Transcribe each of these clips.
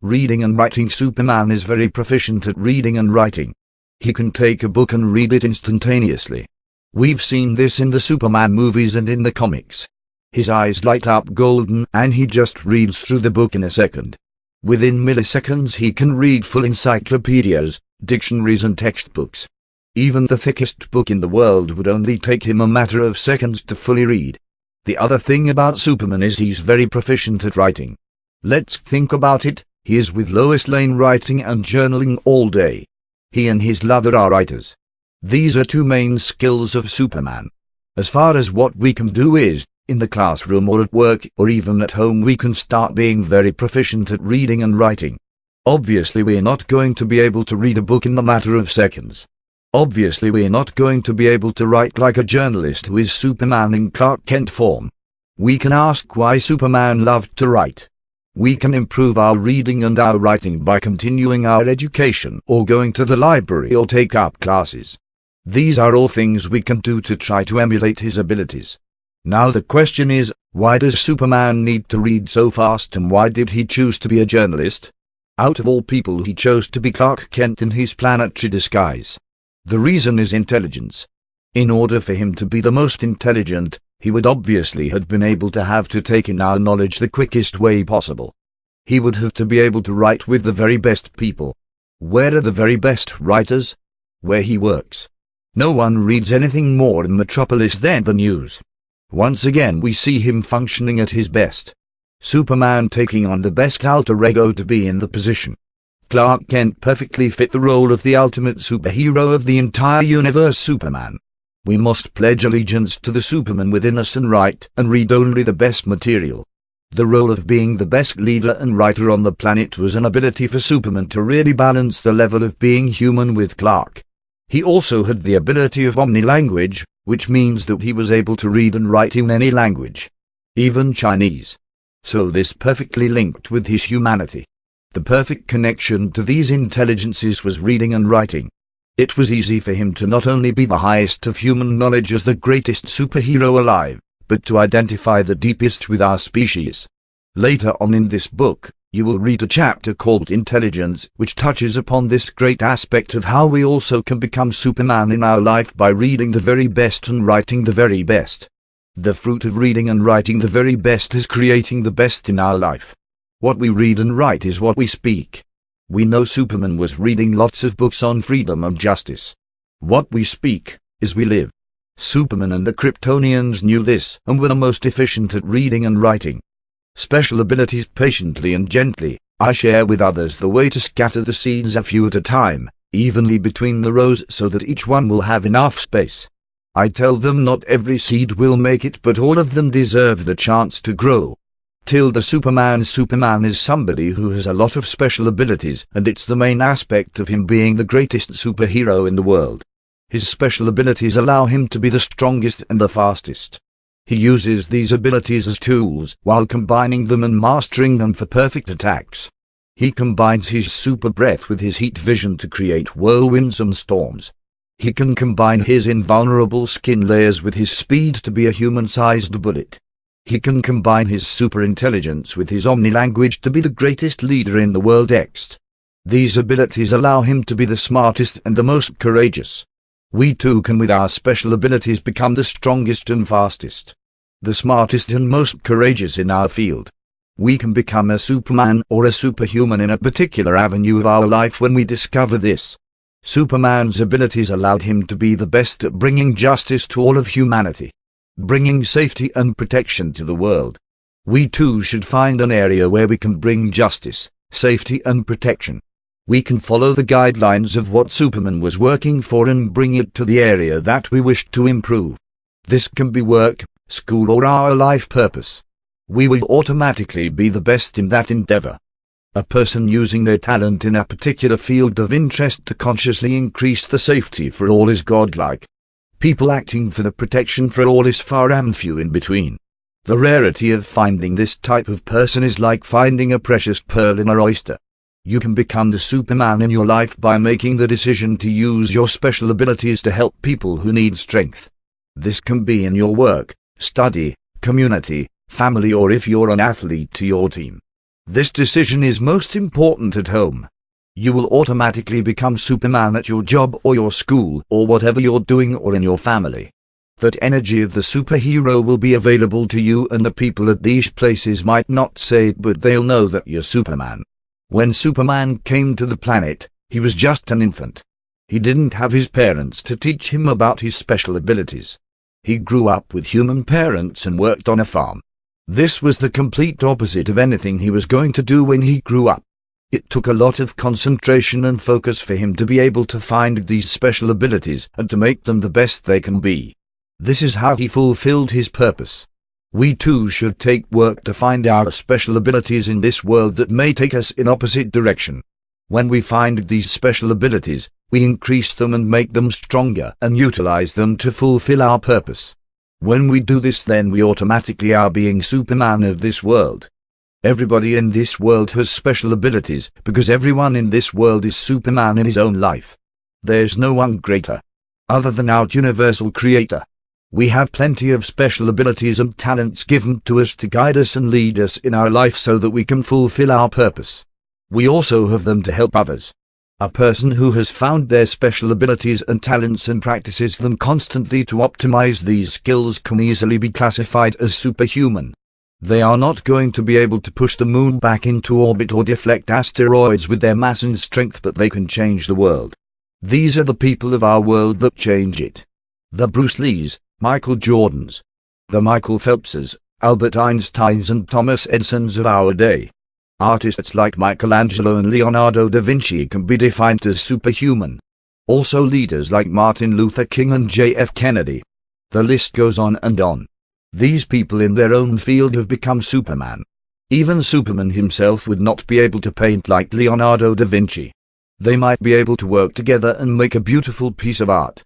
Reading and writing. Superman is very proficient at reading and writing. He can take a book and read it instantaneously. We've seen this in the Superman movies and in the comics. His eyes light up golden and he just reads through the book in a second. Within milliseconds he can read full encyclopedias, dictionaries and textbooks. Even the thickest book in the world would only take him a matter of seconds to fully read. The other thing about Superman is he's very proficient at writing. Let's think about it. He is with Lois Lane writing and journaling all day. He and his lover are writers. These are two main skills of Superman. As far as what we can do is, in the classroom or at work or even at home, we can start being very proficient at reading and writing. Obviously we're not going to be able to read a book in the matter of seconds. Obviously we're not going to be able to write like a journalist who is Superman in Clark Kent form. We can ask why Superman loved to write. We can improve our reading and our writing by continuing our education or going to the library or take up classes. These are all things we can do to try to emulate his abilities. Now the question is, why does Superman need to read so fast and why did he choose to be a journalist? Out of all people he chose to be Clark Kent in his planetary disguise. The reason is intelligence. In order for him to be the most intelligent, he would obviously have been able to have to take in our knowledge the quickest way possible. He would have to be able to write with the very best people. Where are the very best writers? Where he works. No one reads anything more in Metropolis than the news. Once again we see him functioning at his best. Superman taking on the best alter ego to be in the position. Clark Kent perfectly fit the role of the ultimate superhero of the entire universe, Superman. We must pledge allegiance to the Superman within us and write and read only the best material. The role of being the best leader and writer on the planet was an ability for Superman to really balance the level of being human with Clark. He also had the ability of omni-language, which means that he was able to read and write in any language, even Chinese. So this perfectly linked with his humanity. The perfect connection to these intelligences was reading and writing. It was easy for him to not only be the highest of human knowledge as the greatest superhero alive, but to identify the deepest with our species. Later on in this book, you will read a chapter called Intelligence, which touches upon this great aspect of how we also can become Superman in our life by reading the very best and writing the very best. The fruit of reading and writing the very best is creating the best in our life. What we read and write is what we speak. We know Superman was reading lots of books on freedom and justice. What we speak is we live. Superman and the Kryptonians knew this and were the most efficient at reading and writing. Special abilities. Patiently and gently, I share with others the way to scatter the seeds a few at a time, evenly between the rows so that each one will have enough space. I tell them not every seed will make it, but all of them deserve the chance to grow. Tilda Superman. Superman is somebody who has a lot of special abilities, and it's the main aspect of him being the greatest superhero in the world. His special abilities allow him to be the strongest and the fastest. He uses these abilities as tools while combining them and mastering them for perfect attacks. He combines his super breath with his heat vision to create whirlwinds and storms. He can combine his invulnerable skin layers with his speed to be a human-sized bullet. He can combine his super intelligence with his omni-language to be the greatest leader in the world X. These abilities allow him to be the smartest and the most courageous. We too can with our special abilities become the strongest and fastest, the smartest and most courageous in our field. We can become a Superman or a superhuman in a particular avenue of our life when we discover this. Superman's abilities allowed him to be the best at bringing justice to all of humanity, bringing safety and protection to the world. We too should find an area where we can bring justice, safety and protection. We can follow the guidelines of what Superman was working for and bring it to the area that we wish to improve. This can be work, school or our life purpose. We will automatically be the best in that endeavor. A person using their talent in a particular field of interest to consciously increase the safety for all is godlike. People acting for the protection for all is far and few in between. The rarity of finding this type of person is like finding a precious pearl in an oyster. You can become the Superman in your life by making the decision to use your special abilities to help people who need strength. This can be in your work, study, community, family, or if you're an athlete, to your team. This decision is most important at home. You will automatically become Superman at your job or your school or whatever you're doing or in your family. That energy of the superhero will be available to you, and the people at these places might not say it, but they'll know that you're Superman. When Superman came to the planet, he was just an infant. He didn't have his parents to teach him about his special abilities. He grew up with human parents and worked on a farm. This was the complete opposite of anything he was going to do when he grew up. It took a lot of concentration and focus for him to be able to find these special abilities and to make them the best they can be. This is how he fulfilled his purpose. We too should take work to find our special abilities in this world that may take us in opposite direction. When we find these special abilities, we increase them and make them stronger and utilize them to fulfill our purpose. When we do this, then we automatically are being Superman of this world. Everybody in this world has special abilities because everyone in this world is Superman in his own life. There's no one greater, other than our universal creator. We have plenty of special abilities and talents given to us to guide us and lead us in our life so that we can fulfill our purpose. We also have them to help others. A person who has found their special abilities and talents and practices them constantly to optimize these skills can easily be classified as superhuman. They are not going to be able to push the moon back into orbit or deflect asteroids with their mass and strength, but they can change the world. These are the people of our world that change it. The Bruce Lees, Michael Jordans, the Michael Phelpses, Albert Einsteins and Thomas Edisons of our day. Artists like Michelangelo and Leonardo da Vinci can be defined as superhuman. Also leaders like Martin Luther King and J.F. Kennedy. The list goes on and on. These people in their own field have become Superman. Even Superman himself would not be able to paint like Leonardo da Vinci. They might be able to work together and make a beautiful piece of art.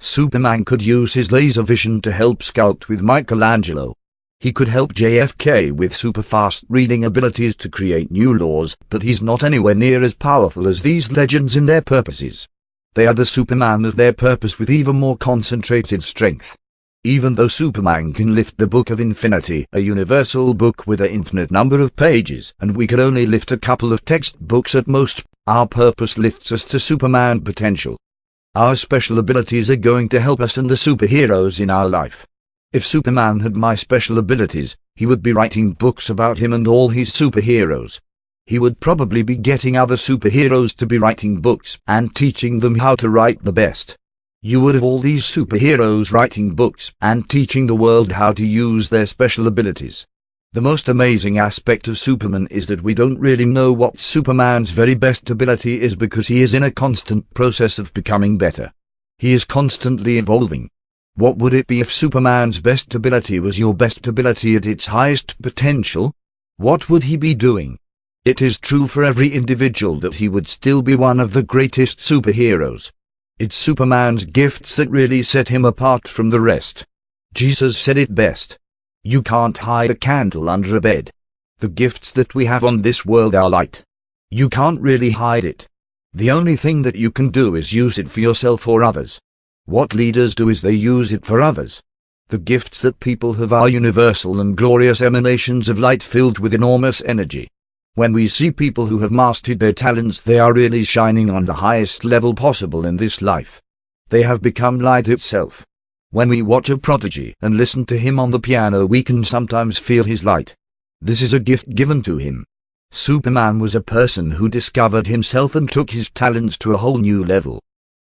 Superman could use his laser vision to help sculpt with Michelangelo. He could help JFK with super-fast reading abilities to create new laws, but he's not anywhere near as powerful as these legends in their purposes. They are the Superman of their purpose with even more concentrated strength. Even though Superman can lift the Book of Infinity, a universal book with an infinite number of pages, and we can only lift a couple of textbooks at most, our purpose lifts us to Superman potential. Our special abilities are going to help us and the superheroes in our life. If Superman had my special abilities, he would be writing books about him and all his superheroes. He would probably be getting other superheroes to be writing books and teaching them how to write the best. You would have all these superheroes writing books and teaching the world how to use their special abilities. The most amazing aspect of Superman is that we don't really know what Superman's very best ability is because he is in a constant process of becoming better. He is constantly evolving. What would it be if Superman's best ability was your best ability at its highest potential? What would he be doing? It is true for every individual that he would still be one of the greatest superheroes. It's Superman's gifts that really set him apart from the rest. Jesus said it best. You can't hide a candle under a bed. The gifts that we have on this world are light. You can't really hide it. The only thing that you can do is use it for yourself or others. What leaders do is they use it for others. The gifts that people have are universal and glorious emanations of light filled with enormous energy. When we see people who have mastered their talents, they are really shining on the highest level possible in this life. They have become light itself. When we watch a prodigy and listen to him on the piano, we can sometimes feel his light. This is a gift given to him. Superman was a person who discovered himself and took his talents to a whole new level.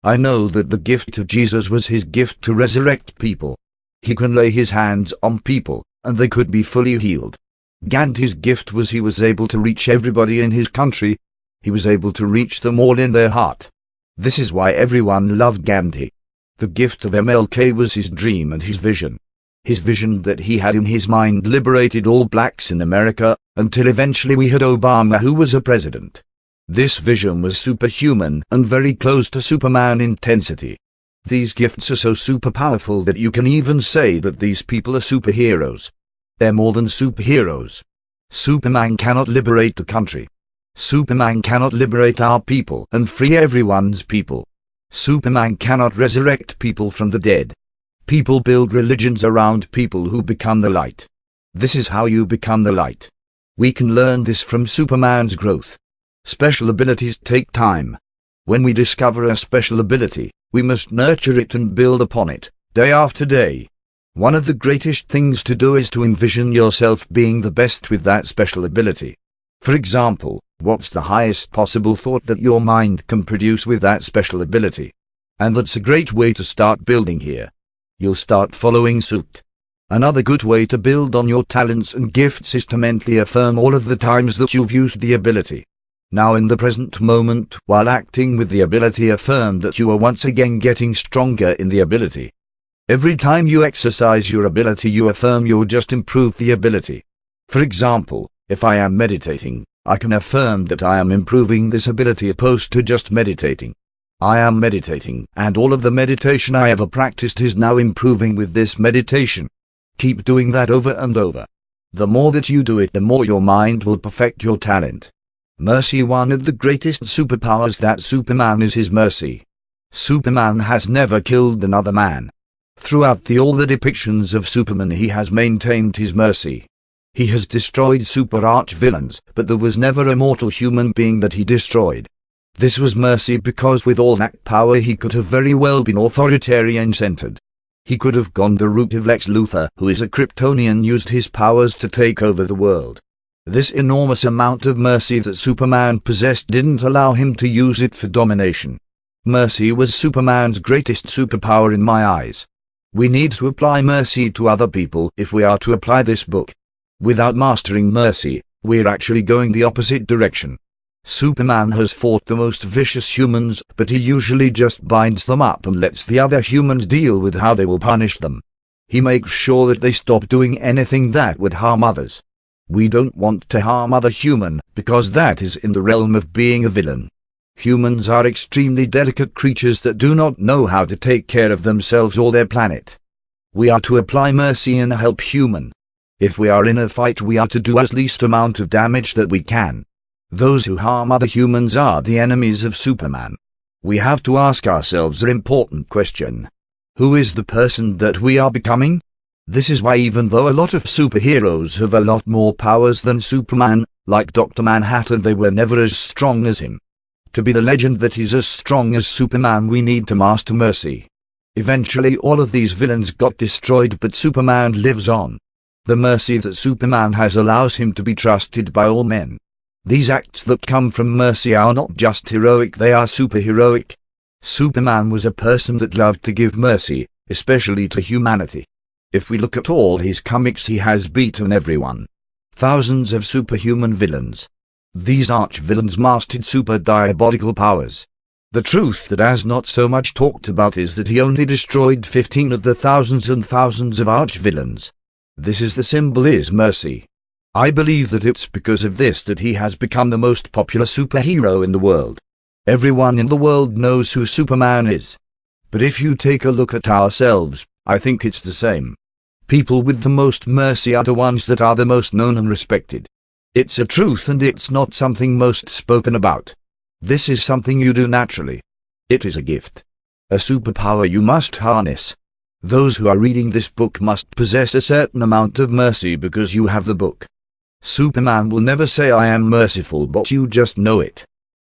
I know that the gift of Jesus was his gift to resurrect people. He can lay his hands on people, and they could be fully healed. Gandhi's gift was he was able to reach everybody in his country. He was able to reach them all in their heart. This is why everyone loved Gandhi. The gift of MLK was his dream and his vision. His vision that he had in his mind liberated all blacks in America, until eventually we had Obama, who was a president. This vision was superhuman and very close to Superman intensity. These gifts are so super powerful that you can even say that these people are superheroes. They're more than superheroes. Superman cannot liberate the country. Superman cannot liberate our people and free everyone's people. Superman cannot resurrect people from the dead. People build religions around people who become the light. This is how you become the light. We can learn this from Superman's growth. Special abilities take time. When we discover a special ability, we must nurture it and build upon it, day after day. One of the greatest things to do is to envision yourself being the best with that special ability. For example, what's the highest possible thought that your mind can produce with that special ability? And that's a great way to start building here. You'll start following suit. Another good way to build on your talents and gifts is to mentally affirm all of the times that you've used the ability. Now in the present moment, while acting with the ability, affirm that you are once again getting stronger in the ability. Every time you exercise your ability, you affirm you'll just improve the ability. For example, if I am meditating, I can affirm that I am improving this ability opposed to just meditating. I am meditating, and all of the meditation I ever practiced is now improving with this meditation. Keep doing that over and over. The more that you do it, the more your mind will perfect your talent. Mercy. One of the greatest superpowers that Superman is his mercy. Superman has never killed another man. Throughout all the depictions of Superman, he has maintained his mercy. He has destroyed super arch-villains, but there was never a mortal human being that he destroyed. This was mercy, because with all that power he could have very well been authoritarian-centered. He could have gone the route of Lex Luthor, who is a Kryptonian, used his powers to take over the world. This enormous amount of mercy that Superman possessed didn't allow him to use it for domination. Mercy was Superman's greatest superpower in my eyes. We need to apply mercy to other people if we are to apply this book. Without mastering mercy, we're actually going the opposite direction. Superman has fought the most vicious humans, but he usually just binds them up and lets the other humans deal with how they will punish them. He makes sure that they stop doing anything that would harm others. We don't want to harm other human, because that is in the realm of being a villain. Humans are extremely delicate creatures that do not know how to take care of themselves or their planet. We are to apply mercy and help human. If we are in a fight, we are to do as least amount of damage that we can. Those who harm other humans are the enemies of Superman. We have to ask ourselves an important question. Who is the person that we are becoming? This is why even though a lot of superheroes have a lot more powers than Superman, like Dr. Manhattan, they were never as strong as him. To be the legend that is as strong as Superman, we need to master mercy. Eventually all of these villains got destroyed, but Superman lives on. The mercy that Superman has allows him to be trusted by all men. These acts that come from mercy are not just heroic, they are superheroic. Superman was a person that loved to give mercy, especially to humanity. If we look at all his comics, he has beaten everyone. Thousands of superhuman villains. These arch-villains mastered super diabolical powers. The truth that has not so much talked about is that he only destroyed 15 of the thousands and thousands of arch-villains. This is the symbol is mercy. I believe that it's because of this that he has become the most popular superhero in the world. Everyone in the world knows who Superman is. But if you take a look at ourselves, I think it's the same. People with the most mercy are the ones that are the most known and respected. It's a truth, and it's not something most spoken about. This is something you do naturally. It is a gift. A superpower you must harness. Those who are reading this book must possess a certain amount of mercy because you have the book. Superman will never say I am merciful, but you just know it.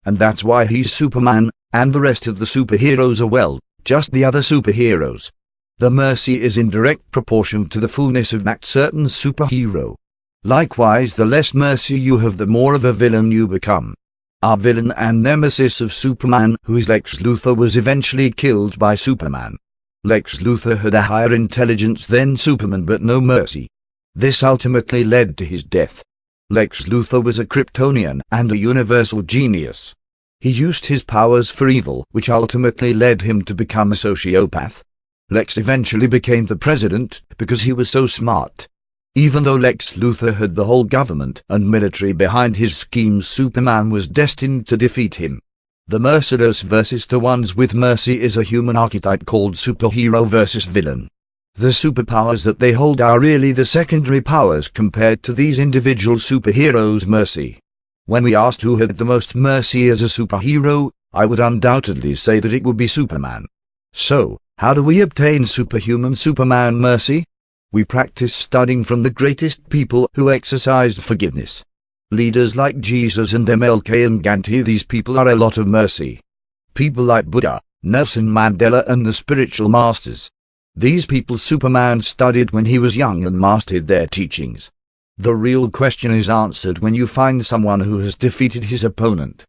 And that's why he's Superman, and the rest of the superheroes are, well, just the other superheroes. The mercy is in direct proportion to the fullness of that certain superhero. Likewise, the less mercy you have, the more of a villain you become. Our villain and nemesis of Superman, who is Lex Luthor, was eventually killed by Superman. Lex Luthor had a higher intelligence than Superman, but no mercy. This ultimately led to his death. Lex Luthor was a Kryptonian and a universal genius. He used his powers for evil, which ultimately led him to become a sociopath. Lex eventually became the president because he was so smart. Even though Lex Luthor had the whole government and military behind his schemes, Superman was destined to defeat him. The merciless versus the ones with mercy is a human archetype called superhero versus villain. The superpowers that they hold are really the secondary powers compared to these individual superheroes' mercy. When we asked who had the most mercy as a superhero, I would undoubtedly say that it would be Superman. So, how do we obtain superhuman Superman mercy? We practice studying from the greatest people who exercised forgiveness. Leaders like Jesus and MLK and Gandhi, these people are a lot of mercy. People like Buddha, Nelson Mandela and the spiritual masters. These people Superman studied when he was young and mastered their teachings. The real question is answered when you find someone who has defeated his opponent.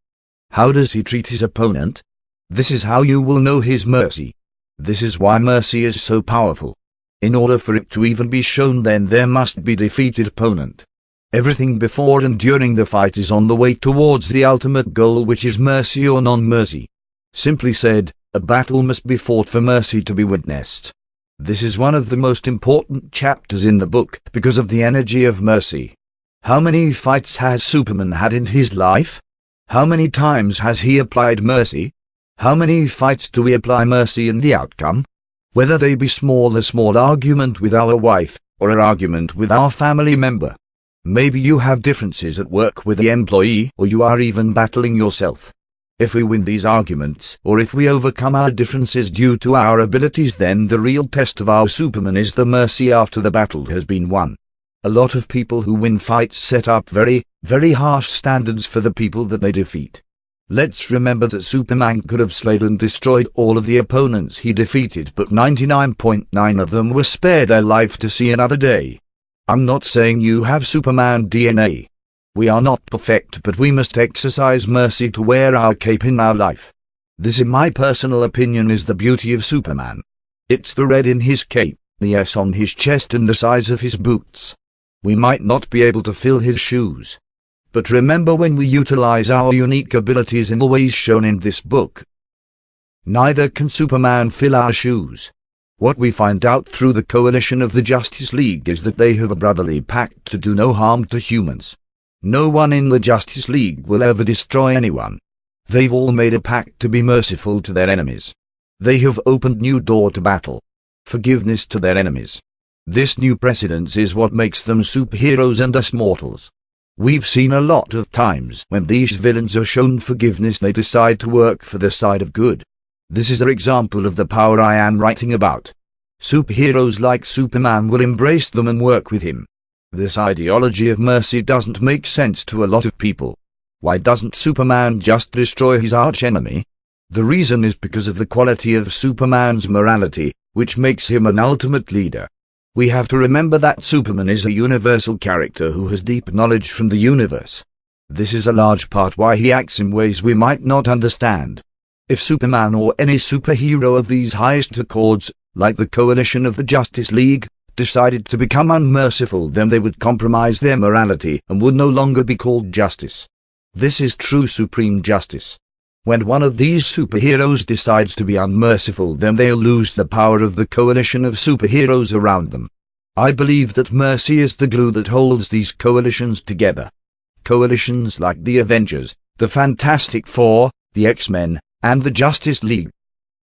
How does he treat his opponent? This is how you will know his mercy. This is why mercy is so powerful. In order for it to even be shown, then there must be defeated opponent. Everything before and during the fight is on the way towards the ultimate goal, which is mercy or non-mercy. Simply said, a battle must be fought for mercy to be witnessed. This is one of the most important chapters in the book because of the energy of mercy. How many fights has Superman had in his life? How many times has he applied mercy? How many fights do we apply mercy in the outcome? Whether they be small, a small argument with our wife, or an argument with our family member. Maybe you have differences at work with the employee, or you are even battling yourself. If we win these arguments, or if we overcome our differences due to our abilities, then the real test of our Superman is the mercy after the battle has been won. A lot of people who win fights set up very, very harsh standards for the people that they defeat. Let's remember that Superman could have slayed and destroyed all of the opponents he defeated, but 99.9 of them were spared their life to see another day. I'm not saying you have Superman DNA. We are not perfect, but we must exercise mercy to wear our cape in our life. This, in my personal opinion, is the beauty of Superman. It's the red in his cape, the S on his chest and the size of his boots. We might not be able to fill his shoes. But remember, when we utilize our unique abilities in the ways shown in this book, neither can Superman fill our shoes. What we find out through the coalition of the Justice League is that they have a brotherly pact to do no harm to humans. No one in the Justice League will ever destroy anyone. They've all made a pact to be merciful to their enemies. They have opened new door to battle. Forgiveness to their enemies. This new precedence is what makes them superheroes and us mortals. We've seen a lot of times when these villains are shown forgiveness, they decide to work for the side of good. This is an example of the power I am writing about. Superheroes like Superman will embrace them and work with him. This ideology of mercy doesn't make sense to a lot of people. Why doesn't Superman just destroy his archenemy? The reason is because of the quality of Superman's morality, which makes him an ultimate leader. We have to remember that Superman is a universal character who has deep knowledge from the universe. This is a large part why he acts in ways we might not understand. If Superman or any superhero of these highest accords, like the coalition of the Justice League, decided to become unmerciful, then they would compromise their morality and would no longer be called justice. This is true supreme justice. When one of these superheroes decides to be unmerciful, then they'll lose the power of the coalition of superheroes around them. I believe that mercy is the glue that holds these coalitions together. Coalitions like the Avengers, the Fantastic Four, the X-Men, and the Justice League.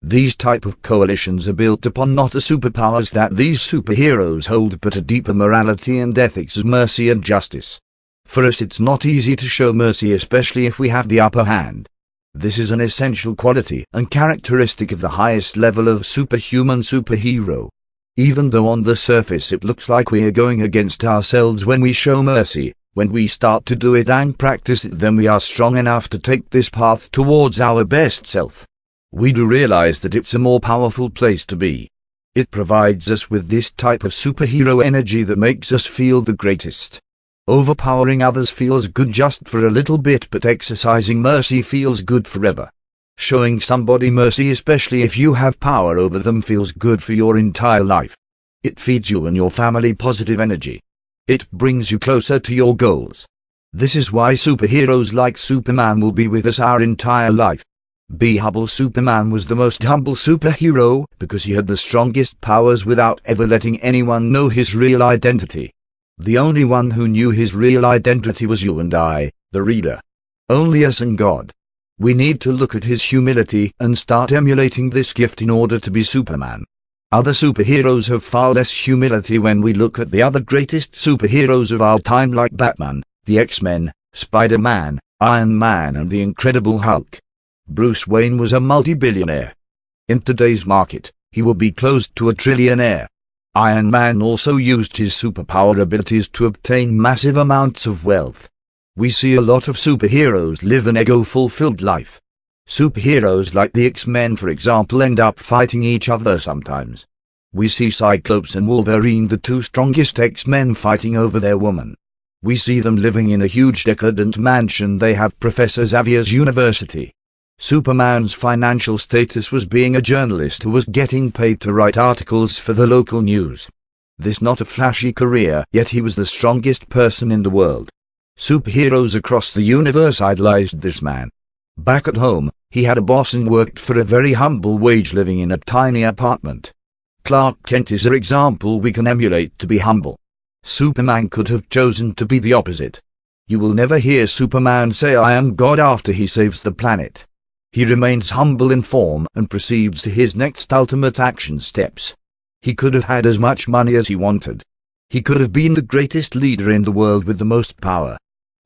These type of coalitions are built upon not the superpowers that these superheroes hold, but a deeper morality and ethics of mercy and justice. For us, it's not easy to show mercy, especially if we have the upper hand. This is an essential quality and characteristic of the highest level of superhuman superhero. Even though on the surface it looks like we are going against ourselves when we show mercy, when we start to do it and practice it, then we are strong enough to take this path towards our best self. We do realize that it's a more powerful place to be. It provides us with this type of superhero energy that makes us feel the greatest. Overpowering others feels good just for a little bit, but exercising mercy feels good forever. Showing somebody mercy, especially if you have power over them, feels good for your entire life. It feeds you and your family positive energy. It brings you closer to your goals. This is why superheroes like Superman will be with us our entire life. Humble Superman was the most humble superhero because he had the strongest powers without ever letting anyone know his real identity. The only one who knew his real identity was you and I, the reader. Only us and God. We need to look at his humility and start emulating this gift in order to be Superman. Other superheroes have far less humility when we look at the other greatest superheroes of our time, like Batman, the X-Men, Spider-Man, Iron Man and the Incredible Hulk. Bruce Wayne was a multi-billionaire. In today's market, he will be close to a trillionaire. Iron Man also used his superpower abilities to obtain massive amounts of wealth. We see a lot of superheroes live an ego-fulfilled life. Superheroes like the X-Men, for example, end up fighting each other sometimes. We see Cyclops and Wolverine, the two strongest X-Men, fighting over their woman. We see them living in a huge decadent mansion they have Professor Xavier's university. Superman's financial status was being a journalist who was getting paid to write articles for the local news. This not a flashy career, yet he was the strongest person in the world. Superheroes across the universe idolized this man. Back at home, he had a boss and worked for a very humble wage, living in a tiny apartment. Clark Kent is an example we can emulate to be humble. Superman could have chosen to be the opposite. You will never hear Superman say "I am God" after he saves the planet. He remains humble in form and proceeds to his next ultimate action steps. He could have had as much money as he wanted. He could have been the greatest leader in the world with the most power.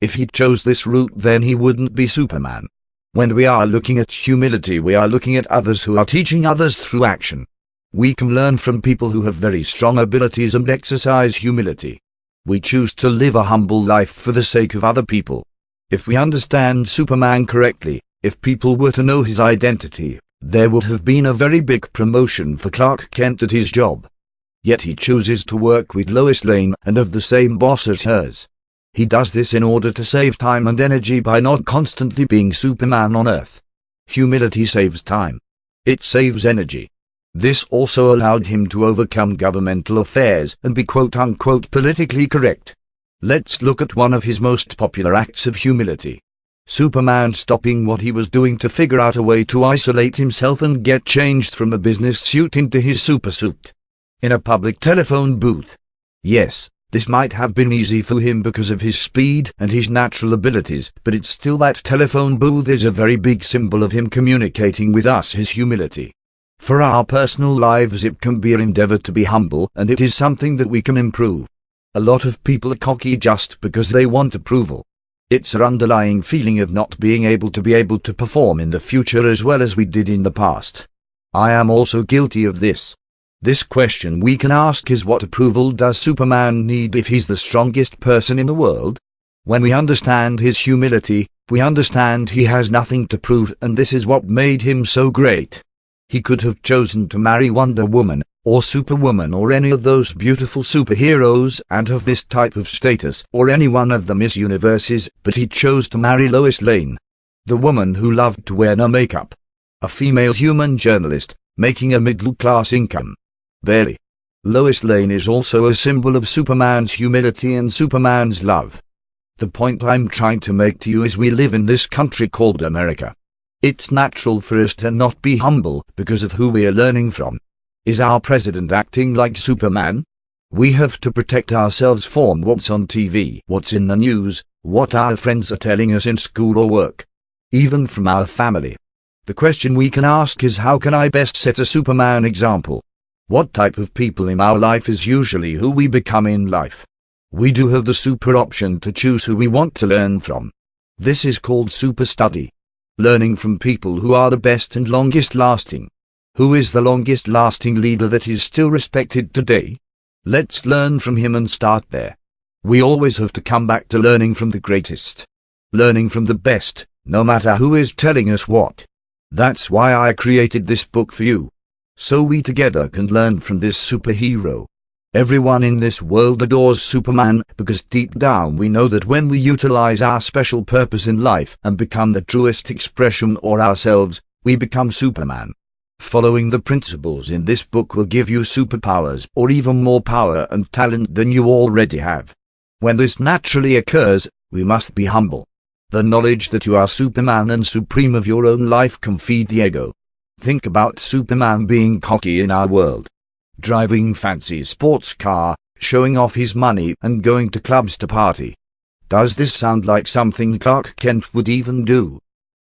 If he chose this route, then he wouldn't be Superman. When we are looking at humility, we are looking at others who are teaching others through action. We can learn from people who have very strong abilities and exercise humility. We choose to live a humble life for the sake of other people. If we understand Superman correctly, if people were to know his identity, there would have been a very big promotion for Clark Kent at his job. Yet he chooses to work with Lois Lane and have the same boss as hers. He does this in order to save time and energy by not constantly being Superman on Earth. Humility saves time. It saves energy. This also allowed him to overcome governmental affairs and be quote-unquote politically correct. Let's look at one of his most popular acts of humility. Superman stopping what he was doing to figure out a way to isolate himself and get changed from a business suit into his supersuit. In a public telephone booth. Yes, this might have been easy for him because of his speed and his natural abilities, but it's still that telephone booth is a very big symbol of him communicating with us his humility. For our personal lives, it can be an endeavor to be humble, and it is something that we can improve. A lot of people are cocky just because they want approval. It's an underlying feeling of not being able to perform in the future as well as we did in the past. I am also guilty of this. This question we can ask is, what approval does Superman need if he's the strongest person in the world? When we understand his humility, we understand he has nothing to prove, and this is what made him so great. He could have chosen to marry Wonder Woman, or Superwoman, or any of those beautiful superheroes and have this type of status, or any one of the Miss Universes, but he chose to marry Lois Lane. The woman who loved to wear no makeup. A female human journalist, making a middle-class income. Barely. Lois Lane is also a symbol of Superman's humility and Superman's love. The point I'm trying to make to you is, we live in this country called America. It's natural for us to not be humble because of who we are learning from. Is our president acting like Superman? We have to protect ourselves from what's on TV, what's in the news, what our friends are telling us in school or work. Even from our family. The question we can ask is, how can I best set a Superman example? What type of people in our life is usually who we become in life? We do have the super option to choose who we want to learn from. This is called super study. Learning from people who are the best and longest lasting. Who is the longest lasting leader that is still respected today? Let's learn from him and start there. We always have to come back to learning from the greatest. Learning from the best, no matter who is telling us what. That's why I created this book for you. So we together can learn from this superhero. Everyone in this world adores Superman because deep down we know that when we utilize our special purpose in life and become the truest expression of ourselves, we become Superman. Following the principles in this book will give you superpowers or even more power and talent than you already have. When this naturally occurs, we must be humble. The knowledge that you are Superman and supreme of your own life can feed the ego. Think about Superman being cocky in our world. Driving fancy sports car, showing off his money and going to clubs to party. Does this sound like something Clark Kent would even do?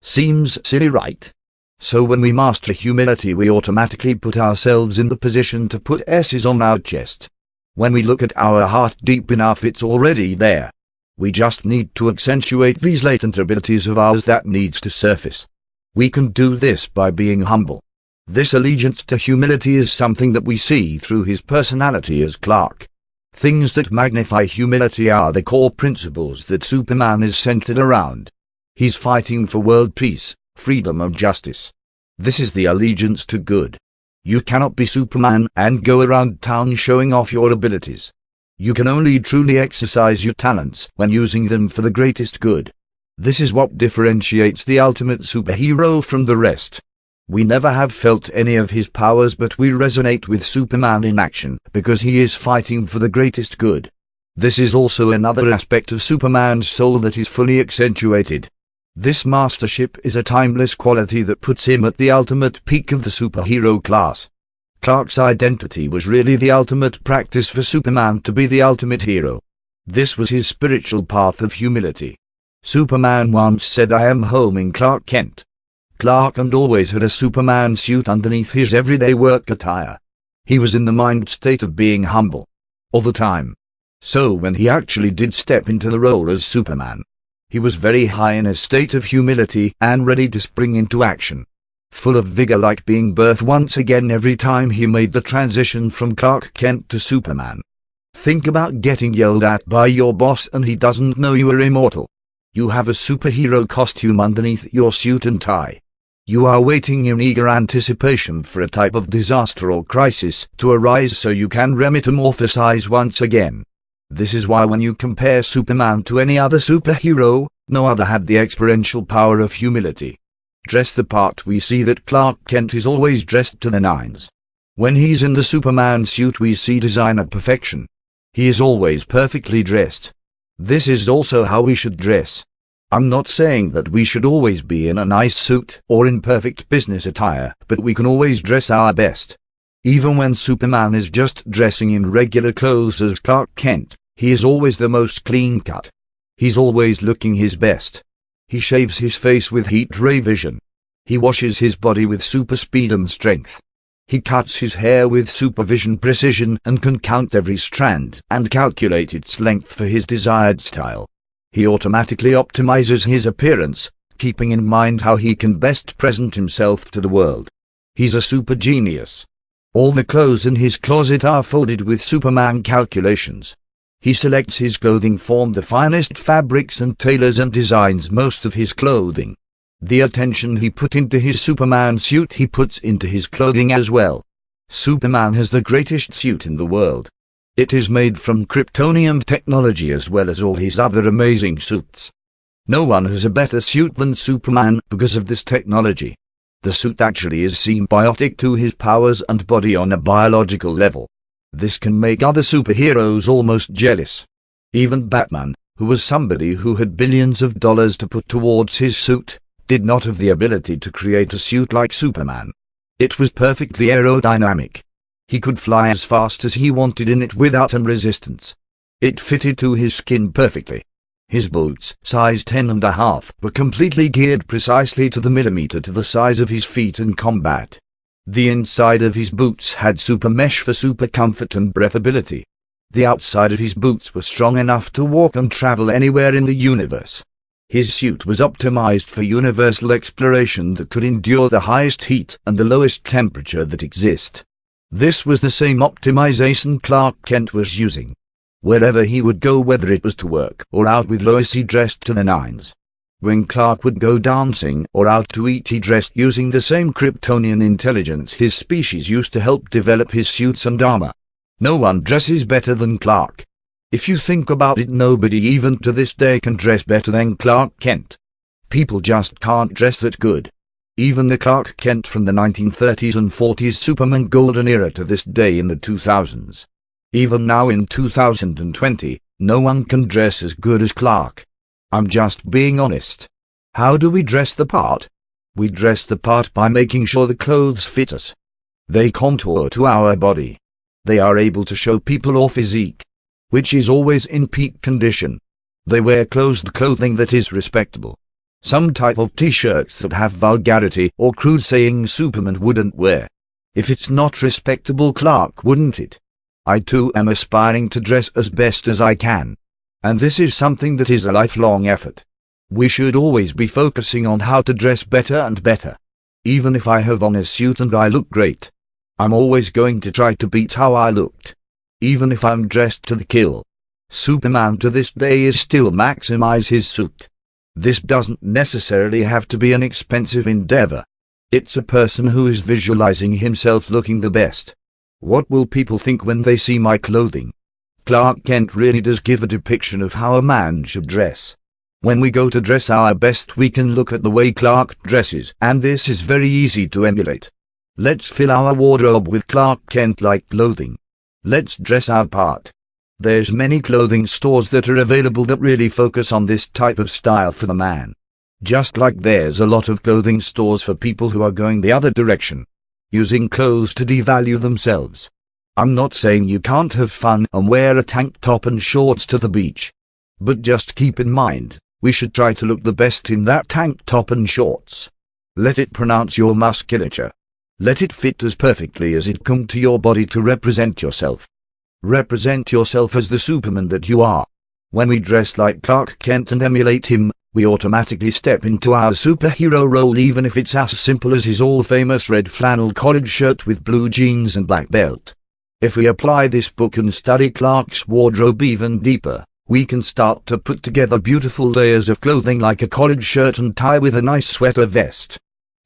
Seems silly, right? So when we master humility, we automatically put ourselves in the position to put S's on our chest. When we look at our heart deep enough, it's already there. We just need to accentuate these latent abilities of ours that needs to surface. We can do this by being humble. This allegiance to humility is something that we see through his personality as Clark. Things that magnify humility are the core principles that Superman is centered around. He's fighting for world peace, freedom and justice. This is the allegiance to good. You cannot be Superman and go around town showing off your abilities. You can only truly exercise your talents when using them for the greatest good. This is what differentiates the ultimate superhero from the rest. We never have felt any of his powers, but we resonate with Superman in action because he is fighting for the greatest good. This is also another aspect of Superman's soul that is fully accentuated. This mastership is a timeless quality that puts him at the ultimate peak of the superhero class. Clark's identity was really the ultimate practice for Superman to be the ultimate hero. This was his spiritual path of humility. Superman once said, "I am home in Clark Kent." Clark Kent always had a Superman suit underneath his everyday work attire. He was in the mind state of being humble all the time. So when he actually did step into the role as Superman, he was very high in a state of humility and ready to spring into action. Full of vigor, like being birthed once again every time he made the transition from Clark Kent to Superman. Think about getting yelled at by your boss and he doesn't know you are immortal. You have a superhero costume underneath your suit and tie. You are waiting in eager anticipation for a type of disaster or crisis to arise so you can metamorphosize once again. This is why when you compare Superman to any other superhero, no other had the experiential power of humility. Dress the part, we see that Clark Kent is always dressed to the nines. When he's in the Superman suit we see designer perfection. He is always perfectly dressed. This is also how we should dress. I'm not saying that we should always be in a nice suit or in perfect business attire, but we can always dress our best. Even when Superman is just dressing in regular clothes as Clark Kent, he is always the most clean-cut. He's always looking his best. He shaves his face with heat ray vision. He washes his body with super speed and strength. He cuts his hair with supervision precision and can count every strand and calculate its length for his desired style. He automatically optimizes his appearance, keeping in mind how he can best present himself to the world. He's a super genius. All the clothes in his closet are folded with Superman calculations. He selects his clothing from the finest fabrics and tailors and designs most of his clothing. The attention he put into his Superman suit he puts into his clothing as well. Superman has the greatest suit in the world. It is made from Kryptonian technology as well as all his other amazing suits. No one has a better suit than Superman because of this technology. The suit actually is symbiotic to his powers and body on a biological level. This can make other superheroes almost jealous. Even Batman, who was somebody who had billions of dollars to put towards his suit, did not have the ability to create a suit like Superman. It was perfectly aerodynamic. He could fly as fast as he wanted in it without any resistance. It fitted to his skin perfectly. His boots, size 10.5, were completely geared precisely to the millimeter to the size of his feet in combat. The inside of his boots had super mesh for super comfort and breathability. The outside of his boots were strong enough to walk and travel anywhere in the universe. His suit was optimized for universal exploration that could endure the highest heat and the lowest temperature that exist. This was the same optimization Clark Kent was using. Wherever he would go, whether it was to work or out with Lois, he dressed to the nines. When Clark would go dancing or out to eat, he dressed using the same Kryptonian intelligence his species used to help develop his suits and armor. No one dresses better than Clark. If you think about it, nobody even to this day can dress better than Clark Kent. People just can't dress that good. Even the Clark Kent from the 1930s and 40s Superman golden era to this day in the 2000s. Even now in 2020, no one can dress as good as Clark. I'm just being honest. How do we dress the part? We dress the part by making sure the clothes fit us. They contour to our body. They are able to show people our physique, which is always in peak condition. They wear closed clothing that is respectable. Some type of t-shirts that have vulgarity or crude sayings Superman wouldn't wear. If it's not respectable, Clark wouldn't it? I too am aspiring to dress as best as I can. And this is something that is a lifelong effort. We should always be focusing on how to dress better and better. Even if I have on a suit and I look great, I'm always going to try to beat how I looked. Even if I'm dressed to the kill, Superman to this day is still maximize his suit. This doesn't necessarily have to be an expensive endeavor. It's a person who is visualizing himself looking the best. What will people think when they see my clothing? Clark Kent really does give a depiction of how a man should dress. When we go to dress our best, we can look at the way Clark dresses, and this is very easy to emulate. Let's fill our wardrobe with Clark Kent-like clothing. Let's dress our part. There's many clothing stores that are available that really focus on this type of style for the man. Just like there's a lot of clothing stores for people who are going the other direction, using clothes to devalue themselves. I'm not saying you can't have fun and wear a tank top and shorts to the beach. But just keep in mind, we should try to look the best in that tank top and shorts. Let it pronounce your musculature. Let it fit as perfectly as it come to your body to represent yourself. Represent yourself as the Superman that you are. When we dress like Clark Kent and emulate him, we automatically step into our superhero role, even if it's as simple as his all-famous red flannel collared shirt with blue jeans and black belt. If we apply this book and study Clark's wardrobe even deeper, we can start to put together beautiful layers of clothing like a collared shirt and tie with a nice sweater vest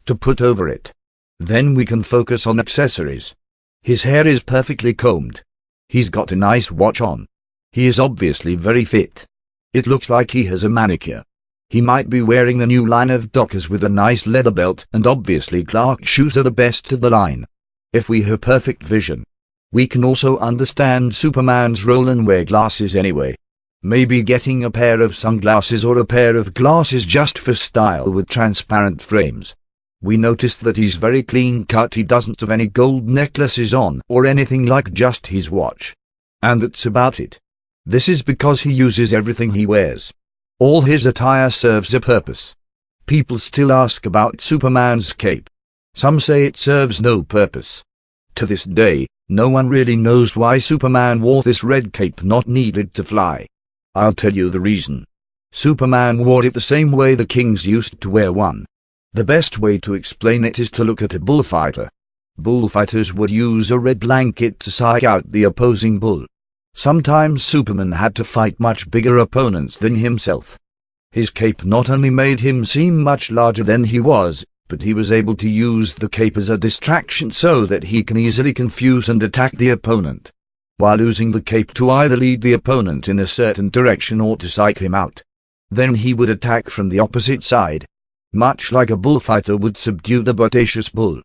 to put over it. Then we can focus on accessories. His hair is perfectly combed. He's got a nice watch on. He is obviously very fit. It looks like he has a manicure. He might be wearing the new line of Dockers with a nice leather belt, and obviously Clark's shoes are the best of the line. If we have perfect vision, we can also understand Superman's role and wear glasses anyway. Maybe getting a pair of sunglasses or a pair of glasses just for style with transparent frames. We noticed that he's very clean cut. He doesn't have any gold necklaces on or anything, like just his watch. And that's about it. This is because he uses everything he wears. All his attire serves a purpose. People still ask about Superman's cape. Some say it serves no purpose. To this day, no one really knows why Superman wore this red cape not needed to fly. I'll tell you the reason. Superman wore it the same way the kings used to wear one. The best way to explain it is to look at a bullfighter. Bullfighters would use a red blanket to psych out the opposing bull. Sometimes Superman had to fight much bigger opponents than himself. His cape not only made him seem much larger than he was, but he was able to use the cape as a distraction so that he can easily confuse and attack the opponent, while using the cape to either lead the opponent in a certain direction or to psych him out. Then he would attack from the opposite side, much like a bullfighter would subdue the bodacious bull.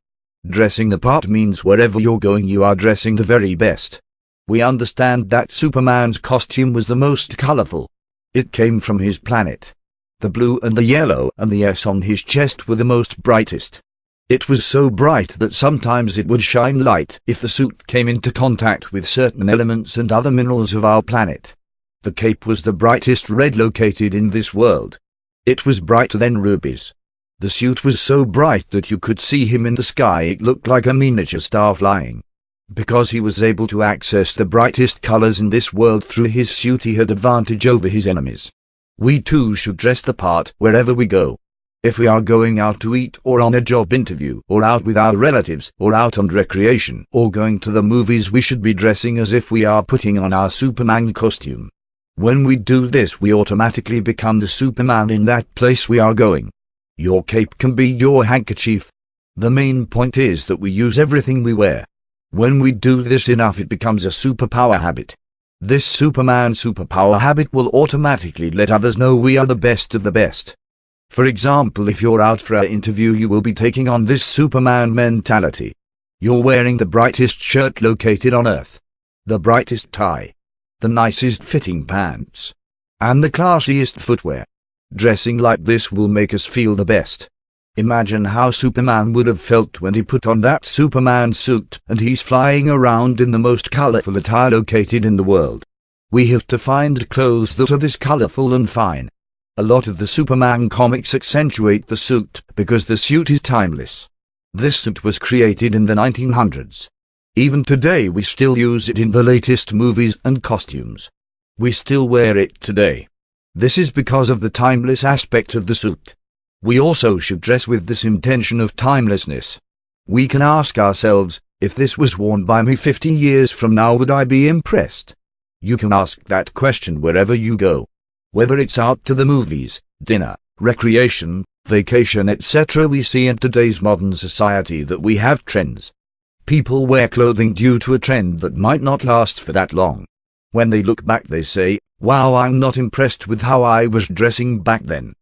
Dressing the part means wherever you're going you are dressing the very best. We understand that Superman's costume was the most colorful. It came from his planet. The blue and the yellow and the S on his chest were the most brightest. It was so bright that sometimes it would shine light if the suit came into contact with certain elements and other minerals of our planet. The cape was the brightest red located in this world. It was brighter than rubies. The suit was so bright that you could see him in the sky. It looked like a miniature star flying. Because he was able to access the brightest colors in this world through his suit, he had advantage over his enemies. We too should dress the part wherever we go. If we are going out to eat or on a job interview or out with our relatives or out on recreation or going to the movies, we should be dressing as if we are putting on our Superman costume. When we do this, we automatically become the Superman in that place we are going. Your cape can be your handkerchief. The main point is that we use everything we wear. When we do this enough, it becomes a superpower habit. This Superman superpower habit will automatically let others know we are the best of the best. For example, if you're out for an interview, you will be taking on this Superman mentality. You're wearing the brightest shirt located on Earth, the brightest tie, the nicest fitting pants, and the classiest footwear. Dressing like this will make us feel the best. Imagine how Superman would have felt when he put on that Superman suit and he's flying around in the most colorful attire located in the world. We have to find clothes that are this colorful and fine. A lot of the Superman comics accentuate the suit because the suit is timeless. This suit was created in the 1900s. Even today we still use it in the latest movies and costumes. We still wear it today. This is because of the timeless aspect of the suit. We also should dress with this intention of timelessness. We can ask ourselves, If this was worn by me 50 years from now, would I be impressed? You can ask that question wherever you go. Whether it's out to the movies, dinner, recreation, vacation, etc. We see in today's modern society that we have trends. People wear clothing due to a trend that might not last for that long. When they look back they say, wow, I'm not impressed with how I was dressing back then.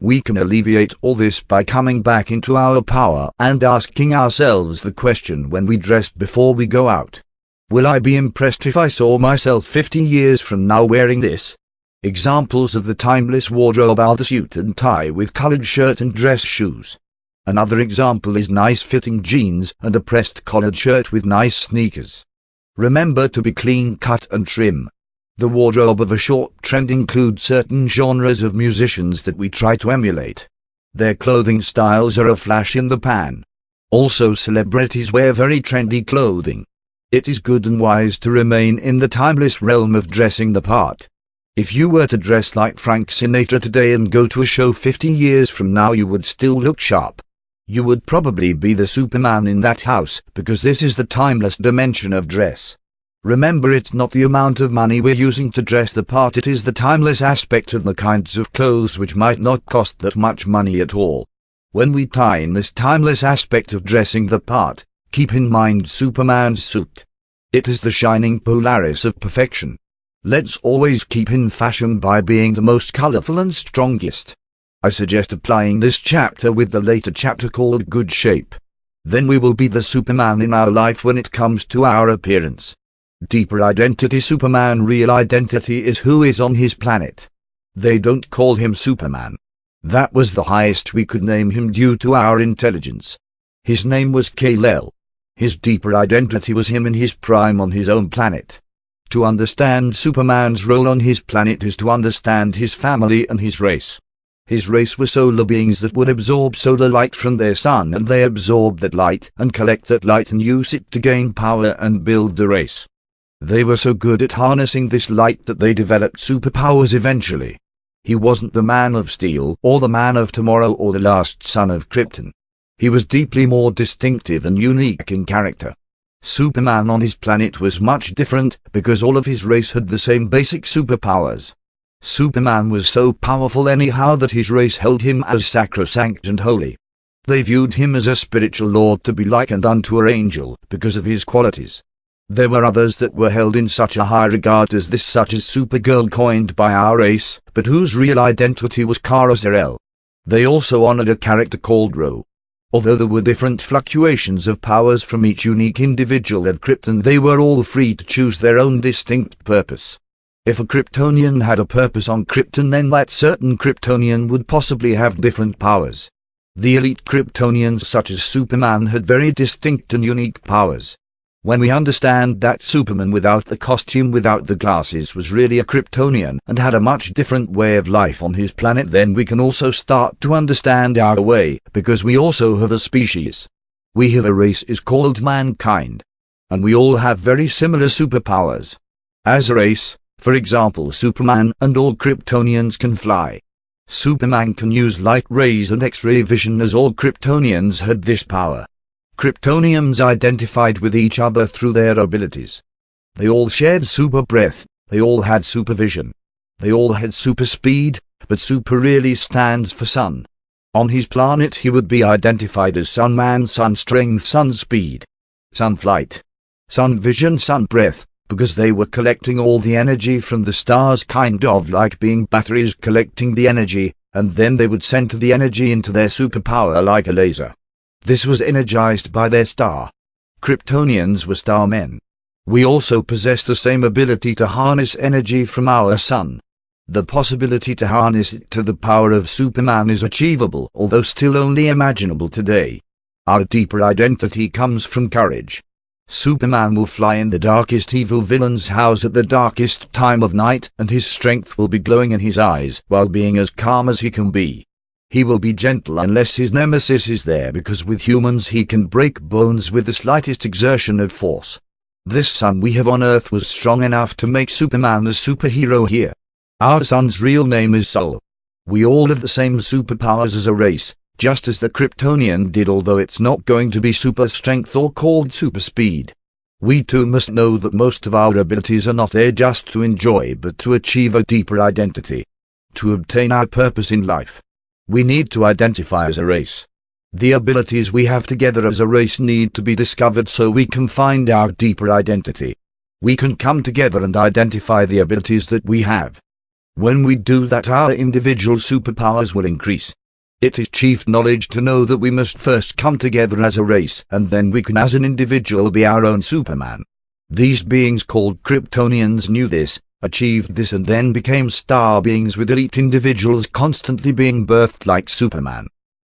We can alleviate all this by coming back into our power and asking ourselves the question when we dress before we go out. Will I be impressed if I saw myself 50 years from now wearing this? Examples of the timeless wardrobe are the suit and tie with collared shirt and dress shoes. Another example is nice fitting jeans and a pressed collared shirt with nice sneakers. Remember to be clean cut and trim. The wardrobe of a short trend includes certain genres of musicians that we try to emulate. Their clothing styles are a flash in the pan. Also, celebrities wear very trendy clothing. It is good and wise to remain in the timeless realm of dressing the part. If you were to dress like Frank Sinatra today and go to a show 50 years from now, you would still look sharp. You would probably be the Superman in that house, because this is the timeless dimension of dress. Remember, it's not the amount of money we're using to dress the part, it is the timeless aspect of the kinds of clothes which might not cost that much money at all. When we tie in this timeless aspect of dressing the part, keep in mind Superman's suit. It is the shining Polaris of perfection. Let's always keep in fashion by being the most colorful and strongest. I suggest applying this chapter with the later chapter called Good Shape. Then we will be the Superman in our life when it comes to our appearance. Deeper identity. Superman real identity is who is on his planet. They don't call him Superman. That was the highest we could name him due to our intelligence. His name was Kal-El. His deeper identity was him in his prime on his own planet. To understand Superman's role on his planet is to understand his family and his race. His race were solar beings that would absorb solar light from their sun, and they absorb that light and collect that light and use it to gain power and build the race. They were so good at harnessing this light that they developed superpowers eventually. He wasn't the Man of Steel, or the Man of Tomorrow, or the last son of Krypton. He was deeply more distinctive and unique in character. Superman on his planet was much different, because all of his race had the same basic superpowers. Superman was so powerful anyhow that his race held him as sacrosanct and holy. They viewed him as a spiritual lord to be likened unto an angel, because of his qualities. There were others that were held in such a high regard as this, such as Supergirl, coined by our race, but whose real identity was Kara Zor-El. They also honored a character called Ro. Although there were different fluctuations of powers from each unique individual at Krypton, they were all free to choose their own distinct purpose. If a Kryptonian had a purpose on Krypton, then that certain Kryptonian would possibly have different powers. The elite Kryptonians such as Superman had very distinct and unique powers. When we understand that Superman without the costume, without the glasses, was really a Kryptonian and had a much different way of life on his planet, then we can also start to understand our way, because we also have a species. We have a race is called mankind. And we all have very similar superpowers. As a race, for example, Superman and all Kryptonians can fly. Superman can use light rays and X-ray vision, as all Kryptonians had this power. Kryptonians identified with each other through their abilities. They all shared super breath, they all had supervision. They all had super speed, but super really stands for sun. On his planet he would be identified as Sun Man, Sun Strength, Sun Speed, Sun Flight, Sun Vision, Sun Breath, because they were collecting all the energy from the stars, kind of like being batteries collecting the energy, and then they would send the energy into their superpower like a laser. This was energized by their star. Kryptonians were starmen. We also possess the same ability to harness energy from our sun. The possibility to harness it to the power of Superman is achievable, although still only imaginable today. Our deeper identity comes from courage. Superman will fly in the darkest evil villain's house at the darkest time of night, and his strength will be glowing in his eyes while being as calm as he can be. He will be gentle unless his nemesis is there, because with humans he can break bones with the slightest exertion of force. This sun we have on Earth was strong enough to make Superman a superhero here. Our sun's real name is Sol. We all have the same superpowers as a race, just as the Kryptonian did, although it's not going to be super strength or called super speed. We too must know that most of our abilities are not there just to enjoy but to achieve a deeper identity, to obtain our purpose in life. We need to identify as a race. The abilities we have together as a race need to be discovered so we can find our deeper identity. We can come together and identify the abilities that we have. When we do that, our individual superpowers will increase. It is chief knowledge to know that we must first come together as a race, and then we can as an individual be our own Superman. These beings called Kryptonians knew this, achieved this, and then became star beings with elite individuals constantly being birthed like Superman.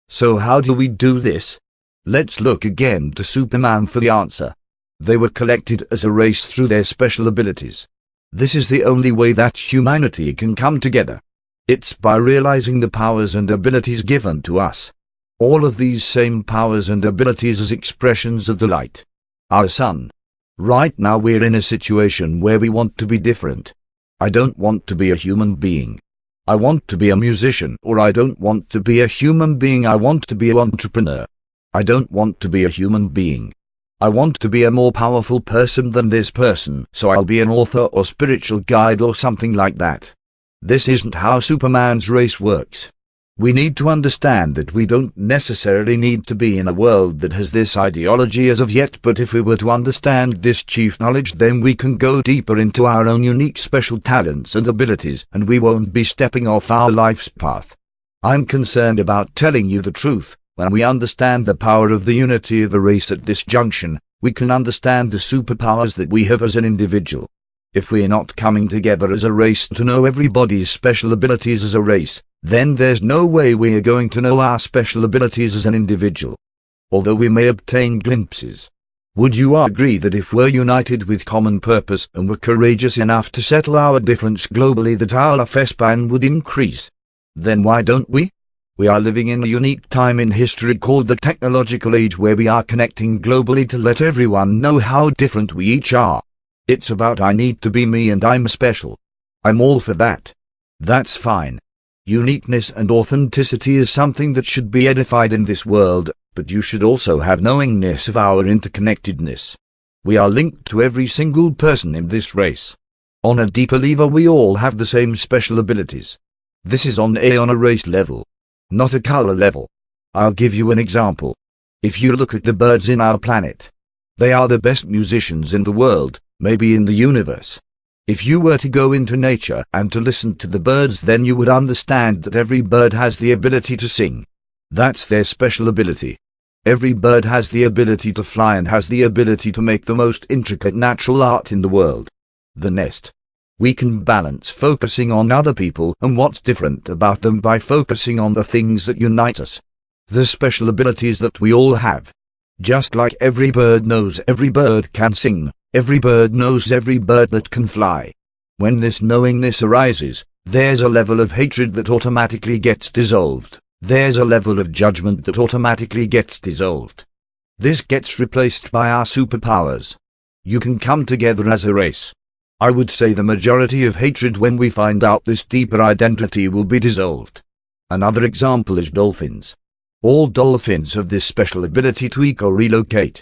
So how do we do this? Let's look again to Superman for the answer. They were collected as a race through their special abilities. This is the only way that humanity can come together. It's by realizing the powers and abilities given to us. All of these same powers and abilities as expressions of the light. Our sun. Right now we're in a situation where we want to be different. I don't want to be a human being. I want to be a musician, or I don't want to be a human being. I want to be an entrepreneur. I don't want to be a human being. I want to be a more powerful person than this person, so I'll be an author or spiritual guide or something like that. This isn't how Superman's race works. We need to understand that we don't necessarily need to be in a world that has this ideology as of yet, but if we were to understand this chief knowledge, then we can go deeper into our own unique special talents and abilities, and we won't be stepping off our life's path. I'm concerned about telling you the truth. When we understand the power of the unity of a race at this junction, we can understand the superpowers that we have as an individual. If we're not coming together as a race to know everybody's special abilities as a race, then there's no way we are going to know our special abilities as an individual. Although we may obtain glimpses. Would you agree that if we're united with common purpose and were courageous enough to settle our difference globally, that our lifespan would increase? Then why don't we? We are living in a unique time in history called the technological age, where we are connecting globally to let everyone know how different we each are. It's about I need to be me and I'm special. I'm all for that. That's fine. Uniqueness and authenticity is something that should be edified in this world, but you should also have knowingness of our interconnectedness. We are linked to every single person in this race. On a deeper level, we all have the same special abilities. This is on a race level, not a color level. I'll give you an example. If you look at the birds in our planet, they are the best musicians in the world, maybe in the universe. If you were to go into nature and to listen to the birds, then you would understand that every bird has the ability to sing. That's their special ability. Every bird has the ability to fly and has the ability to make the most intricate natural art in the world. The nest. We can balance focusing on other people and what's different about them by focusing on the things that unite us. The special abilities that we all have. Just like every bird knows every bird can sing, every bird knows every bird that can fly. When this knowingness arises, there's a level of hatred that automatically gets dissolved. There's a level of judgment that automatically gets dissolved. This gets replaced by our superpowers. You can come together as a race. I would say the majority of hatred, when we find out this deeper identity, will be dissolved. Another example is dolphins. All dolphins have this special ability to eco-relocate.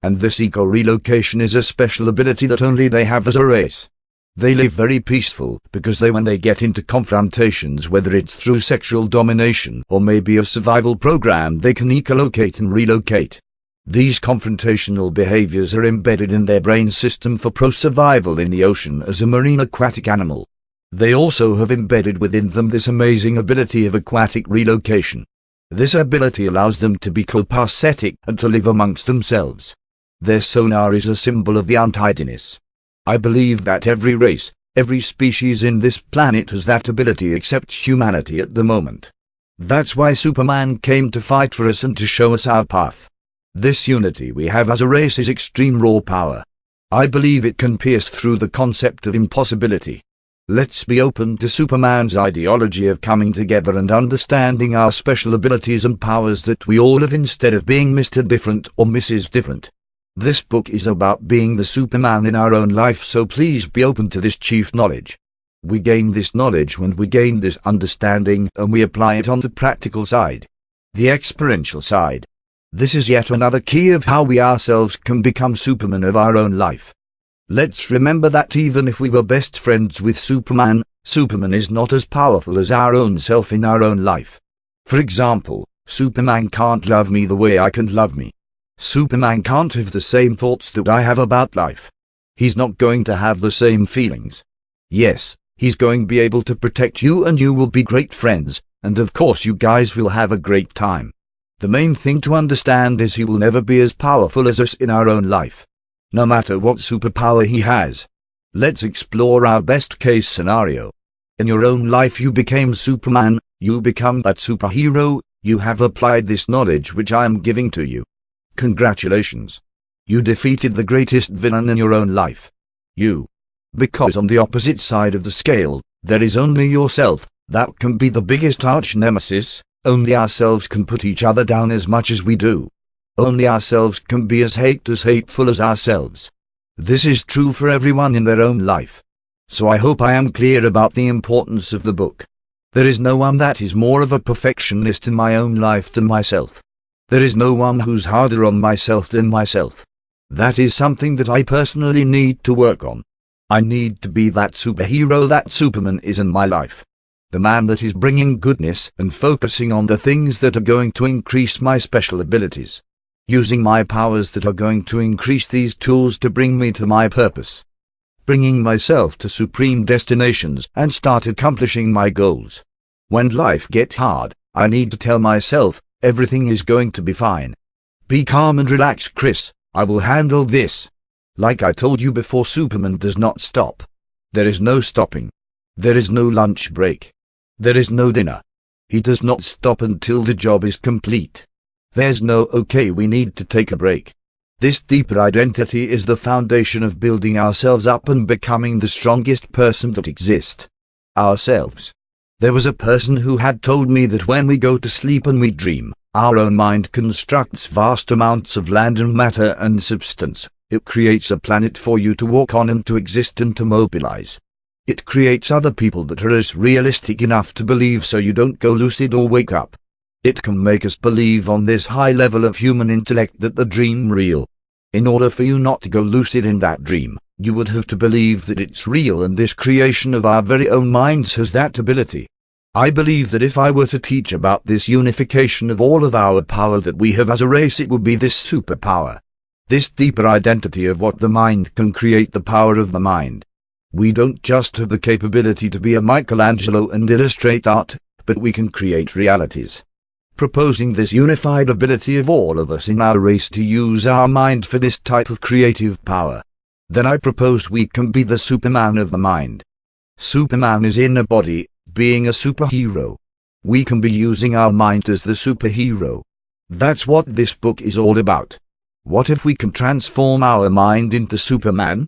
And this eco-relocation is a special ability that only they have as a race. They live very peaceful, because when they get into confrontations, whether it's through sexual domination or maybe a survival program, they can ecolocate and relocate. These confrontational behaviors are embedded in their brain system for pro-survival in the ocean as a marine aquatic animal. They also have embedded within them this amazing ability of aquatic relocation. This ability allows them to be coparasitic and to live amongst themselves. Their sonar is a symbol of the untidiness. I believe that every race, every species in this planet has that ability except humanity at the moment. That's why Superman came to fight for us and to show us our path. This unity we have as a race is extreme raw power. I believe it can pierce through the concept of impossibility. Let's be open to Superman's ideology of coming together and understanding our special abilities and powers that we all have, instead of being Mr. Different or Mrs. Different. This book is about being the Superman in our own life, so please be open to this chief knowledge. We gain this knowledge when we gain this understanding and we apply it on the practical side. The experiential side. This is yet another key of how we ourselves can become Superman of our own life. Let's remember that even if we were best friends with Superman, Superman is not as powerful as our own self in our own life. For example, Superman can't love me the way I can love me. Superman can't have the same thoughts that I have about life. He's not going to have the same feelings. Yes, he's going to be able to protect you and you will be great friends, and of course you guys will have a great time. The main thing to understand is he will never be as powerful as us in our own life. No matter what superpower he has. Let's explore our best case scenario. In your own life you became Superman, you become that superhero, you have applied this knowledge which I am giving to you. Congratulations. You defeated the greatest villain in your own life. You. Because on the opposite side of the scale, there is only yourself, that can be the biggest arch nemesis, only ourselves can put each other down as much as we do. Only ourselves can be as hateful as ourselves. This is true for everyone in their own life. So I hope I am clear about the importance of the book. There is no one that is more of a perfectionist in my own life than myself. There is no one who's harder on myself than myself. That is something that I personally need to work on. I need to be that superhero that Superman is in my life. The man that is bringing goodness and focusing on the things that are going to increase my special abilities. Using my powers that are going to increase these tools to bring me to my purpose. Bringing myself to supreme destinations and start accomplishing my goals. When life gets hard, I need to tell myself, everything is going to be fine. Be calm and relax, Chris, I will handle this. Like I told you before, Superman does not stop. There is no stopping. There is no lunch break. There is no dinner. He does not stop until the job is complete. There's no okay, we need to take a break. This deeper identity is the foundation of building ourselves up and becoming the strongest person that exists. Ourselves. There was a person who had told me that when we go to sleep and we dream, our own mind constructs vast amounts of land and matter and substance. It creates a planet for you to walk on and to exist and to mobilize. It creates other people that are as realistic enough to believe so you don't go lucid or wake up. It can make us believe on this high level of human intellect that the dream real. In order for you not to go lucid in that dream, you would have to believe that it's real, and this creation of our very own minds has that ability. I believe that if I were to teach about this unification of all of our power that we have as a race, it would be this superpower. This deeper identity of what the mind can create, the power of the mind. We don't just have the capability to be a Michelangelo and illustrate art, but we can create realities. Proposing this unified ability of all of us in our race to use our mind for this type of creative power. Then I propose we can be the Superman of the mind. Superman is in a body, being a superhero. We can be using our mind as the superhero. That's what this book is all about. What if we can transform our mind into Superman?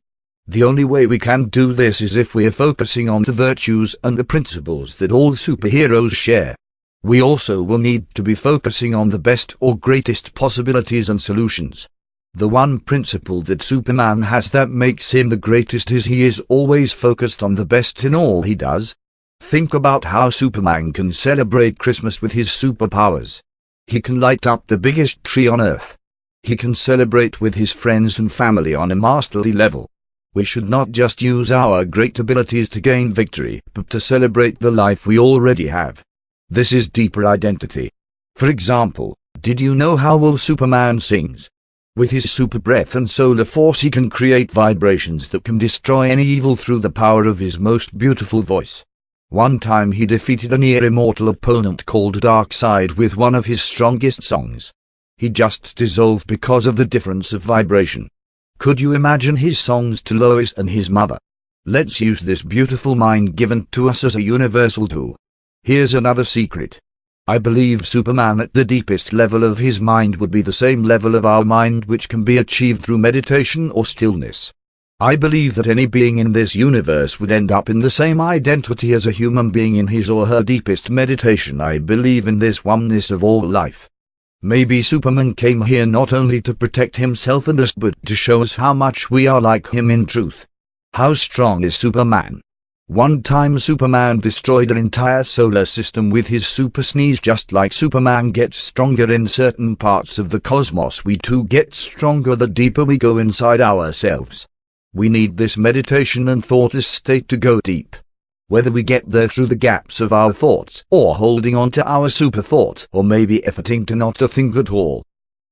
The only way we can do this is if we are focusing on the virtues and the principles that all superheroes share. We also will need to be focusing on the best or greatest possibilities and solutions. The one principle that Superman has that makes him the greatest is he is always focused on the best in all he does. Think about how Superman can celebrate Christmas with his superpowers. He can light up the biggest tree on Earth. He can celebrate with his friends and family on a masterly level. We should not just use our great abilities to gain victory, but to celebrate the life we already have. This is deeper identity. For example, did you know how well Superman sings? With his super breath and solar force he can create vibrations that can destroy any evil through the power of his most beautiful voice. One time he defeated a near-immortal opponent called Darkseid with one of his strongest songs. He just dissolved because of the difference of vibration. Could you imagine his songs to Lois and his mother? Let's use this beautiful mind given to us as a universal tool. Here's another secret. I believe Superman at the deepest level of his mind would be the same level of our mind which can be achieved through meditation or stillness. I believe that any being in this universe would end up in the same identity as a human being in his or her deepest meditation. I believe in this oneness of all life. Maybe Superman came here not only to protect himself and us but to show us how much we are like him in truth. How strong is Superman? One time Superman destroyed an entire solar system with his super sneeze. Just like Superman gets stronger in certain parts of the cosmos, we too get stronger the deeper we go inside ourselves. We need this meditation and thought state to go deep. Whether we get there through the gaps of our thoughts, or holding on to our super thought, or maybe efforting to not to think at all.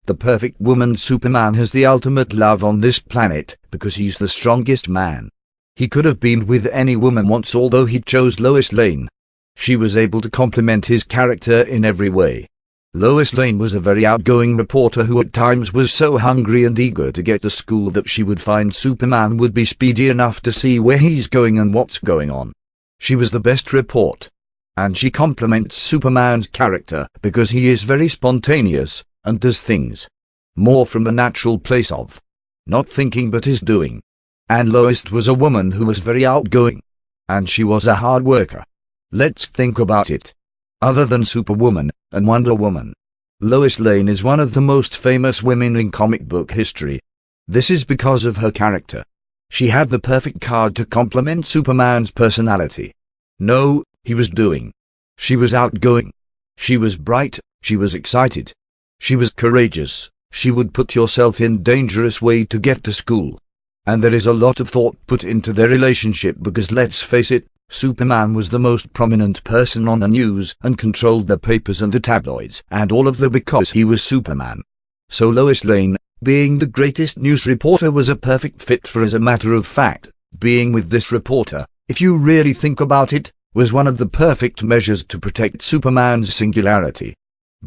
The perfect woman Superman has the ultimate love on this planet, because he's the strongest man. He could have been with any woman once, although he chose Lois Lane. She was able to complement his character in every way. Lois Lane was a very outgoing reporter who at times was so hungry and eager to get to school that she would find Superman would be speedy enough to see where he's going and what's going on. She was the best report. And she complements Superman's character because he is very spontaneous and does things more from a natural place of not thinking but is doing. And Lois was a woman who was very outgoing. And she was a hard worker. Let's think about it. Other than Superwoman and Wonder Woman, Lois Lane is one of the most famous women in comic book history. This is because of her character. She had the perfect card to complement Superman's personality. No, he was doing. She was outgoing. She was bright, she was excited. She was courageous. She would put yourself in dangerous way to get to school. And there is a lot of thought put into their relationship because let's face it, Superman was the most prominent person on the news and controlled the papers and the tabloids and all of that because he was Superman. So Lois Lane, being the greatest news reporter, was a perfect fit for. As a matter of fact, being with this reporter, if you really think about it, was one of the perfect measures to protect Superman's singularity.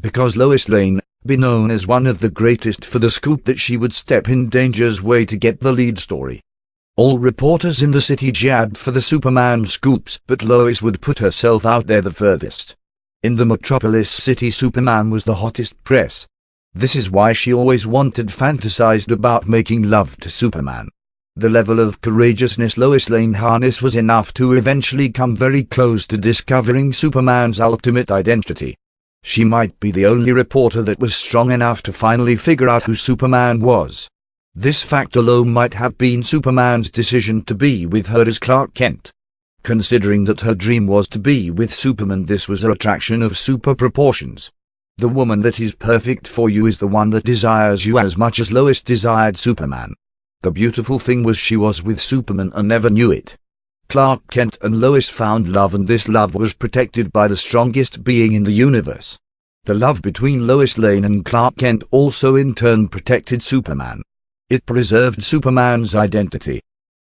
Because Lois Lane, be known as one of the greatest for the scoop that she would step in danger's way to get the lead story. All reporters in the city jabbed for the Superman scoops, but Lois would put herself out there the furthest. In the metropolis city, Superman was the hottest press. This is why she always fantasized about making love to Superman. The level of courageousness Lois Lane harnessed was enough to eventually come very close to discovering Superman's ultimate identity. She might be the only reporter that was strong enough to finally figure out who Superman was. This fact alone might have been Superman's decision to be with her as Clark Kent. Considering that her dream was to be with Superman, this was an attraction of super proportions. The woman that is perfect for you is the one that desires you as much as Lois desired Superman. The beautiful thing was she was with Superman and never knew it. Clark Kent and Lois found love, and this love was protected by the strongest being in the universe. The love between Lois Lane and Clark Kent also in turn protected Superman. It preserved Superman's identity.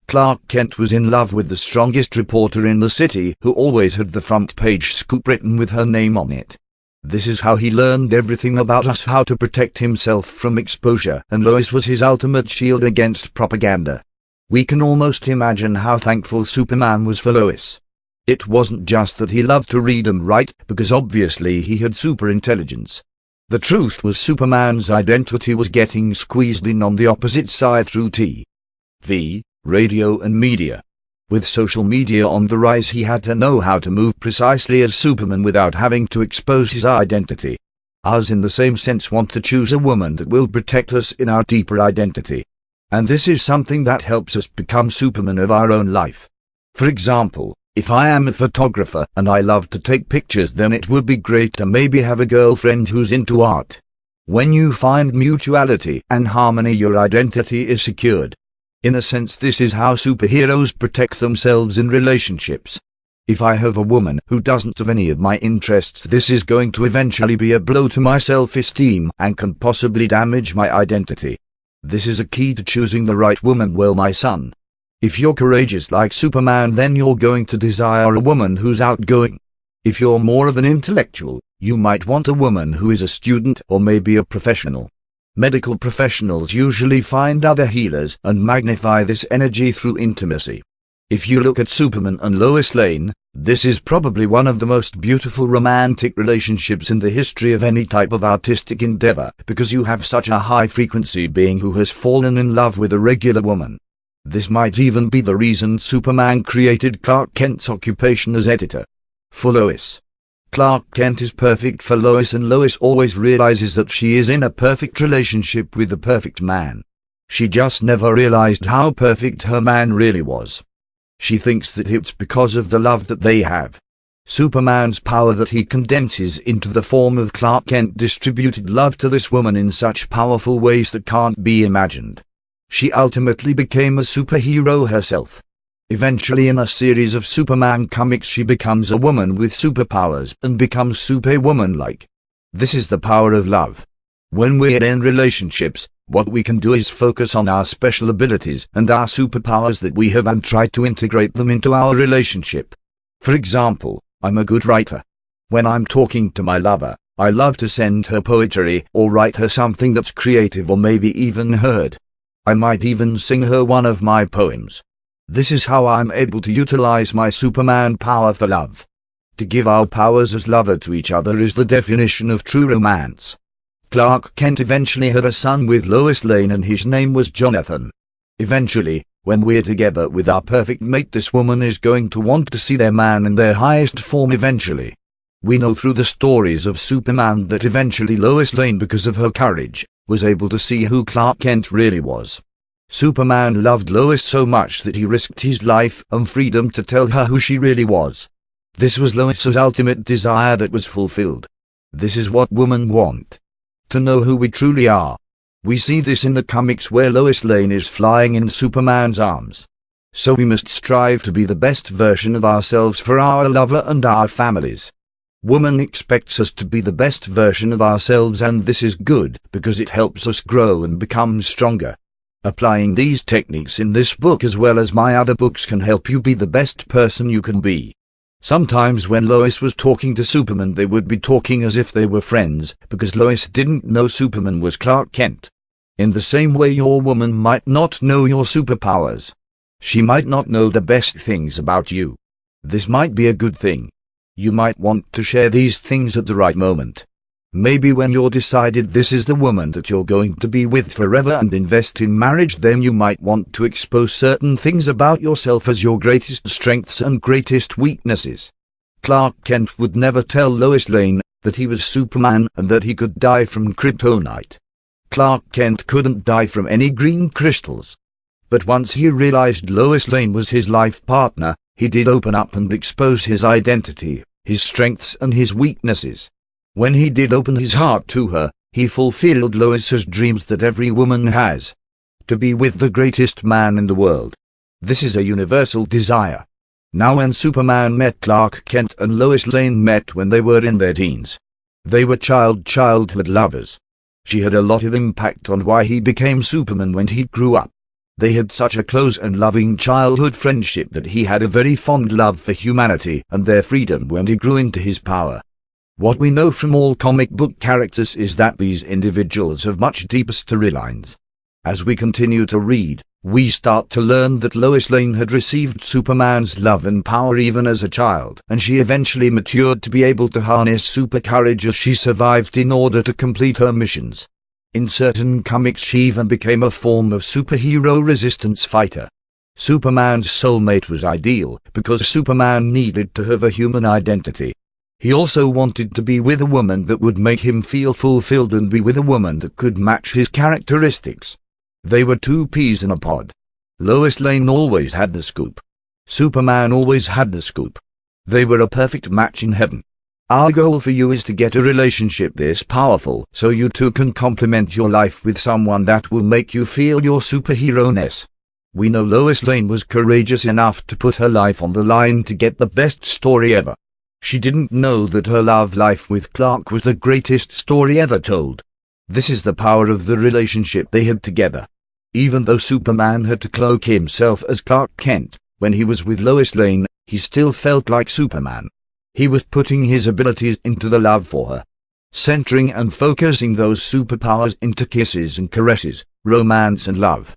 Clark Kent was in love with the strongest reporter in the city who always had the front page scoop written with her name on it. This is how he learned everything about us, how to protect himself from exposure, and Lois was his ultimate shield against propaganda. We can almost imagine how thankful Superman was for Lois. It wasn't just that he loved to read and write, because obviously he had super intelligence. The truth was Superman's identity was getting squeezed in on the opposite side through TV, radio and media. With social media on the rise, he had to know how to move precisely as Superman without having to expose his identity. Us in the same sense want to choose a woman that will protect us in our deeper identity. And this is something that helps us become Superman of our own life. For example, if I am a photographer and I love to take pictures, then it would be great to maybe have a girlfriend who's into art. When you find mutuality and harmony, your identity is secured. In a sense, this is how superheroes protect themselves in relationships. If I have a woman who doesn't have any of my interests, this is going to eventually be a blow to my self-esteem and can possibly damage my identity. This is a key to choosing the right woman. Well, my son, if you're courageous like Superman, then you're going to desire a woman who's outgoing. If you're more of an intellectual, you might want a woman who is a student or maybe a professional. Medical professionals usually find other healers and magnify this energy through intimacy. If you look at Superman and Lois Lane, this is probably one of the most beautiful romantic relationships in the history of any type of artistic endeavor, because you have such a high-frequency being who has fallen in love with a regular woman. This might even be the reason Superman created Clark Kent's occupation as editor. For Lois, Clark Kent is perfect for Lois, and Lois always realizes that she is in a perfect relationship with the perfect man. She just never realized how perfect her man really was. She thinks that it's because of the love that they have. Superman's power that he condenses into the form of Clark Kent distributed love to this woman in such powerful ways that can't be imagined. She ultimately became a superhero herself. Eventually, in a series of Superman comics, she becomes a woman with superpowers and becomes superwoman-like. This is the power of love. When we're in relationships, what we can do is focus on our special abilities and our superpowers that we have and try to integrate them into our relationship. For example, I'm a good writer. When I'm talking to my lover, I love to send her poetry or write her something that's creative or maybe even heard. I might even sing her one of my poems. This is how I'm able to utilize my Superman power for love. To give our powers as lover to each other is the definition of true romance. Clark Kent eventually had a son with Lois Lane and his name was Jonathan. Eventually, when we're together with our perfect mate, this woman is going to want to see their man in their highest form eventually. We know through the stories of Superman that eventually Lois Lane, because of her courage, was able to see who Clark Kent really was. Superman loved Lois so much that he risked his life and freedom to tell her who she really was. This was Lois's ultimate desire that was fulfilled. This is what women want. To know who we truly are. We see this in the comics where Lois Lane is flying in Superman's arms. So we must strive to be the best version of ourselves for our lover and our families. Woman expects us to be the best version of ourselves, and this is good because it helps us grow and become stronger. Applying these techniques in this book as well as my other books can help you be the best person you can be. Sometimes when Lois was talking to Superman, they would be talking as if they were friends, because Lois didn't know Superman was Clark Kent. In the same way, your woman might not know your superpowers. She might not know the best things about you. This might be a good thing. You might want to share these things at the right moment. Maybe when you're decided this is the woman that you're going to be with forever and invest in marriage, then you might want to expose certain things about yourself as your greatest strengths and greatest weaknesses. Clark Kent would never tell Lois Lane that he was Superman and that he could die from kryptonite. Clark Kent couldn't die from any green crystals. But once he realized Lois Lane was his life partner, he did open up and expose his identity, his strengths and his weaknesses. When he did open his heart to her, he fulfilled Lois's dreams that every woman has. To be with the greatest man in the world. This is a universal desire. Now when Superman met Clark Kent and Lois Lane met when they were in their teens. They were childhood lovers. She had a lot of impact on why he became Superman when he grew up. They had such a close and loving childhood friendship that he had a very fond love for humanity and their freedom when he grew into his power. What we know from all comic book characters is that these individuals have much deeper storylines. As we continue to read, we start to learn that Lois Lane had received Superman's love and power even as a child, and she eventually matured to be able to harness super courage as she survived in order to complete her missions. In certain comics, she even became a form of superhero resistance fighter. Superman's soulmate was ideal because Superman needed to have a human identity. He also wanted to be with a woman that would make him feel fulfilled and be with a woman that could match his characteristics. They were two peas in a pod. Lois Lane always had the scoop. Superman always had the scoop. They were a perfect match in heaven. Our goal for you is to get a relationship this powerful so you too can complement your life with someone that will make you feel your superhero-ness. We know Lois Lane was courageous enough to put her life on the line to get the best story ever. She didn't know that her love life with Clark was the greatest story ever told. This is the power of the relationship they had together. Even though Superman had to cloak himself as Clark Kent, when he was with Lois Lane, he still felt like Superman. He was putting his abilities into the love for her. Centering and focusing those superpowers into kisses and caresses, romance and love.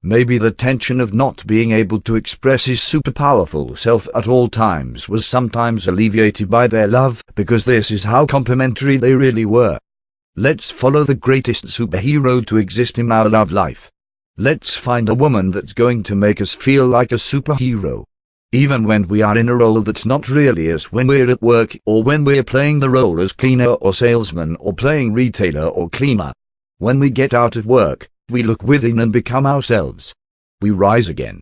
Maybe the tension of not being able to express his super-powerful self at all times was sometimes alleviated by their love, because this is how complementary they really were. Let's follow the greatest superhero to exist in our love life. Let's find a woman that's going to make us feel like a superhero. Even when we are in a role that's not really us, when we're at work or when we're playing the role as cleaner or salesman or playing retailer or cleaner. When we get out of work, we look within and become ourselves. We rise again.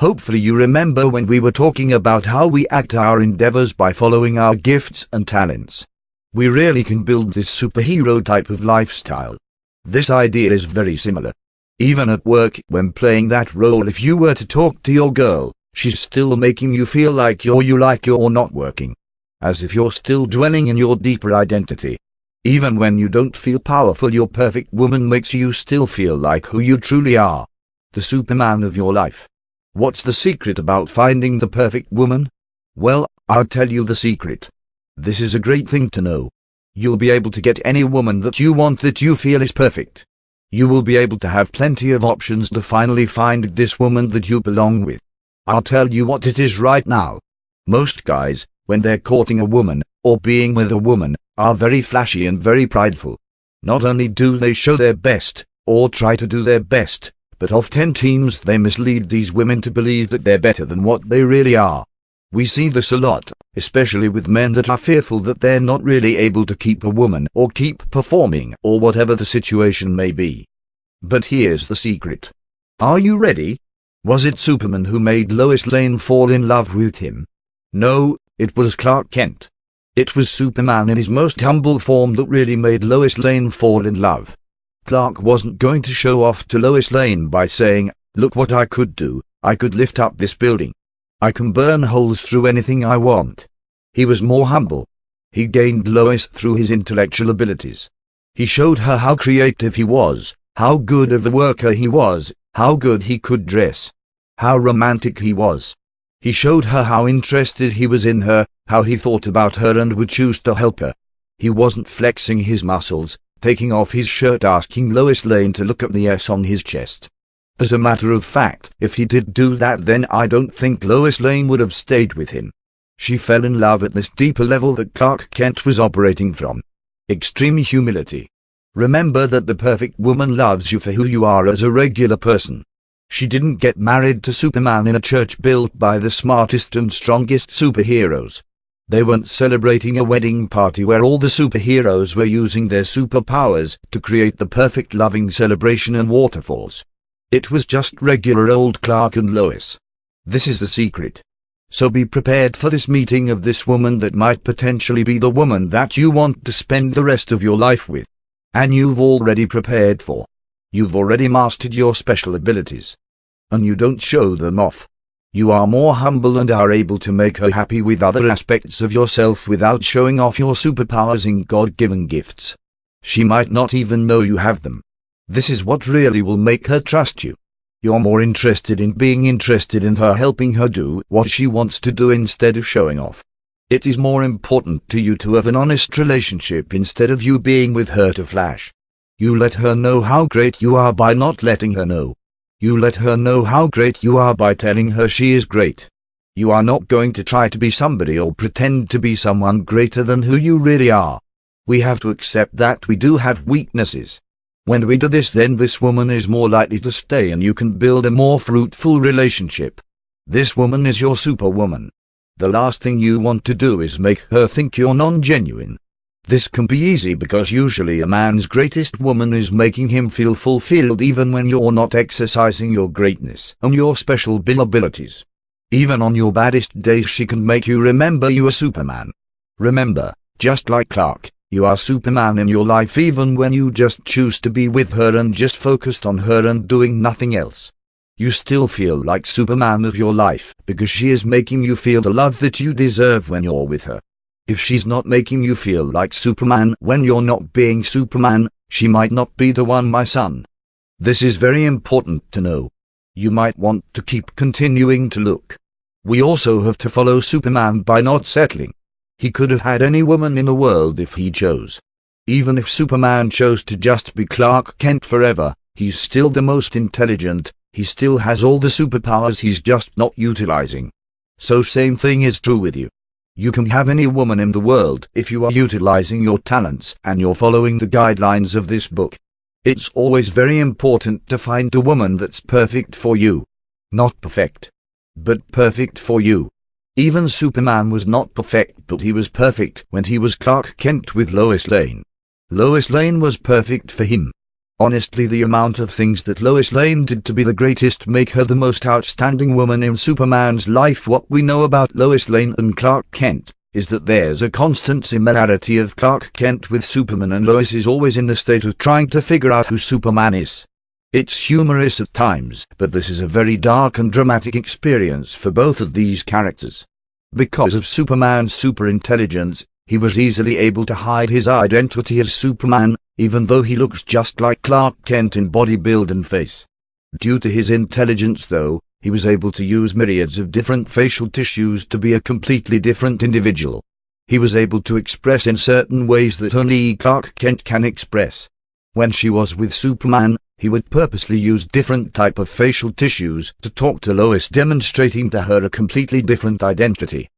Hopefully you remember when we were talking about how we act our endeavors by following our gifts and talents. We really can build this superhero type of lifestyle. This idea is very similar. Even at work, when playing that role, if you were to talk to your girl, she's still making you feel like you're not working. As if you're still dwelling in your deeper identity. Even when you don't feel powerful, your perfect woman makes you still feel like who you truly are. The Superman of your life. What's the secret about finding the perfect woman? Well, I'll tell you the secret. This is a great thing to know. You'll be able to get any woman that you want that you feel is perfect. You will be able to have plenty of options to finally find this woman that you belong with. I'll tell you what it is right now. Most guys, when they're courting a woman, or being with a woman, are very flashy and very prideful. Not only do they show their best, or try to do their best, but oftentimes they mislead these women to believe that they're better than what they really are. We see this a lot, especially with men that are fearful that they're not really able to keep a woman or keep performing or whatever the situation may be. But here's the secret. Are you ready? Was it Superman who made Lois Lane fall in love with him? No, it was Clark Kent. It was Superman in his most humble form that really made Lois Lane fall in love. Clark wasn't going to show off to Lois Lane by saying, "Look what I could do, I could lift up this building. I can burn holes through anything I want." He was more humble. He gained Lois through his intellectual abilities. He showed her how creative he was, how good of a worker he was, how good he could dress, how romantic he was. He showed her how interested he was in her, how he thought about her and would choose to help her. He wasn't flexing his muscles, taking off his shirt asking Lois Lane to look at the S on his chest. As a matter of fact, if he did do that, then I don't think Lois Lane would have stayed with him. She fell in love at this deeper level that Clark Kent was operating from. Extreme humility. Remember that the perfect woman loves you for who you are as a regular person. She didn't get married to Superman in a church built by the smartest and strongest superheroes. They weren't celebrating a wedding party where all the superheroes were using their superpowers to create the perfect loving celebration and waterfalls. It was just regular old Clark and Lois. This is the secret. So be prepared for this meeting of this woman that might potentially be the woman that you want to spend the rest of your life with. And you've already prepared for. You've already mastered your special abilities. And you don't show them off. You are more humble and are able to make her happy with other aspects of yourself without showing off your superpowers and God-given gifts. She might not even know you have them. This is what really will make her trust you. You're more interested in being interested in her, helping her do what she wants to do instead of showing off. It is more important to you to have an honest relationship instead of you being with her to flash. You let her know how great you are by not letting her know. You let her know how great you are by telling her she is great. You are not going to try to be somebody or pretend to be someone greater than who you really are. We have to accept that we do have weaknesses. When we do this, then this woman is more likely to stay and you can build a more fruitful relationship. This woman is your superwoman. The last thing you want to do is make her think you're non-genuine. This can be easy because usually a man's greatest woman is making him feel fulfilled even when you're not exercising your greatness and your special abilities. Even on your baddest days she can make you remember you are Superman. Remember, just like Clark, you are Superman in your life even when you just choose to be with her and just focused on her and doing nothing else. You still feel like Superman of your life because she is making you feel the love that you deserve when you're with her. If she's not making you feel like Superman when you're not being Superman, she might not be the one, my son. This is very important to know. You might want to keep continuing to look. We also have to follow Superman by not settling. He could have had any woman in the world if he chose. Even if Superman chose to just be Clark Kent forever, he's still the most intelligent, he still has all the superpowers he's just not utilizing. So same thing is true with you. You can have any woman in the world if you are utilizing your talents and you're following the guidelines of this book. It's always very important to find a woman that's perfect for you. Not perfect, but perfect for you. Even Superman was not perfect, but he was perfect when he was Clark Kent with Lois Lane. Lois Lane was perfect for him. Honestly, the amount of things that Lois Lane did to be the greatest make her the most outstanding woman in Superman's life. What we know about Lois Lane and Clark Kent is that there's a constant similarity of Clark Kent with Superman, and Lois is always in the state of trying to figure out who Superman is. It's humorous at times, but this is a very dark and dramatic experience for both of these characters. Because of Superman's superintelligence, he was easily able to hide his identity as Superman, even though he looks just like Clark Kent in body build and face. Due to his intelligence, though, he was able to use myriads of different facial tissues to be a completely different individual. He was able to express in certain ways that only Clark Kent can express. When she was with Superman, he would purposely use different type of facial tissues to talk to Lois, demonstrating to her a completely different identity.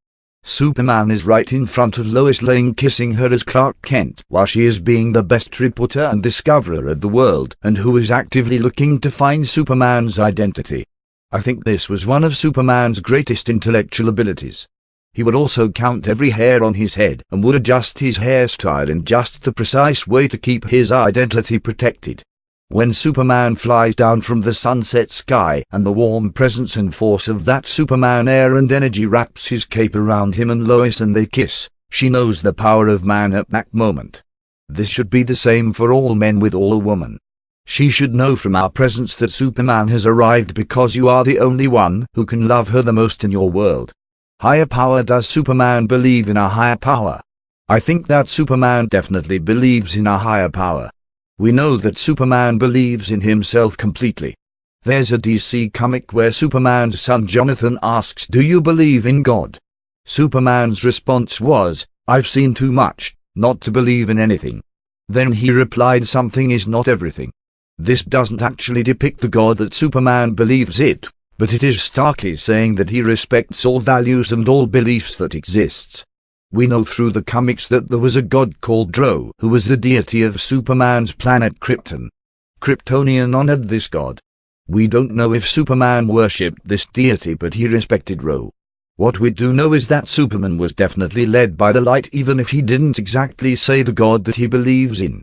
Superman is right in front of Lois Lane, kissing her as Clark Kent, while she is being the best reporter and discoverer of the world, and who is actively looking to find Superman's identity. I think this was one of Superman's greatest intellectual abilities. He would also count every hair on his head, and would adjust his hairstyle in just the precise way to keep his identity protected. When Superman flies down from the sunset sky, and the warm presence and force of that Superman air and energy wraps his cape around him and Lois and they kiss, she knows the power of man at that moment. This should be the same for all men with all women. She should know from our presence that Superman has arrived because you are the only one who can love her the most in your world. Higher power. Does Superman believe in a higher power? I think that Superman definitely believes in a higher power. We know that Superman believes in himself completely. There's a DC comic where Superman's son Jonathan asks, "Do you believe in God?" Superman's response was, "I've seen too much not to believe in anything." Then he replied, "Something is not everything." This doesn't actually depict the God that Superman believes it, but it is starkly saying that he respects all values and all beliefs that exists. We know through the comics that there was a god called Dro, who was the deity of Superman's planet Krypton. Kryptonian honored this god. We don't know if Superman worshipped this deity, but he respected Dro. What we do know is that Superman was definitely led by the light, even if he didn't exactly say the god that he believes in.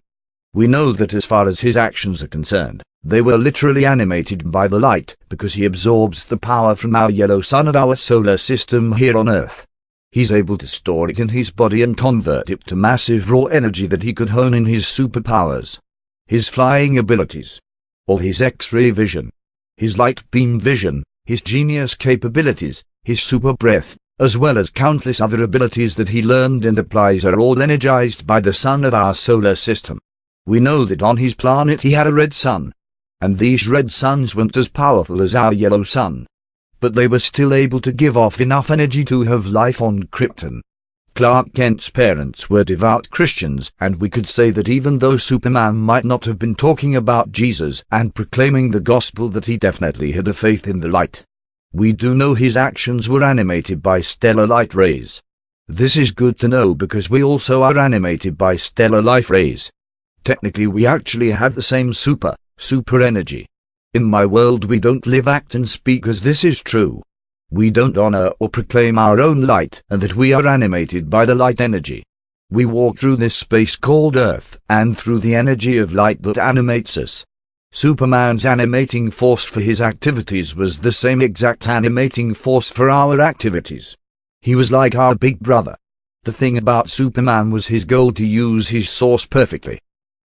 We know that as far as his actions are concerned, they were literally animated by the light, because he absorbs the power from our yellow sun of our solar system here on Earth. He's able to store it in his body and convert it to massive raw energy that he could hone in his superpowers. His flying abilities, all his X-ray vision, his light beam vision, his genius capabilities, his super breath, as well as countless other abilities that he learned and applies, are all energized by the sun of our solar system. We know that on his planet he had a red sun, and these red suns weren't as powerful as our yellow sun, but they were still able to give off enough energy to have life on Krypton. Clark Kent's parents were devout Christians, and we could say that even though Superman might not have been talking about Jesus and proclaiming the gospel, that he definitely had a faith in the light. We do know his actions were animated by stellar light rays. This is good to know because we also are animated by stellar light rays. Technically we actually have the same super energy. In my world we don't live, act and speak as this is true. We don't honor or proclaim our own light and that we are animated by the light energy. We walk through this space called Earth and through the energy of light that animates us. Superman's animating force for his activities was the same exact animating force for our activities. He was like our big brother. The thing about Superman was his goal to use his source perfectly.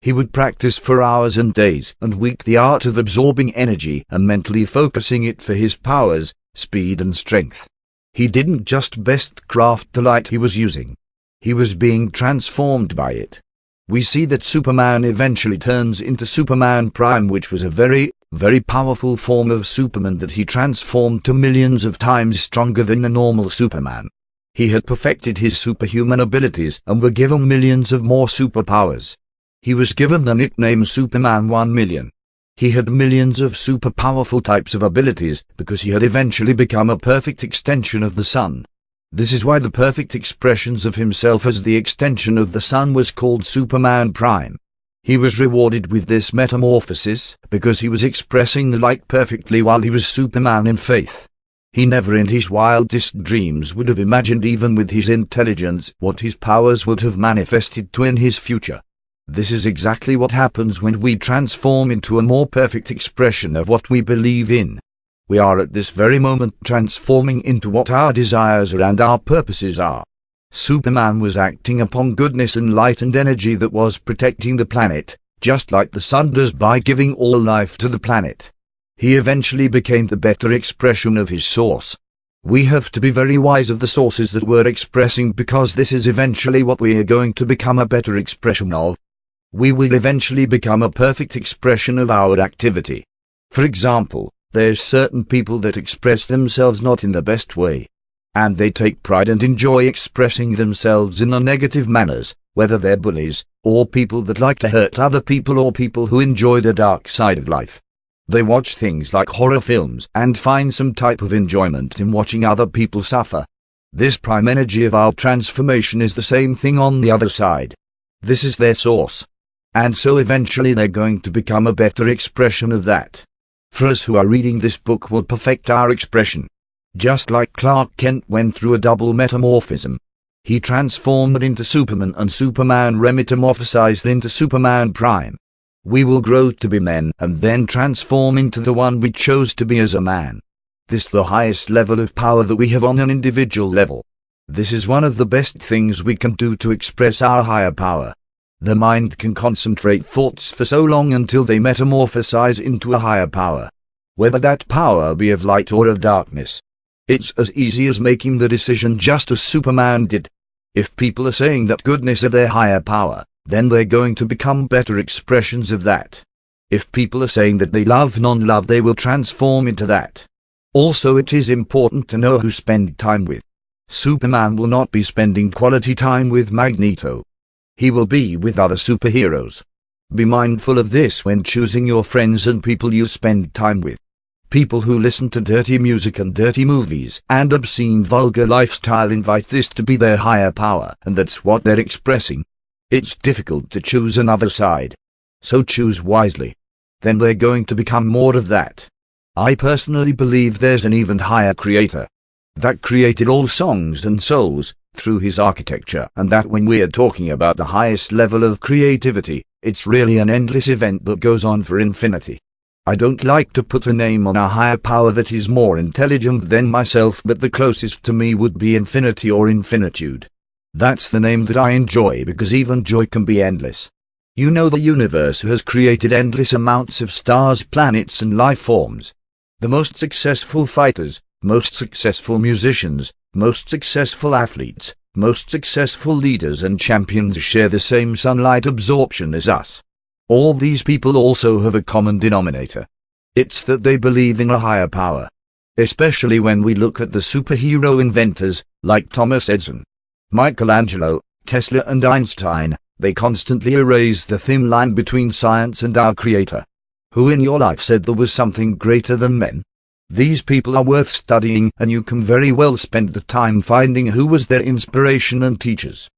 He would practice for hours and days and weeks the art of absorbing energy and mentally focusing it for his powers, speed and strength. He didn't just best craft the light he was using. He was being transformed by it. We see that Superman eventually turns into Superman Prime, which was a very, very powerful form of Superman that he transformed to millions of times stronger than the normal Superman. He had perfected his superhuman abilities and were given millions of more superpowers. He was given the nickname Superman 1,000,000. He had millions of super powerful types of abilities because he had eventually become a perfect extension of the sun. This is why the perfect expressions of himself as the extension of the sun was called Superman Prime. He was rewarded with this metamorphosis because he was expressing the light perfectly while he was Superman in faith. He never in his wildest dreams would have imagined, even with his intelligence, what his powers would have manifested to in his future. This is exactly what happens when we transform into a more perfect expression of what we believe in. We are at this very moment transforming into what our desires are and our purposes are. Superman was acting upon goodness and light and energy that was protecting the planet, just like the sun does by giving all life to the planet. He eventually became the better expression of his source. We have to be very wise of the sources that we're expressing, because this is eventually what we are going to become a better expression of. We will eventually become a perfect expression of our activity. For example, there's certain people that express themselves not in the best way. And they take pride and enjoy expressing themselves in the negative manners, whether they're bullies, or people that like to hurt other people, or people who enjoy the dark side of life. They watch things like horror films and find some type of enjoyment in watching other people suffer. This prime energy of our transformation is the same thing on the other side. This is their source. And so eventually they're going to become a better expression of that. For us who are reading this book will perfect our expression. Just like Clark Kent went through a double metamorphism. He transformed into Superman, and Superman remetamorphosized into Superman Prime. We will grow to be men and then transform into the one we chose to be as a man. This is the highest level of power that we have on an individual level. This is one of the best things we can do to express our higher power. The mind can concentrate thoughts for so long until they metamorphosize into a higher power. Whether that power be of light or of darkness. It's as easy as making the decision, just as Superman did. If people are saying that goodness is their higher power, then they're going to become better expressions of that. If people are saying that they love non-love, they will transform into that. Also, it is important to know who spend time with. Superman will not be spending quality time with Magneto. He will be with other superheroes. Be mindful of this when choosing your friends and people you spend time with. People who listen to dirty music and dirty movies and obscene vulgar lifestyle invite this to be their higher power, and that's what they're expressing. It's difficult to choose another side. So choose wisely. Then they're going to become more of that. I personally believe there's an even higher creator that created all songs and souls through his architecture, and that when we are talking about the highest level of creativity, it's really an endless event that goes on for infinity. I don't like to put a name on a higher power that is more intelligent than myself, but the closest to me would be infinity or infinitude. That's the name that I enjoy, because even joy can be endless. You know, the universe has created endless amounts of stars, planets and life forms. The most successful fighters, most successful musicians, most successful athletes, most successful leaders and champions share the same sunlight absorption as us. All these people also have a common denominator. It's that they believe in a higher power. Especially when we look at the superhero inventors, like Thomas Edison, Michelangelo, Tesla and Einstein. They constantly erase the thin line between science and our creator. Who in your life said there was something greater than men? These people are worth studying, and you can very well spend the time finding who was their inspiration and teachers.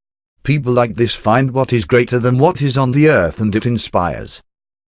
People like this find what is greater than what is on the earth, and it inspires.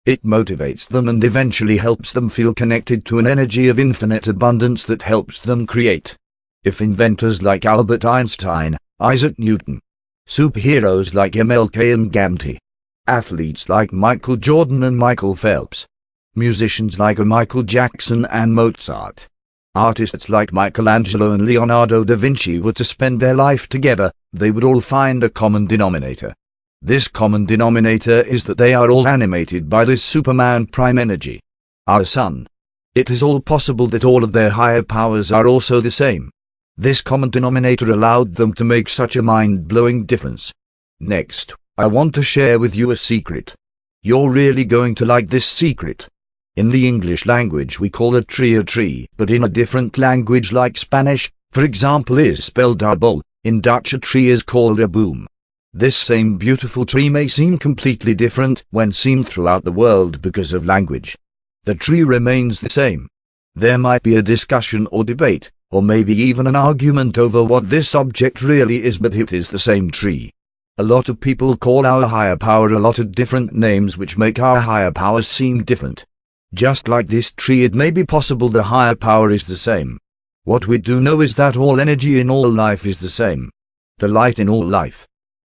It motivates them and eventually helps them feel connected to an energy of infinite abundance that helps them create. If inventors like Albert Einstein, Isaac Newton, superheroes like MLK and Gandhi, athletes like Michael Jordan and Michael Phelps, musicians like Michael Jackson and Mozart, artists like Michelangelo and Leonardo da Vinci were to spend their life together, they would all find a common denominator. This common denominator is that they are all animated by this Superman Prime energy, our sun. It is all possible that all of their higher powers are also the same. This common denominator allowed them to make such a mind-blowing difference. Next, I want to share with you a secret. You're really going to like this secret. In the English language we call a tree, but in a different language like Spanish, for example, is spelled arbol. In Dutch a tree is called a boom. This same beautiful tree may seem completely different when seen throughout the world because of language. The tree remains the same. There might be a discussion or debate, or maybe even an argument over what this object really is, but it is the same tree. A lot of people call our higher power a lot of different names which make our higher powers seem different. Just like this tree, it may be possible the higher power is the same. What we do know is that all energy in all life is the same. The light in all life.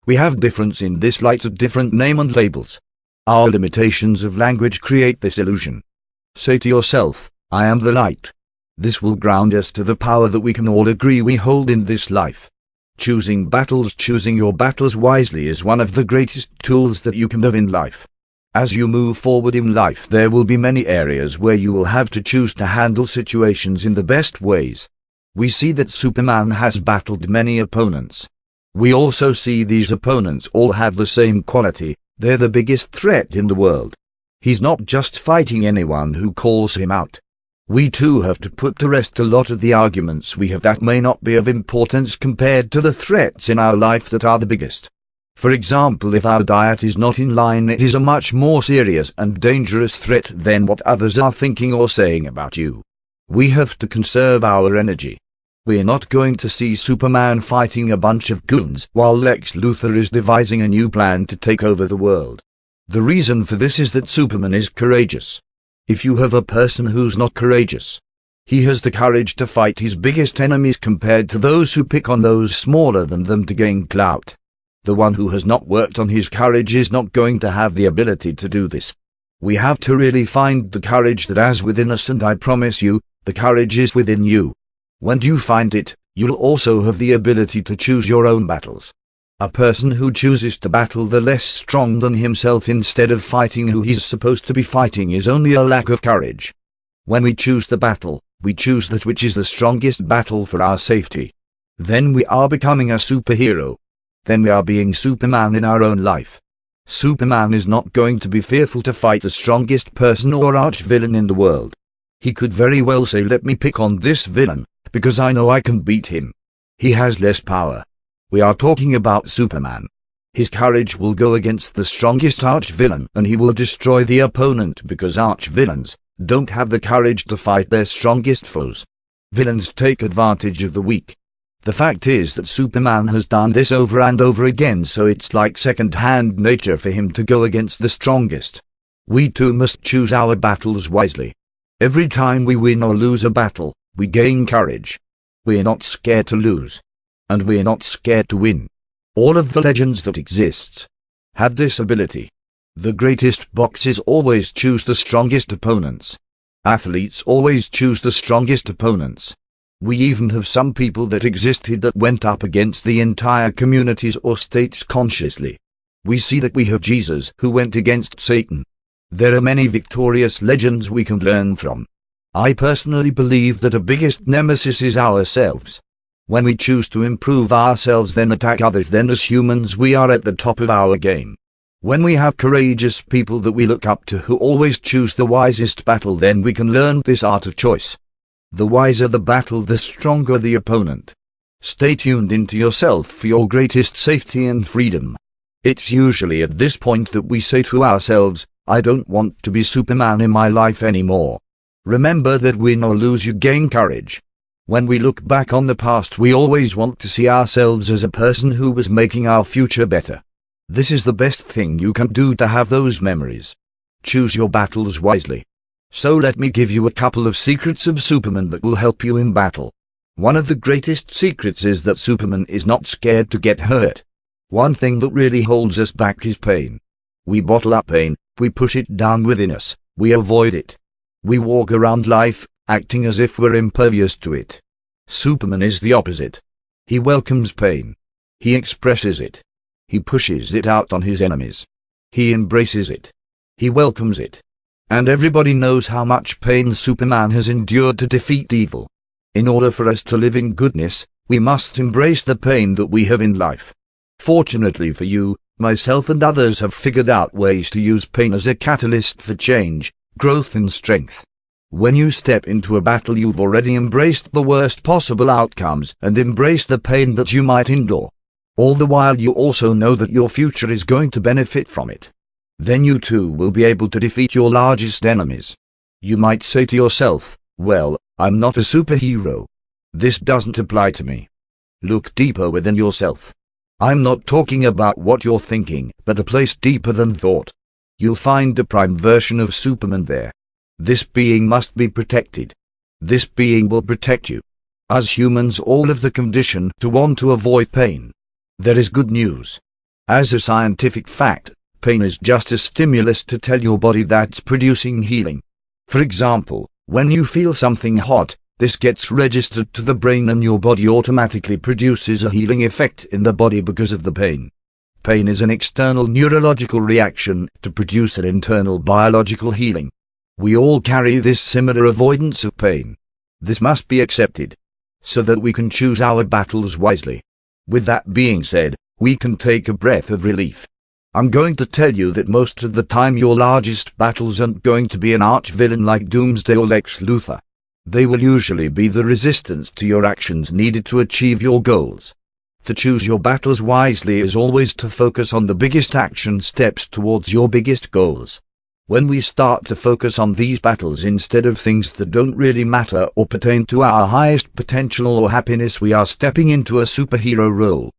We have difference in this light of different name and labels. Our limitations of language create this illusion. Say to yourself, I am the light. This will ground us to the power that we can all agree we hold in this life. Choosing your battles wisely is one of the greatest tools that you can have in life. As you move forward in life, there will be many areas where you will have to choose to handle situations in the best ways. We see that Superman has battled many opponents. We also see these opponents all have the same quality. They're the biggest threat in the world. He's not just fighting anyone who calls him out. We too have to put to rest a lot of the arguments we have that may not be of importance compared to the threats in our life that are the biggest. For example, if our diet is not in line, it is a much more serious and dangerous threat than what others are thinking or saying about you. We have to conserve our energy. We're not going to see Superman fighting a bunch of goons while Lex Luthor is devising a new plan to take over the world. The reason for this is that Superman is courageous. If you have a person who's not courageous, he has the courage to fight his biggest enemies compared to those who pick on those smaller than them to gain clout. The one who has not worked on his courage is not going to have the ability to do this. We have to really find the courage that is within us, and I promise you, the courage is within you. When you find it, you'll also have the ability to choose your own battles. A person who chooses to battle the less strong than himself instead of fighting who he's supposed to be fighting is only a lack of courage. When we choose the battle, we choose that which is the strongest battle for our safety. Then we are becoming a superhero. Then we are being Superman in our own life. Superman is not going to be fearful to fight the strongest person or arch-villain in the world. He could very well say, let me pick on this villain, because I know I can beat him. He has less power. We are talking about Superman. His courage will go against the strongest arch-villain, and he will destroy the opponent because arch-villains don't have the courage to fight their strongest foes. Villains take advantage of the weak. The fact is that Superman has done this over and over again, so it's like second-hand nature for him to go against the strongest. We too must choose our battles wisely. Every time we win or lose a battle, we gain courage. We're not scared to lose. And we're not scared to win. All of the legends that exists have this ability. The greatest boxers always choose the strongest opponents. Athletes always choose the strongest opponents. We even have some people that existed that went up against the entire communities or states consciously. We see that we have Jesus who went against Satan. There are many victorious legends we can learn from. I personally believe that a biggest nemesis is ourselves. When we choose to improve ourselves then attack others, then as humans we are at the top of our game. When we have courageous people that we look up to who always choose the wisest battle, then we can learn this art of choice. The wiser the battle, the stronger the opponent. Stay tuned into yourself for your greatest safety and freedom. It's usually at this point that we say to ourselves, I don't want to be Superman in my life anymore. Remember that win or lose you gain courage. When we look back on the past, we always want to see ourselves as a person who was making our future better. This is the best thing you can do to have those memories. Choose your battles wisely. So let me give you a couple of secrets of Superman that will help you in battle. One of the greatest secrets is that Superman is not scared to get hurt. One thing that really holds us back is pain. We bottle up pain, we push it down within us, we avoid it. We walk around life, acting as if we're impervious to it. Superman is the opposite. He welcomes pain. He expresses it. He pushes it out on his enemies. He embraces it. He welcomes it. And everybody knows how much pain Superman has endured to defeat evil. In order for us to live in goodness, we must embrace the pain that we have in life. Fortunately for you, myself and others have figured out ways to use pain as a catalyst for change, growth and strength. When you step into a battle, you've already embraced the worst possible outcomes and embraced the pain that you might endure. All the while you also know that your future is going to benefit from it. Then you too will be able to defeat your largest enemies. You might say to yourself, well, I'm not a superhero. This doesn't apply to me. Look deeper within yourself. I'm not talking about what you're thinking, but a place deeper than thought. You'll find a prime version of Superman there. This being must be protected. This being will protect you. As humans all have the condition to want to avoid pain. There is good news. As a scientific fact, pain is just a stimulus to tell your body that's producing healing. For example, when you feel something hot, this gets registered to the brain and your body automatically produces a healing effect in the body because of the pain. Pain is an external neurological reaction to produce an internal biological healing. We all carry this similar avoidance of pain. This must be accepted, so that we can choose our battles wisely. With that being said, we can take a breath of relief. I'm going to tell you that most of the time your largest battles aren't going to be an arch-villain like Doomsday or Lex Luthor. They will usually be the resistance to your actions needed to achieve your goals. To choose your battles wisely is always to focus on the biggest action steps towards your biggest goals. When we start to focus on these battles instead of things that don't really matter or pertain to our highest potential or happiness, we are stepping into a superhero role.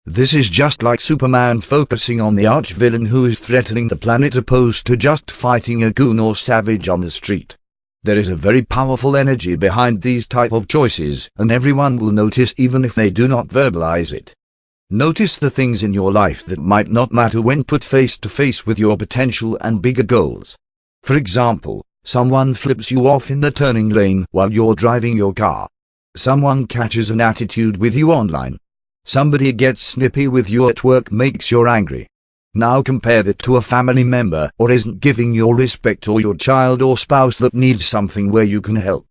This is just like Superman focusing on the arch-villain who is threatening the planet opposed to just fighting a goon or savage on the street. There is a very powerful energy behind these type of choices, and everyone will notice even if they do not verbalize it. Notice the things in your life that might not matter when put face to face with your potential and bigger goals. For example, someone flips you off in the turning lane while you're driving your car. Someone catches an attitude with you online. Somebody gets snippy with you at work, makes you angry. Now compare that to a family member or isn't giving your respect, or your child or spouse that needs something where you can help.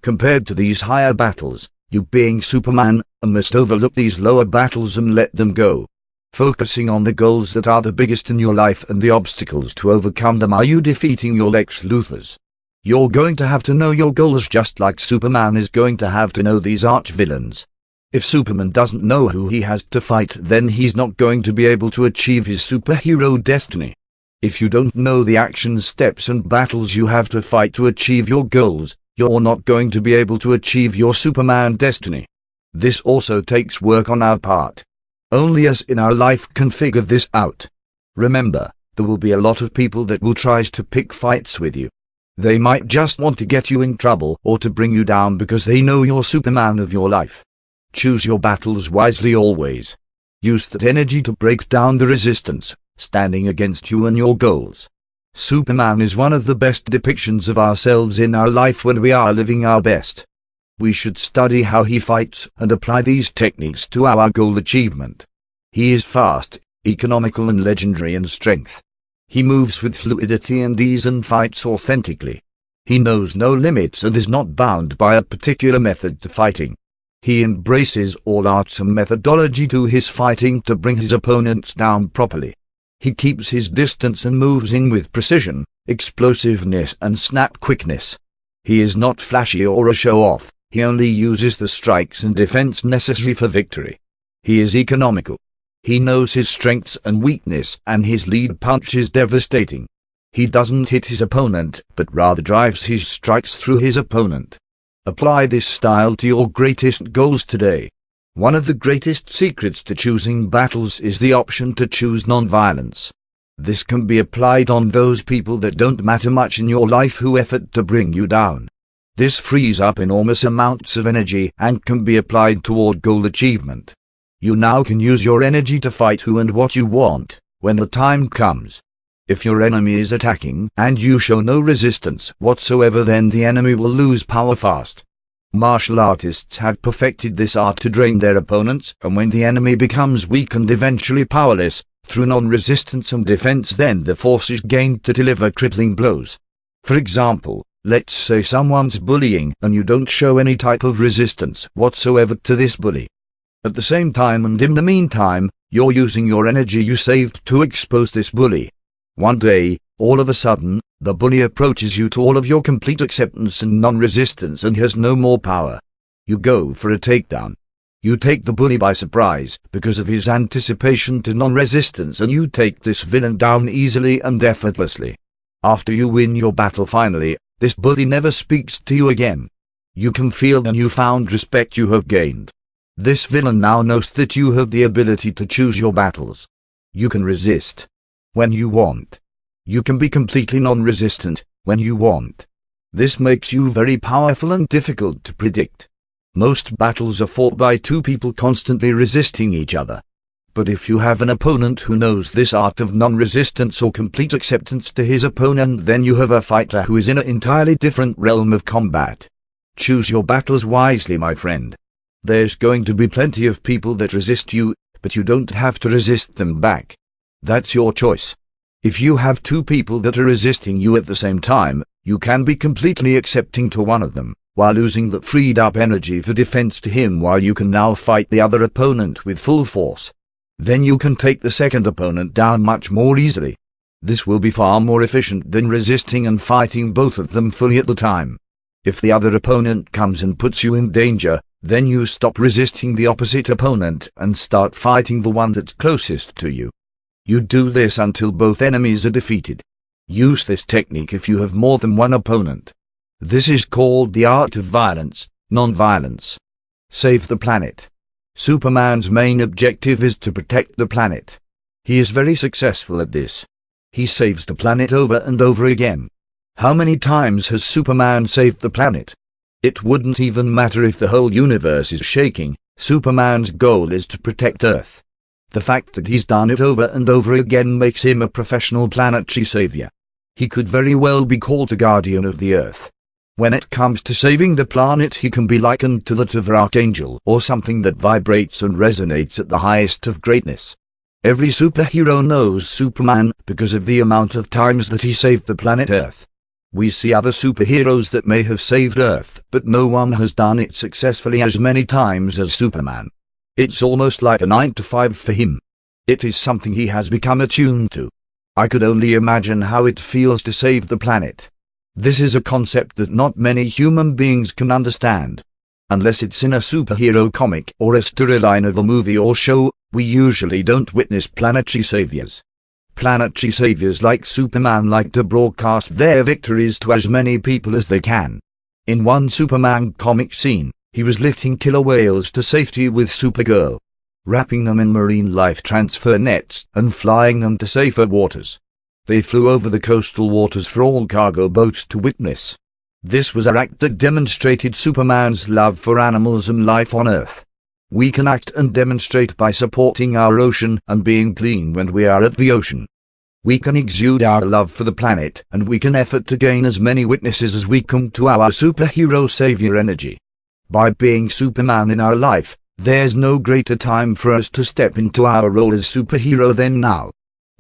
Compared to these higher battles, you being Superman must overlook these lower battles and let them go. Focusing on the goals that are the biggest in your life and the obstacles to overcome them are you defeating your Lex Luthors. You're going to have to know your goals just like Superman is going to have to know these arch-villains. If Superman doesn't know who he has to fight, then he's not going to be able to achieve his superhero destiny. If you don't know the action steps and battles you have to fight to achieve your goals, you're not going to be able to achieve your Superman destiny. This also takes work on our part. Only us in our life can figure this out. Remember, there will be a lot of people that will try to pick fights with you. They might just want to get you in trouble or to bring you down because they know you're Superman of your life. Choose your battles wisely always. Use that energy to break down the resistance standing against you and your goals. Superman is one of the best depictions of ourselves in our life when we are living our best. We should study how he fights and apply these techniques to our goal achievement. He is fast, economical and legendary in strength. He moves with fluidity and ease and fights authentically. He knows no limits and is not bound by a particular method to fighting. He embraces all arts and methodology to his fighting to bring his opponents down properly. He keeps his distance and moves in with precision, explosiveness and snap quickness. He is not flashy or a show-off, he only uses the strikes and defense necessary for victory. He is economical. He knows his strengths and weakness, and his lead punch is devastating. He doesn't hit his opponent, but rather drives his strikes through his opponent. Apply this style to your greatest goals today. One of the greatest secrets to choosing battles is the option to choose non-violence. This can be applied on those people that don't matter much in your life who effort to bring you down. This frees up enormous amounts of energy and can be applied toward goal achievement. You now can use your energy to fight who and what you want, when the time comes. If your enemy is attacking and you show no resistance whatsoever, then the enemy will lose power fast. Martial artists have perfected this art to drain their opponents, and when the enemy becomes weak and eventually powerless, through non-resistance and defense, then the force is gained to deliver crippling blows. For example, let's say someone's bullying and you don't show any type of resistance whatsoever to this bully. At the same time and in the meantime, you're using your energy you saved to expose this bully. One day, all of a sudden, the bully approaches you to all of your complete acceptance and non-resistance and has no more power. You go for a takedown. You take the bully by surprise because of his anticipation to non-resistance, and you take this villain down easily and effortlessly. After you win your battle finally, this bully never speaks to you again. You can feel the newfound respect you have gained. This villain now knows that you have the ability to choose your battles. You can resist when you want. You can be completely non-resistant when you want. This makes you very powerful and difficult to predict. Most battles are fought by two people constantly resisting each other. But if you have an opponent who knows this art of non-resistance or complete acceptance to his opponent, then you have a fighter who is in an entirely different realm of combat. Choose your battles wisely, my friend. There's going to be plenty of people that resist you, but you don't have to resist them back. That's your choice. If you have two people that are resisting you at the same time, you can be completely accepting to one of them, while losing the freed up energy for defense to him, while you can now fight the other opponent with full force. Then you can take the second opponent down much more easily. This will be far more efficient than resisting and fighting both of them fully at the time. If the other opponent comes and puts you in danger, then you stop resisting the opposite opponent and start fighting the one that's closest to you. You do this until both enemies are defeated. Use this technique if you have more than one opponent. This is called the art of violence, non-violence. Save the planet. Superman's main objective is to protect the planet. He is very successful at this. He saves the planet over and over again. How many times has Superman saved the planet? It wouldn't even matter if the whole universe is shaking. Superman's goal is to protect Earth. The fact that he's done it over and over again makes him a professional planetary savior. He could very well be called a guardian of the Earth. When it comes to saving the planet, he can be likened to that of an archangel or something that vibrates and resonates at the highest of greatness. Every superhero knows Superman because of the amount of times that he saved the planet Earth. We see other superheroes that may have saved Earth, but no one has done it successfully as many times as Superman. It's almost like a 9 to 5 for him. It is something he has become attuned to. I could only imagine how it feels to save the planet. This is a concept that not many human beings can understand. Unless it's in a superhero comic or a storyline of a movie or show, we usually don't witness planetary saviors. Planetary saviors like Superman like to broadcast their victories to as many people as they can. In one Superman comic scene, he was lifting killer whales to safety with Supergirl, wrapping them in marine life transfer nets and flying them to safer waters. They flew over the coastal waters for all cargo boats to witness. This was an act that demonstrated Superman's love for animals and life on Earth. We can act and demonstrate by supporting our ocean and being clean when we are at the ocean. We can exude our love for the planet, and we can effort to gain as many witnesses as we come to our superhero savior energy. By being Superman in our life, there's no greater time for us to step into our role as superhero than now.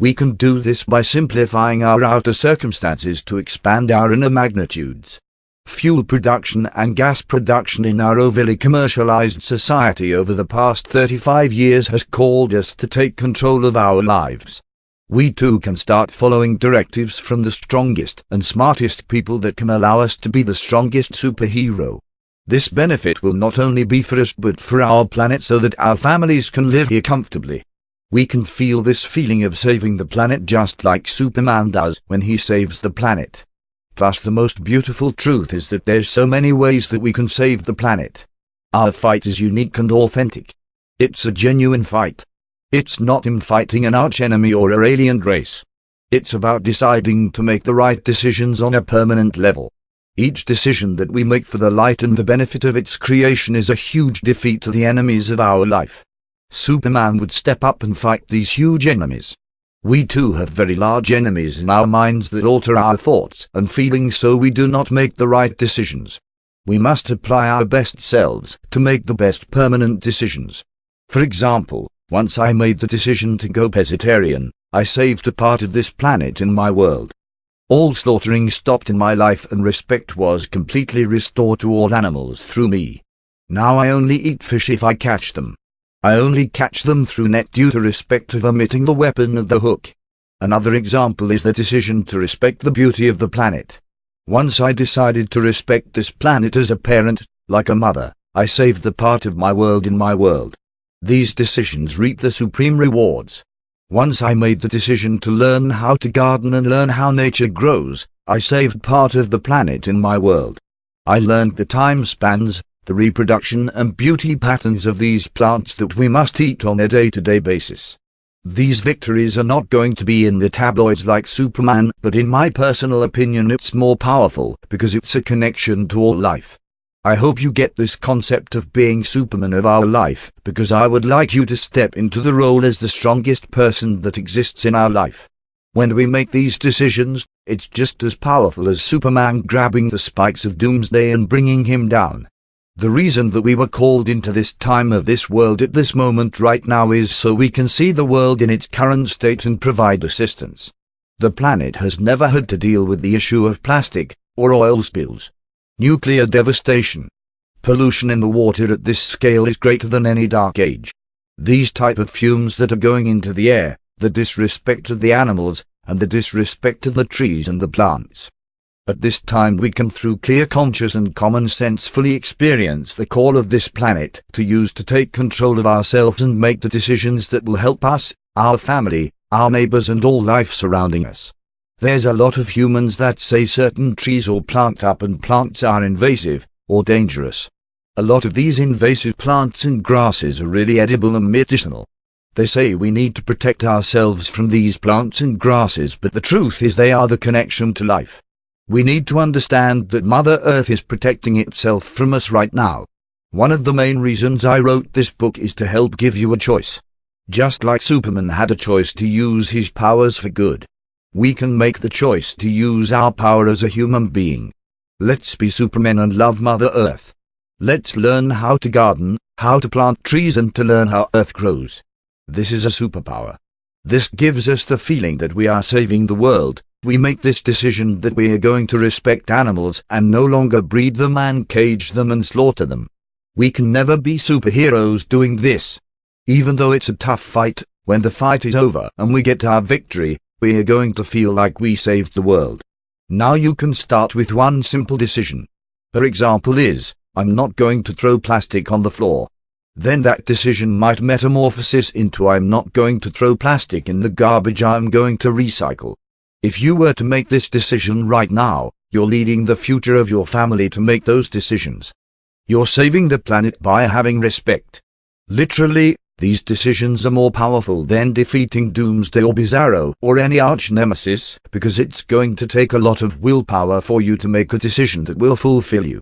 We can do this by simplifying our outer circumstances to expand our inner magnitudes. Fuel production and gas production in our overly commercialized society over the past 35 years has called us to take control of our lives. We too can start following directives from the strongest and smartest people that can allow us to be the strongest superhero. This benefit will not only be for us but for our planet, so that our families can live here comfortably. We can feel this feeling of saving the planet just like Superman does when he saves the planet. Plus, the most beautiful truth is that there's so many ways that we can save the planet. Our fight is unique and authentic. It's a genuine fight. It's not him fighting an archenemy or an alien race. It's about deciding to make the right decisions on a permanent level. Each decision that we make for the light and the benefit of its creation is a huge defeat to the enemies of our life. Superman would step up and fight these huge enemies. We too have very large enemies in our minds that alter our thoughts and feelings, so we do not make the right decisions. We must apply our best selves to make the best permanent decisions. For example, once I made the decision to go pescatarian, I saved a part of this planet in my world. All slaughtering stopped in my life and respect was completely restored to all animals through me. Now I only eat fish if I catch them. I only catch them through net due to respect of omitting the weapon of the hook. Another example is the decision to respect the beauty of the planet. Once I decided to respect this planet as a parent, like a mother, I saved the part of my world in my world. These decisions reap the supreme rewards. Once I made the decision to learn how to garden and learn how nature grows, I saved part of the planet in my world. I learned the time spans, the reproduction and beauty patterns of these plants that we must eat on a day-to-day basis. These victories are not going to be in the tabloids like Superman, but in my personal opinion it's more powerful because it's a connection to all life. I hope you get this concept of being Superman of our life, because I would like you to step into the role as the strongest person that exists in our life. When we make these decisions, it's just as powerful as Superman grabbing the spikes of doomsday and bringing him down. The reason that we were called into this time of this world at this moment right now is so we can see the world in its current state and provide assistance. The planet has never had to deal with the issue of plastic, or oil spills. Nuclear devastation. Pollution in the water at this scale is greater than any dark age. These type of fumes that are going into the air, the disrespect of the animals, and the disrespect of the trees and the plants. At this time we can through clear conscience and common sense fully experience the call of this planet to use to take control of ourselves and make the decisions that will help us, our family, our neighbors and all life surrounding us. There's a lot of humans that say certain trees or plants are invasive, or dangerous. A lot of these invasive plants and grasses are really edible and medicinal. They say we need to protect ourselves from these plants and grasses, but the truth is they are the connection to life. We need to understand that Mother Earth is protecting itself from us right now. One of the main reasons I wrote this book is to help give you a choice. Just like Superman had a choice to use his powers for good, we can make the choice to use our power as a human being. Let's be Supermen and love Mother Earth. Let's learn how to garden, how to plant trees and to learn how Earth grows. This is a superpower. This gives us the feeling that we are saving the world. We make this decision that we are going to respect animals and no longer breed them and cage them and slaughter them. We can never be superheroes doing this. Even though it's a tough fight, when the fight is over and we get our victory, we are going to feel like we saved the world. Now you can start with one simple decision. Her example is, I'm not going to throw plastic on the floor. Then that decision might metamorphose into I'm not going to throw plastic in the garbage, I'm going to recycle. If you were to make this decision right now, you're leading the future of your family to make those decisions. You're saving the planet by having respect. Literally, these decisions are more powerful than defeating Doomsday or Bizarro or any arch nemesis, because it's going to take a lot of willpower for you to make a decision that will fulfill you.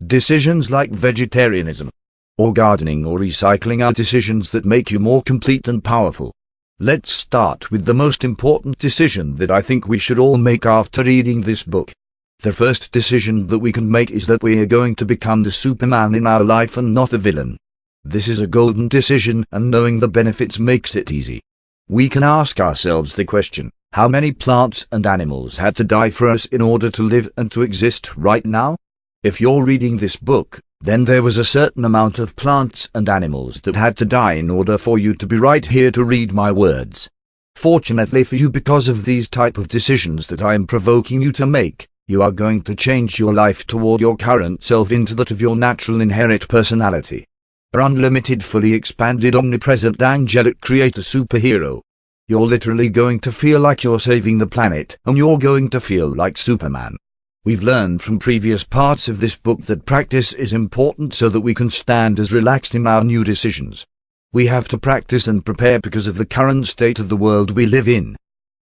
Decisions like vegetarianism, or gardening or recycling are decisions that make you more complete and powerful. Let's start with the most important decision that I think we should all make after reading this book. The first decision that we can make is that we are going to become the Superman in our life and not a villain. This is a golden decision, and knowing the benefits makes it easy. We can ask ourselves the question, how many plants and animals had to die for us in order to live and to exist right now? If you're reading this book, then there was a certain amount of plants and animals that had to die in order for you to be right here to read my words. Fortunately for you, because of these type of decisions that I am provoking you to make, you are going to change your life toward your current self into that of your natural inherent personality. Your unlimited, fully expanded, omnipresent, angelic creator superhero. You're literally going to feel like you're saving the planet, and you're going to feel like Superman. We've learned from previous parts of this book that practice is important so that we can stand as relaxed in our new decisions. We have to practice and prepare because of the current state of the world we live in.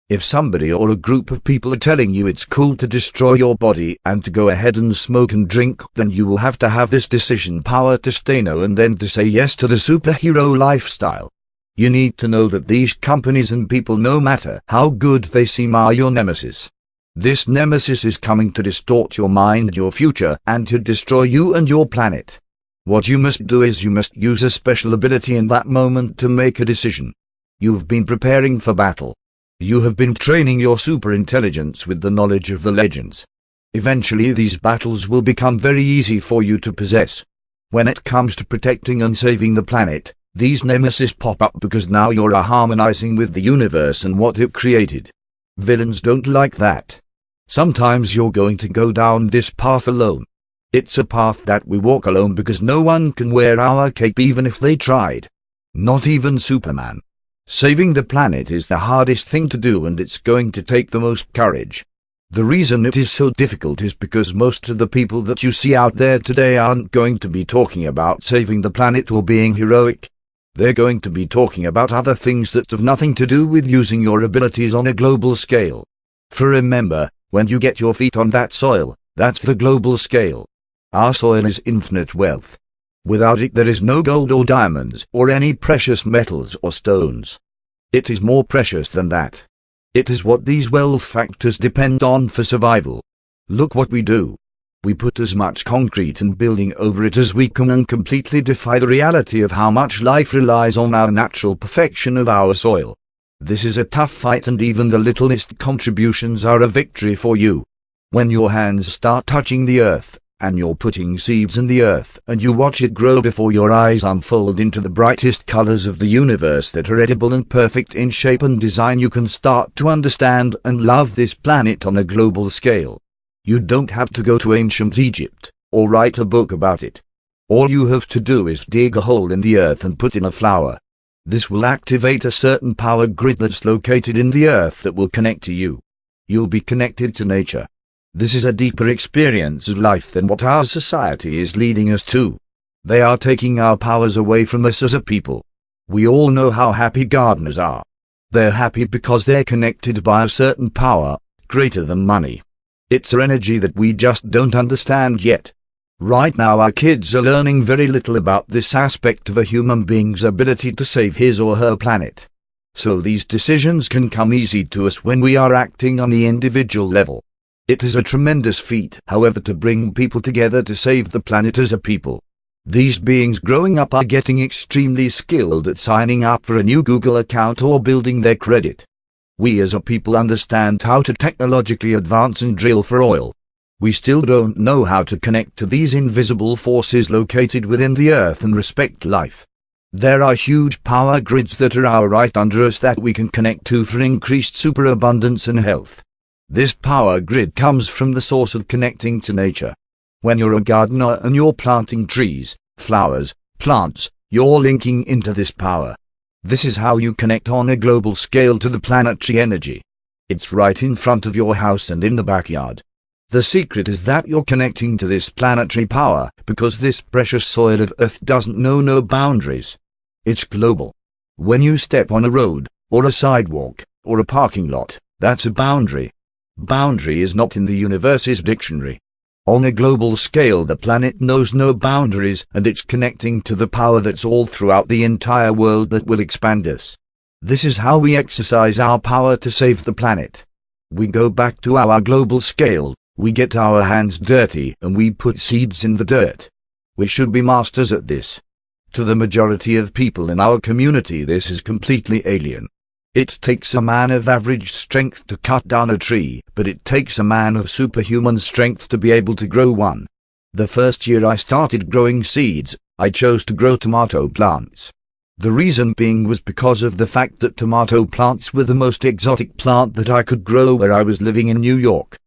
If somebody or a group of people are telling you it's cool to destroy your body and to go ahead and smoke and drink, then you will have to have this decision power to say no and then to say yes to the superhero lifestyle. You need to know that these companies and people, no matter how good they seem, are your nemesis. This nemesis is coming to distort your mind, your future, and to destroy you and your planet. What you must do is you must use a special ability in that moment to make a decision. You've been preparing for battle. You have been training your super intelligence with the knowledge of the legends. Eventually these battles will become very easy for you to possess. When it comes to protecting and saving the planet, these nemesis pop up because now you're harmonizing with the universe and what it created. Villains don't like that. Sometimes you're going to go down this path alone. It's a path that we walk alone because no one can wear our cape even if they tried. Not even Superman. Saving the planet is the hardest thing to do, and it's going to take the most courage. The reason it is so difficult is because most of the people that you see out there today aren't going to be talking about saving the planet or being heroic. They're going to be talking about other things that have nothing to do with using your abilities on a global scale. For remember, when you get your feet on that soil, that's the global scale. Our soil is infinite wealth. Without it there is no gold or diamonds or any precious metals or stones. It is more precious than that. It is what these wealth factors depend on for survival. Look what we do. We put as much concrete and building over it as we can and completely defy the reality of how much life relies on our natural perfection of our soil. This is a tough fight, and even the littlest contributions are a victory for you. When your hands start touching the earth, and you're putting seeds in the earth, and you watch it grow before your eyes unfold into the brightest colors of the universe that are edible and perfect in shape and design, you can start to understand and love this planet on a global scale. You don't have to go to ancient Egypt, or write a book about it. All you have to do is dig a hole in the earth and put in a flower. This will activate a certain power grid that's located in the earth that will connect to you. You'll be connected to nature. This is a deeper experience of life than what our society is leading us to. They are taking our powers away from us as a people. We all know how happy gardeners are. They're happy because they're connected by a certain power, greater than money. It's an energy that we just don't understand yet. Right now our kids are learning very little about this aspect of a human being's ability to save his or her planet. So these decisions can come easy to us when we are acting on the individual level. It is a tremendous feat, however, to bring people together to save the planet as a people. These beings growing up are getting extremely skilled at signing up for a new Google account or building their credit. We as a people understand how to technologically advance and drill for oil. We still don't know how to connect to these invisible forces located within the earth and respect life. There are huge power grids that are right under us that we can connect to for increased superabundance and health. This power grid comes from the source of connecting to nature. When you're a gardener and you're planting trees, flowers, plants, you're linking into this power. This is how you connect on a global scale to the planetary energy. It's right in front of your house and in the backyard. The secret is that you're connecting to this planetary power because this precious soil of Earth doesn't know no boundaries. It's global. When you step on a road, or a sidewalk, or a parking lot, that's a boundary. Boundary is not in the universe's dictionary. On a global scale, the planet knows no boundaries, and it's connecting to the power that's all throughout the entire world that will expand us. This is how we exercise our power to save the planet. We go back to our global scale, we get our hands dirty, and we put seeds in the dirt. We should be masters at this. To the majority of people in our community, this is completely alien. It takes a man of average strength to cut down a tree, but it takes a man of superhuman strength to be able to grow one. The first year I started growing seeds, I chose to grow tomato plants. The reason being was because of the fact that tomato plants were the most exotic plant that I could grow where I was living in New York.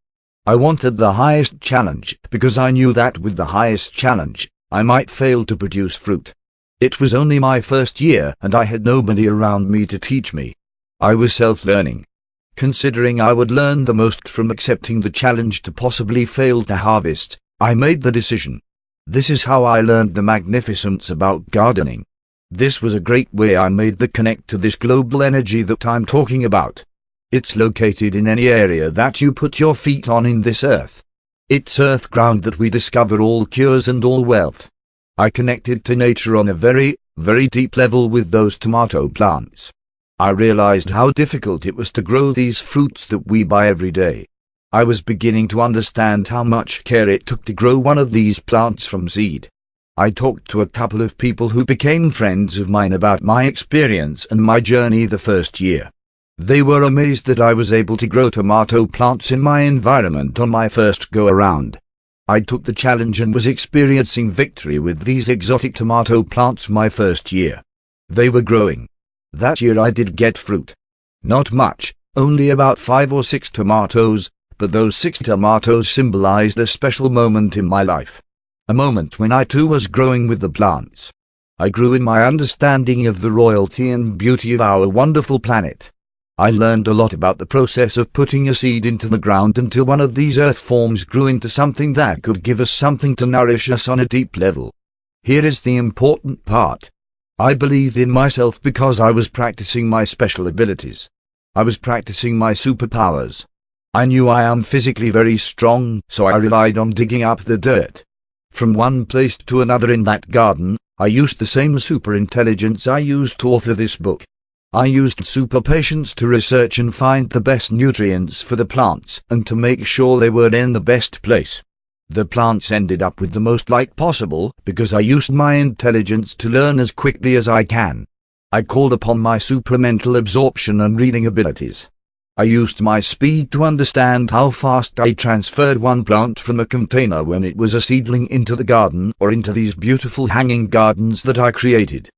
I wanted the highest challenge, because I knew that with the highest challenge, I might fail to produce fruit. It was only my first year, and I had nobody around me to teach me. I was self-learning. Considering I would learn the most from accepting the challenge to possibly fail to harvest, I made the decision. This is how I learned the magnificence about gardening. This was a great way I made the connect to this global energy that I'm talking about. It's located in any area that you put your feet on in this earth. It's earth ground that we discover all cures and all wealth. I connected to nature on a very, very deep level with those tomato plants. I realized how difficult it was to grow these fruits that we buy every day. I was beginning to understand how much care it took to grow one of these plants from seed. I talked to a couple of people who became friends of mine about my experience and my journey the first year. They were amazed that I was able to grow tomato plants in my environment on my first go-around. I took the challenge and was experiencing victory with these exotic tomato plants my first year. They were growing. That year I did get fruit. Not much, only about 5 or 6 tomatoes, but those 6 tomatoes symbolized a special moment in my life. A moment when I too was growing with the plants. I grew in my understanding of the royalty and beauty of our wonderful planet. I learned a lot about the process of putting a seed into the ground until one of these earth forms grew into something that could give us something to nourish us on a deep level. Here is the important part. I believed in myself because I was practicing my special abilities. I was practicing my superpowers. I knew I am physically very strong, so I relied on digging up the dirt. From one place to another in that garden, I used the same super intelligence I used to author this book. I used super patience to research and find the best nutrients for the plants and to make sure they were in the best place. The plants ended up with the most light possible because I used my intelligence to learn as quickly as I can. I called upon my super mental absorption and reading abilities. I used my speed to understand how fast I transferred one plant from a container when it was a seedling into the garden or into these beautiful hanging gardens that I created.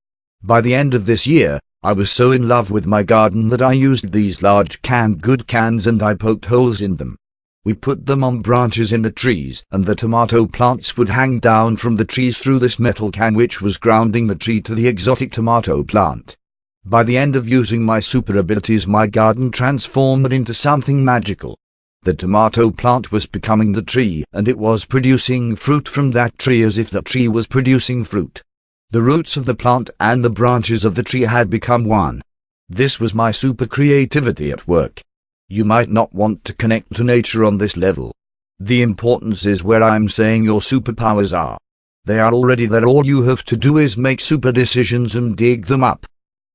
By the end of this year, I was so in love with my garden that I used these large canned good cans and I poked holes in them. We put them on branches in the trees and the tomato plants would hang down from the trees through this metal can which was grounding the tree to the exotic tomato plant. By the end of using my super abilities, my garden transformed into something magical. The tomato plant was becoming the tree and it was producing fruit from that tree as if the tree was producing fruit. The roots of the plant and the branches of the tree had become one. This was my super creativity at work. You might not want to connect to nature on this level. The importance is where I'm saying your superpowers are. They are already there. All you have to do is make super decisions and dig them up.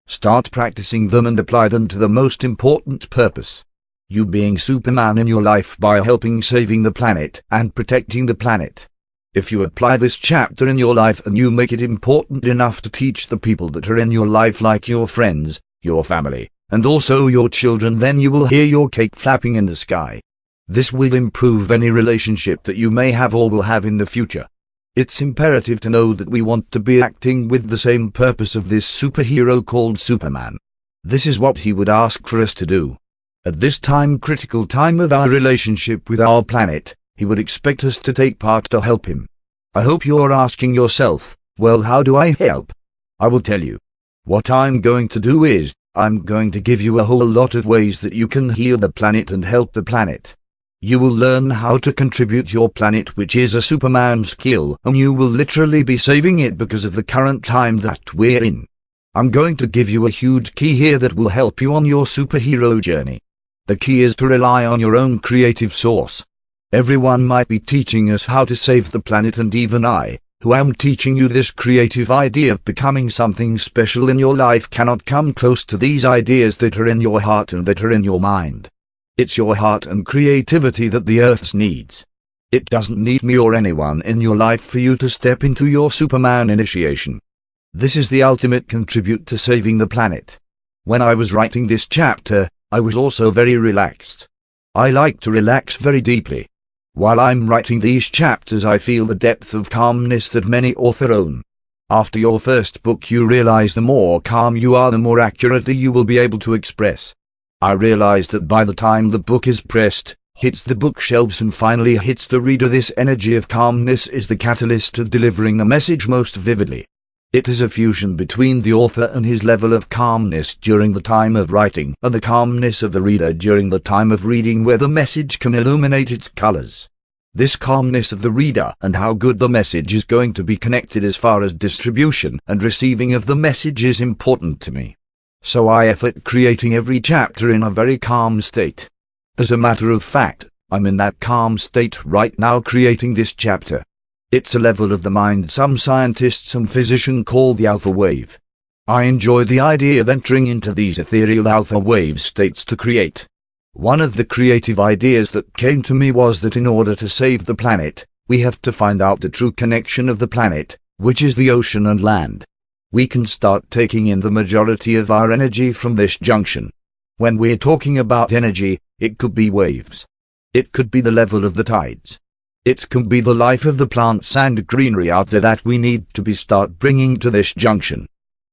Start practicing them and apply them to the most important purpose. You being Superman in your life by helping saving the planet and protecting the planet. If you apply this chapter in your life and you make it important enough to teach the people that are in your life, like your friends, your family, and also your children, then you will hear your cake flapping in the sky. This will improve any relationship that you may have or will have in the future. It's imperative to know that we want to be acting with the same purpose of this superhero called Superman. This is what he would ask for us to do. At this critical time of our relationship with our planet, he would expect us to take part to help him. I hope you're asking yourself, well, how do I help? I will tell you. What I'm going to do is, I'm going to give you a whole lot of ways that you can heal the planet and help the planet. You will learn how to contribute your planet, which is a Superman skill, and you will literally be saving it because of the current time that we're in. I'm going to give you a huge key here that will help you on your superhero journey. The key is to rely on your own creative source. Everyone might be teaching us how to save the planet, and even I, who am teaching you this creative idea of becoming something special in your life, cannot come close to these ideas that are in your heart and that are in your mind. It's your heart and creativity that the Earth needs. It doesn't need me or anyone in your life for you to step into your Superman initiation. This is the ultimate contribute to saving the planet. When I was writing this chapter, I was also very relaxed. I like to relax very deeply. While I'm writing these chapters, I feel the depth of calmness that many authors own. After your first book, you realize the more calm you are, the more accurately you will be able to express. I realized that by the time the book is pressed, hits the bookshelves and finally hits the reader, this energy of calmness is the catalyst of delivering the message most vividly. It is a fusion between the author and his level of calmness during the time of writing and the calmness of the reader during the time of reading, where the message can illuminate its colors. This calmness of the reader and how good the message is going to be connected as far as distribution and receiving of the message is important to me. So I effort creating every chapter in a very calm state. As a matter of fact, I'm in that calm state right now creating this chapter. It's a level of the mind some scientists and physicians call the alpha wave. I enjoy the idea of entering into these ethereal alpha wave states to create. One of the creative ideas that came to me was that in order to save the planet, we have to find out the true connection of the planet, which is the ocean and land. We can start taking in the majority of our energy from this junction. When we're talking about energy, it could be waves. It could be the level of the tides. It can be the life of the plants and greenery out there that we need to start bringing to this junction.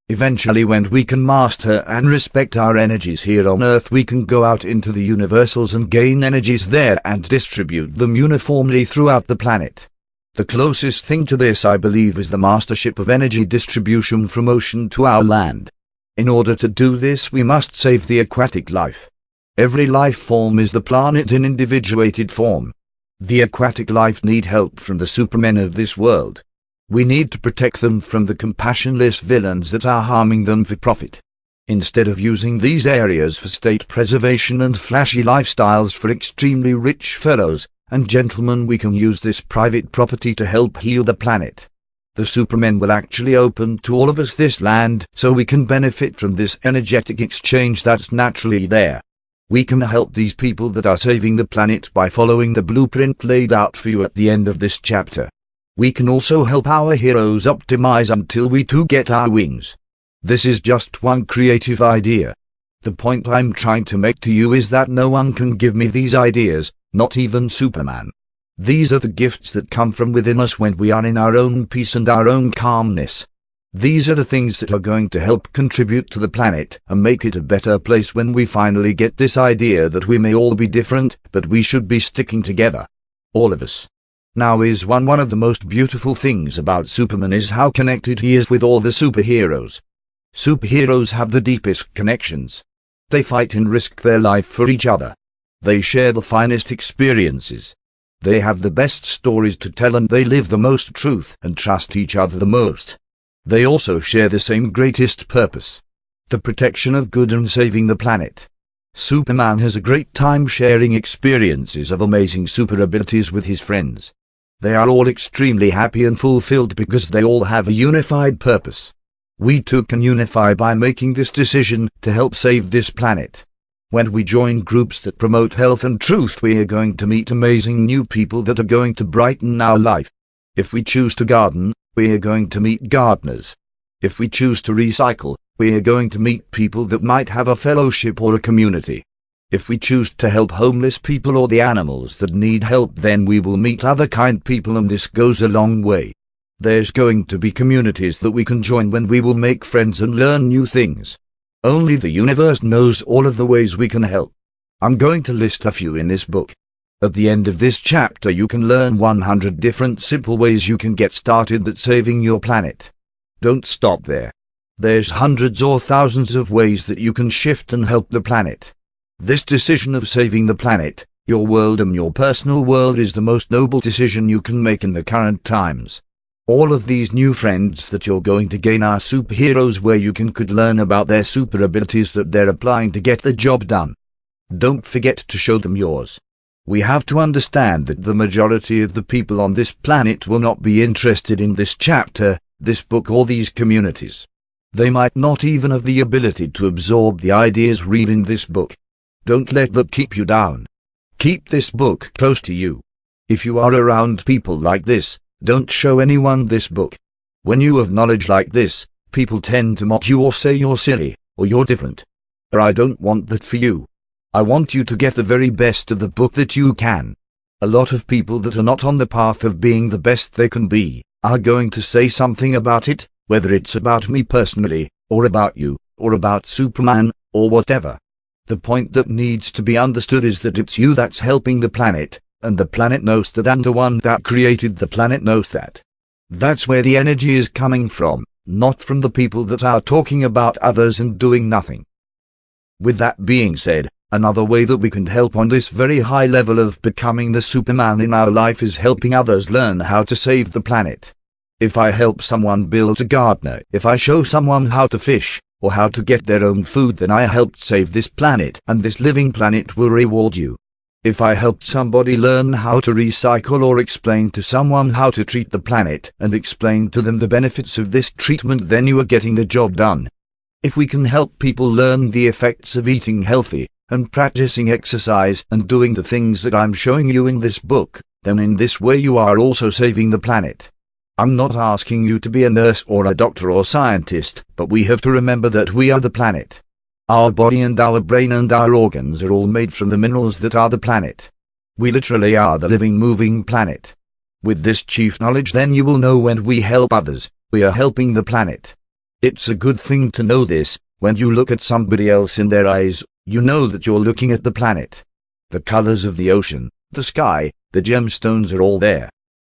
Eventually, when we can master and respect our energies here on Earth, we can go out into the universals and gain energies there and distribute them uniformly throughout the planet. The closest thing to this, I believe, is the mastership of energy distribution from ocean to our land. In order to do this, we must save the aquatic life. Every life form is the planet in individuated form. The aquatic life need help from the supermen of this world. We need to protect them from the compassionless villains that are harming them for profit. Instead of using these areas for state preservation and flashy lifestyles for extremely rich fellows, and gentlemen, we can use this private property to help heal the planet. The Supermen will actually open to all of us this land so we can benefit from this energetic exchange that's naturally there. We can help these people that are saving the planet by following the blueprint laid out for you at the end of this chapter. We can also help our heroes optimize until we too get our wings. This is just one creative idea. The point I'm trying to make to you is that no one can give me these ideas, not even Superman. These are the gifts that come from within us when we are in our own peace and our own calmness. These are the things that are going to help contribute to the planet and make it a better place when we finally get this idea that we may all be different, but we should be sticking together. All of us. Now is one of the most beautiful things about Superman is how connected he is with all the superheroes. Superheroes have the deepest connections. They fight and risk their life for each other. They share the finest experiences. They have the best stories to tell and they live the most truth and trust each other the most. They also share the same greatest purpose. The protection of good and saving the planet. Superman has a great time sharing experiences of amazing super abilities with his friends. They are all extremely happy and fulfilled because they all have a unified purpose. We too can unify by making this decision to help save this planet. When we join groups that promote health and truth, we are going to meet amazing new people that are going to brighten our life. If we choose to garden, we are going to meet gardeners. If we choose to recycle, we are going to meet people that might have a fellowship or a community. If we choose to help homeless people or the animals that need help, then we will meet other kind people, and this goes a long way. There's going to be communities that we can join when we will make friends and learn new things. Only the universe knows all of the ways we can help. I'm going to list a few in this book. At the end of this chapter you can learn 100 different simple ways you can get started at saving your planet. Don't stop there. There's hundreds or thousands of ways that you can shift and help the planet. This decision of saving the planet, your world and your personal world is the most noble decision you can make in the current times. All of these new friends that you're going to gain are superheroes where you could learn about their super abilities that they're applying to get the job done. Don't forget to show them yours. We have to understand that the majority of the people on this planet will not be interested in this chapter, this book or these communities. They might not even have the ability to absorb the ideas reading this book. Don't let that keep you down. Keep this book close to you. If you are around people like this, don't show anyone this book. When you have knowledge like this, people tend to mock you or say you're silly, or you're different. Or I don't want that for you. I want you to get the very best of the book that you can. A lot of people that are not on the path of being the best they can be, are going to say something about it, whether it's about me personally, or about you, or about Superman, or whatever. The point that needs to be understood is that it's you that's helping the planet, and the planet knows that, and the one that created the planet knows that. That's where the energy is coming from, not from the people that are talking about others and doing nothing. With that being said, another way that we can help on this very high level of becoming the Superman in our life is helping others learn how to save the planet. If I help someone build a gardener, if I show someone how to fish, or how to get their own food, then I helped save this planet, and this living planet will reward you. If I helped somebody learn how to recycle or explain to someone how to treat the planet and explain to them the benefits of this treatment, then you are getting the job done. If we can help people learn the effects of eating healthy and practicing exercise and doing the things that I'm showing you in this book, then in this way you are also saving the planet. I'm not asking you to be a nurse or a doctor or scientist, but we have to remember that we are the planet. Our body and our brain and our organs are all made from the minerals that are the planet. We literally are the living, moving planet. With this chief knowledge, then you will know when we help others, we are helping the planet. It's a good thing to know this. When you look at somebody else in their eyes, you know that you're looking at the planet. The colors of the ocean, the sky, the gemstones are all there.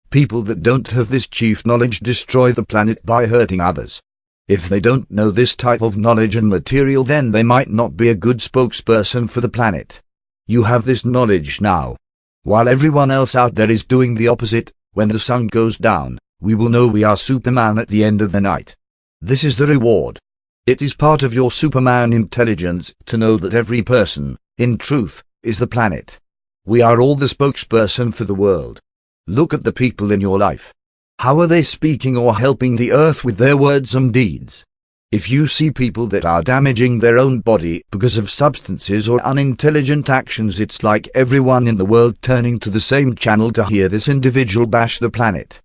People that don't have this chief knowledge destroy the planet by hurting others. If they don't know this type of knowledge and material, then they might not be a good spokesperson for the planet. You have this knowledge now. While everyone else out there is doing the opposite, when the sun goes down, we will know we are Superman at the end of the night. This is the reward. It is part of your Superman intelligence to know that every person, in truth, is the planet. We are all the spokesperson for the world. Look at the people in your life. How are they speaking or helping the earth with their words and deeds? If you see people that are damaging their own body because of substances or unintelligent actions, it's like everyone in the world turning to the same channel to hear this individual bash the planet.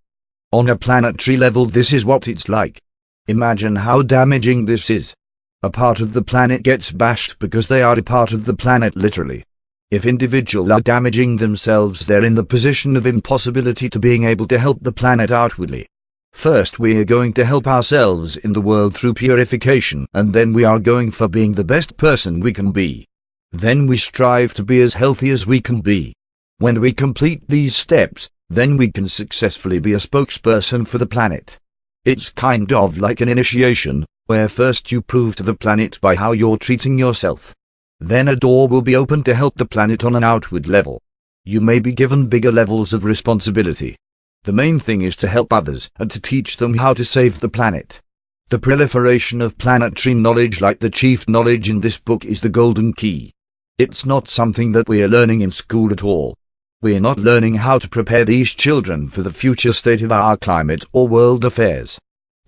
On a planetary level, this is what it's like. Imagine how damaging this is. A part of the planet gets bashed because they are a part of the planet literally. If individuals are damaging themselves, they're in the position of impossibility to being able to help the planet outwardly. First, we are going to help ourselves in the world through purification, and then we are going for being the best person we can be. Then we strive to be as healthy as we can be. When we complete these steps, then we can successfully be a spokesperson for the planet. It's kind of like an initiation, where first you prove to the planet by how you're treating yourself. Then a door will be opened to help the planet on an outward level. You may be given bigger levels of responsibility. The main thing is to help others and to teach them how to save the planet. The proliferation of planetary knowledge, like the chief knowledge in this book, is the golden key. It's not something that we are learning in school at all. We are not learning how to prepare these children for the future state of our climate or world affairs.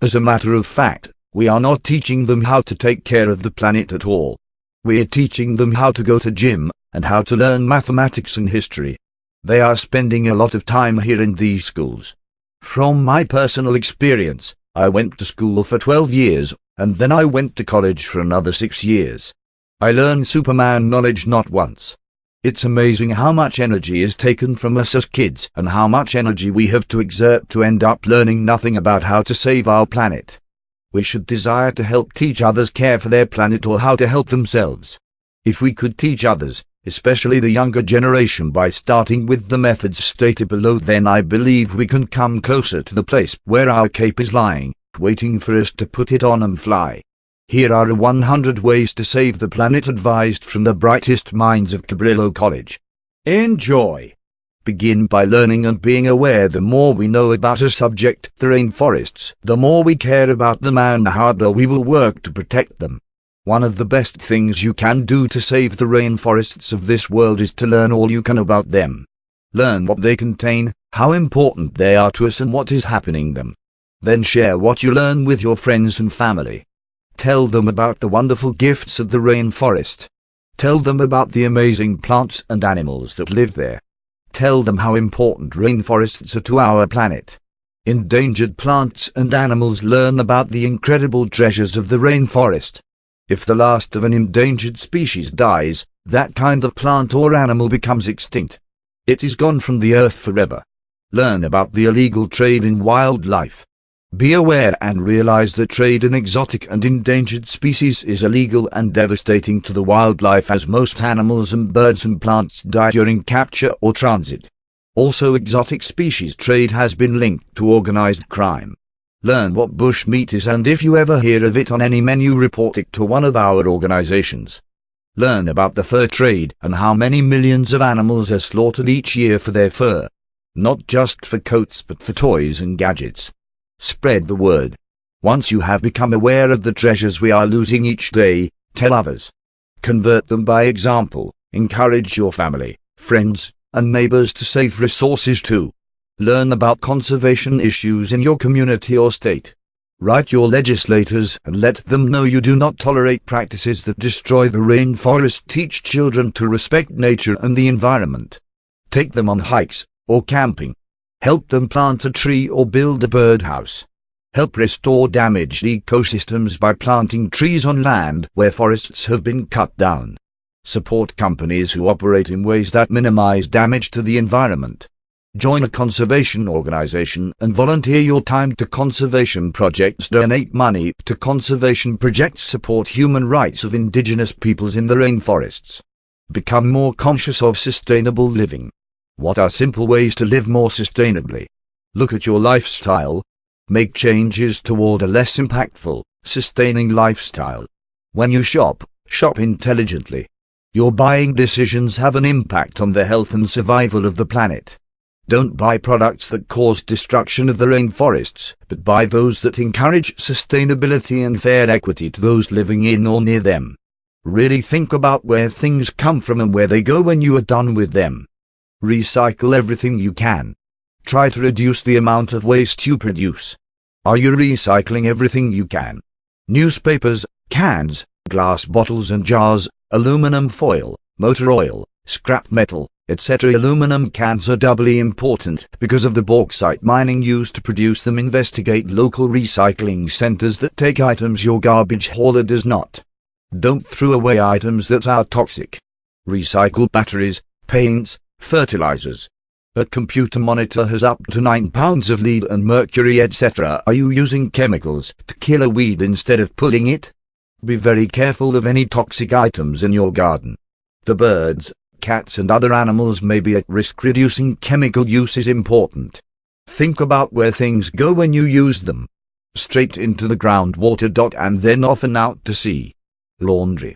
As a matter of fact, we are not teaching them how to take care of the planet at all. We are teaching them how to go to gym and how to learn mathematics and history. They are spending a lot of time here in these schools. From my personal experience, I went to school for 12 years, and then I went to college for another 6 years. I learned Superman knowledge not once. It's amazing how much energy is taken from us as kids, and how much energy we have to exert to end up learning nothing about how to save our planet. We should desire to help teach others care for their planet or how to help themselves. If we could teach others, especially the younger generation, by starting with the methods stated below, then I believe we can come closer to the place where our cape is lying, waiting for us to put it on and fly. Here are 100 ways to save the planet, advised from the brightest minds of Cabrillo College. Enjoy! Begin by learning and being aware. The more we know about a subject, the rainforests, the more we care about them and the harder we will work to protect them. One of the best things you can do to save the rainforests of this world is to learn all you can about them. Learn what they contain, how important they are to us, and what is happening them. Then share what you learn with your friends and family. Tell them about the wonderful gifts of the rainforest. Tell them about the amazing plants and animals that live there. Tell them how important rainforests are to our planet. Endangered plants and animals learn about the incredible treasures of the rainforest. If the last of an endangered species dies, that kind of plant or animal becomes extinct. It is gone from the earth forever. Learn about the illegal trade in wildlife. Be aware and realize that trade in exotic and endangered species is illegal and devastating to the wildlife, as most animals and birds and plants die during capture or transit. Also, exotic species trade has been linked to organized crime. Learn what bush meat is, and if you ever hear of it on any menu, report it to one of our organizations. Learn about the fur trade and how many millions of animals are slaughtered each year for their fur. Not just for coats but for toys and gadgets. Spread the word. Once you have become aware of the treasures we are losing each day, tell others. Convert them by example. Encourage your family, friends, and neighbors to save resources too. Learn about conservation issues in your community or state. Write your legislators and let them know you do not tolerate practices that destroy the rainforest. Teach children to respect nature and the environment. Take them on hikes or camping. Help them plant a tree or build a birdhouse. Help restore damaged ecosystems by planting trees on land where forests have been cut down. Support companies who operate in ways that minimize damage to the environment. Join a conservation organization and volunteer your time to conservation projects. Donate money to conservation projects. Support human rights of indigenous peoples in the rainforests. Become more conscious of sustainable living. What are simple ways to live more sustainably? Look at your lifestyle. Make changes toward a less impactful, sustaining lifestyle. When you shop, shop intelligently. Your buying decisions have an impact on the health and survival of the planet. Don't buy products that cause destruction of the rainforests, but buy those that encourage sustainability and fair equity to those living in or near them. Really think about where things come from and where they go when you are done with them. Recycle everything you can. Try to reduce the amount of waste you produce. Are you recycling everything you can? Newspapers, cans, glass bottles and jars, aluminum foil, motor oil, scrap metal, etc. Aluminum cans are doubly important because of the bauxite mining used to produce them. Investigate local recycling centers that take items your garbage hauler does not. Don't throw away items that are toxic. Recycle batteries, paints, fertilizers. A computer monitor has up to 9 pounds of lead and mercury, etc. Are you using chemicals to kill a weed instead of pulling it? Be very careful of any toxic items in your garden. The birds, cats and other animals may be at risk. Reducing chemical use is important. Think about where things go when you use them. Straight into the groundwater. And then often out to sea. Laundry.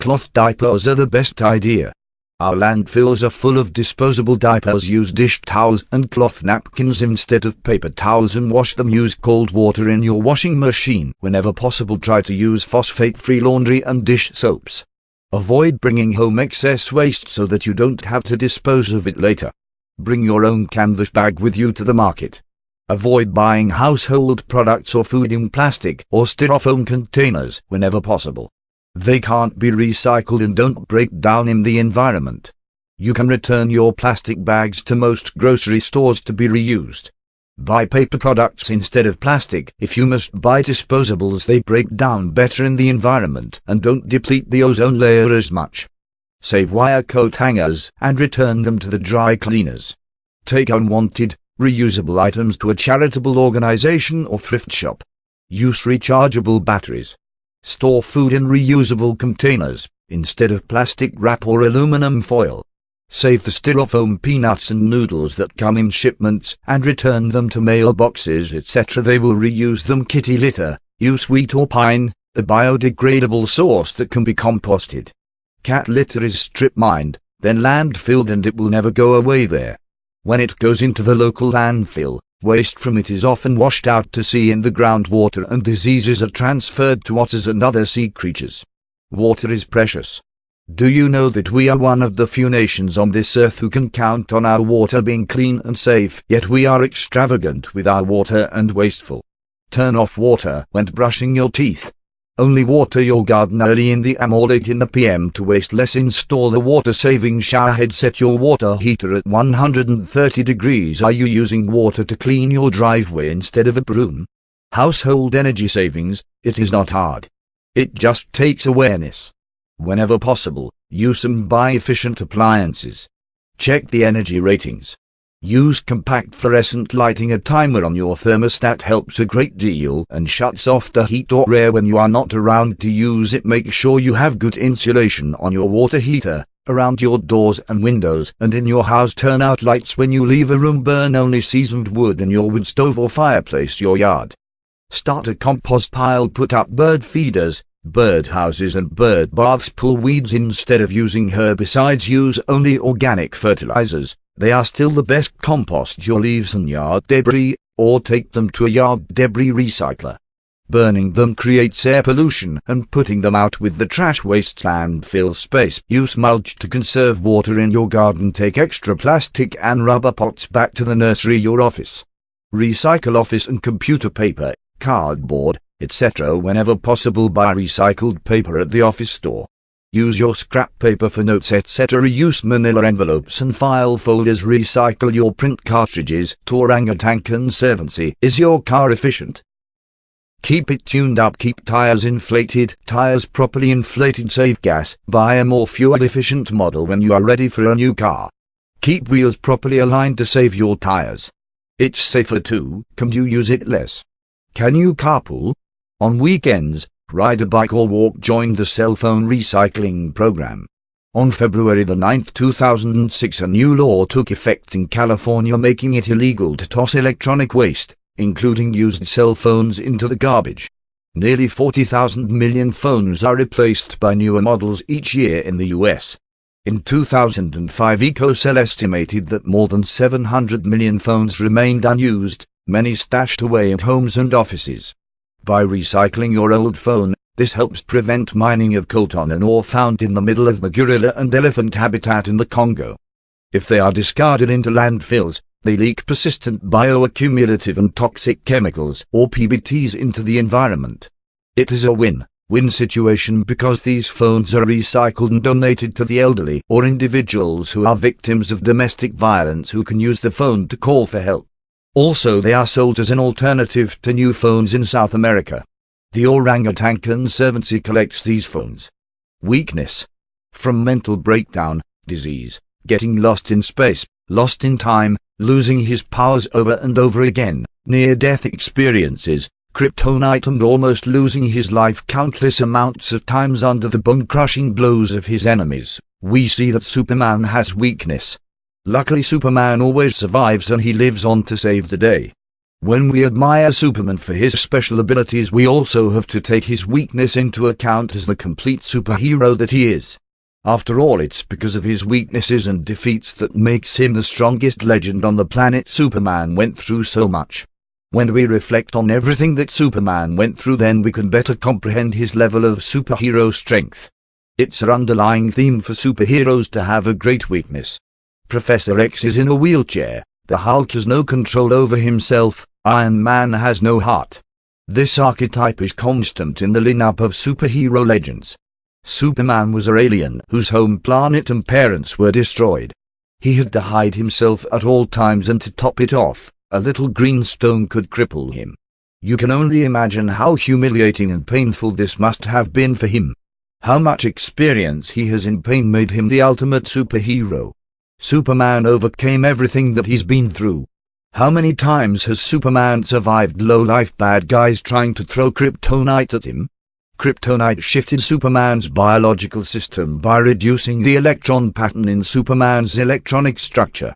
Cloth diapers are the best idea. Our landfills are full of disposable diapers. Use dish towels and cloth napkins instead of paper towels and wash them. Use cold water in your washing machine. Whenever possible, try to use phosphate-free laundry and dish soaps. Avoid bringing home excess waste so that you don't have to dispose of it later. Bring your own canvas bag with you to the market. Avoid buying household products or food in plastic or styrofoam containers whenever possible. They can't be recycled and don't break down in the environment. You can return your plastic bags to most grocery stores to be reused. Buy paper products instead of plastic. If you must buy disposables, they break down better in the environment and don't deplete the ozone layer as much. Save wire coat hangers and return them to the dry cleaners. Take unwanted, reusable items to a charitable organization or thrift shop. Use rechargeable batteries. Store food in reusable containers, instead of plastic wrap or aluminum foil. Save the styrofoam peanuts and noodles that come in shipments and return them to mailboxes, etc. They will reuse them. Kitty litter. Use wheat or pine, a biodegradable source that can be composted. Cat litter is strip mined, then landfilled, and it will never go away there. When it goes into the local landfill, waste from it is often washed out to sea in the groundwater and diseases are transferred to otters and other sea creatures. Water is precious. Do you know that we are one of the few nations on this earth who can count on our water being clean and safe, yet we are extravagant with our water and wasteful. Turn off water when brushing your teeth. Only water your garden early in the AM or late in the PM to waste less. Install a water-saving shower head. Set your water heater at 130 degrees. Are you using water to clean your driveway instead of a broom? Household energy savings. It is not hard. It just takes awareness. Whenever possible, use some buy-efficient appliances. Check the energy ratings. Use compact fluorescent lighting. A timer on your thermostat helps a great deal and shuts off the heat or air when you are not around to use it. Make sure you have good insulation on your water heater, around your doors and windows, and in your house. Turn out lights when you leave a room. Burn only seasoned wood in your wood stove or fireplace. Your yard. Start a compost pile. Put up bird feeders, bird houses and bird baths. Pull weeds instead of using herbicides. Use only organic fertilizers. They are still the best. Compost your leaves and yard debris, or take them to a yard debris recycler. Burning them creates air pollution, and putting them out with the trash wastes landfill space. Use mulch to conserve water in your garden. Take extra plastic and rubber pots back to the nursery, your office. Recycle office and computer paper, cardboard, etc. whenever possible. Buy recycled paper at the office store. Use your scrap paper for notes, etc. Reuse manila envelopes and file folders. Recycle your print cartridges. Orangutan Conservancy. Is your car efficient? Keep it tuned up. Keep tires inflated. Tires properly inflated save gas. Buy a more fuel-efficient model when you are ready for a new car. Keep wheels properly aligned to save your tires. It's safer too. Can you use it less? Can you carpool? On weekends, ride a bike or walk. Join the cell phone recycling program. On February 9, 2006, a new law took effect in California, making it illegal to toss electronic waste, including used cell phones, into the garbage. Nearly 40,000 million phones are replaced by newer models each year in the US. In 2005, EcoCell estimated that more than 700 million phones remained unused, many stashed away at homes and offices. By recycling your old phone, this helps prevent mining of coltan, an ore found in the middle of the gorilla and elephant habitat in the Congo. If they are discarded into landfills, they leak persistent bioaccumulative and toxic chemicals or PBTs into the environment. It is a win-win situation because these phones are recycled and donated to the elderly or individuals who are victims of domestic violence who can use the phone to call for help. Also, they are sold as an alternative to new phones in South America. The orangutan conservancy collects these phones. Weakness. From mental breakdown, disease, getting lost in space, lost in time, losing his powers over and over again, near-death experiences, kryptonite, and almost losing his life countless amounts of times under the bone-crushing blows of his enemies, we see that Superman has weakness. Luckily, Superman always survives and he lives on to save the day. When we admire Superman for his special abilities, we also have to take his weakness into account as the complete superhero that he is. After all, it's because of his weaknesses and defeats that makes him the strongest legend on the planet. Superman went through so much. When we reflect on everything that Superman went through, then we can better comprehend his level of superhero strength. It's an underlying theme for superheroes to have a great weakness. Professor X is in a wheelchair, the Hulk has no control over himself, Iron Man has no heart. This archetype is constant in the lineup of superhero legends. Superman was an alien whose home planet and parents were destroyed. He had to hide himself at all times, and to top it off, a little green stone could cripple him. You can only imagine how humiliating and painful this must have been for him. How much experience he has in pain made him the ultimate superhero. Superman overcame everything that he's been through. How many times has Superman survived low-life bad guys trying to throw kryptonite at him? Kryptonite shifted Superman's biological system by reducing the electron pattern in Superman's electronic structure.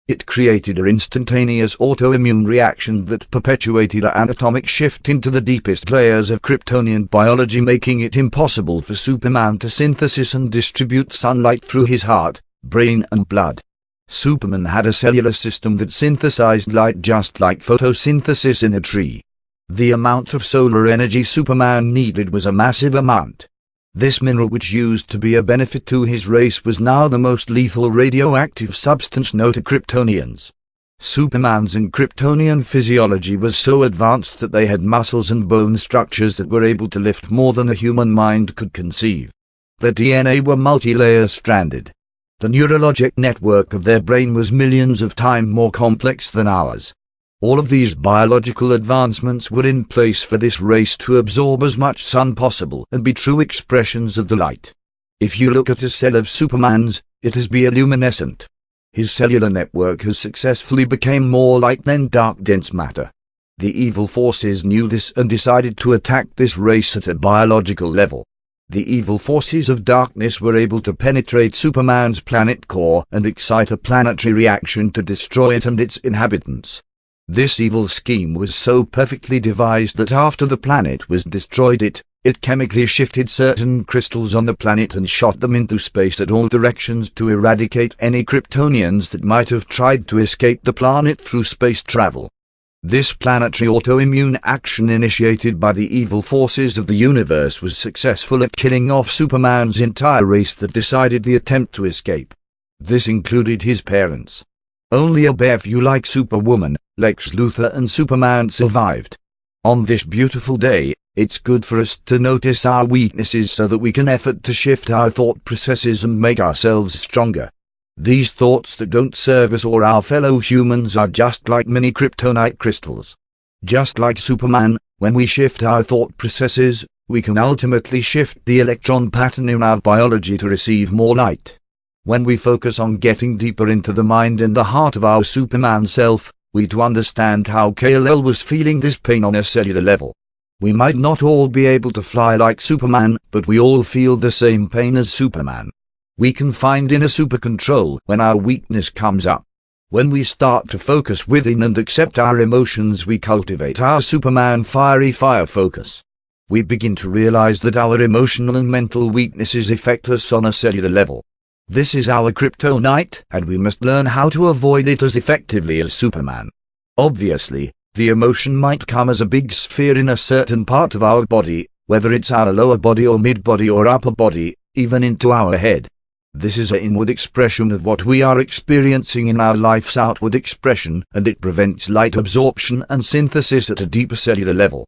It created an instantaneous autoimmune reaction that perpetuated an atomic shift into the deepest layers of Kryptonian biology, making it impossible for Superman to synthesize and distribute sunlight through his heart, brain and blood. Superman had a cellular system that synthesized light just like photosynthesis in a tree. The amount of solar energy Superman needed was a massive amount. This mineral, which used to be a benefit to his race, was now the most lethal radioactive substance known to Kryptonians. Superman's and Kryptonian physiology was so advanced that they had muscles and bone structures that were able to lift more than a human mind could conceive. Their DNA were multi-layer stranded. The neurologic network of their brain was millions of times more complex than ours. All of these biological advancements were in place for this race to absorb as much sun possible and be true expressions of the light. If you look at a cell of Superman's, it is bioluminescent. His cellular network has successfully become more light than dark dense matter. The evil forces knew this and decided to attack this race at a biological level. The evil forces of darkness were able to penetrate Superman's planet core and excite a planetary reaction to destroy it and its inhabitants. This evil scheme was so perfectly devised that after the planet was destroyed, it chemically shifted certain crystals on the planet and shot them into space at all directions to eradicate any Kryptonians that might have tried to escape the planet through space travel. This planetary autoimmune action initiated by the evil forces of the universe was successful at killing off Superman's entire race that decided the attempt to escape. This included his parents. Only a bare few like Superwoman, Lex Luthor and Superman survived. On this beautiful day, it's good for us to notice our weaknesses so that we can effort to shift our thought processes and make ourselves stronger. These thoughts that don't serve us or our fellow humans are just like mini kryptonite crystals. Just like Superman, when we shift our thought processes, we can ultimately shift the electron pattern in our biology to receive more light. When we focus on getting deeper into the mind and the heart of our Superman self, we to understand how Kal-El was feeling this pain on a cellular level. We might not all be able to fly like Superman, but we all feel the same pain as Superman. We can find inner super control when our weakness comes up. When we start to focus within and accept our emotions, we cultivate our Superman fiery fire focus. We begin to realize that our emotional and mental weaknesses affect us on a cellular level. This is our kryptonite, and we must learn how to avoid it as effectively as Superman. Obviously, the emotion might come as a big sphere in a certain part of our body, whether it's our lower body or mid-body or upper body, even into our head. This is an inward expression of what we are experiencing in our life's outward expression, and it prevents light absorption and synthesis at a deeper cellular level.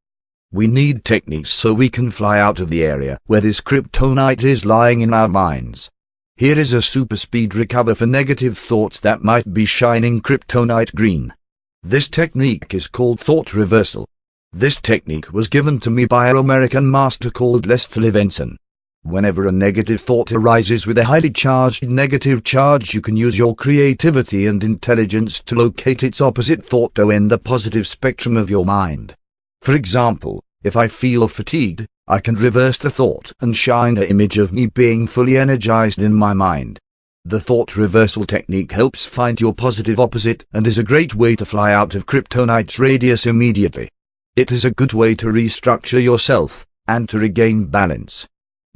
We need techniques so we can fly out of the area where this kryptonite is lying in our minds. Here is a super speed recover for negative thoughts that might be shining kryptonite green. This technique is called thought reversal. This technique was given to me by an American master called Lester Levinson. Whenever a negative thought arises with a highly charged negative charge, you can use your creativity and intelligence to locate its opposite thought in the positive spectrum of your mind. For example, if I feel fatigued, I can reverse the thought and shine an image of me being fully energized in my mind. The thought reversal technique helps find your positive opposite and is a great way to fly out of kryptonite's radius immediately. It is a good way to restructure yourself and to regain balance.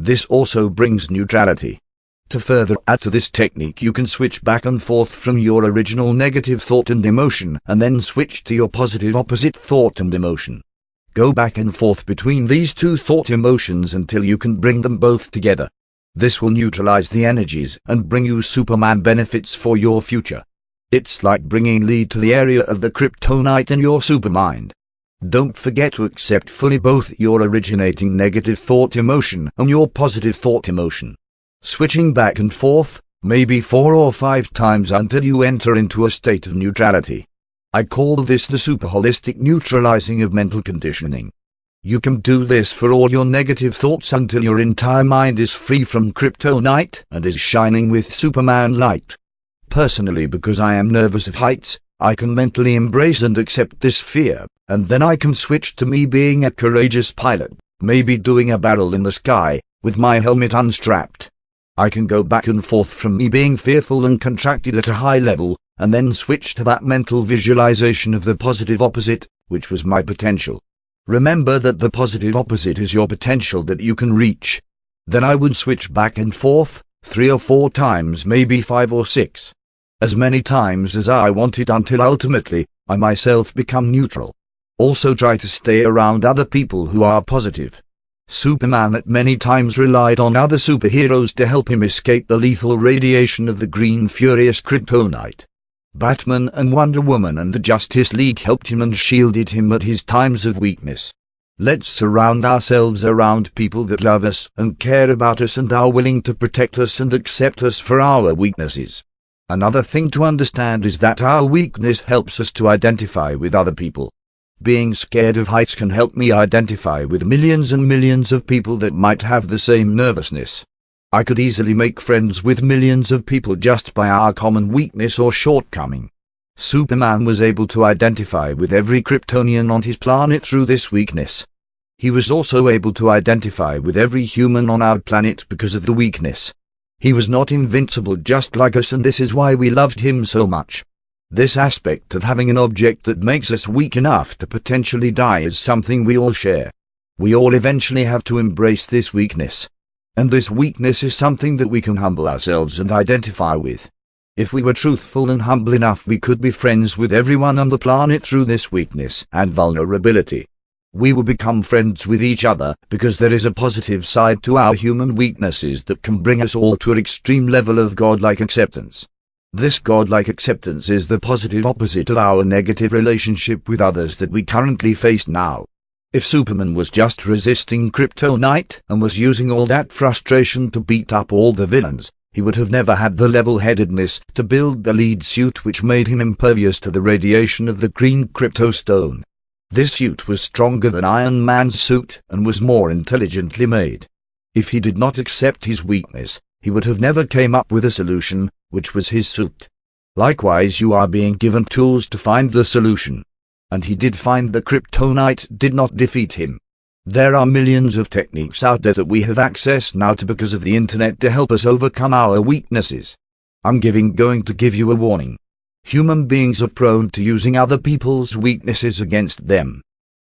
This also brings neutrality. To further add to this technique, you can switch back and forth from your original negative thought and emotion and then switch to your positive opposite thought and emotion. Go back and forth between these two thought emotions until you can bring them both together. This will neutralize the energies and bring you Superman benefits for your future. It's like bringing lead to the area of the kryptonite in your supermind. Don't forget to accept fully both your originating negative thought emotion and your positive thought emotion. Switching back and forth, maybe 4 or 5 times until you enter into a state of neutrality. I call this the super holistic neutralizing of mental conditioning. You can do this for all your negative thoughts until your entire mind is free from kryptonite and is shining with Superman light. Personally, because I am nervous of heights, I can mentally embrace and accept this fear, and then I can switch to me being a courageous pilot, maybe doing a barrel in the sky, with my helmet unstrapped. I can go back and forth from me being fearful and contracted at a high level, and then switch to that mental visualization of the positive opposite, which was my potential. Remember that the positive opposite is your potential that you can reach. Then I would switch back and forth, 3 or 4 times, maybe 5 or 6. As many times as I wanted until ultimately, I myself become neutral. Also try to stay around other people who are positive. Superman at many times relied on other superheroes to help him escape the lethal radiation of the green furious kryptonite. Batman and Wonder Woman and the Justice League helped him and shielded him at his times of weakness. Let's surround ourselves around people that love us and care about us and are willing to protect us and accept us for our weaknesses. Another thing to understand is that our weakness helps us to identify with other people. Being scared of heights can help me identify with millions and millions of people that might have the same nervousness. I could easily make friends with millions of people just by our common weakness or shortcoming. Superman was able to identify with every Kryptonian on his planet through this weakness. He was also able to identify with every human on our planet because of the weakness. He was not invincible just like us, and this is why we loved him so much. This aspect of having an object that makes us weak enough to potentially die is something we all share. We all eventually have to embrace this weakness. And this weakness is something that we can humble ourselves and identify with. If we were truthful and humble enough, we could be friends with everyone on the planet through this weakness and vulnerability. We will become friends with each other because there is a positive side to our human weaknesses that can bring us all to an extreme level of godlike acceptance. This godlike acceptance is the positive opposite of our negative relationship with others that we currently face now. If Superman was just resisting kryptonite and was using all that frustration to beat up all the villains, he would have never had the level-headedness to build the lead suit which made him impervious to the radiation of the green cryptostone. This suit was stronger than Iron Man's suit and was more intelligently made. If he did not accept his weakness, he would have never came up with a solution, which was his suit. Likewise, you are being given tools to find the solution. And he did find the kryptonite did not defeat him. There are millions of techniques out there that we have access now to because of the internet to help us overcome our weaknesses. I'm going to give you a warning. Human beings are prone to using other people's weaknesses against them,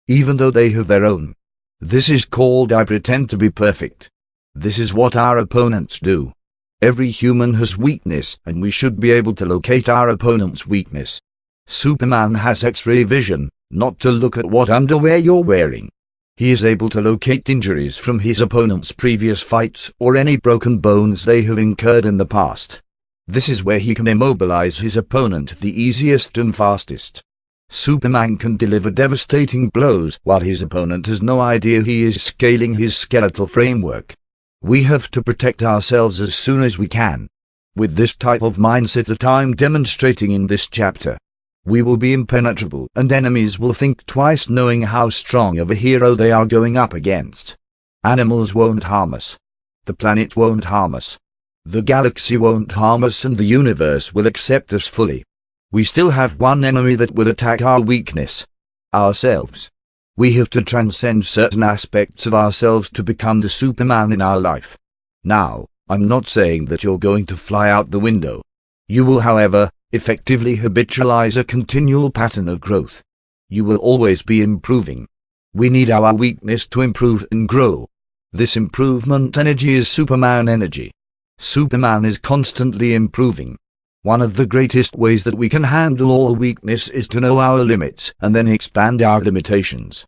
even though they have their own. This is called I pretend to be perfect. This is what our opponents do. Every human has weakness, and we should be able to locate our opponent's weakness. Superman has X-ray vision, not to look at what underwear you're wearing. He is able to locate injuries from his opponent's previous fights or any broken bones they have incurred in the past. This is where he can immobilize his opponent the easiest and fastest. Superman can deliver devastating blows while his opponent has no idea he is scaling his skeletal framework. We have to protect ourselves as soon as we can. With this type of mindset that I'm demonstrating in this chapter, we will be impenetrable and enemies will think twice knowing how strong of a hero they are going up against. Animals won't harm us. The planet won't harm us. The galaxy won't harm us and the universe will accept us fully. We still have one enemy that will attack our weakness: ourselves. We have to transcend certain aspects of ourselves to become the Superman in our life. Now, I'm not saying that you're going to fly out the window. You will, however, effectively habitualize a continual pattern of growth. You will always be improving. We need our weakness to improve and grow. This improvement energy is Superman energy. Superman is constantly improving. One of the greatest ways that we can handle all weakness is to know our limits and then expand our limitations.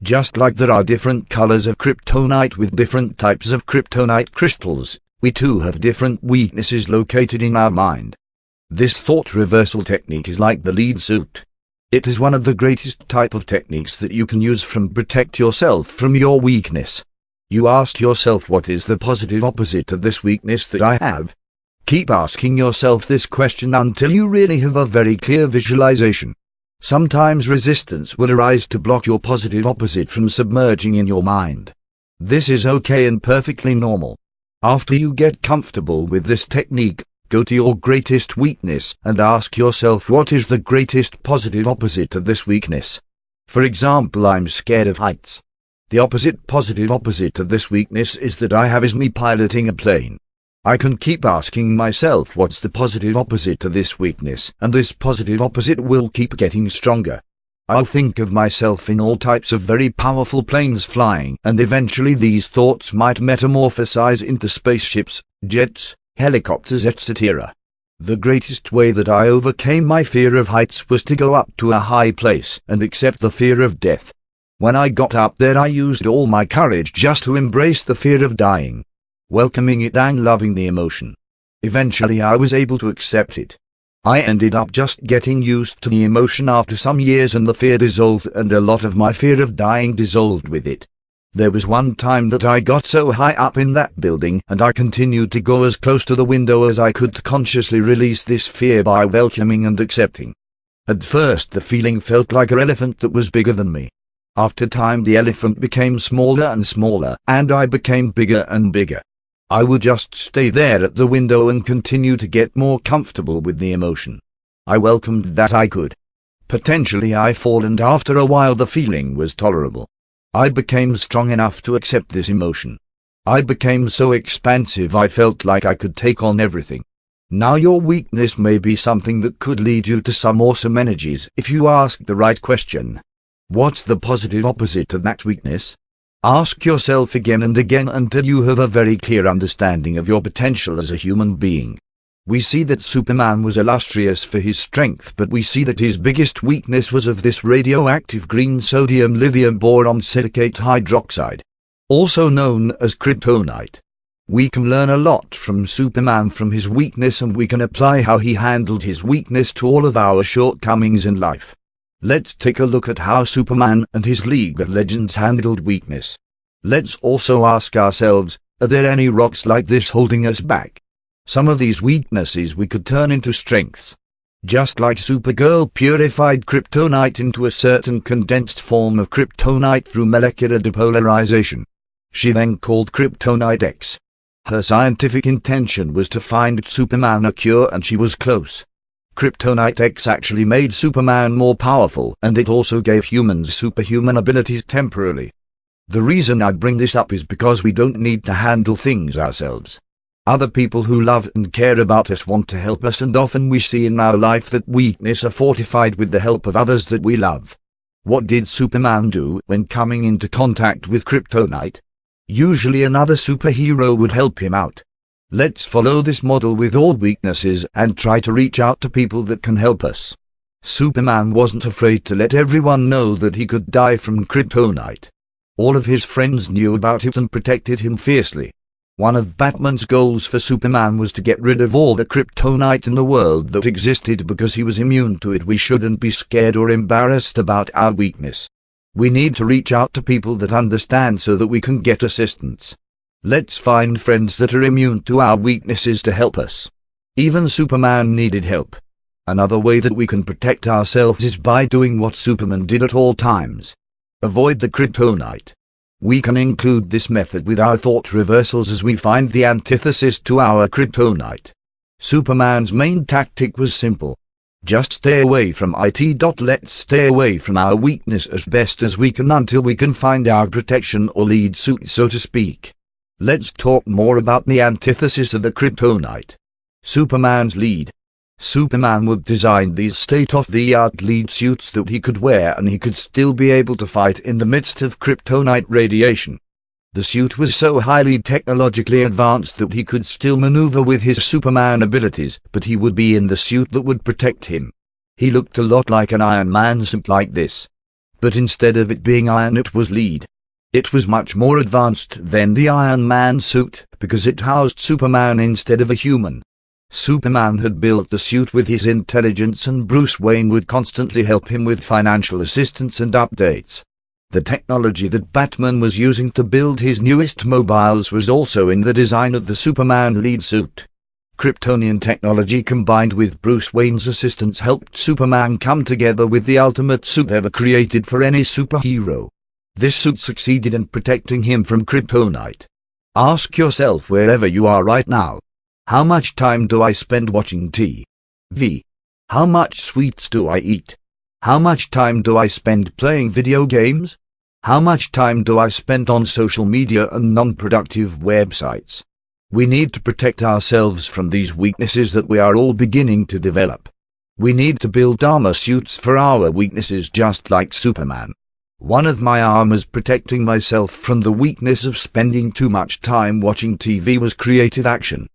Just like there are different colors of kryptonite with different types of kryptonite crystals, we too have different weaknesses located in our mind. This thought reversal technique is like the lead suit. It is one of the greatest type of techniques that you can use from protect yourself from your weakness. You ask yourself, what is the positive opposite of this weakness that I have? Keep asking yourself this question until you really have a very clear visualization. Sometimes resistance will arise to block your positive opposite from submerging in your mind. This is okay and perfectly normal. After you get comfortable with this technique, go to your greatest weakness and ask yourself, what is the greatest positive opposite of this weakness? For example, I'm scared of heights. The opposite positive opposite of this weakness is that I have is me piloting a plane. I can keep asking myself, what's the positive opposite to this weakness, and this positive opposite will keep getting stronger. I'll think of myself in all types of very powerful planes flying, and eventually these thoughts might metamorphosize into spaceships, jets, helicopters, etc. The greatest way that I overcame my fear of heights was to go up to a high place and accept the fear of death. When I got up there, I used all my courage just to embrace the fear of dying, welcoming it and loving the emotion. Eventually I was able to accept it. I ended up just getting used to the emotion after some years, and the fear dissolved and a lot of my fear of dying dissolved with it. There was one time that I got so high up in that building and I continued to go as close to the window as I could to consciously release this fear by welcoming and accepting. At first the feeling felt like an elephant that was bigger than me. After time the elephant became smaller and smaller and I became bigger and bigger. I would just stay there at the window and continue to get more comfortable with the emotion. I welcomed that I could potentially fall, and after a while the feeling was tolerable. I became strong enough to accept this emotion. I became so expansive I felt like I could take on everything. Now your weakness may be something that could lead you to some awesome energies if you ask the right question. What's the positive opposite of that weakness? Ask yourself again and again until you have a very clear understanding of your potential as a human being. We see that Superman was illustrious for his strength, but we see that his biggest weakness was of this radioactive green sodium lithium boron silicate hydroxide, also known as kryptonite. We can learn a lot from Superman from his weakness, and we can apply how he handled his weakness to all of our shortcomings in life. Let's take a look at how Superman and his League of Legends handled weakness. Let's also ask ourselves, are there any rocks like this holding us back? Some of these weaknesses we could turn into strengths. Just like Supergirl purified kryptonite into a certain condensed form of kryptonite through molecular depolarization. She then called Kryptonite X. Her scientific intention was to find Superman a cure, and she was close. Kryptonite X actually made Superman more powerful, and it also gave humans superhuman abilities temporarily. The reason I bring this up is because we don't need to handle things ourselves. Other people who love and care about us want to help us, and often we see in our life that weakness are fortified with the help of others that we love. What did Superman do when coming into contact with kryptonite? Usually another superhero would help him out. Let's follow this model with all weaknesses and try to reach out to people that can help us. Superman wasn't afraid to let everyone know that he could die from kryptonite. All of his friends knew about it and protected him fiercely. One of Batman's goals for Superman was to get rid of all the kryptonite in the world that existed because he was immune to it. We shouldn't be scared or embarrassed about our weakness. We need to reach out to people that understand so that we can get assistance. Let's find friends that are immune to our weaknesses to help us. Even Superman needed help. Another way that we can protect ourselves is by doing what Superman did at all times. Avoid the kryptonite. We can include this method with our thought reversals as we find the antithesis to our kryptonite. Superman's main tactic was simple. Just stay away from it. Let's stay away from our weakness as best as we can until we can find our protection or lead suit, so to speak. Let's talk more about the antithesis of the kryptonite. Superman's lead. Superman would design these state-of-the-art lead suits that he could wear and he could still be able to fight in the midst of kryptonite radiation. The suit was so highly technologically advanced that he could still maneuver with his Superman abilities, but he would be in the suit that would protect him. He looked a lot like an Iron Man suit like this. But instead of it being iron, it was lead. It was much more advanced than the Iron Man suit, because it housed Superman instead of a human. Superman had built the suit with his intelligence, and Bruce Wayne would constantly help him with financial assistance and updates. The technology that Batman was using to build his newest mobiles was also in the design of the Superman lead suit. Kryptonian technology combined with Bruce Wayne's assistance helped Superman come together with the ultimate suit ever created for any superhero. This suit succeeded in protecting him from kryptonite. Ask yourself, wherever you are right now, how much time do I spend watching TV? How much sweets do I eat? How much time do I spend playing video games? How much time do I spend on social media and non-productive websites? We need to protect ourselves from these weaknesses that we are all beginning to develop. We need to build armor suits for our weaknesses just like Superman. One of my armors protecting myself from the weakness of spending too much time watching TV was creative action.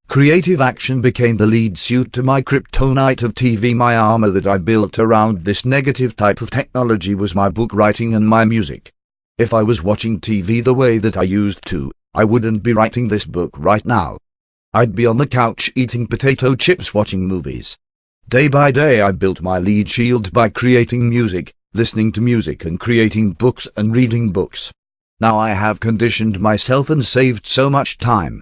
Creative action became the lead suit to my kryptonite of TV. My armor that I built around this negative type of technology was my book writing and my music. If I was watching TV the way that I used to, I wouldn't be writing this book right now. I'd be on the couch eating potato chips watching movies. Day by day I built my lead shield by creating music, listening to music and creating books and reading books. Now I have conditioned myself and saved so much time.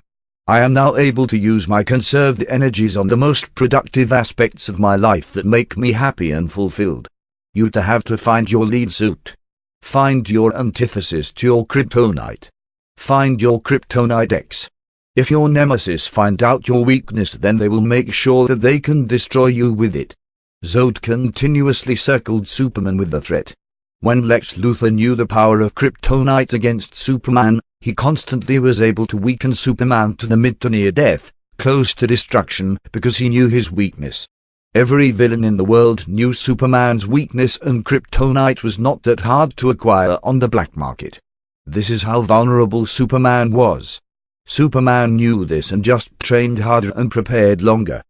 I am now able to use my conserved energies on the most productive aspects of my life that make me happy and fulfilled. You have to find your lead suit. Find your antithesis to your kryptonite. Find your kryptonite X. If your nemesis find out your weakness, then they will make sure that they can destroy you with it. Zod continuously circled Superman with the threat. When Lex Luthor knew the power of kryptonite against Superman, he constantly was able to weaken Superman to the mid to near death, close to destruction, because he knew his weakness. Every villain in the world knew Superman's weakness, and kryptonite was not that hard to acquire on the black market. This is how vulnerable Superman was. Superman knew this and just trained harder and prepared longer.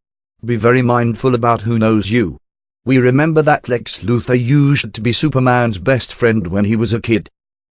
Be very mindful about who knows you. We remember that Lex Luthor used to be Superman's best friend when he was a kid.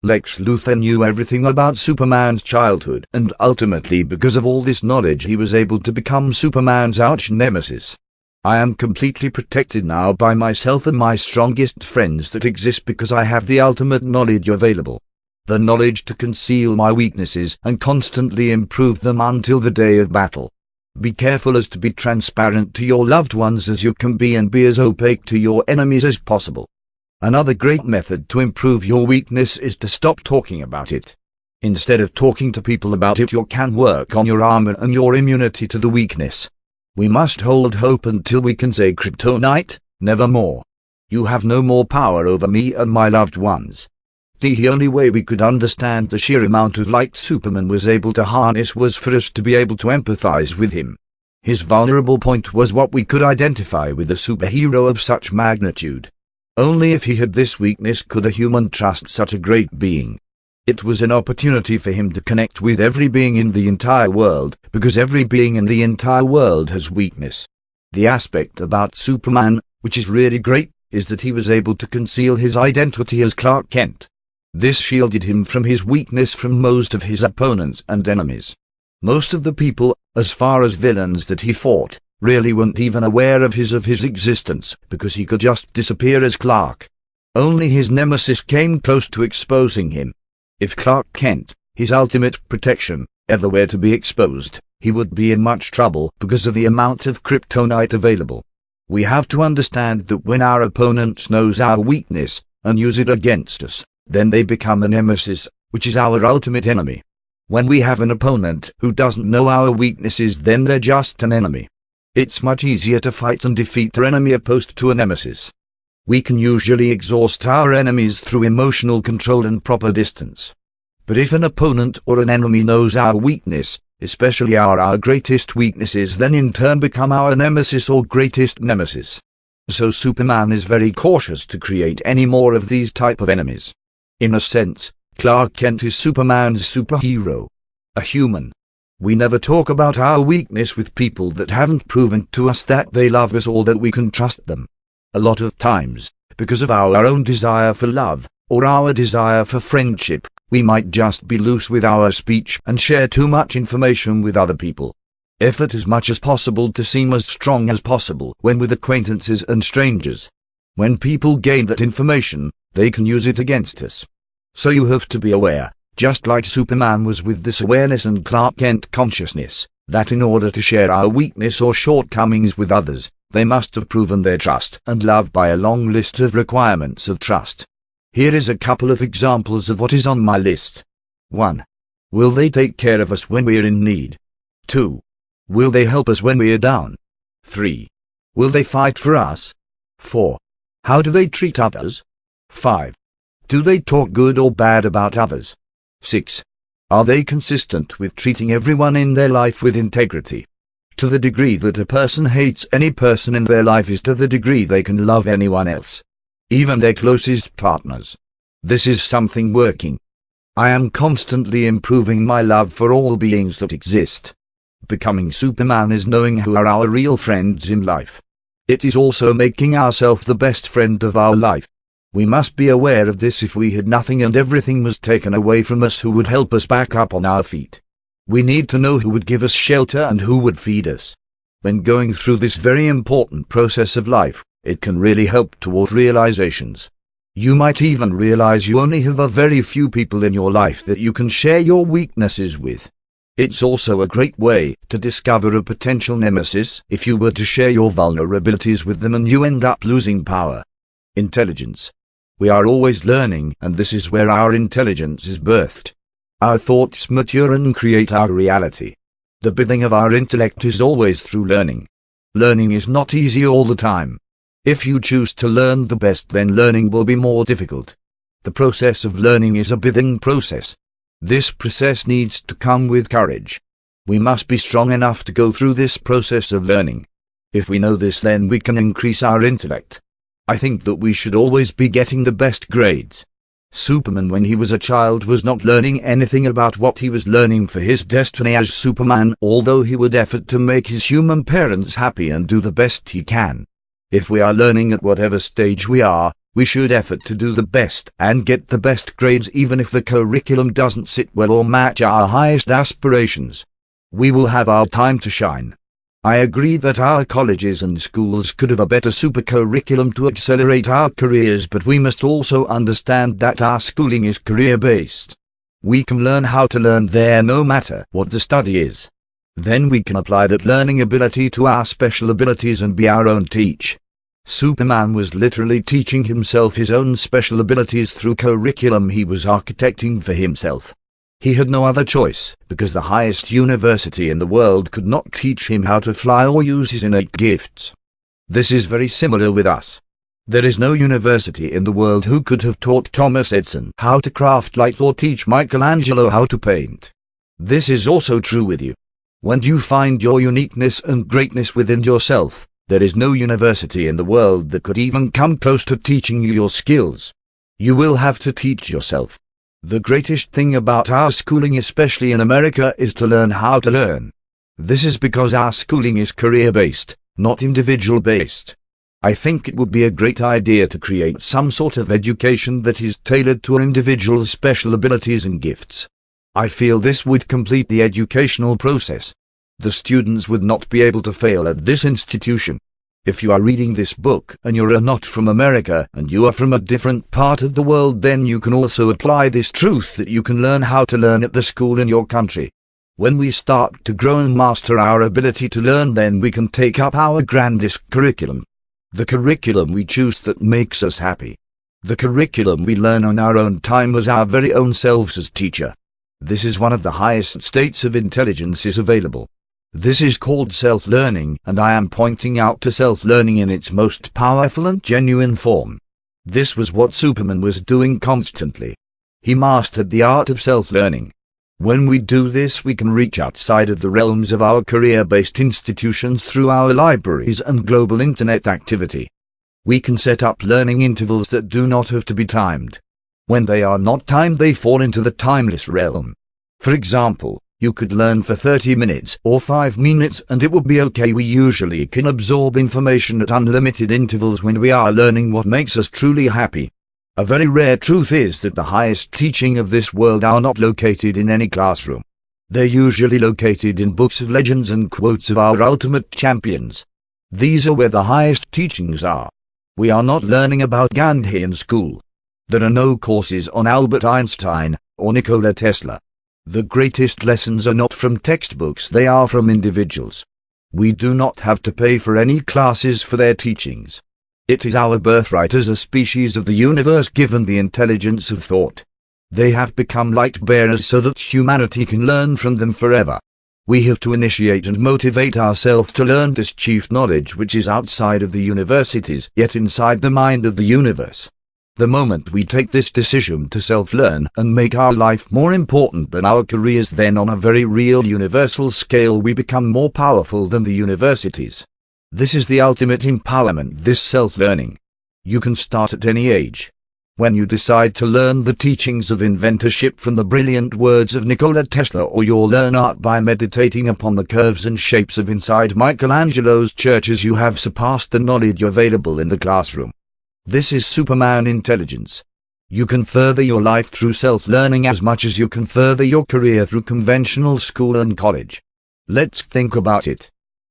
Lex Luthor knew everything about Superman's childhood, and ultimately because of all this knowledge he was able to become Superman's arch-nemesis. I am completely protected now by myself and my strongest friends that exist because I have the ultimate knowledge available. The knowledge to conceal my weaknesses and constantly improve them until the day of battle. Be careful as to be transparent to your loved ones as you can be, and be as opaque to your enemies as possible. Another great method to improve your weakness is to stop talking about it. Instead of talking to people about it, you can work on your armor and your immunity to the weakness. We must hold hope until we can say, kryptonite, nevermore. You have no more power over me and my loved ones. The only way we could understand the sheer amount of light Superman was able to harness was for us to be able to empathize with him. His vulnerable point was what we could identify with a superhero of such magnitude. Only if he had this weakness could a human trust such a great being. It was an opportunity for him to connect with every being in the entire world, because every being in the entire world has weakness. The aspect about Superman, which is really great, is that he was able to conceal his identity as Clark Kent. This shielded him from his weakness from most of his opponents and enemies. Most of the people, as far as villains that he fought, really weren't even aware of his existence, because he could just disappear as Clark. Only his nemesis came close to exposing him. If Clark Kent, his ultimate protection, ever were to be exposed, he would be in much trouble because of the amount of kryptonite available. We have to understand that when our opponents knows our weakness, and use it against us, then they become a nemesis, which is our ultimate enemy. When we have an opponent who doesn't know our weaknesses, then they're just an enemy. It's much easier to fight and defeat our enemy opposed to a nemesis. We can usually exhaust our enemies through emotional control and proper distance. But if an opponent or an enemy knows our weakness, especially our greatest weaknesses, then in turn become our nemesis or greatest nemesis. So Superman is very cautious to create any more of these type of enemies. In a sense, Clark Kent is Superman's superhero. A human. We never talk about our weakness with people that haven't proven to us that they love us or that we can trust them. A lot of times, because of our own desire for love, or our desire for friendship, we might just be loose with our speech and share too much information with other people. Effort as much as possible to seem as strong as possible when with acquaintances and strangers. When people gain that information, they can use it against us. So you have to be aware, just like Superman was with this awareness and Clark Kent consciousness, that in order to share our weakness or shortcomings with others, they must have proven their trust and love by a long list of requirements of trust. Here is a couple of examples of what is on my list. 1. Will they take care of us when we are in need? 2. Will they help us when we are down? 3. Will they fight for us? 4. How do they treat others? 5. Do they talk good or bad about others? 6. Are they consistent with treating everyone in their life with integrity? To the degree that a person hates any person in their life is to the degree they can love anyone else. Even their closest partners. This is something working. I am constantly improving my love for all beings that exist. Becoming Superman is knowing who are our real friends in life. It is also making ourselves the best friend of our life. We must be aware of this. If we had nothing and everything was taken away from us, who would help us back up on our feet? We need to know who would give us shelter and who would feed us. When going through this very important process of life, it can really help toward realizations. You might even realize you only have a very few people in your life that you can share your weaknesses with. It's also a great way to discover a potential nemesis if you were to share your vulnerabilities with them and you end up losing power. Intelligence. We are always learning, and this is where our intelligence is birthed. Our thoughts mature and create our reality. The building of our intellect is always through learning. Learning is not easy all the time. If you choose to learn the best, then learning will be more difficult. The process of learning is a building process. This process needs to come with courage. We must be strong enough to go through this process of learning. If we know this, then we can increase our intellect. I think that we should always be getting the best grades. Superman, when he was a child, was not learning anything about what he was learning for his destiny as Superman, although he would effort to make his human parents happy and do the best he can. If we are learning at whatever stage we are, we should effort to do the best and get the best grades, even if the curriculum doesn't sit well or match our highest aspirations. We will have our time to shine. I agree that our colleges and schools could have a better super curriculum to accelerate our careers, but we must also understand that our schooling is career-based. We can learn how to learn there no matter what the study is. Then we can apply that learning ability to our special abilities and be our own teacher. Superman was literally teaching himself his own special abilities through curriculum he was architecting for himself. He had no other choice, because the highest university in the world could not teach him how to fly or use his innate gifts. This is very similar with us. There is no university in the world who could have taught Thomas Edison how to craft light or teach Michelangelo how to paint. This is also true with you. When you find your uniqueness and greatness within yourself, there is no university in the world that could even come close to teaching you your skills. You will have to teach yourself. The greatest thing about our schooling, especially in America, is to learn how to learn. This is because our schooling is career-based, not individual-based. I think it would be a great idea to create some sort of education that is tailored to an individual's special abilities and gifts. I feel this would complete the educational process. The students would not be able to fail at this institution. If you are reading this book and you're not from America and you are from a different part of the world, then you can also apply this truth that you can learn how to learn at the school in your country. When we start to grow and master our ability to learn, then we can take up our grandest curriculum. The curriculum we choose that makes us happy. The curriculum we learn on our own time as our very own selves as teacher. This is one of the highest states of intelligence is available. This is called self-learning, and I am pointing out to self-learning in its most powerful and genuine form. This was what Superman was doing constantly. He mastered the art of self-learning. When we do this, we can reach outside of the realms of our career-based institutions through our libraries and global internet activity. We can set up learning intervals that do not have to be timed. When they are not timed, they fall into the timeless realm. For example, you could learn for 30 minutes or 5 minutes and it would be okay. We usually can absorb information at unlimited intervals when we are learning what makes us truly happy. A very rare truth is that the highest teaching of this world are not located in any classroom. They're usually located in books of legends and quotes of our ultimate champions. These are where the highest teachings are. We are not learning about Gandhi in school. There are no courses on Albert Einstein or Nikola Tesla. The greatest lessons are not from textbooks, they are from individuals. We do not have to pay for any classes for their teachings. It is our birthright as a species of the universe given the intelligence of thought. They have become light bearers so that humanity can learn from them forever. We have to initiate and motivate ourselves to learn this chief knowledge which is outside of the universities, yet inside the mind of the universe. The moment we take this decision to self-learn and make our life more important than our careers, then on a very real universal scale we become more powerful than the universities. This is the ultimate empowerment, this self-learning. You can start at any age. When you decide to learn the teachings of inventorship from the brilliant words of Nikola Tesla, or you'll learn art by meditating upon the curves and shapes of inside Michelangelo's churches, you have surpassed the knowledge available in the classroom. This is Superman intelligence. You can further your life through self-learning as much as you can further your career through conventional school and college. Let's think about it.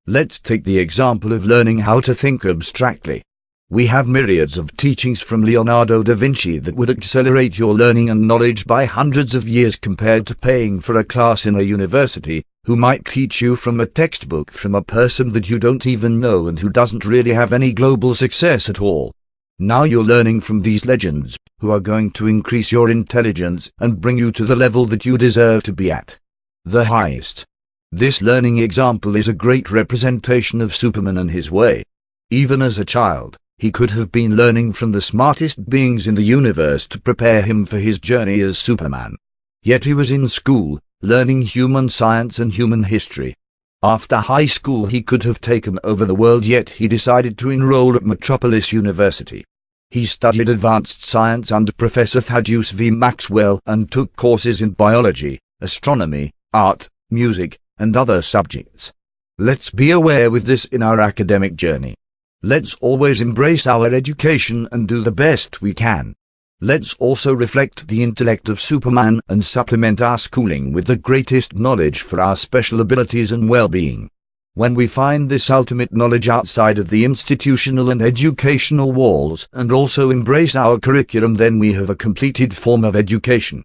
Let's take the example of learning how to think abstractly. We have myriads of teachings from Leonardo da Vinci that would accelerate your learning and knowledge by hundreds of years compared to paying for a class in a university, who might teach you from a textbook from a person that you don't even know and who doesn't really have any global success at all. Now you're learning from these legends, who are going to increase your intelligence and bring you to the level that you deserve to be at. The highest. This learning example is a great representation of Superman and his way. Even as a child, he could have been learning from the smartest beings in the universe to prepare him for his journey as Superman. Yet he was in school, learning human science and human history. After high school he could have taken over the world, yet he decided to enroll at Metropolis University. He studied advanced science under Professor Thaddeus V. Maxwell and took courses in biology, astronomy, art, music, and other subjects. Let's be aware with this in our academic journey. Let's always embrace our education and do the best we can. Let's also reflect the intellect of Superman and supplement our schooling with the greatest knowledge for our special abilities and well-being. When we find this ultimate knowledge outside of the institutional and educational walls and also embrace our curriculum, then we have a completed form of education.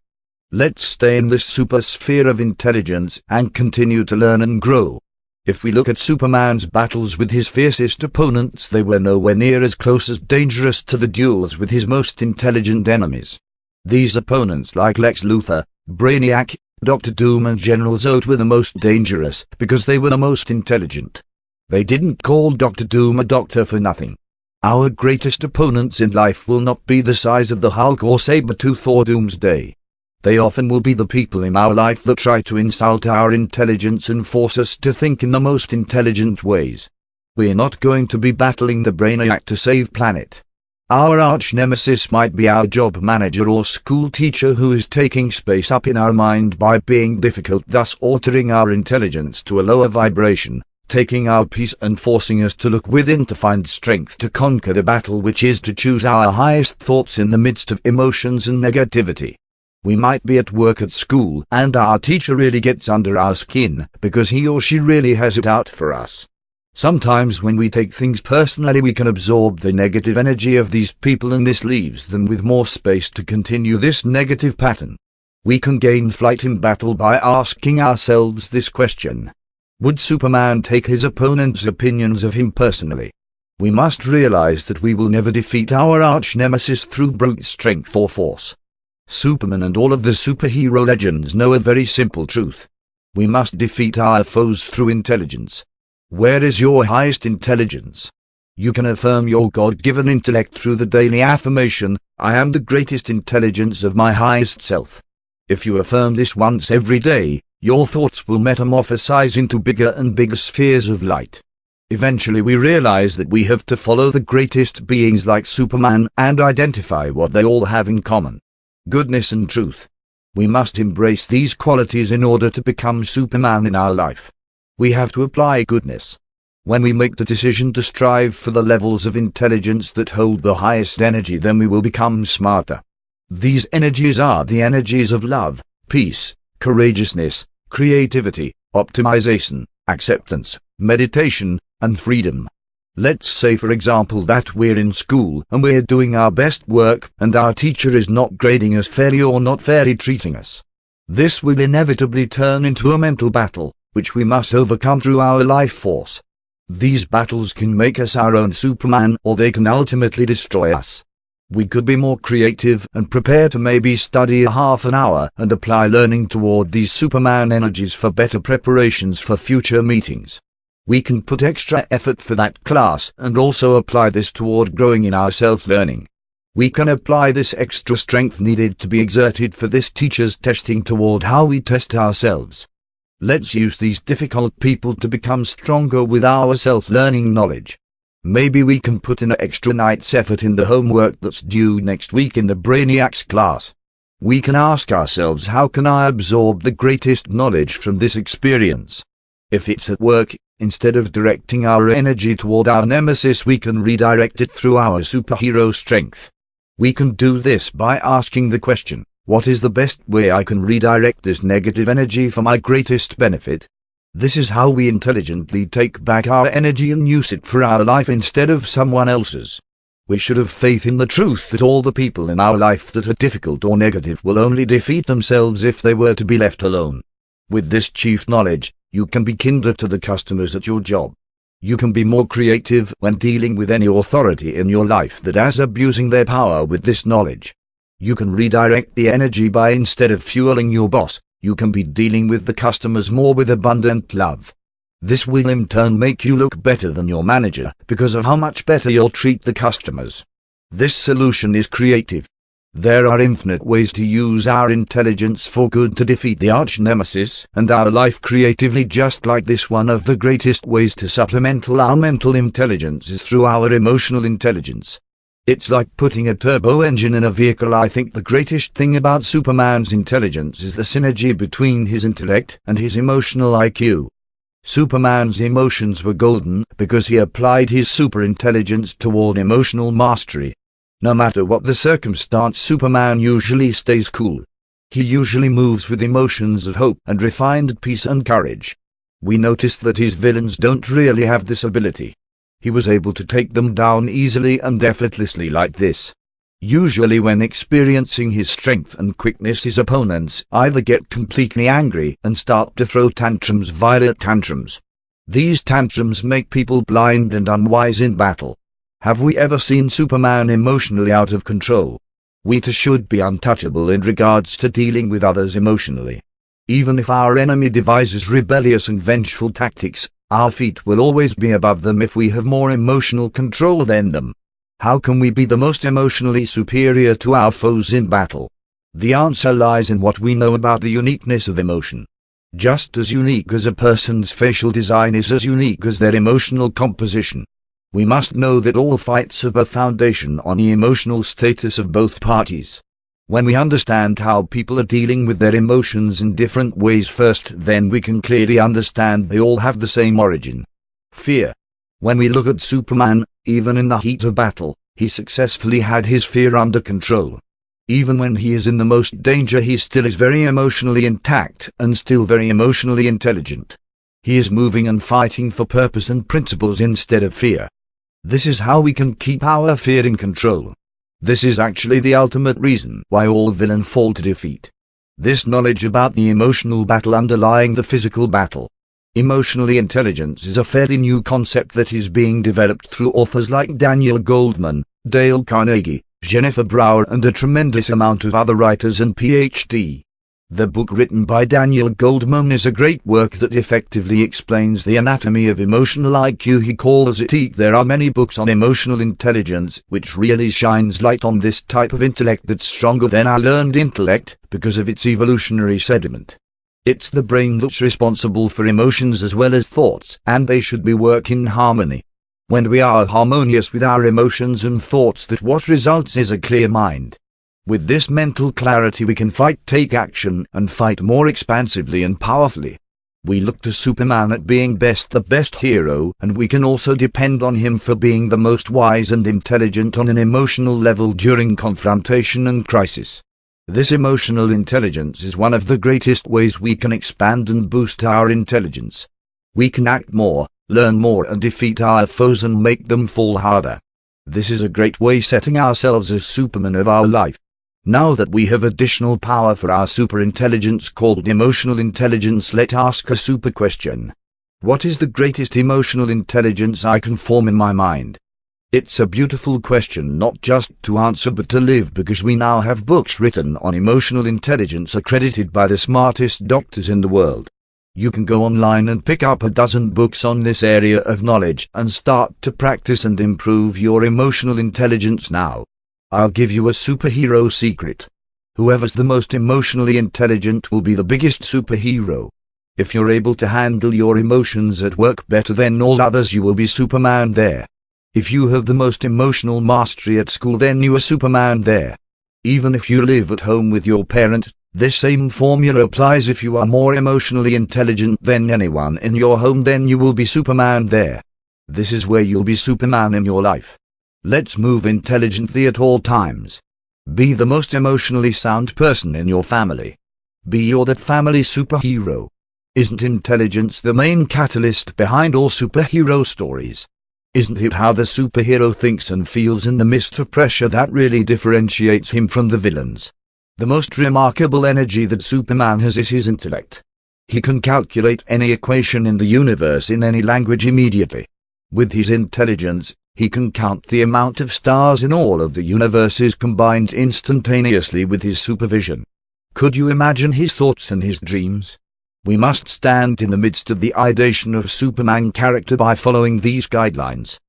Let's stay in this super sphere of intelligence and continue to learn and grow. If we look at Superman's battles with his fiercest opponents, they were nowhere near as close as dangerous to the duels with his most intelligent enemies. These opponents, like Lex Luthor, Brainiac, Dr. Doom and General Zod, were the most dangerous because they were the most intelligent. They didn't call Dr. Doom a doctor for nothing. Our greatest opponents in life will not be the size of the Hulk or Sabretooth or Doomsday. They often will be the people in our life that try to insult our intelligence and force us to think in the most intelligent ways. We're not going to be battling the Brainiac to save planet. Our arch nemesis might be our job manager or school teacher who is taking space up in our mind by being difficult, thus altering our intelligence to a lower vibration, taking our peace and forcing us to look within to find strength to conquer the battle, which is to choose our highest thoughts in the midst of emotions and negativity. We might be at work at school and our teacher really gets under our skin because he or she really has it out for us. Sometimes when we take things personally, we can absorb the negative energy of these people, and this leaves them with more space to continue this negative pattern. We can gain flight in battle by asking ourselves this question: would Superman take his opponent's opinions of him personally? We must realize that we will never defeat our arch-nemesis through brute strength or force. Superman and all of the superhero legends know a very simple truth. We must defeat our foes through intelligence. Where is your highest intelligence? You can affirm your God-given intellect through the daily affirmation, "I am the greatest intelligence of my highest self." If you affirm this once every day, your thoughts will metamorphosize into bigger and bigger spheres of light. Eventually we realize that we have to follow the greatest beings like Superman and identify what they all have in common: goodness and truth. We must embrace these qualities in order to become Superman in our life. We have to apply goodness. When we make the decision to strive for the levels of intelligence that hold the highest energy, then we will become smarter. These energies are the energies of love, peace, courageousness, creativity, optimization, acceptance, meditation, and freedom. Let's say, for example, that we're in school and we're doing our best work and our teacher is not grading us fairly or not fairly treating us. This will inevitably turn into a mental battle, which we must overcome through our life force. These battles can make us our own Superman, or they can ultimately destroy us. We could be more creative and prepare to maybe study a half an hour and apply learning toward these Superman energies for better preparations for future meetings. We can put extra effort for that class and also apply this toward growing in our self-learning. We can apply this extra strength needed to be exerted for this teacher's testing toward how we test ourselves. Let's use these difficult people to become stronger with our self-learning knowledge. Maybe we can put in an extra night's effort in the homework that's due next week in the Brainiacs class. We can ask ourselves, how can I absorb the greatest knowledge from this experience? If it's at work, instead of directing our energy toward our nemesis, we can redirect it through our superhero strength. We can do this by asking the question: what is the best way I can redirect this negative energy for my greatest benefit? This is how we intelligently take back our energy and use it for our life instead of someone else's. We should have faith in the truth that all the people in our life that are difficult or negative will only defeat themselves if they were to be left alone. With this chief knowledge, you can be kinder to the customers at your job. You can be more creative when dealing with any authority in your life that is abusing their power with this knowledge. You can redirect the energy by, instead of fueling your boss, you can be dealing with the customers more with abundant love. This will in turn make you look better than your manager because of how much better you'll treat the customers. This solution is creative. There are infinite ways to use our intelligence for good to defeat the arch-nemesis and our life creatively, just like this. One of the greatest ways to supplement our mental intelligence is through our emotional intelligence. It's like putting a turbo engine in a vehicle. I think the greatest thing about Superman's intelligence is the synergy between his intellect and his emotional IQ. Superman's emotions were golden because he applied his superintelligence toward emotional mastery. No matter what the circumstance, Superman usually stays cool. He usually moves with emotions of hope and refined peace and courage. We noticed that his villains don't really have this ability. He was able to take them down easily and effortlessly like this. Usually when experiencing his strength and quickness, his opponents either get completely angry and start to throw tantrums, violent tantrums. These tantrums make people blind and unwise in battle. Have we ever seen Superman emotionally out of control? We too should be untouchable in regards to dealing with others emotionally. Even if our enemy devises rebellious and vengeful tactics, our feet will always be above them if we have more emotional control than them. How can we be the most emotionally superior to our foes in battle? The answer lies in what we know about the uniqueness of emotion. Just as unique as a person's facial design is as unique as their emotional composition. We must know that all fights have a foundation on the emotional status of both parties. When we understand how people are dealing with their emotions in different ways first, then we can clearly understand they all have the same origin. Fear. When we look at Superman, even in the heat of battle, he successfully had his fear under control. Even when he is in the most danger, he still is very emotionally intact and still very emotionally intelligent. He is moving and fighting for purpose and principles instead of fear. This is how we can keep our fear in control. This is actually the ultimate reason why all villains fall to defeat. This knowledge about the emotional battle underlying the physical battle. Emotionally intelligence is a fairly new concept that is being developed through authors like Daniel Goldman, Dale Carnegie, Jennifer Brower and a tremendous amount of other writers and PhD. The book written by Daniel Goldman is a great work that effectively explains the anatomy of emotional IQ. He calls it EQ. There are many books on emotional intelligence which really shines light on this type of intellect that's stronger than our learned intellect because of its evolutionary sediment. It's the brain that's responsible for emotions as well as thoughts, and they should be work in harmony. When we are harmonious with our emotions and thoughts, that what results is a clear mind. With this mental clarity we can fight, take action, and fight more expansively and powerfully. We look to Superman at being the best hero, and we can also depend on him for being the most wise and intelligent on an emotional level during confrontation and crisis. This emotional intelligence is one of the greatest ways we can expand and boost our intelligence. We can act more, learn more and defeat our foes and make them fall harder. This is a great way setting ourselves as Superman of our life. Now that we have additional power for our super intelligence called emotional intelligence, let's ask a super question. What is the greatest emotional intelligence I can form in my mind? It's a beautiful question, not just to answer but to live, because we now have books written on emotional intelligence accredited by the smartest doctors in the world. You can go online and pick up a dozen books on this area of knowledge and start to practice and improve your emotional intelligence now. I'll give you a superhero secret. Whoever's the most emotionally intelligent will be the biggest superhero. If you're able to handle your emotions at work better than all others, you will be Superman there. If you have the most emotional mastery at school, then you are Superman there. Even if you live at home with your parent, this same formula applies. If you are more emotionally intelligent than anyone in your home, then you will be Superman there. This is where you'll be Superman in your life. Let's move intelligently at all times. Be the most emotionally sound person in your family. Be your that family superhero. Isn't intelligence the main catalyst behind all superhero stories? Isn't it how the superhero thinks and feels in the midst of pressure that really differentiates him from the villains? The most remarkable energy that Superman has is his intellect. He can calculate any equation in the universe in any language immediately. With his intelligence, he can count the amount of stars in all of the universes combined instantaneously with his supervision. Could you imagine his thoughts and his dreams? We must stand in the midst of the ideation of Superman character by following these guidelines.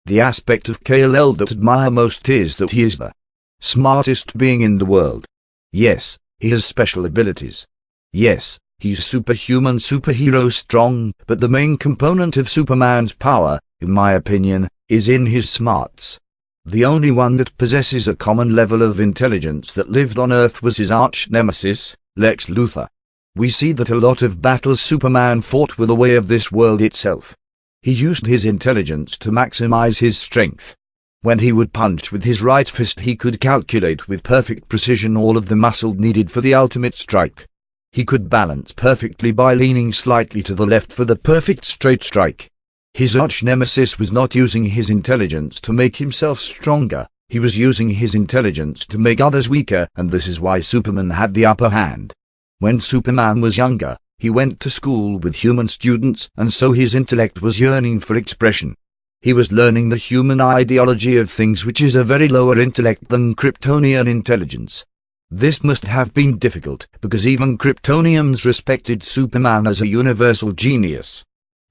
The aspect of Kal-El that I admire most is that he is the smartest being in the world. Yes, he has special abilities. Yes, he's superhuman, superhero strong, but the main component of Superman's power, in my opinion, is in his smarts. The only one that possesses a common level of intelligence that lived on Earth was his arch-nemesis, Lex Luthor. We see that a lot of battles Superman fought were the way of this world itself. He used his intelligence to maximize his strength. When he would punch with his right fist, he could calculate with perfect precision all of the muscle needed for the ultimate strike. He could balance perfectly by leaning slightly to the left for the perfect straight strike. His arch-nemesis was not using his intelligence to make himself stronger, he was using his intelligence to make others weaker, and this is why Superman had the upper hand. When Superman was younger, he went to school with human students, and so his intellect was yearning for expression. He was learning the human ideology of things, which is a very lower intellect than Kryptonian intelligence. This must have been difficult, because even Kryptonians respected Superman as a universal genius.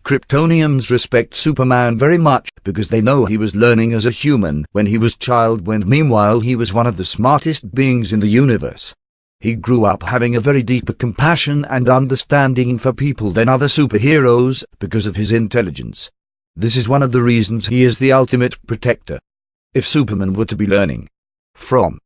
Kryptonians respect Superman very much because they know he was learning as a human when he was a child, when meanwhile he was one of the smartest beings in the universe. He grew up having a very deeper compassion and understanding for people than other superheroes because of his intelligence. This is one of the reasons he is the ultimate protector. If Superman were to be learning from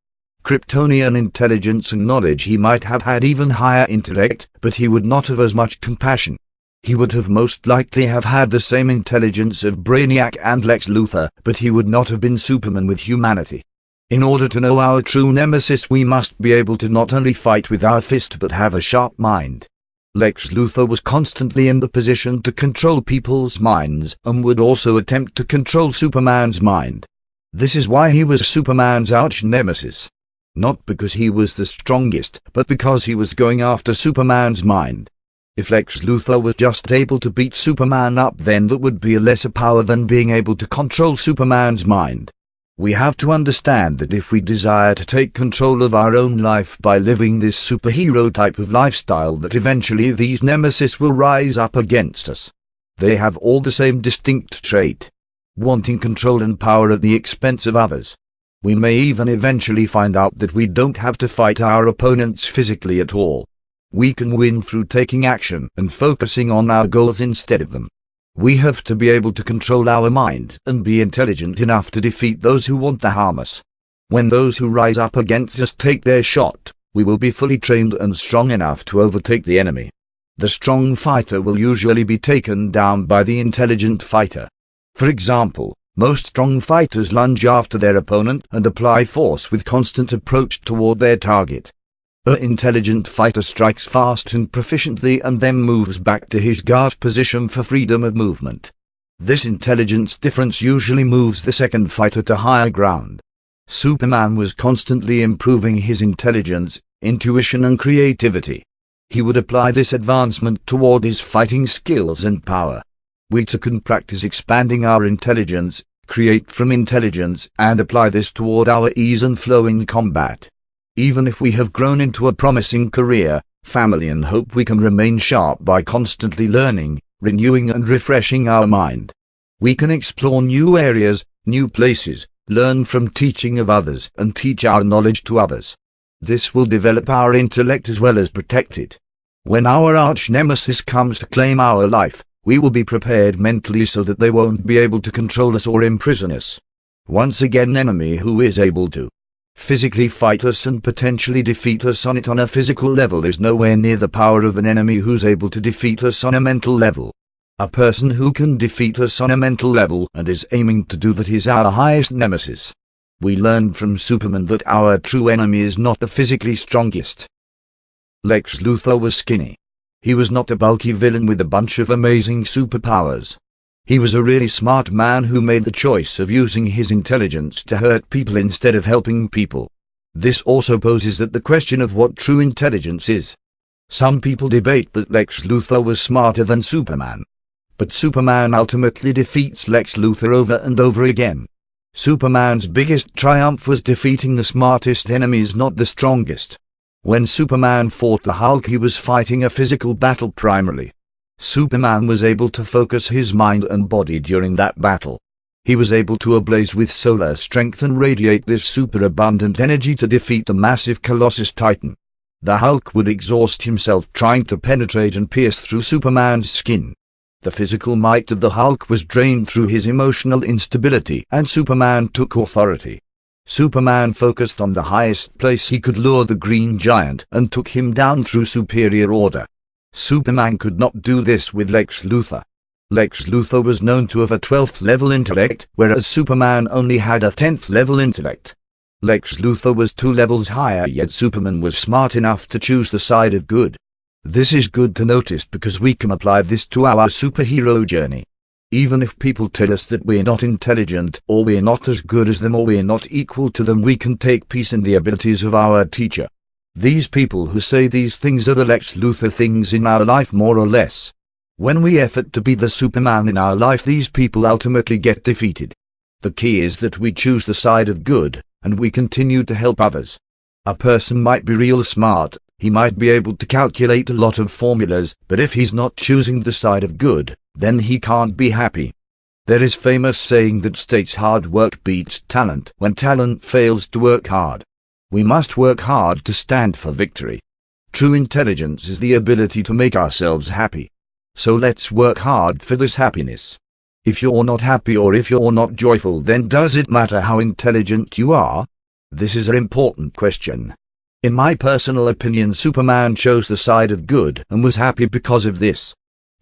Kryptonian intelligence and knowledge, he might have had even higher intellect, but he would not have as much compassion. He would have most likely have had the same intelligence of Brainiac and Lex Luthor, but he would not have been Superman with humanity. In order to know our true nemesis, we must be able to not only fight with our fist but have a sharp mind. Lex Luthor was constantly in the position to control people's minds and would also attempt to control Superman's mind. This is why he was Superman's arch-nemesis. Not because he was the strongest, but because he was going after Superman's mind. If Lex Luthor was just able to beat Superman up, then that would be a lesser power than being able to control Superman's mind. We have to understand that if we desire to take control of our own life by living this superhero type of lifestyle, that eventually these nemesis will rise up against us. They have all the same distinct trait: wanting control and power at the expense of others. We may even eventually find out that we don't have to fight our opponents physically at all. We can win through taking action and focusing on our goals instead of them. We have to be able to control our mind and be intelligent enough to defeat those who want to harm us. When those who rise up against us take their shot, we will be fully trained and strong enough to overtake the enemy. The strong fighter will usually be taken down by the intelligent fighter. For example, most strong fighters lunge after their opponent and apply force with constant approach toward their target. An intelligent fighter strikes fast and proficiently and then moves back to his guard position for freedom of movement. This intelligence difference usually moves the second fighter to higher ground. Superman was constantly improving his intelligence, intuition and creativity. He would apply this advancement toward his fighting skills and power. We too can practice expanding our intelligence, create from intelligence, and apply this toward our ease and flow in combat. Even if we have grown into a promising career, family and hope, we can remain sharp by constantly learning, renewing and refreshing our mind. We can explore new areas, new places, learn from teaching of others and teach our knowledge to others. This will develop our intellect as well as protect it. When our arch-nemesis comes to claim our life, we will be prepared mentally so that they won't be able to control us or imprison us. Once again, enemy who is able to physically fight us and potentially defeat us on a physical level is nowhere near the power of an enemy who's able to defeat us on a mental level. A person who can defeat us on a mental level and is aiming to do that is our highest nemesis. We learned from Superman that our true enemy is not the physically strongest. Lex Luthor was skinny. He was not a bulky villain with a bunch of amazing superpowers. He was a really smart man who made the choice of using his intelligence to hurt people instead of helping people. This also poses the question of what true intelligence is. Some people debate that Lex Luthor was smarter than Superman. But Superman ultimately defeats Lex Luthor over and over again. Superman's biggest triumph was defeating the smartest enemies, not the strongest. When Superman fought the Hulk, he was fighting a physical battle primarily. Superman was able to focus his mind and body during that battle. He was able to ablaze with solar strength and radiate this superabundant energy to defeat the massive Colossus Titan. The Hulk would exhaust himself trying to penetrate and pierce through Superman's skin. The physical might of the Hulk was drained through his emotional instability, and Superman took authority. Superman focused on the highest place he could lure the Green Giant and took him down through superior order. Superman could not do this with Lex Luthor. Lex Luthor was known to have a 12th level intellect, whereas Superman only had a 10th level intellect. Lex Luthor was 2 levels higher, yet Superman was smart enough to choose the side of good. This is good to notice because we can apply this to our superhero journey. Even if people tell us that we're not intelligent, or we're not as good as them, or we're not equal to them, we can take peace in the abilities of our teacher. These people who say these things are the Lex Luthor things in our life, more or less. When we effort to be the Superman in our life, these people ultimately get defeated. The key is that we choose the side of good, and we continue to help others. A person might be real smart, he might be able to calculate a lot of formulas, but if he's not choosing the side of good, then he can't be happy. There is famous saying that states hard work beats talent when talent fails to work hard. We must work hard to stand for victory. True intelligence is the ability to make ourselves happy. So let's work hard for this happiness. If you're not happy or if you're not joyful, then does it matter how intelligent you are? This is an important question. In my personal opinion, Superman chose the side of good and was happy because of this.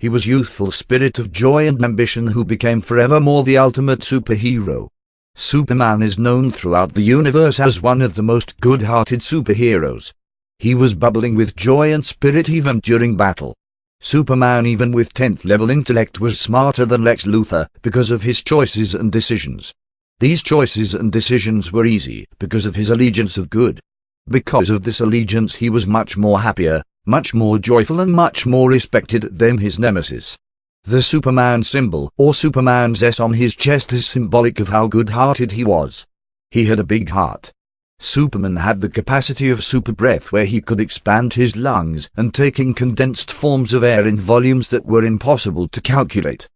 He was youthful spirit of joy and ambition who became forevermore the ultimate superhero. Superman is known throughout the universe as one of the most good-hearted superheroes. He was bubbling with joy and spirit even during battle. Superman, even with 10th level intellect, was smarter than Lex Luthor because of his choices and decisions. These choices and decisions were easy because of his allegiance of good. Because of this allegiance he was much more happier, much more joyful and much more respected than his nemesis. The Superman symbol, or Superman's S on his chest, is symbolic of how good-hearted he was. He had a big heart. Superman had the capacity of super breath, where he could expand his lungs and take in condensed forms of air in volumes that were impossible to calculate.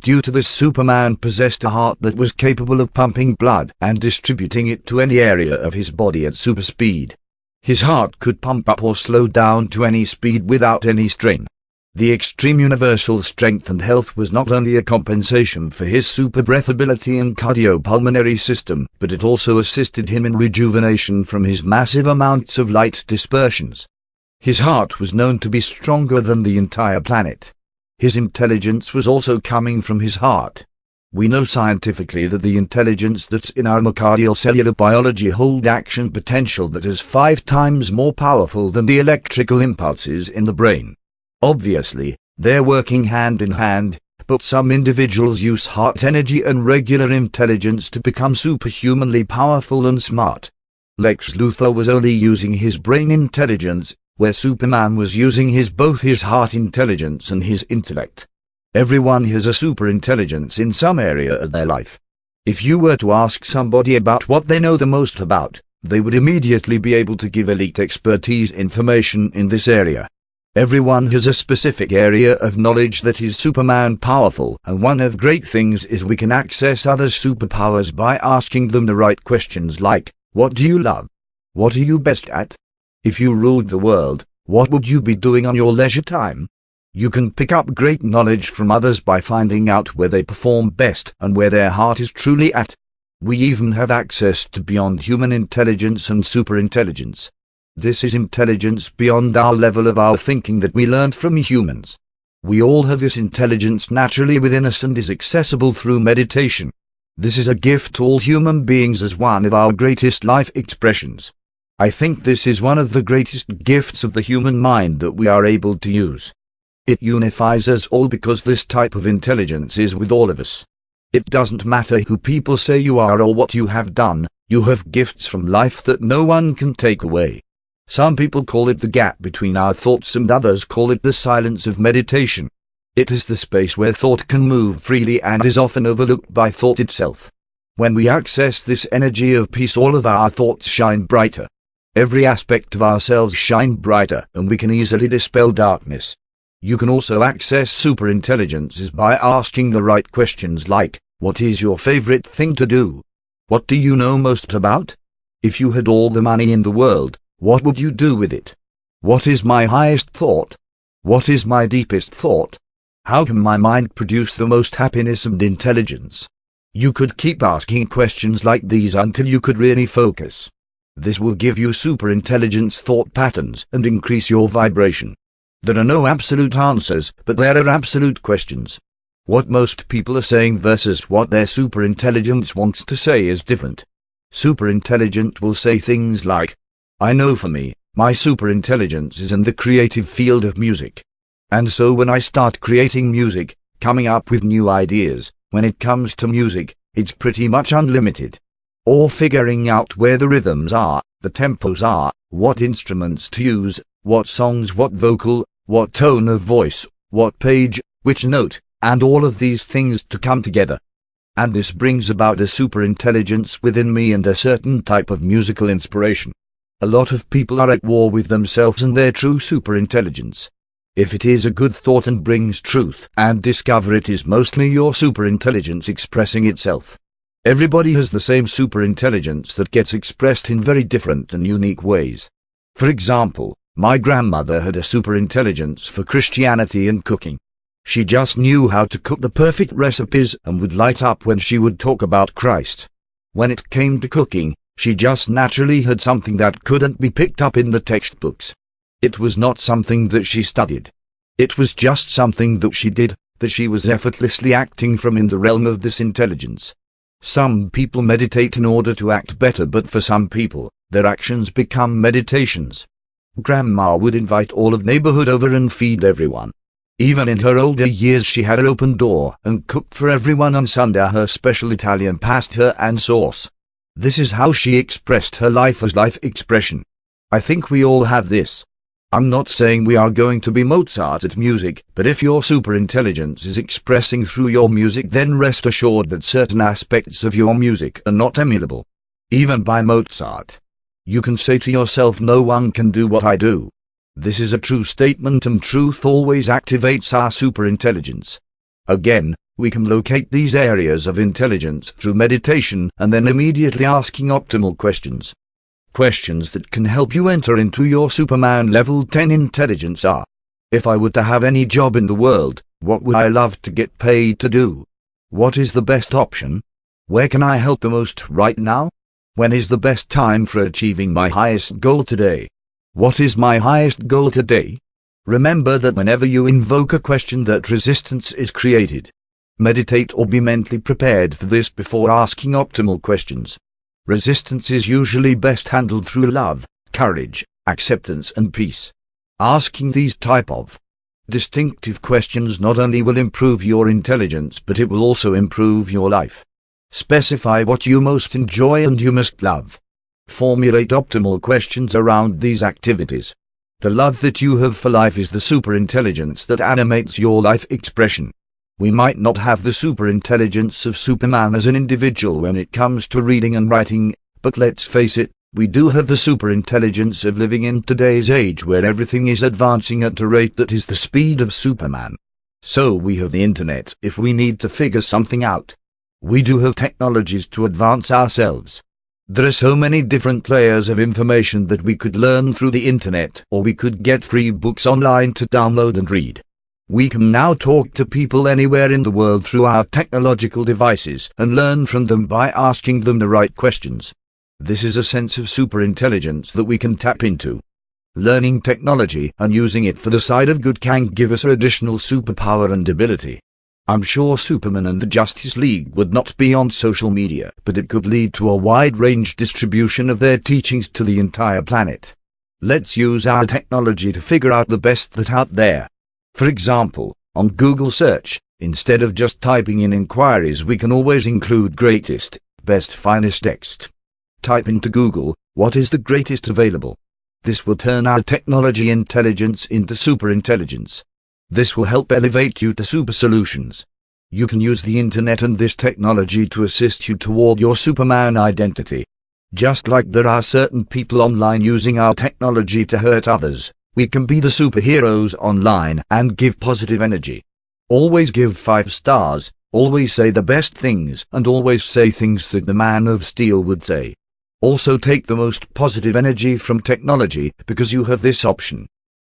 Due to this, Superman possessed a heart that was capable of pumping blood and distributing it to any area of his body at super speed. His heart could pump up or slow down to any speed without any strain. The extreme universal strength and health was not only a compensation for his super breath ability and cardiopulmonary system, but it also assisted him in rejuvenation from his massive amounts of light dispersions. His heart was known to be stronger than the entire planet. His intelligence was also coming from his heart. We know scientifically that the intelligence that's in our myocardial cellular biology hold action potential that is 5 times more powerful than the electrical impulses in the brain. Obviously, they're working hand in hand, but some individuals use heart energy and regular intelligence to become superhumanly powerful and smart. Lex Luthor was only using his brain intelligence, where Superman was using both his heart intelligence and his intellect. Everyone has a super intelligence in some area of their life. If you were to ask somebody about what they know the most about, they would immediately be able to give elite expertise information in this area. Everyone has a specific area of knowledge that is Superman powerful, and one of great things is we can access others' superpowers by asking them the right questions like, what do you love? What are you best at? If you ruled the world, what would you be doing on your leisure time? You can pick up great knowledge from others by finding out where they perform best and where their heart is truly at. We even have access to beyond human intelligence and superintelligence. This is intelligence beyond our level of our thinking that we learned from humans. We all have this intelligence naturally within us and is accessible through meditation. This is a gift to all human beings as one of our greatest life expressions. I think this is one of the greatest gifts of the human mind that we are able to use. It unifies us all because this type of intelligence is with all of us. It doesn't matter who people say you are or what you have done, you have gifts from life that no one can take away. Some people call it the gap between our thoughts and others call it the silence of meditation. It is the space where thought can move freely and is often overlooked by thought itself. When we access this energy of peace, all of our thoughts shine brighter. Every aspect of ourselves shine brighter, and we can easily dispel darkness. You can also access superintelligences by asking the right questions like, what is your favorite thing to do? What do you know most about? If you had all the money in the world, what would you do with it? What is my highest thought? What is my deepest thought? How can my mind produce the most happiness and intelligence? You could keep asking questions like these until you could really focus. This will give you superintelligence thought patterns and increase your vibration. There are no absolute answers, but there are absolute questions. What most people are saying versus what their superintelligence wants to say is different. Superintelligent will say things like, I know for me, my superintelligence is in the creative field of music. And so when I start creating music, coming up with new ideas, when it comes to music, it's pretty much unlimited. Or figuring out where the rhythms are, the tempos are, what instruments to use, what songs, what vocal, what tone of voice, what page, which note, and all of these things to come together. And this brings about a superintelligence within me and a certain type of musical inspiration. A lot of people are at war with themselves and their true superintelligence. If it is a good thought and brings truth and discover, it is mostly your superintelligence expressing itself. Everybody has the same superintelligence that gets expressed in very different and unique ways. For example, my grandmother had a superintelligence for Christianity and cooking. She just knew how to cook the perfect recipes and would light up when she would talk about Christ. When it came to cooking, she just naturally had something that couldn't be picked up in the textbooks. It was not something that she studied. It was just something that she did, that she was effortlessly acting from in the realm of this intelligence. Some people meditate in order to act better, but for some people, their actions become meditations. Grandma would invite all of neighborhood over and feed everyone. Even in her older years she had an open door and cooked for everyone on Sunday her special Italian pasta and sauce. This is how she expressed her life as life expression. I think we all have this. I'm not saying we are going to be Mozart at music, but if your superintelligence is expressing through your music, then rest assured that certain aspects of your music are not emulable. Even by Mozart. You can say to yourself, no one can do what I do. This is a true statement, and truth always activates our superintelligence. Again, we can locate these areas of intelligence through meditation and then immediately asking optimal questions. Questions that can help you enter into your Superman level 10 intelligence are: if I were to have any job in the world, what would I love to get paid to do? What is the best option? Where can I help the most right now? When is the best time for achieving my highest goal today? What is my highest goal today? Remember that whenever you invoke a question, that resistance is created. Meditate or be mentally prepared for this before asking optimal questions. Resistance is usually best handled through love, courage, acceptance and peace. Asking these type of distinctive questions not only will improve your intelligence, but it will also improve your life. Specify what you most enjoy and you must love. Formulate optimal questions around these activities. The love that you have for life is the superintelligence that animates your life expression. We might not have the superintelligence of Superman as an individual when it comes to reading and writing, but let's face it, we do have the superintelligence of living in today's age where everything is advancing at a rate that is the speed of Superman. So we have the internet if we need to figure something out. We do have technologies to advance ourselves. There are so many different layers of information that we could learn through the internet, or we could get free books online to download and read. We can now talk to people anywhere in the world through our technological devices and learn from them by asking them the right questions. This is a sense of superintelligence that we can tap into. Learning technology and using it for the side of good can give us additional superpower and ability. I'm sure Superman and the Justice League would not be on social media, but it could lead to a wide-range distribution of their teachings to the entire planet. Let's use our technology to figure out the best that's out there. For example, on Google search, instead of just typing in inquiries, we can always include greatest, best, finest text. Type into Google, what is the greatest available? This will turn our technology intelligence into superintelligence. This will help elevate you to super solutions. You can use the internet and this technology to assist you toward your Superman identity. Just like there are certain people online using our technology to hurt others, we can be the superheroes online and give positive energy. Always give 5 stars, always say the best things, and always say things that the Man of Steel would say. Also take the most positive energy from technology because you have this option.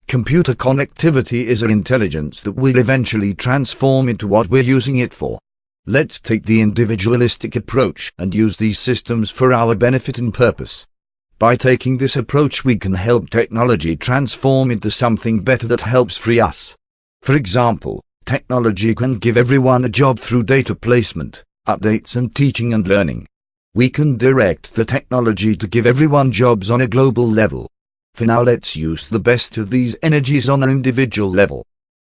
Computer connectivity is an intelligence that will eventually transform into what we're using it for. Let's take the individualistic approach and use these systems for our benefit and purpose. By taking this approach, we can help technology transform into something better that helps free us. For example, technology can give everyone a job through data placement, updates and teaching and learning. We can direct the technology to give everyone jobs on a global level. For now, let's use the best of these energies on an individual level.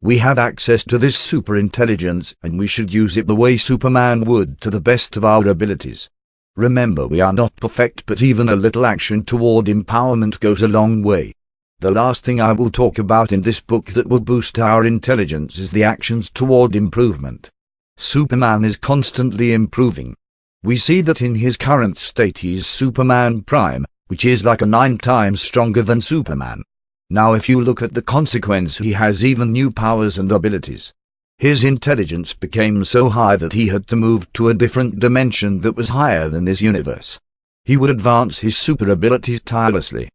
We have access to this superintelligence and we should use it the way Superman would, to the best of our abilities. Remember, we are not perfect, but even a little action toward empowerment goes a long way. The last thing I will talk about in this book that will boost our intelligence is the actions toward improvement. Superman is constantly improving. We see that in his current state he is Superman Prime, which is like a 9 times stronger than Superman. Now if you look at the consequence, he has even new powers and abilities. His intelligence became so high that he had to move to a different dimension that was higher than this universe. He would advance his super abilities tirelessly.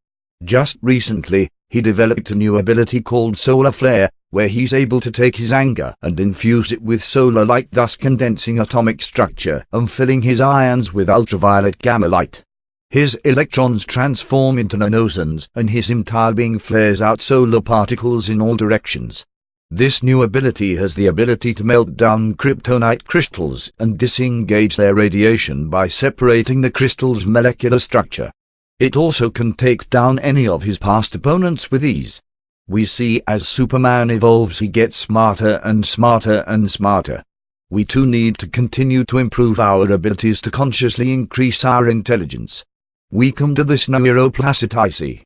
Just recently, he developed a new ability called Solar Flare, where he's able to take his anger and infuse it with solar light, thus condensing atomic structure and filling his ions with ultraviolet gamma light. His electrons transform into nanosons and his entire being flares out solar particles in all directions. This new ability has the ability to melt down kryptonite crystals and disengage their radiation by separating the crystal's molecular structure. It also can take down any of his past opponents with ease. We see as Superman evolves, he gets smarter and smarter and smarter. We too need to continue to improve our abilities to consciously increase our intelligence. We come to this neuroplasticity,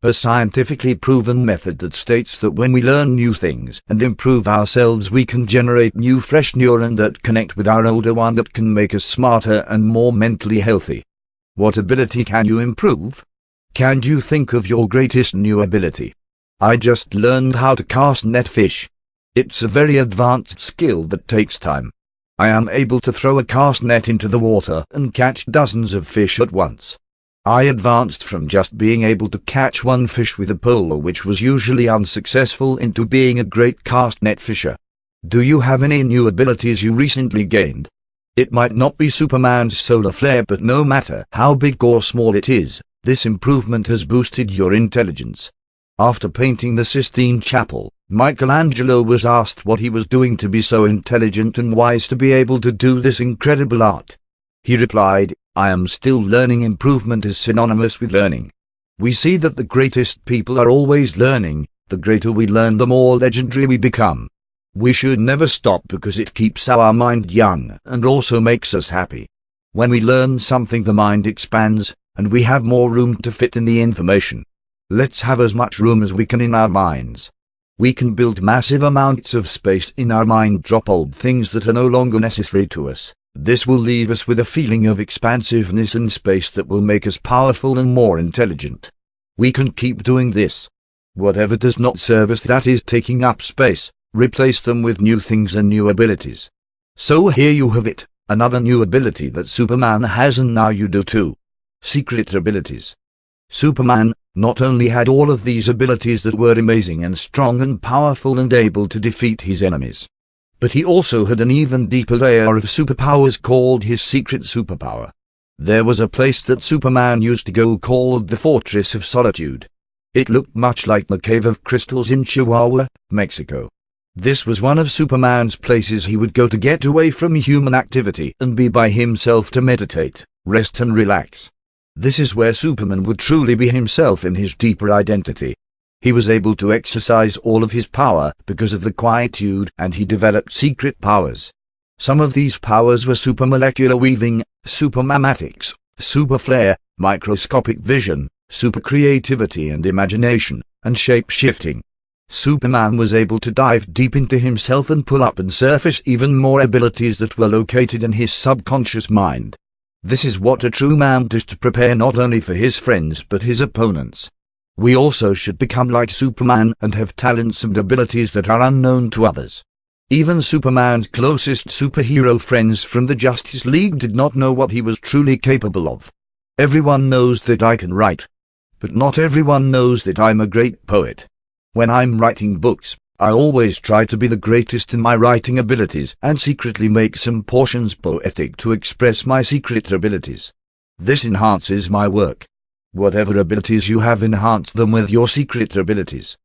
a scientifically proven method that states that when we learn new things and improve ourselves, we can generate new fresh neurons that connect with our older one that can make us smarter and more mentally healthy. What ability can you improve? Can you think of your greatest new ability? I just learned how to cast net fish. It's a very advanced skill that takes time. I am able to throw a cast net into the water and catch dozens of fish at once. I advanced from just being able to catch one fish with a pole, which was usually unsuccessful, into being a great cast net fisher. Do you have any new abilities you recently gained? It might not be Superman's solar flare, but no matter how big or small it is, this improvement has boosted your intelligence. After painting the Sistine Chapel, Michelangelo was asked what he was doing to be so intelligent and wise to be able to do this incredible art. He replied, "I am still learning. Improvement is synonymous with learning." We see that the greatest people are always learning. The greater we learn, the more legendary we become. We should never stop because it keeps our mind young and also makes us happy. When we learn something, the mind expands, and we have more room to fit in the information. Let's have as much room as we can in our minds. We can build massive amounts of space in our mind, drop old things that are no longer necessary to us. This will leave us with a feeling of expansiveness and space that will make us powerful and more intelligent. We can keep doing this. Whatever does not serve us, that is taking up space, replace them with new things and new abilities. So here you have it, another new ability that Superman has, and now you do too. Secret abilities. Superman not only had all of these abilities that were amazing and strong and powerful and able to defeat his enemies, but he also had an even deeper layer of superpowers called his secret superpower. There was a place that Superman used to go called the Fortress of Solitude. It looked much like the Cave of Crystals in Chihuahua, Mexico. This was one of Superman's places he would go to get away from human activity and be by himself to meditate, rest and relax. This is where Superman would truly be himself in his deeper identity. He was able to exercise all of his power because of the quietude, and he developed secret powers. Some of these powers were supermolecular weaving, supermamatics, super flare, microscopic vision, super creativity and imagination, and shape-shifting. Superman was able to dive deep into himself and pull up and surface even more abilities that were located in his subconscious mind. This is what a true man does to prepare not only for his friends but his opponents. We also should become like Superman and have talents and abilities that are unknown to others. Even Superman's closest superhero friends from the Justice League did not know what he was truly capable of. Everyone knows that I can write, but not everyone knows that I'm a great poet. When I'm writing books, I always try to be the greatest in my writing abilities and secretly make some portions poetic to express my secret abilities. This enhances my work. Whatever abilities you have, enhance them with your secret abilities.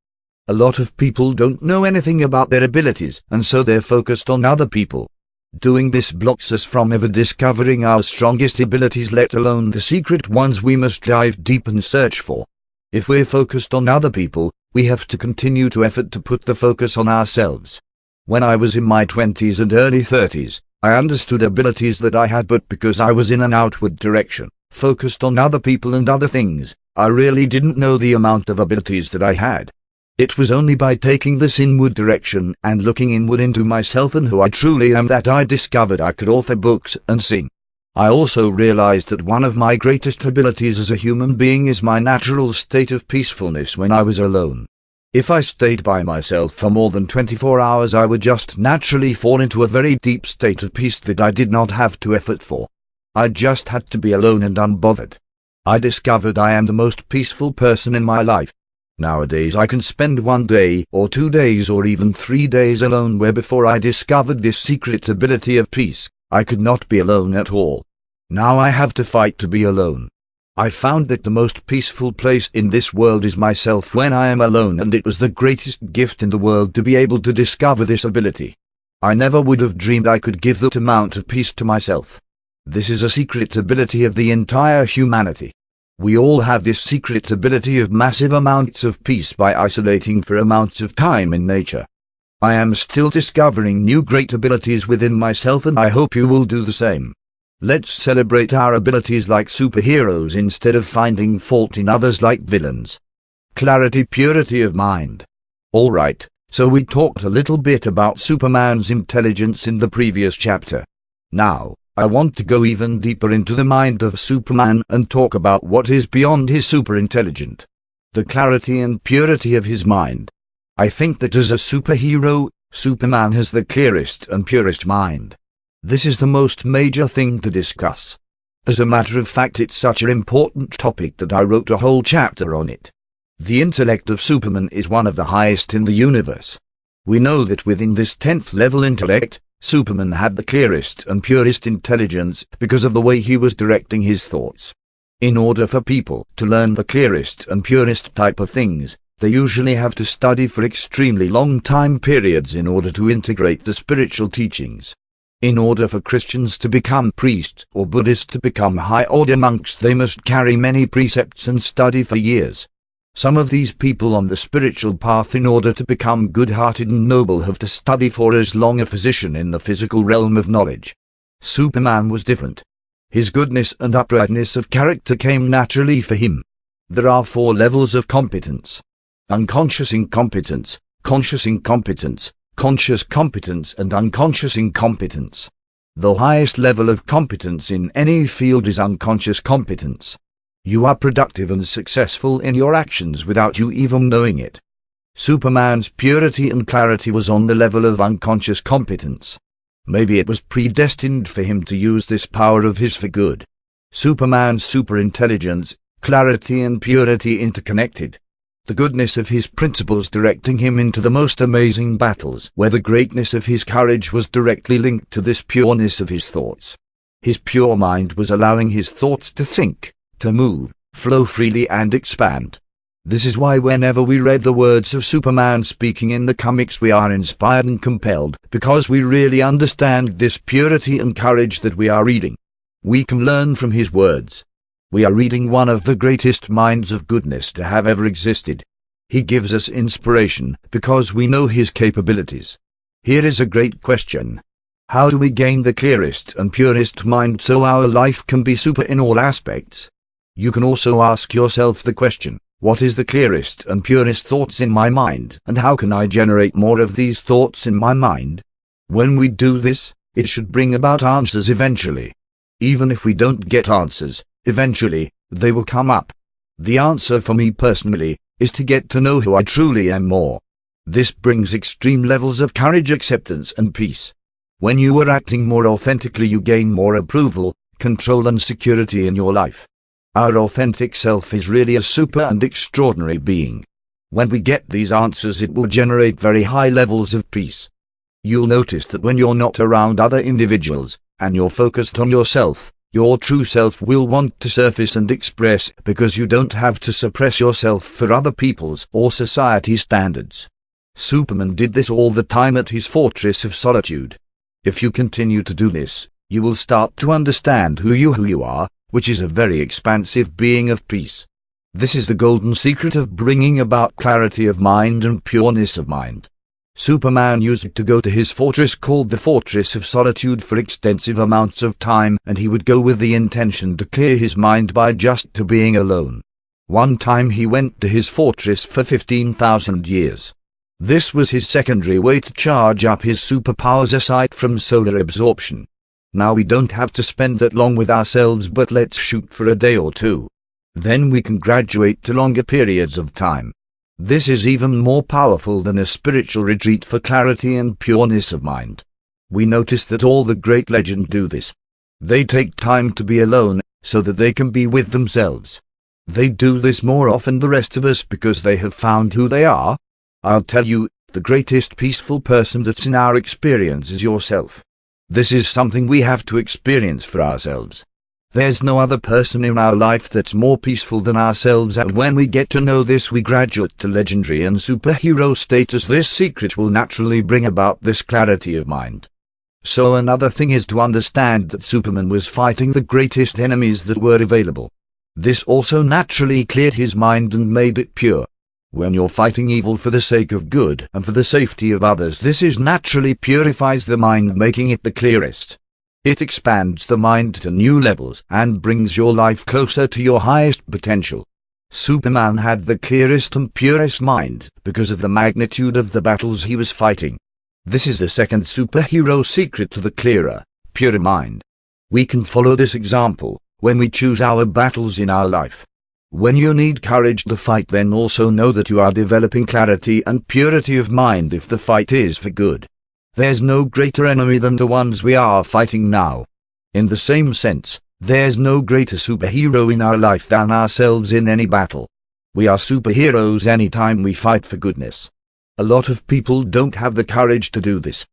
A lot of people don't know anything about their abilities, and so they're focused on other people. Doing this blocks us from ever discovering our strongest abilities, let alone the secret ones we must dive deep and search for. If we're focused on other people, we have to continue to effort to put the focus on ourselves. When I was in my 20s and early 30s, I understood abilities that I had, but because I was in an outward direction, focused on other people and other things, I really didn't know the amount of abilities that I had. It was only by taking this inward direction and looking inward into myself and who I truly am that I discovered I could author books and sing. I also realized that one of my greatest abilities as a human being is my natural state of peacefulness when I was alone. If I stayed by myself for more than 24 hours, I would just naturally fall into a very deep state of peace that I did not have to effort for. I just had to be alone and unbothered. I discovered I am the most peaceful person in my life. Nowadays I can spend 1 day, or 2 days, or even 3 days alone, where before I discovered this secret ability of peace, I could not be alone at all. Now I have to fight to be alone. I found that the most peaceful place in this world is myself when I am alone, and it was the greatest gift in the world to be able to discover this ability. I never would have dreamed I could give that amount of peace to myself. This is a secret ability of the entire humanity. We all have this secret ability of massive amounts of peace by isolating for amounts of time in nature. I am still discovering new great abilities within myself, and I hope you will do the same. Let's celebrate our abilities like superheroes instead of finding fault in others like villains. Clarity, purity of mind. Alright, so we talked a little bit about Superman's intelligence in the previous chapter. Now, I want to go even deeper into the mind of Superman and talk about what is beyond his superintelligent. The clarity and purity of his mind. I think that as a superhero, Superman has the clearest and purest mind. This is the most major thing to discuss. As a matter of fact, it's such an important topic that I wrote a whole chapter on it. The intellect of Superman is one of the highest in the universe. We know that within this 10th level intellect, Superman had the clearest and purest intelligence because of the way he was directing his thoughts. In order for people to learn the clearest and purest type of things, they usually have to study for extremely long time periods in order to integrate the spiritual teachings. In order for Christians to become priests or Buddhists to become high-order monks, they must carry many precepts and study for years. Some of these people on the spiritual path, in order to become good-hearted and noble, have to study for as long a position in the physical realm of knowledge. Superman was different. His goodness and uprightness of character came naturally for him. There are 4 levels of competence: unconscious incompetence, conscious incompetence, conscious competence, and unconscious incompetence. The highest level of competence in any field is unconscious competence. You are productive and successful in your actions without you even knowing it. Superman's purity and clarity was on the level of unconscious competence. Maybe it was predestined for him to use this power of his for good. Superman's superintelligence, clarity and purity interconnected. The goodness of his principles directing him into the most amazing battles, where the greatness of his courage was directly linked to this pureness of his thoughts. His pure mind was allowing his thoughts to think, to move, flow freely and expand. This is why whenever we read the words of Superman speaking in the comics, we are inspired and compelled, because we really understand this purity and courage that we are reading. We can learn from his words. We are reading one of the greatest minds of goodness to have ever existed. He gives us inspiration because we know his capabilities. Here is a great question. How do we gain the clearest and purest mind so our life can be super in all aspects? You can also ask yourself the question, what is the clearest and purest thoughts in my mind, and how can I generate more of these thoughts in my mind? When we do this, it should bring about answers eventually. Even if we don't get answers, eventually, they will come up. The answer for me personally is to get to know who I truly am more. This brings extreme levels of courage, acceptance, and peace. When you are acting more authentically, you gain more approval, control, and security in your life. Our authentic self is really a super and extraordinary being. When we get these answers, it will generate very high levels of peace. You'll notice that when you're not around other individuals, and you're focused on yourself, your true self will want to surface and express, because you don't have to suppress yourself for other people's or society's standards. Superman did this all the time at his fortress of solitude. If you continue to do this, you will start to understand who you are, which is a very expansive being of peace. This is the golden secret of bringing about clarity of mind and pureness of mind. Superman used to go to his fortress called the Fortress of Solitude for extensive amounts of time, and he would go with the intention to clear his mind by just to being alone. One time he went to his fortress for 15,000 years. This was his secondary way to charge up his superpowers aside from solar absorption. Now we don't have to spend that long with ourselves, but let's shoot for a day or two. Then we can graduate to longer periods of time. This is even more powerful than a spiritual retreat for clarity and pureness of mind. We notice that all the great legends do this. They take time to be alone, so that they can be with themselves. They do this more often than the rest of us because they have found who they are. I'll tell you, the greatest peaceful person that's in our experience is yourself. This is something we have to experience for ourselves. There's no other person in our life that's more peaceful than ourselves, and when we get to know this, we graduate to legendary and superhero status. This secret will naturally bring about this clarity of mind. So another thing is to understand that Superman was fighting the greatest enemies that were available. This also naturally cleared his mind and made it pure. When you're fighting evil for the sake of good and for the safety of others, this is naturally purifies the mind, making it the clearest. It expands the mind to new levels and brings your life closer to your highest potential. Superman had the clearest and purest mind because of the magnitude of the battles he was fighting. This is the second superhero secret to the clearer, purer mind. We can follow this example when we choose our battles in our life. When you need courage to fight, then also know that you are developing clarity and purity of mind if the fight is for good. There's no greater enemy than the ones we are fighting now. In the same sense, there's no greater superhero in our life than ourselves in any battle. We are superheroes anytime we fight for goodness. A lot of people don't have the courage to do this.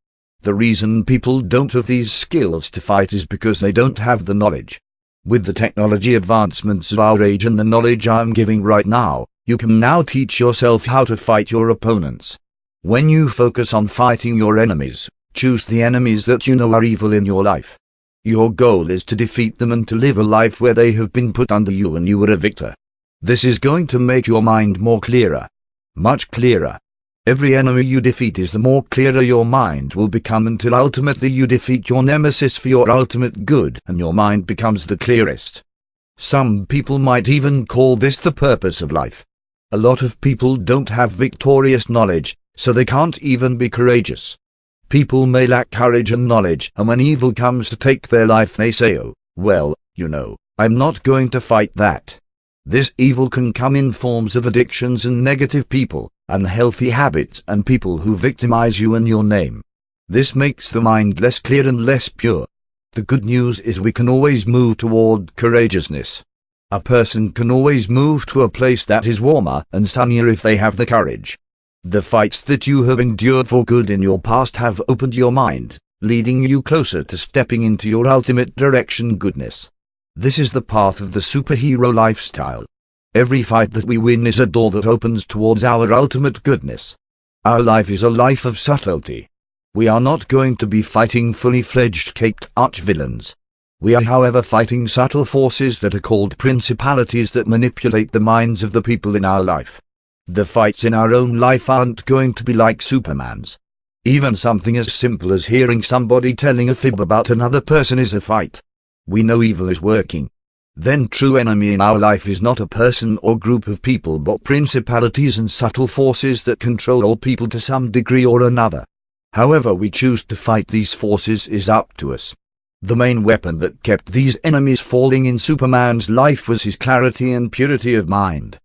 The reason people don't have these skills to fight is because they don't have the knowledge. With the technology advancements of our age and the knowledge I'm giving right now, you can now teach yourself how to fight your opponents. When you focus on fighting your enemies, choose the enemies that you know are evil in your life. Your goal is to defeat them and to live a life where they have been put under you and you are a victor. This is going to make your mind more clearer. Much clearer. Every enemy you defeat is the more clearer your mind will become, until ultimately you defeat your nemesis for your ultimate good and your mind becomes the clearest. Some people might even call this the purpose of life. A lot of people don't have victorious knowledge, so they can't even be courageous. People may lack courage and knowledge, and when evil comes to take their life they say, oh, well, I'm not going to fight that. This evil can come in forms of addictions and negative people, unhealthy habits and people who victimize you and your name. This makes the mind less clear and less pure. The good news is we can always move toward courageousness. A person can always move to a place that is warmer and sunnier if they have the courage. The fights that you have endured for good in your past have opened your mind, leading you closer to stepping into your ultimate direction, goodness. This is the path of the superhero lifestyle. Every fight that we win is a door that opens towards our ultimate goodness. Our life is a life of subtlety. We are not going to be fighting fully fledged caped arch-villains. We are, however, fighting subtle forces that are called principalities that manipulate the minds of the people in our life. The fights in our own life aren't going to be like Superman's. Even something as simple as hearing somebody telling a fib about another person is a fight. We know evil is working. Then true enemy in our life is not a person or group of people, but principalities and subtle forces that control all people to some degree or another. However we choose to fight these forces is up to us. The main weapon that kept these enemies falling in Superman's life was his clarity and purity of mind.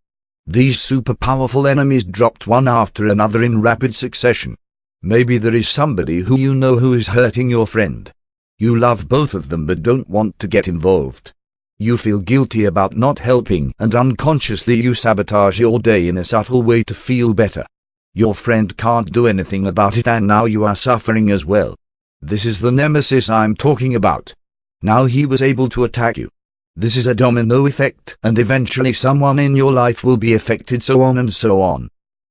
These super powerful enemies dropped one after another in rapid succession. Maybe there is somebody who you know who is hurting your friend. You love both of them but don't want to get involved. You feel guilty about not helping, and unconsciously you sabotage your day in a subtle way to feel better. Your friend can't do anything about it and now you are suffering as well. This is the nemesis I'm talking about. Now he was able to attack you. This is a domino effect, and eventually someone in your life will be affected, so on and so on.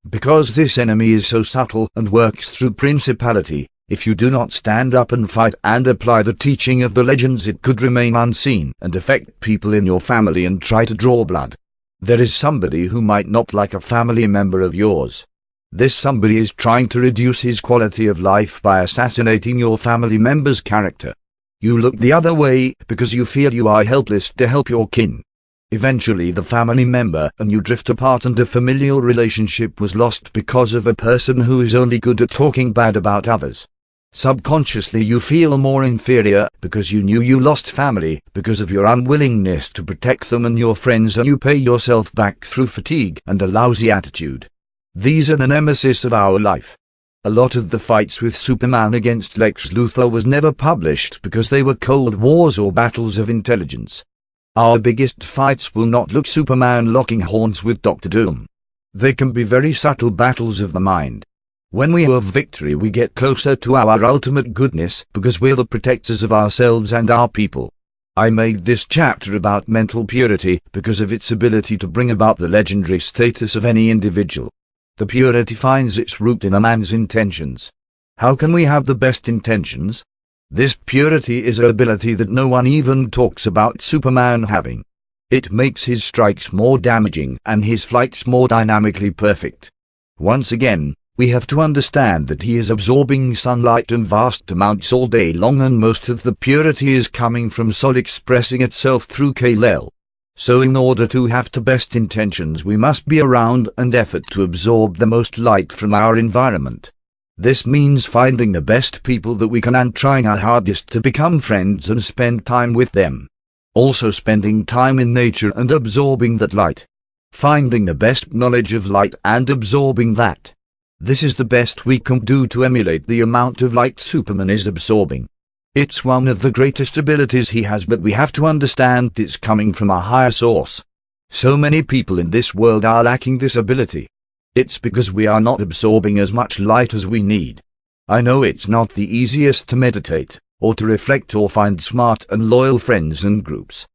Because this enemy is so subtle and works through principality, if you do not stand up and fight and apply the teaching of the legends, it could remain unseen and affect people in your family and try to draw blood. There is somebody who might not like a family member of yours. This somebody is trying to reduce his quality of life by assassinating your family member's character. You look the other way because you feel you are helpless to help your kin. Eventually the family member and you drift apart, and a familial relationship was lost because of a person who is only good at talking bad about others. Subconsciously you feel more inferior because you knew you lost family because of your unwillingness to protect them and your friends, and you pay yourself back through fatigue and a lousy attitude. These are the nemesis of our life. A lot of the fights with Superman against Lex Luthor was never published because they were cold wars or battles of intelligence. Our biggest fights will not look Superman locking horns with Dr. Doom. They can be very subtle battles of the mind. When we have victory we get closer to our ultimate goodness because we're the protectors of ourselves and our people. I made this chapter about mental purity because of its ability to bring about the legendary status of any individual. The purity finds its root in a man's intentions. How can we have the best intentions? This purity is an ability that no one even talks about Superman having. It makes his strikes more damaging and his flights more dynamically perfect. Once again, we have to understand that he is absorbing sunlight in vast amounts all day long, and most of the purity is coming from Sol expressing itself through Kal-El. So in order to have the best intentions, we must be around and effort to absorb the most light from our environment. This means finding the best people that we can and trying our hardest to become friends and spend time with them. Also spending time in nature and absorbing that light. Finding the best knowledge of light and absorbing that. This is the best we can do to emulate the amount of light Superman is absorbing. It's one of the greatest abilities he has, but we have to understand it's coming from a higher source. So many people in this world are lacking this ability. It's because we are not absorbing as much light as we need. I know it's not the easiest to meditate, or to reflect or find smart and loyal friends and groups.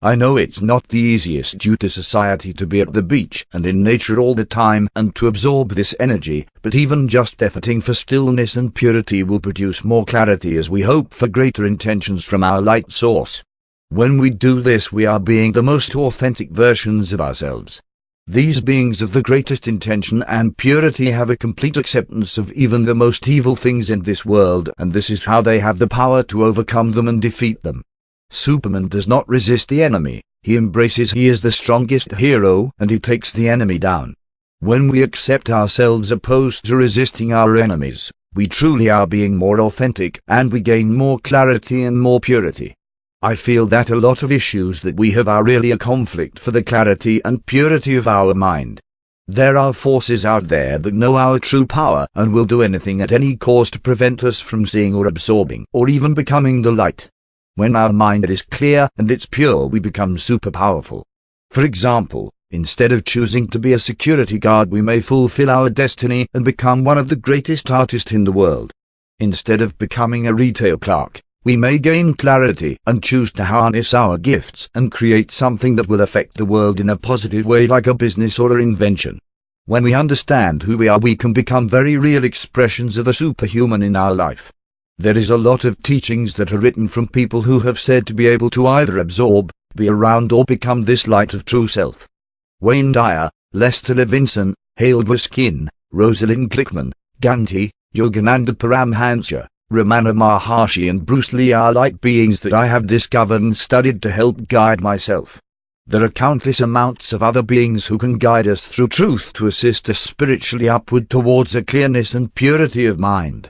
I know it's not the easiest due to society to be at the beach and in nature all the time and to absorb this energy, but even just efforting for stillness and purity will produce more clarity as we hope for greater intentions from our light source. When we do this, we are being the most authentic versions of ourselves. These beings of the greatest intention and purity have a complete acceptance of even the most evil things in this world, and this is how they have the power to overcome them and defeat them. Superman does not resist the enemy, he embraces he is the strongest hero and he takes the enemy down. When we accept ourselves opposed to resisting our enemies, we truly are being more authentic and we gain more clarity and more purity. I feel that a lot of issues that we have are really a conflict for the clarity and purity of our mind. There are forces out there that know our true power and will do anything at any cost to prevent us from seeing or absorbing or even becoming the light. When our mind is clear and it's pure, we become super powerful. For example, instead of choosing to be a security guard, we may fulfill our destiny and become one of the greatest artists in the world. Instead of becoming a retail clerk, we may gain clarity and choose to harness our gifts and create something that will affect the world in a positive way, like a business or an invention. When we understand who we are, we can become very real expressions of a superhuman in our life. There is a lot of teachings that are written from people who have said to be able to either absorb, be around or become this light of true self. Wayne Dyer, Lester Levinson, Hale Dwoskin, Rosalind Glickman, Gandhi, Yogananda Paramhansa, Ramana Maharshi and Bruce Lee are light beings that I have discovered and studied to help guide myself. There are countless amounts of other beings who can guide us through truth to assist us spiritually upward towards a clearness and purity of mind.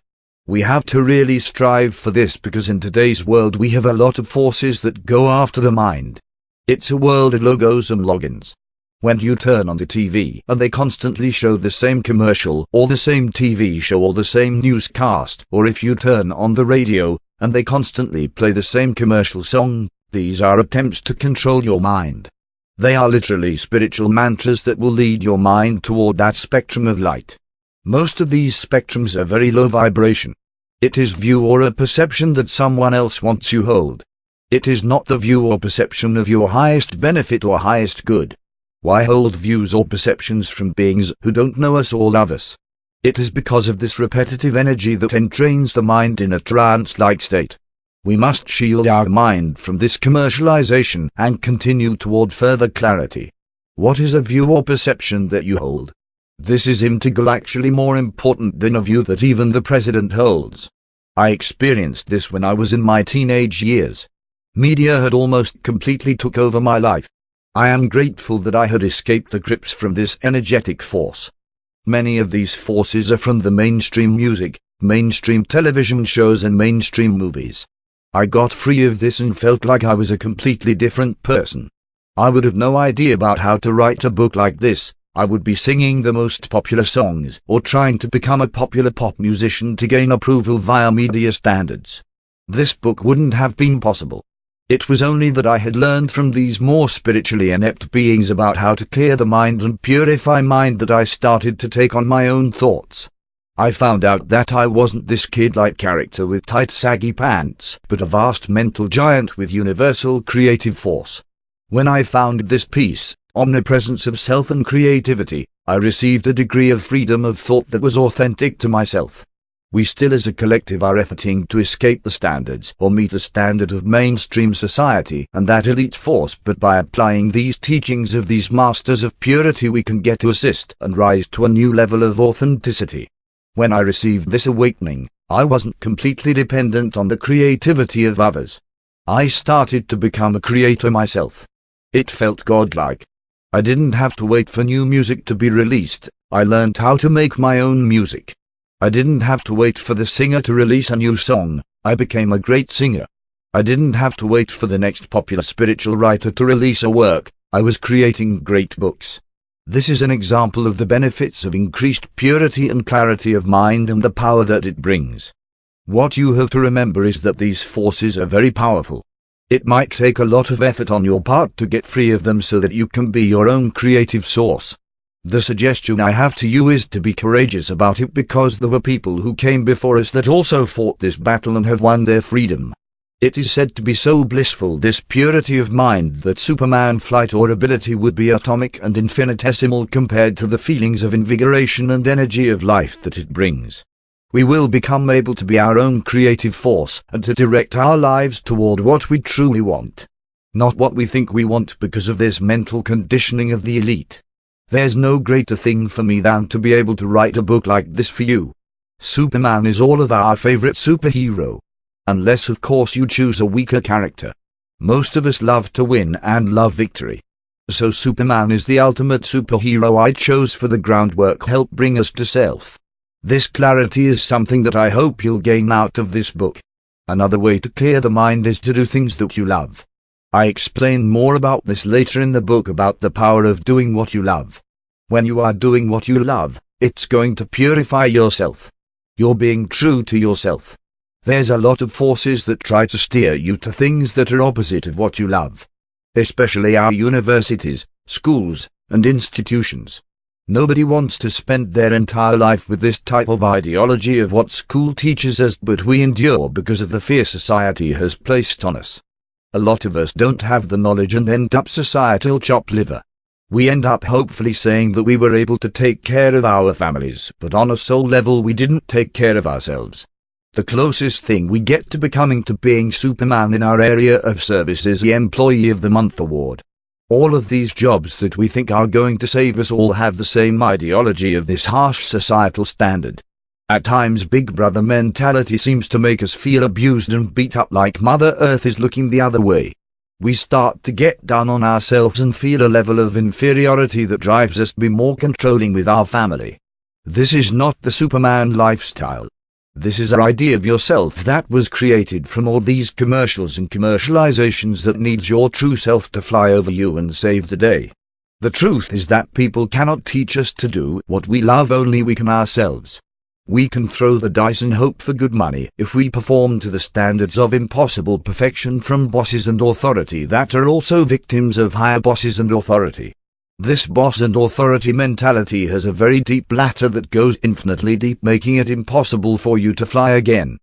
We have to really strive for this because in today's world we have a lot of forces that go after the mind. It's a world of logos and logins. When you turn on the TV and they constantly show the same commercial or the same TV show or the same newscast, or if you turn on the radio and they constantly play the same commercial song, these are attempts to control your mind. They are literally spiritual mantras that will lead your mind toward that spectrum of light. Most of these spectrums are very low vibration. It is view or a perception that someone else wants you hold. It is not the view or perception of your highest benefit or highest good. Why hold views or perceptions from beings who don't know us or love us? It is because of this repetitive energy that entrains the mind in a trance-like state. We must shield our mind from this commercialization and continue toward further clarity. What is a view or perception that you hold? This is integral, actually more important than a view that even the president holds. I experienced this when I was in my teenage years. Media had almost completely took over my life. I am grateful that I had escaped the grips from this energetic force. Many of these forces are from the mainstream music, mainstream television shows and mainstream movies. I got free of this and felt like I was a completely different person. I would have no idea about how to write a book like this. I would be singing the most popular songs or trying to become a popular pop musician to gain approval via media standards. This book wouldn't have been possible. It was only that I had learned from these more spiritually inept beings about how to clear the mind and purify mind that I started to take on my own thoughts. I found out that I wasn't this kid-like character with tight saggy pants, but a vast mental giant with universal creative force. When I found this peace, omnipresence of self and creativity, I received a degree of freedom of thought that was authentic to myself. We still as a collective are efforting to escape the standards or meet the standard of mainstream society and that elite force, but by applying these teachings of these masters of purity we can get to assist and rise to a new level of authenticity. When I received this awakening, I wasn't completely dependent on the creativity of others. I started to become a creator myself. It felt godlike. I didn't have to wait for new music to be released. I learned how to make my own music. I didn't have to wait for the singer to release a new song. I became a great singer. I didn't have to wait for the next popular spiritual writer to release a work. I was creating great books. This is an example of the benefits of increased purity and clarity of mind and the power that it brings. What you have to remember is that these forces are very powerful. It might take a lot of effort on your part to get free of them so that you can be your own creative source. The suggestion I have to you is to be courageous about it, because there were people who came before us that also fought this battle and have won their freedom. It is said to be so blissful, this purity of mind, that Superman flight or ability would be atomic and infinitesimal compared to the feelings of invigoration and energy of life that it brings. We will become able to be our own creative force and to direct our lives toward what we truly want. Not what we think we want because of this mental conditioning of the elite. There's no greater thing for me than to be able to write a book like this for you. Superman is all of our favorite superhero. Unless of course you choose a weaker character. Most of us love to win and love victory. So Superman is the ultimate superhero I chose for the groundwork help bring us to self. This clarity is something that I hope you'll gain out of this book. Another way to clear the mind is to do things that you love. I explain more about this later in the book about the power of doing what you love. When you are doing what you love, it's going to purify yourself. You're being true to yourself. There's a lot of forces that try to steer you to things that are opposite of what you love. Especially our universities, schools, and institutions. Nobody wants to spend their entire life with this type of ideology of what school teaches us, but we endure because of the fear society has placed on us. A lot of us don't have the knowledge and end up societal chopped liver. We end up hopefully saying that we were able to take care of our families, but on a soul level we didn't take care of ourselves. The closest thing we get to becoming to being Superman in our area of service is the Employee of the Month award. All of these jobs that we think are going to save us all have the same ideology of this harsh societal standard. At times Big Brother mentality seems to make us feel abused and beat up, like Mother Earth is looking the other way. We start to get down on ourselves and feel a level of inferiority that drives us to be more controlling with our family. This is not the Superman lifestyle. This is an idea of yourself that was created from all these commercials and commercializations that needs your true self to fly over you and save the day. The truth is that people cannot teach us to do what we love, only we can ourselves. We can throw the dice and hope for good money if we perform to the standards of impossible perfection from bosses and authority that are also victims of higher bosses and authority. This boss and authority mentality has a very deep ladder that goes infinitely deep, making it impossible for you to fly again.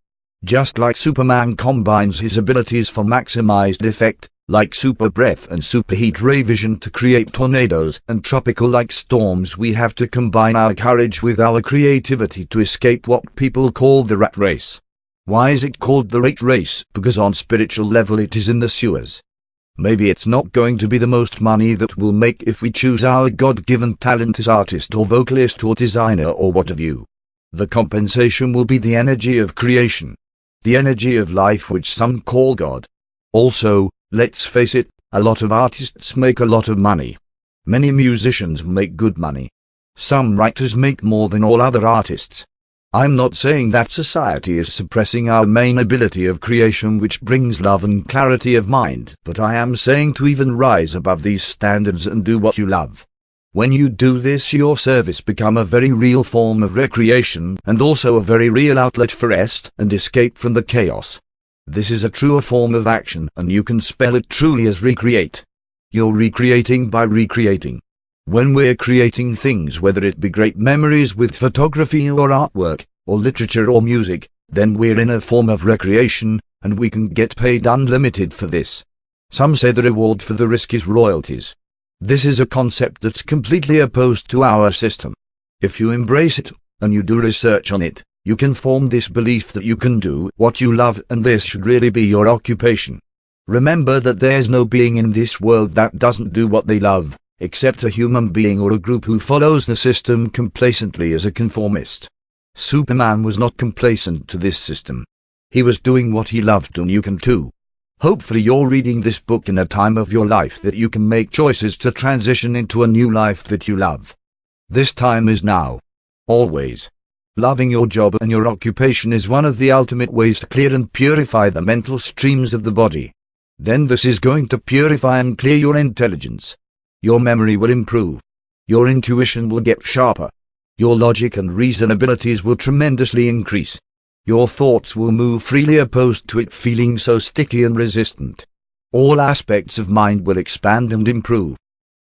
Just like Superman combines his abilities for maximized effect, like super breath and superheat ray vision to create tornadoes and tropical-like storms, we have to combine our courage with our creativity to escape what people call the rat race. Why is it called the rat race? Because on spiritual level it is in the sewers. Maybe it's not going to be the most money that we'll make if we choose our God-given talent as artist or vocalist or designer or what have you. The compensation will be the energy of creation. The energy of life, which some call God. Also, let's face it, a lot of artists make a lot of money. Many musicians make good money. Some writers make more than all other artists. I'm not saying that society is suppressing our main ability of creation, which brings love and clarity of mind, but I am saying to even rise above these standards and do what you love. When you do this, your service become a very real form of recreation and also a very real outlet for rest and escape from the chaos. This is a truer form of action, and you can spell it truly as recreate. You're recreating by recreating. When we're creating things, whether it be great memories with photography or artwork, or literature or music, then we're in a form of recreation, and we can get paid unlimited for this. Some say the reward for the risk is royalties. This is a concept that's completely opposed to our system. If you embrace it, and you do research on it, you can form this belief that you can do what you love, and this should really be your occupation. Remember that there's no being in this world that doesn't do what they love, except a human being or a group who follows the system complacently as a conformist. Superman was not complacent to this system. He was doing what he loved, and you can too. Hopefully you're reading this book in a time of your life that you can make choices to transition into a new life that you love. This time is now. Always. Loving your job and your occupation is one of the ultimate ways to clear and purify the mental streams of the body. Then this is going to purify and clear your intelligence. Your memory will improve. Your intuition will get sharper. Your logic and reason abilities will tremendously increase. Your thoughts will move freely opposed to it feeling so sticky and resistant. All aspects of mind will expand and improve.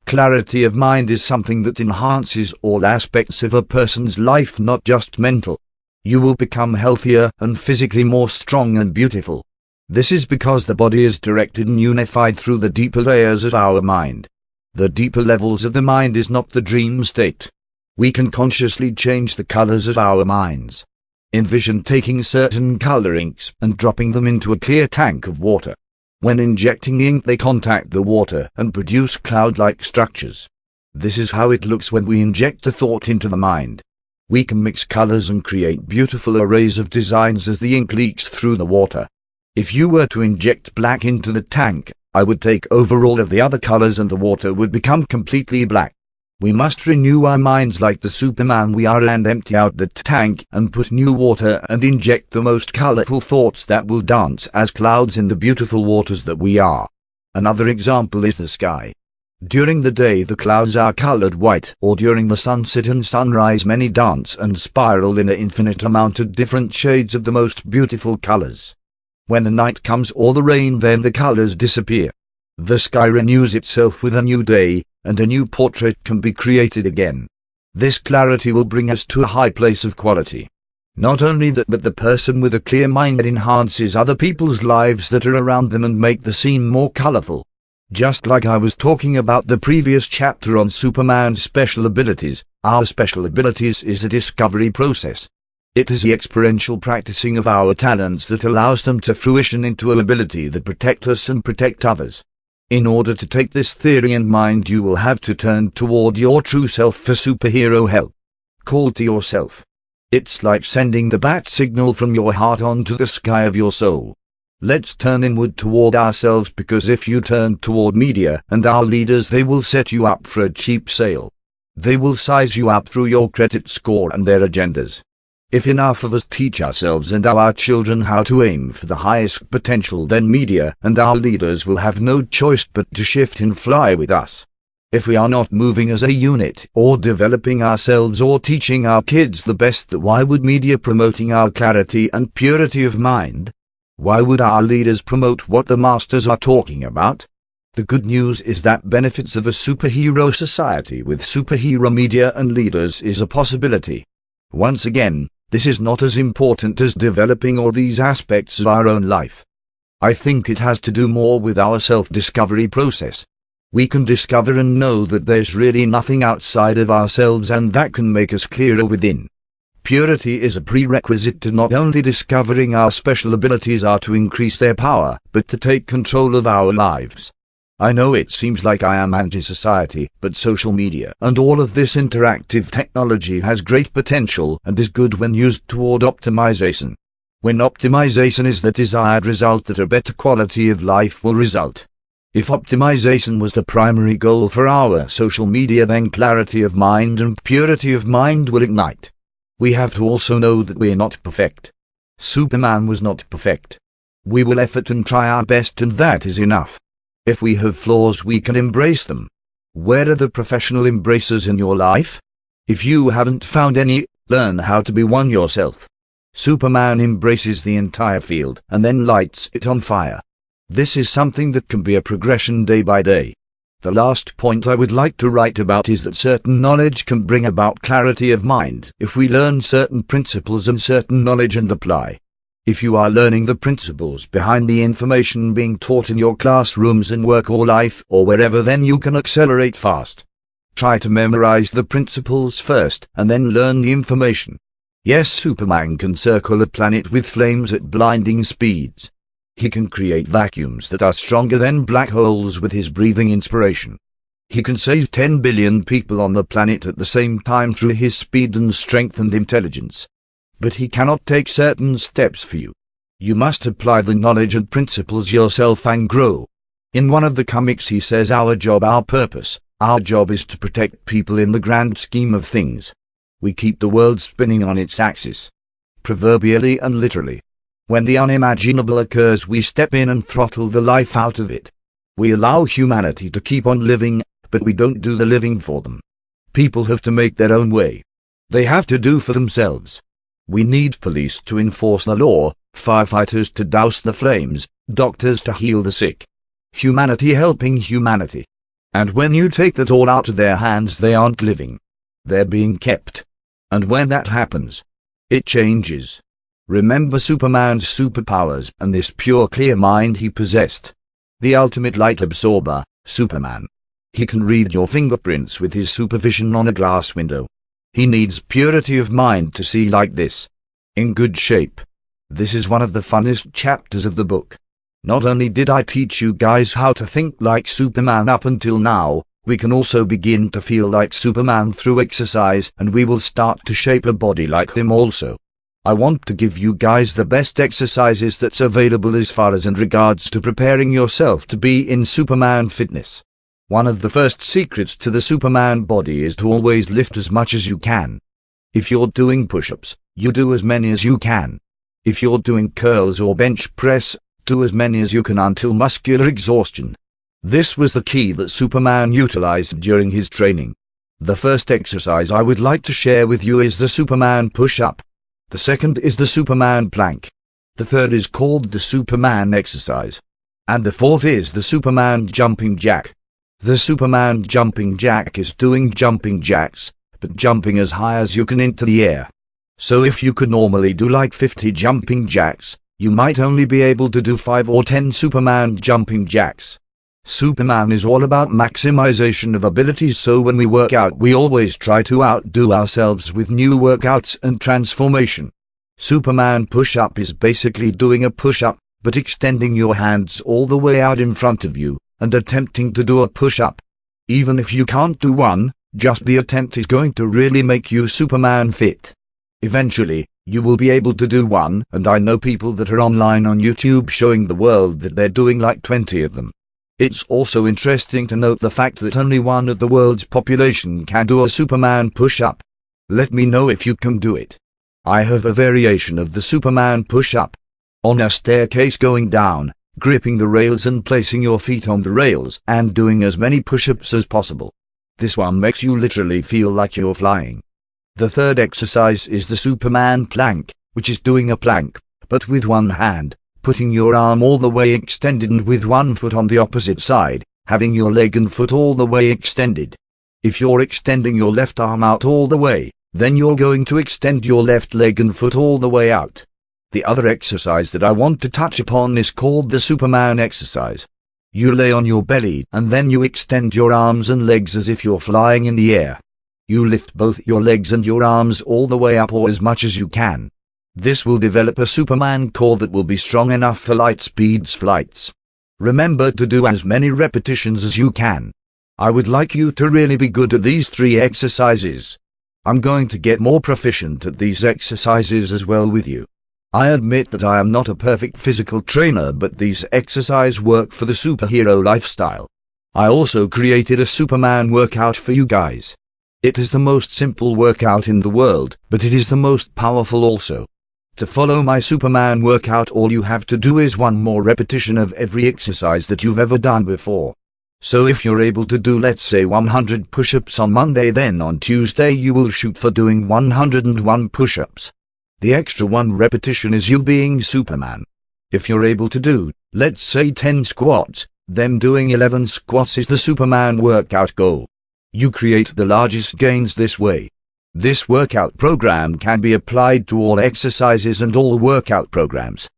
Clarity of mind is something that enhances all aspects of a person's life, not just mental. You will become healthier and physically more strong and beautiful. This is because the body is directed and unified through the deeper layers of our mind. The deeper levels of the mind is not the dream state. We can consciously change the colors of our minds. Envision taking certain color inks and dropping them into a clear tank of water. When injecting the ink, they contact the water and produce cloud-like structures. This is how it looks when we inject a thought into the mind. We can mix colors and create beautiful arrays of designs as the ink leaks through the water. If you were to inject black into the tank, I would take over all of the other colors and the water would become completely black. We must renew our minds like the Superman we are and empty out the tank and put new water and inject the most colorful thoughts that will dance as clouds in the beautiful waters that we are. Another example is the sky. During the day the clouds are colored white, or during the sunset and sunrise many dance and spiral in an infinite amount of different shades of the most beautiful colors. When the night comes or the rain, then the colors disappear. The sky renews itself with a new day, and a new portrait can be created again. This clarity will bring us to a high place of quality. Not only that, but the person with a clear mind enhances other people's lives that are around them and make the scene more colorful. Just like I was talking about the previous chapter on Superman's special abilities, our special abilities is a discovery process. It is the experiential practicing of our talents that allows them to fruition into an ability that protect us and protect others. In order to take this theory in mind, you will have to turn toward your true self for superhero help. Call to yourself. It's like sending the bat signal from your heart onto the sky of your soul. Let's turn inward toward ourselves, because if you turn toward media and our leaders, they will set you up for a cheap sale. They will size you up through your credit score and their agendas. If enough of us teach ourselves and our children how to aim for the highest potential, then media and our leaders will have no choice but to shift and fly with us. If we are not moving as a unit, or developing ourselves, or teaching our kids the best, then why would media promoting our clarity and purity of mind? Why would our leaders promote what the masters are talking about? The good news is that benefits of a superhero society with superhero media and leaders is a possibility. Once again, this is not as important as developing all these aspects of our own life. I think it has to do more with our self-discovery process. We can discover and know that there's really nothing outside of ourselves, and that can make us clearer within. Purity is a prerequisite to not only discovering our special abilities are to increase their power, but to take control of our lives. I know it seems like I am anti-society, but social media and all of this interactive technology has great potential and is good when used toward optimization. When optimization is the desired result, that a better quality of life will result. If optimization was the primary goal for our social media, then clarity of mind and purity of mind will ignite. We have to also know that we are not perfect. Superman was not perfect. We will effort and try our best, and that is enough. If we have flaws, we can embrace them. Where are the professional embracers in your life? If you haven't found any, learn how to be one yourself. Superman embraces the entire field and then lights it on fire. This is something that can be a progression day by day. The last point I would like to write about is that certain knowledge can bring about clarity of mind if we learn certain principles and certain knowledge and apply. If you are learning the principles behind the information being taught in your classrooms and work or life or wherever, then you can accelerate fast. Try to memorize the principles first and then learn the information. Yes, Superman can circle a planet with flames at blinding speeds. He can create vacuums that are stronger than black holes with his breathing inspiration. He can save 10 billion people on the planet at the same time through his speed and strength and intelligence. But he cannot take certain steps for you. You must apply the knowledge and principles yourself and grow. In one of the comics he says, our job, our purpose, our job is to protect people in the grand scheme of things. We keep the world spinning on its axis. Proverbially and literally. When the unimaginable occurs, we step in and throttle the life out of it. We allow humanity to keep on living, but we don't do the living for them. People have to make their own way. They have to do for themselves. We need police to enforce the law, firefighters to douse the flames, doctors to heal the sick. Humanity helping humanity. And when you take that all out of their hands, they aren't living. They're being kept. And when that happens, it changes. Remember Superman's superpowers and this pure clear mind he possessed. The ultimate light absorber, Superman. He can read your fingerprints with his supervision on a glass window. He needs purity of mind to see like this. In good shape. This is one of the funnest chapters of the book. Not only did I teach you guys how to think like Superman up until now, we can also begin to feel like Superman through exercise, and we will start to shape a body like him also. I want to give you guys the best exercises that's available as far as in regards to preparing yourself to be in Superman fitness. One of the first secrets to the Superman body is to always lift as much as you can. If you're doing push-ups, you do as many as you can. If you're doing curls or bench press, do as many as you can until muscular exhaustion. This was the key that Superman utilized during his training. The first exercise I would like to share with you is the Superman push-up. The second is the Superman plank. The third is called the Superman exercise. And the fourth is the Superman jumping jack. The Superman jumping jack is doing jumping jacks, but jumping as high as you can into the air. So if you could normally do like 50 jumping jacks, you might only be able to do 5 or 10 Superman jumping jacks. Superman is all about maximization of abilities, so when we work out we always try to outdo ourselves with new workouts and transformation. Superman push-up is basically doing a push-up, but extending your hands all the way out in front of you, and attempting to do a push-up. Even if you can't do one, just the attempt is going to really make you Superman fit. Eventually, you will be able to do one, and I know people that are online on YouTube showing the world that they're doing like 20 of them. It's also interesting to note the fact that only 1 of the world's population can do a Superman push-up. Let me know if you can do it. I have a variation of the Superman push-up. On a staircase going down, gripping the rails and placing your feet on the rails and doing as many push-ups as possible. This one makes you literally feel like you're flying. The third exercise is the Superman plank, which is doing a plank, but with one hand, putting your arm all the way extended and with one foot on the opposite side, having your leg and foot all the way extended. If you're extending your left arm out all the way, then you're going to extend your left leg and foot all the way out. The other exercise that I want to touch upon is called the Superman exercise. You lay on your belly and then you extend your arms and legs as if you're flying in the air. You lift both your legs and your arms all the way up or as much as you can. This will develop a Superman core that will be strong enough for light speeds flights. Remember to do as many repetitions as you can. I would like you to really be good at these 3 exercises. I'm going to get more proficient at these exercises as well with you. I admit that I am not a perfect physical trainer, but these exercises work for the superhero lifestyle. I also created a Superman workout for you guys. It is the most simple workout in the world, but it is the most powerful also. To follow my Superman workout, all you have to do is 1 more repetition of every exercise that you've ever done before. So if you're able to do, let's say, 100 push-ups on Monday, then on Tuesday you will shoot for doing 101 push-ups. The extra 1 repetition is you being Superman. If you're able to do, let's say 10 squats, Them doing 11 squats is the Superman workout goal. You create the largest gains this way. This workout program can be applied to all exercises and all workout programs.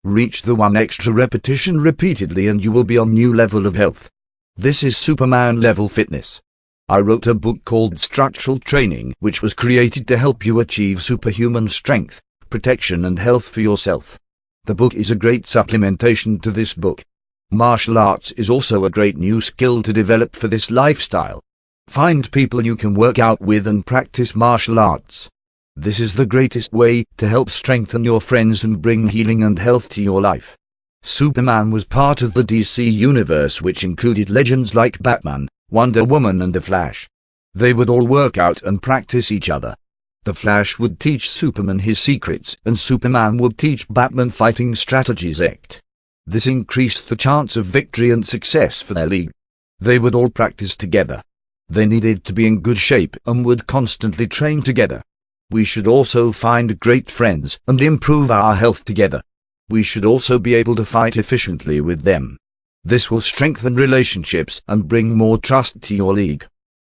Reach the 1 extra repetition repeatedly and you will be on new level of health. This is Superman level fitness. I wrote a book called Structural Training, which was created to help you achieve superhuman strength, protection and health for yourself. The book is a great supplementation to this book. Martial arts is also a great new skill to develop for this lifestyle. Find people you can work out with and practice martial arts. This is the greatest way to help strengthen your friends and bring healing and health to your life. Superman was part of the DC universe, which included legends like Batman, Wonder Woman and The Flash. They would all work out and practice each other. The Flash would teach Superman his secrets and Superman would teach Batman fighting strategies. This increased the chance of victory and success for their league. They would all practice together. They needed to be in good shape and would constantly train together. We should also find great friends and improve our health together. We should also be able to fight efficiently with them. This will strengthen relationships and bring more trust to your league.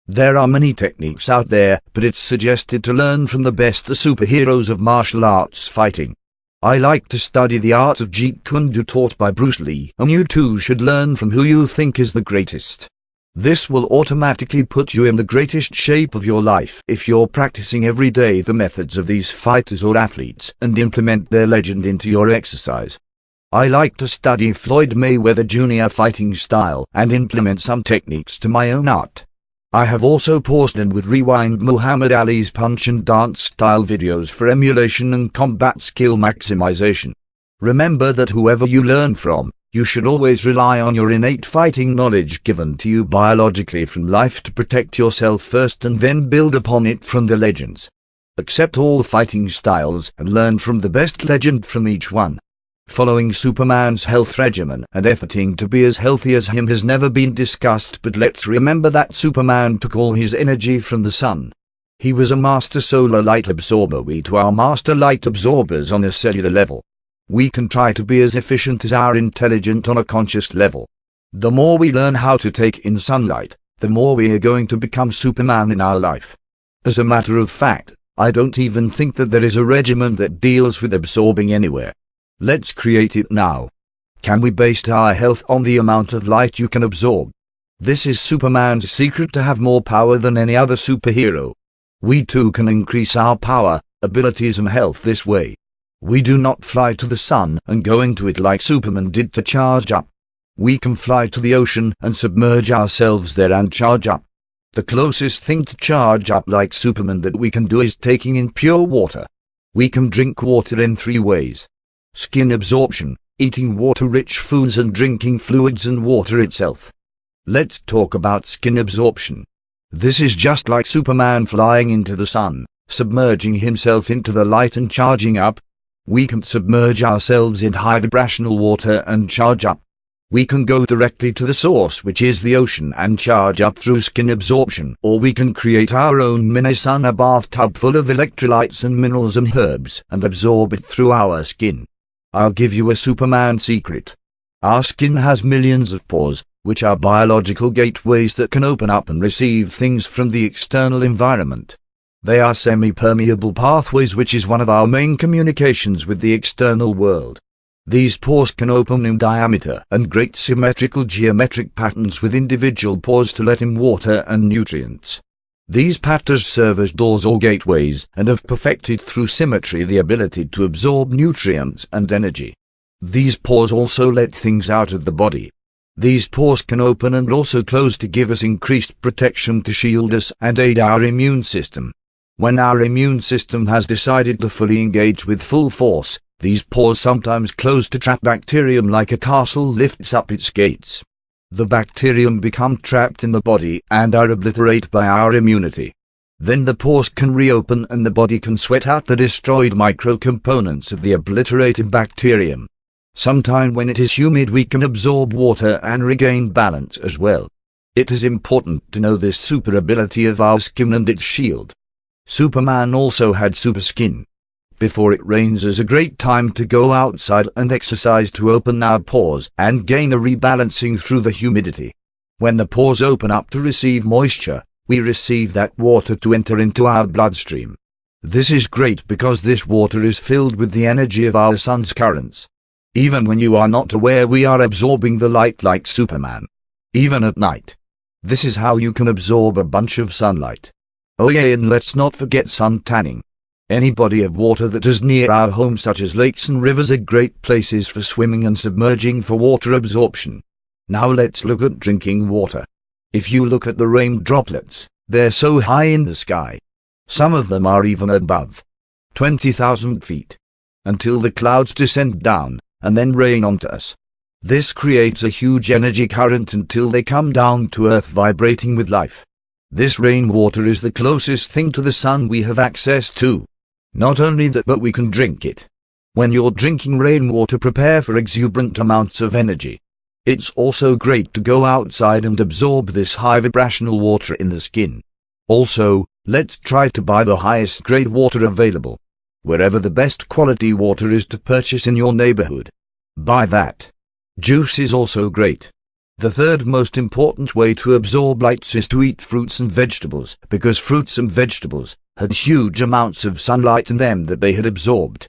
There are many techniques out there, but it's suggested to learn from the best, the superheroes of martial arts fighting. I like to study the art of Jeet Kune Do taught by Bruce Lee, and you too should learn from who you think is the greatest. This will automatically put you in the greatest shape of your life if you're practicing every day the methods of these fighters or athletes and implement their legend into your exercise. I like to study Floyd Mayweather Jr. fighting style and implement some techniques to my own art. I have also paused and would rewind Muhammad Ali's punch and dance style videos for emulation and combat skill maximization. Remember that whoever you learn from, you should always rely on your innate fighting knowledge given to you biologically from life to protect yourself first and then build upon it from the legends. Accept all the fighting styles and learn from the best legend from each one. Following Superman's health regimen and efforting to be as healthy as him has never been discussed, but let's remember that Superman took all his energy from the sun. He was a master solar light absorber. We too are master light absorbers on a cellular level. We can try to be as efficient as our intelligent on a conscious level. The more we learn how to take in sunlight, the more we are going to become Superman in our life. As a matter of fact, I don't even think that there is a regimen that deals with absorbing anywhere. Let's create it now. Can we base our health on the amount of light you can absorb? This is Superman's secret to have more power than any other superhero. We too can increase our power, abilities and health this way. We do not fly to the sun and go into it like Superman did to charge up. We can fly to the ocean and submerge ourselves there and charge up. The closest thing to charge up like Superman that we can do is taking in pure water. We can drink water in 3 ways. Skin absorption, eating water-rich foods and drinking fluids and water itself. Let's talk about skin absorption. This is just like Superman flying into the sun, submerging himself into the light and charging up. We can submerge ourselves in high vibrational water and charge up. We can go directly to the source, which is the ocean, and charge up through skin absorption, or we can create our own mini sauna bathtub full of electrolytes and minerals and herbs and absorb it through our skin. I'll give you a Superman secret. Our skin has millions of pores, which are biological gateways that can open up and receive things from the external environment. They are semi-permeable pathways, which is one of our main communications with the external world. These pores can open in diameter and great symmetrical geometric patterns with individual pores to let in water and nutrients. These patterns serve as doors or gateways and have perfected through symmetry the ability to absorb nutrients and energy. These pores also let things out of the body. These pores can open and also close to give us increased protection, to shield us and aid our immune system. When our immune system has decided to fully engage with full force, these pores sometimes close to trap bacterium like a castle lifts up its gates. The bacterium become trapped in the body and are obliterated by our immunity. Then the pores can reopen and the body can sweat out the destroyed micro-components of the obliterated bacterium. Sometime when it is humid we can absorb water and regain balance as well. It is important to know this super ability of our skin and its shield. Superman also had super skin. before it rains is a great time to go outside and exercise to open our pores and gain a rebalancing through the humidity. When the pores open up to receive moisture, we receive that water to enter into our bloodstream. This is great because this water is filled with the energy of our sun's currents. Even when you are not aware, we are absorbing the light like Superman. Even at night. This is how you can absorb a bunch of sunlight. Oh yeah, and let's not forget sun tanning. Any body of water that is near our home, such as lakes and rivers, are great places for swimming and submerging for water absorption. Now let's look at drinking water. If you look at the rain droplets, they're so high in the sky. Some of them are even above 20,000 feet. Until the clouds descend down, and then rain onto us. This creates a huge energy current until they come down to Earth vibrating with life. This rainwater is the closest thing to the sun we have access to. Not only that, but we can drink it. When you're drinking rainwater, prepare for exuberant amounts of energy. It's also great to go outside and absorb this high vibrational water in the skin. Also, let's try to buy the highest grade water available. Wherever the best quality water is to purchase in your neighborhood. Buy that. Juice is also great. The third most important way to absorb light is to eat fruits and vegetables, because fruits and vegetables had huge amounts of sunlight in them that they had absorbed.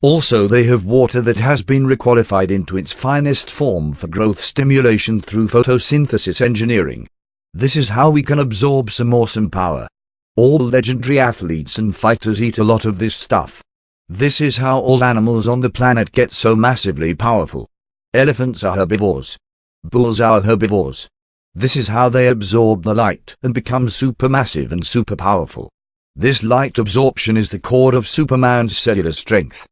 Also, they have water that has been requalified into its finest form for growth stimulation through photosynthesis engineering. This is how we can absorb some awesome power. All legendary athletes and fighters eat a lot of this stuff. This is how all animals on the planet get so massively powerful. Elephants are herbivores. Bulls are herbivores. This is how they absorb the light and become supermassive and super powerful. This light absorption is the core of Superman's cellular strength.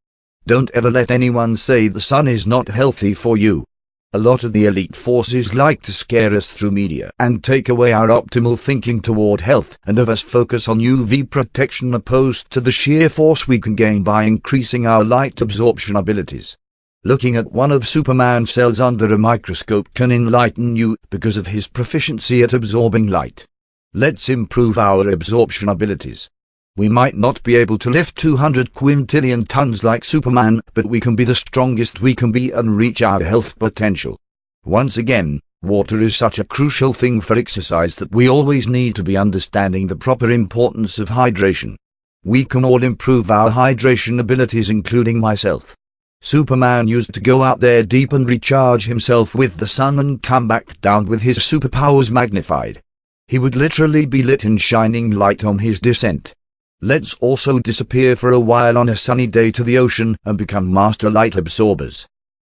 Don't ever let anyone say the sun is not healthy for you. A lot of the elite forces like to scare us through media and take away our optimal thinking toward health and of us focus on UV protection opposed to the sheer force we can gain by increasing our light absorption abilities. Looking at one of Superman's cells under a microscope can enlighten you because of his proficiency at absorbing light. Let's improve our absorption abilities. We might not be able to lift 200 quintillion tons like Superman, but we can be the strongest we can be and reach our health potential. Once again, water is such a crucial thing for exercise that we always need to be understanding the proper importance of hydration. We can all improve our hydration abilities, including myself. Superman used to go out there deep and recharge himself with the sun and come back down with his superpowers magnified. He would literally be lit in shining light on his descent. Let's also disappear for a while on a sunny day to the ocean and become master light absorbers.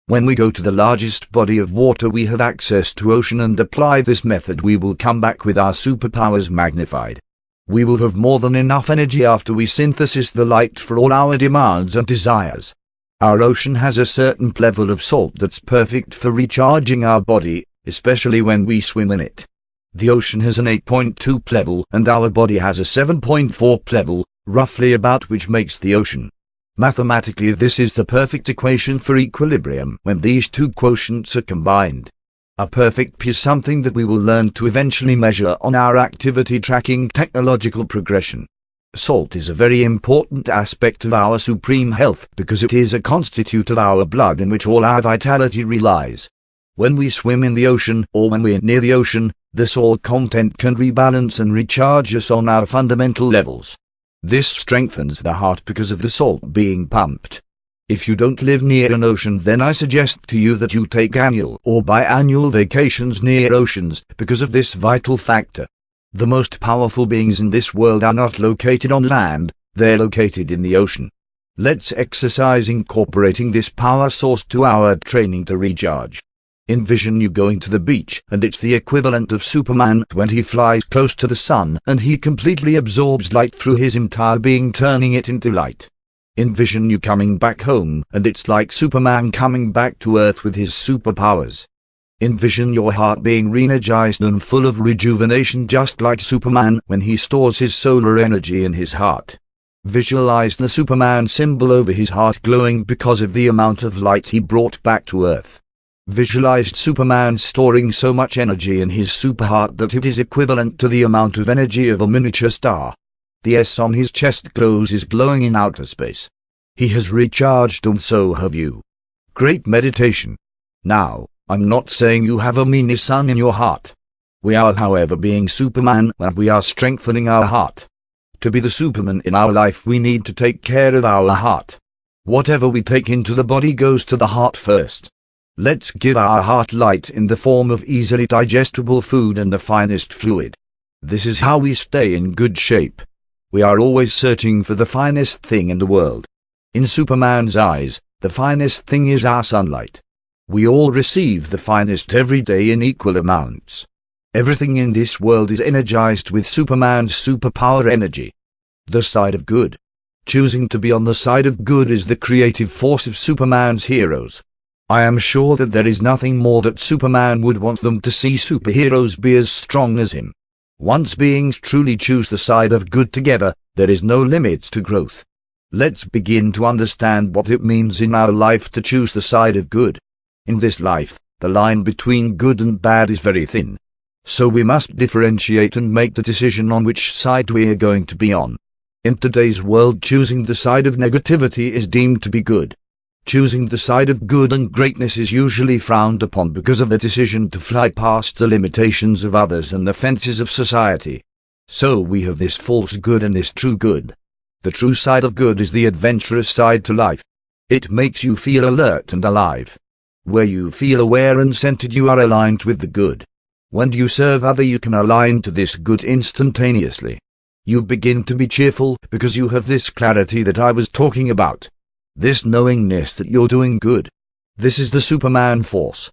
When we go to the largest body of water we have access to ocean and apply this method, we will come back with our superpowers magnified. We will have more than enough energy after we synthesize the light for all our demands and desires. Our ocean has a certain level of salt that's perfect for recharging our body, especially when we swim in it. The ocean has an 8.2 level and our body has a 7.4 level, roughly about, which makes the ocean. Mathematically, this is the perfect equation for equilibrium when these two quotients are combined. A perfect P is something that we will learn to eventually measure on our activity tracking technological progression. Salt is a very important aspect of our supreme health because it is a constituent of our blood in which all our vitality relies. When we swim in the ocean or when we're near the ocean, the salt content can rebalance and recharge us on our fundamental levels. This strengthens the heart because of the salt being pumped. If you don't live near an ocean, then I suggest to you that you take annual or biannual vacations near oceans because of this vital factor. The most powerful beings in this world are not located on land, they're located in the ocean. Let's exercise incorporating this power source to our training to recharge. Envision you going to the beach, and it's the equivalent of Superman when he flies close to the sun and he completely absorbs light through his entire being, turning it into light. Envision you coming back home, and it's like Superman coming back to Earth with his superpowers. Envision your heart being re-energized and full of rejuvenation just like Superman when he stores his solar energy in his heart. Visualize the Superman symbol over his heart glowing because of the amount of light he brought back to Earth. Visualized Superman storing so much energy in his super heart that it is equivalent to the amount of energy of a miniature star. The S on his chest glows is glowing in outer space. He has recharged and so have you. Great meditation. Now, I'm not saying you have a mean son in your heart. We are, however, being Superman and we are strengthening our heart. To be the Superman in our life, we need to take care of our heart. Whatever we take into the body goes to the heart first. Let's give our heart light in the form of easily digestible food and the finest fluid. This is how we stay in good shape. We are always searching for the finest thing in the world. In Superman's eyes, the finest thing is our sunlight. We all receive the finest every day in equal amounts. Everything in this world is energized with Superman's superpower energy. The side of good. Choosing to be on the side of good is the creative force of Superman's heroes. I am sure that there is nothing more that Superman would want them to see superheroes be as strong as him. Once beings truly choose the side of good together, there is no limits to growth. Let's begin to understand what it means in our life to choose the side of good. In this life, the line between good and bad is very thin. So we must differentiate and make the decision on which side we are going to be on. In today's world, choosing the side of negativity is deemed to be good. Choosing the side of good and greatness is usually frowned upon because of the decision to fly past the limitations of others and the fences of society. So we have this false good and this true good. The true side of good is the adventurous side to life. It makes you feel alert and alive. Where you feel aware and centered, you are aligned with the good. When you serve others, you can align to this good instantaneously. You begin to be cheerful because you have this clarity that I was talking about. This knowingness that you're doing good. This is the Superman force.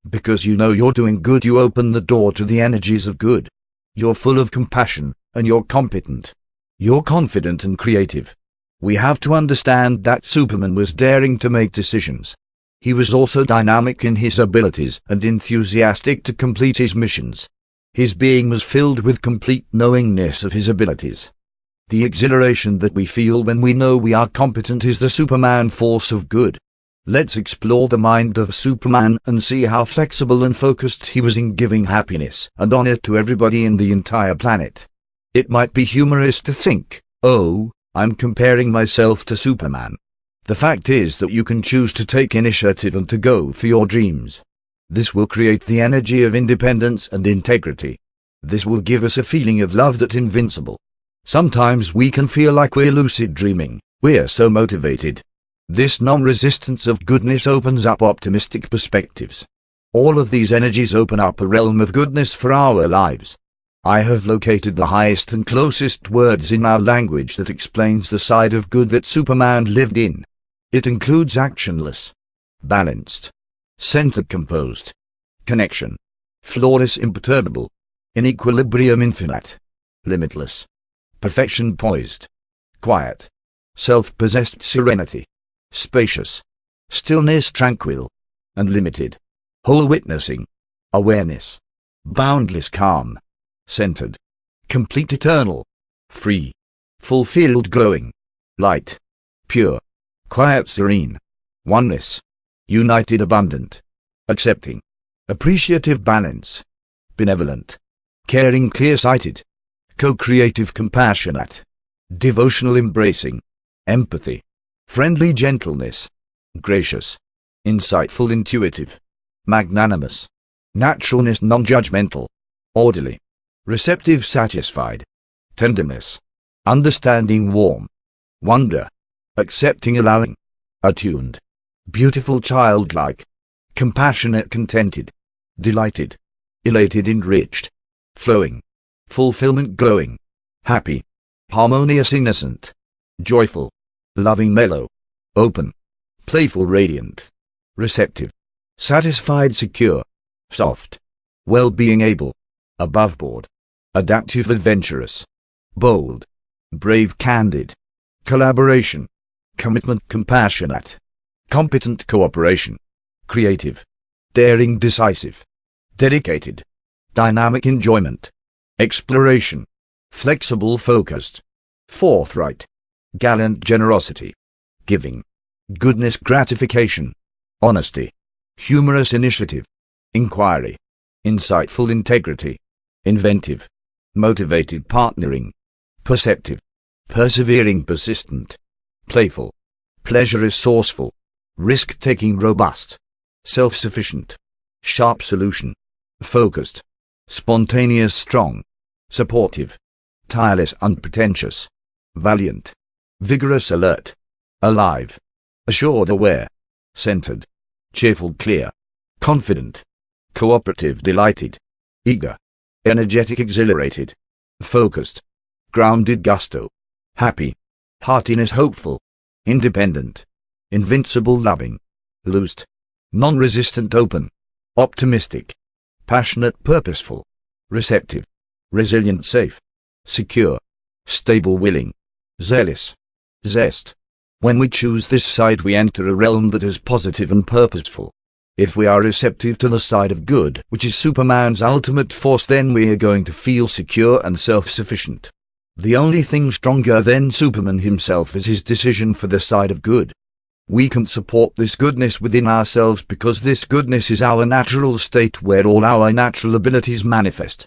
Because you know you're doing good, you open the door to the energies of good. You're full of compassion, and you're competent. You're confident and creative. We have to understand that Superman was daring to make decisions. He was also dynamic in his abilities and enthusiastic to complete his missions. His being was filled with complete knowingness of his abilities. The exhilaration that we feel when we know we are competent is the Superman force of good. Let's explore the mind of Superman and see how flexible and focused he was in giving happiness and honor to everybody in the entire planet. It might be humorous to think, oh, I'm comparing myself to Superman. The fact is that you can choose to take initiative and to go for your dreams. This will create the energy of independence and integrity. This will give us a feeling of love that's invincible. Sometimes we can feel like we're lucid dreaming. We're so motivated. This non-resistance of goodness opens up optimistic perspectives. All of these energies open up a realm of goodness for our lives. I have located the highest and closest words in our language that explains the side of good that Superman lived in. It includes actionless, balanced, centered, composed, connection, flawless, imperturbable, in equilibrium, infinite, limitless, perfection, poised, quiet, self-possessed, serenity, spacious, stillness, tranquil, unlimited, whole, witnessing, awareness, boundless, calm, centered, complete, eternal, free, fulfilled, glowing, light, pure, quiet, serene, oneness, united, abundant, accepting, appreciative, balance, benevolent, caring, clear-sighted, co-creative, compassionate, devotional, embracing, empathy, friendly, gentleness, gracious, insightful, intuitive, magnanimous, naturalness, non-judgmental, orderly, receptive, satisfied, tenderness, understanding, warm, wonder, accepting, allowing, attuned, beautiful, childlike, compassionate, contented, delighted, elated, enriched, flowing, fulfillment, glowing, happy, harmonious, innocent, joyful, loving, mellow, open, playful, radiant, receptive, satisfied, secure, soft, well-being, able, aboveboard, adaptive, adventurous, bold, brave, candid, collaboration, commitment, compassionate, competent, cooperation, creative, daring, decisive, dedicated, dynamic, enjoyment, exploration, flexible, focused, forthright, gallant, generosity, giving, goodness, gratification, honesty, humorous, initiative, inquiry, insightful, integrity, inventive, motivated, partnering, perceptive, persevering, persistent, playful, Pleasure resourceful. Risk-taking robust. Self-sufficient. Sharp solution. Focused. Spontaneous strong. Supportive. Tireless unpretentious. Valiant. Vigorous alert. Alive. Assured aware. Centered. Cheerful clear. Confident. Cooperative delighted. Eager. Energetic exhilarated. Focused. Grounded gusto. Happy. Heartiness hopeful. Independent. Invincible loving. Loosed. Non-resistant open. Optimistic. Passionate purposeful. Receptive. Resilient safe. Secure. Stable willing. Zealous. Zest. When we choose this side we enter a realm that is positive and purposeful. If we are receptive to the side of good, which is Superman's ultimate force, then we are going to feel secure and self-sufficient. The only thing stronger than Superman himself is his decision for the side of good. We can support this goodness within ourselves because this goodness is our natural state where all our natural abilities manifest.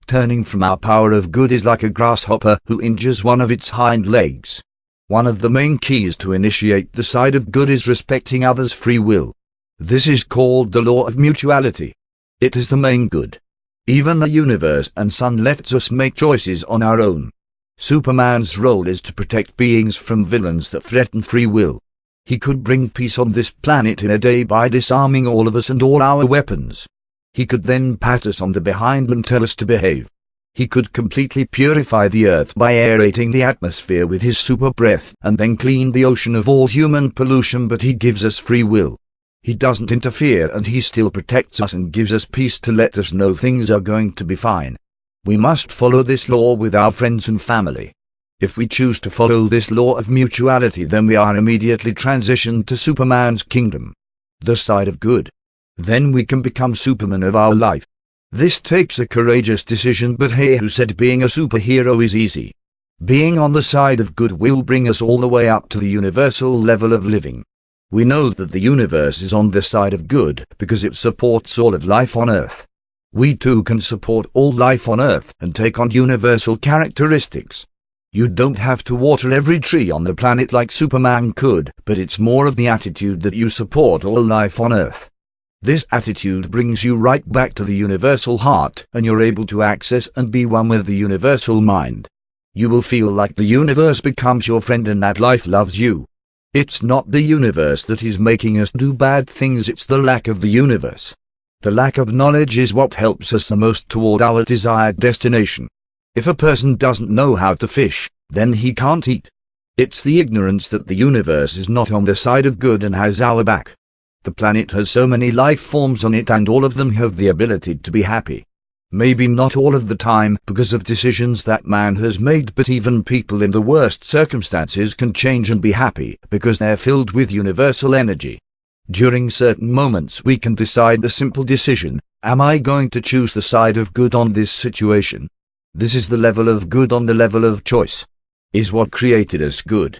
Turning from our power of good is like a grasshopper who injures one of its hind legs. One of the main keys to initiate the side of good is respecting others' free will. This is called the law of mutuality. It is the main good. Even the universe and sun lets us make choices on our own. Superman's role is to protect beings from villains that threaten free will. He could bring peace on this planet in a day by disarming all of us and all our weapons. He could then pat us on the behind and tell us to behave. He could completely purify the earth by aerating the atmosphere with his super breath and then clean the ocean of all human pollution, but he gives us free will. He doesn't interfere and he still protects us and gives us peace to let us know things are going to be fine. We must follow this law with our friends and family. If we choose to follow this law of mutuality, then we are immediately transitioned to Superman's kingdom, the side of good. Then we can become Superman of our life. This takes a courageous decision, but hey, who said being a superhero is easy? Being on the side of good will bring us all the way up to the universal level of living. We know that the universe is on the side of good because it supports all of life on Earth. We too can support all life on Earth and take on universal characteristics. You don't have to water every tree on the planet like Superman could, but it's more of the attitude that you support all life on Earth. This attitude brings you right back to the universal heart, and you're able to access and be one with the universal mind. You will feel like the universe becomes your friend and that life loves you. It's not the universe that is making us do bad things, it's the lack of the universe. The lack of knowledge is what helps us the most toward our desired destination. If a person doesn't know how to fish, then he can't eat. It's the ignorance that the universe is not on the side of good and has our back. The planet has so many life forms on it and all of them have the ability to be happy. Maybe not all of the time because of decisions that man has made, but even people in the worst circumstances can change and be happy because they're filled with universal energy. During certain moments we can decide the simple decision, am I going to choose the side of good on this situation? This is the level of good on the level of choice. Is what created us good?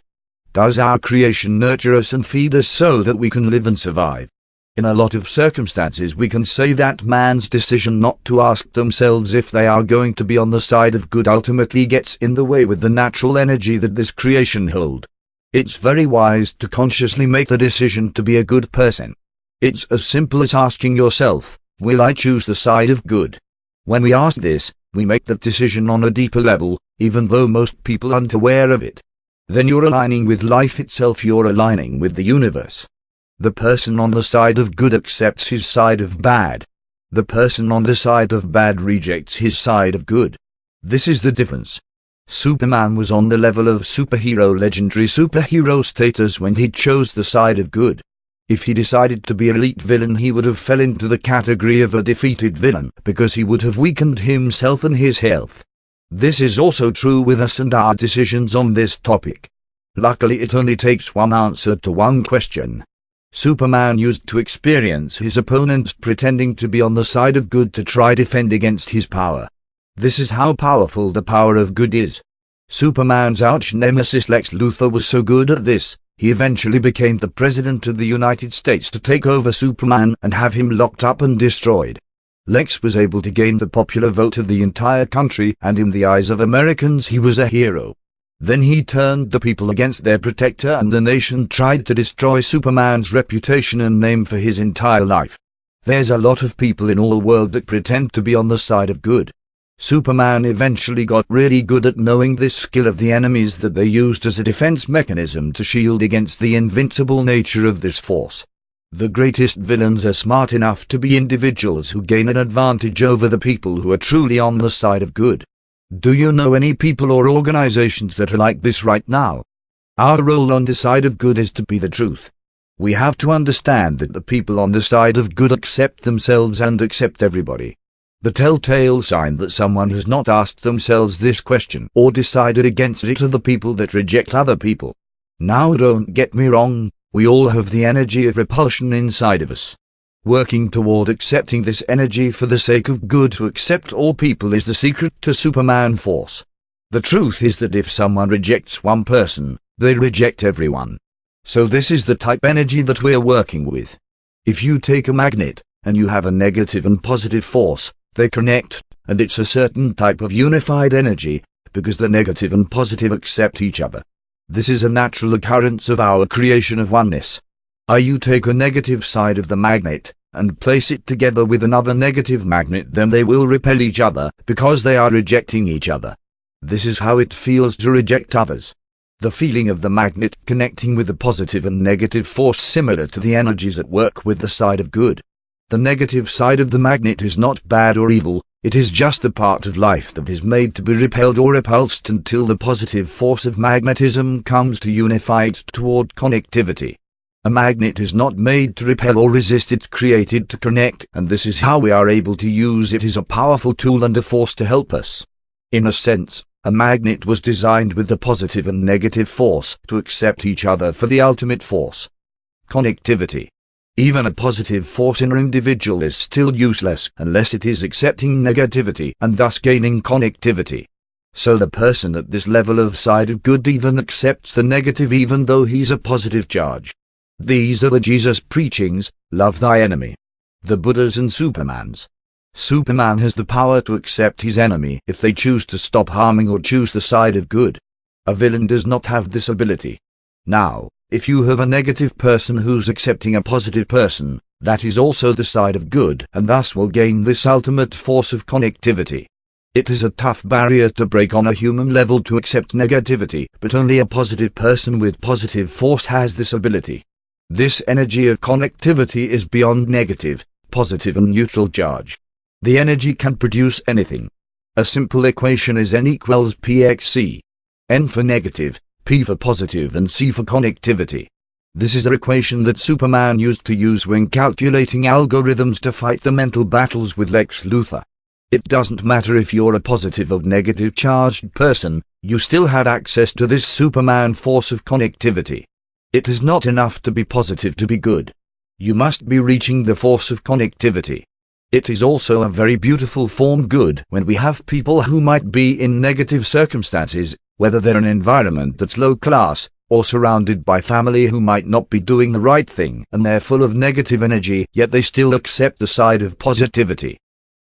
Does our creation nurture us and feed us so that we can live and survive? In a lot of circumstances we can say that man's decision not to ask themselves if they are going to be on the side of good ultimately gets in the way with the natural energy that this creation holds. It's very wise to consciously make the decision to be a good person. It's as simple as asking yourself, will I choose the side of good? When we ask this, we make that decision on a deeper level, even though most people aren't aware of it. Then you're aligning with life itself, you're aligning with the universe. The person on the side of good accepts his side of bad. The person on the side of bad rejects his side of good. This is the difference. Superman was on the level of superhero, legendary superhero status when he chose the side of good. If he decided to be an elite villain, he would have fell into the category of a defeated villain, because he would have weakened himself and his health. This is also true with us and our decisions on this topic. Luckily it only takes one answer to one question. Superman used to experience his opponents pretending to be on the side of good to try defend against his power. This is how powerful the power of good is. Superman's arch-nemesis Lex Luthor was so good at this, he eventually became the President of the United States to take over Superman and have him locked up and destroyed. Lex was able to gain the popular vote of the entire country, and in the eyes of Americans he was a hero. Then he turned the people against their protector, and the nation tried to destroy Superman's reputation and name for his entire life. There's a lot of people in all the world that pretend to be on the side of good. Superman eventually got really good at knowing this skill of the enemies that they used as a defense mechanism to shield against the invincible nature of this force. The greatest villains are smart enough to be individuals who gain an advantage over the people who are truly on the side of good. Do you know any people or organizations that are like this right now? Our role on the side of good is to be the truth. We have to understand that the people on the side of good accept themselves and accept everybody. The telltale sign that someone has not asked themselves this question or decided against it are the people that reject other people. Now don't get me wrong, we all have the energy of repulsion inside of us. Working toward accepting this energy for the sake of good to accept all people is the secret to Superman Force. The truth is that if someone rejects one person, they reject everyone. So this is the type energy that we're working with. If you take a magnet, and you have a negative and positive force, they connect, and it's a certain type of unified energy, because the negative and positive accept each other. This is a natural occurrence of our creation of oneness. You take a negative side of the magnet, and place it together with another negative magnet, then they will repel each other, because they are rejecting each other. This is how it feels to reject others. The feeling of the magnet connecting with the positive and negative force similar to the energies at work with the side of good. The negative side of the magnet is not bad or evil, it is just a part of life that is made to be repelled or repulsed until the positive force of magnetism comes to unify it toward connectivity. A magnet is not made to repel or resist, it's created to connect, and this is how we are able to use it as a powerful tool and a force to help us. In a sense, a magnet was designed with the positive and negative force to accept each other for the ultimate force. Connectivity. Even a positive force in an individual is still useless unless it is accepting negativity and thus gaining connectivity. So the person at this level of side of good even accepts the negative even though he's a positive charge. These are the Jesus preachings, love thy enemy. The Buddhas and Supermans. Superman has the power to accept his enemy if they choose to stop harming or choose the side of good. A villain does not have this ability. Now, if you have a negative person who's accepting a positive person, that is also the side of good and thus will gain this ultimate force of connectivity. It is a tough barrier to break on a human level to accept negativity, but only a positive person with positive force has this ability. This energy of connectivity is beyond negative, positive and neutral charge. The energy can produce anything. A simple equation is N equals Pxc. N for negative, P for positive and C for connectivity. This is an equation that Superman used to use when calculating algorithms to fight the mental battles with Lex Luthor. It doesn't matter if you're a positive or negative charged person, you still have access to this Superman force of connectivity. It is not enough to be positive to be good. You must be reaching the force of connectivity. It is also a very beautiful form good when we have people who might be in negative circumstances, whether they're in an environment that's low class, or surrounded by family who might not be doing the right thing and they're full of negative energy, yet they still accept the side of positivity.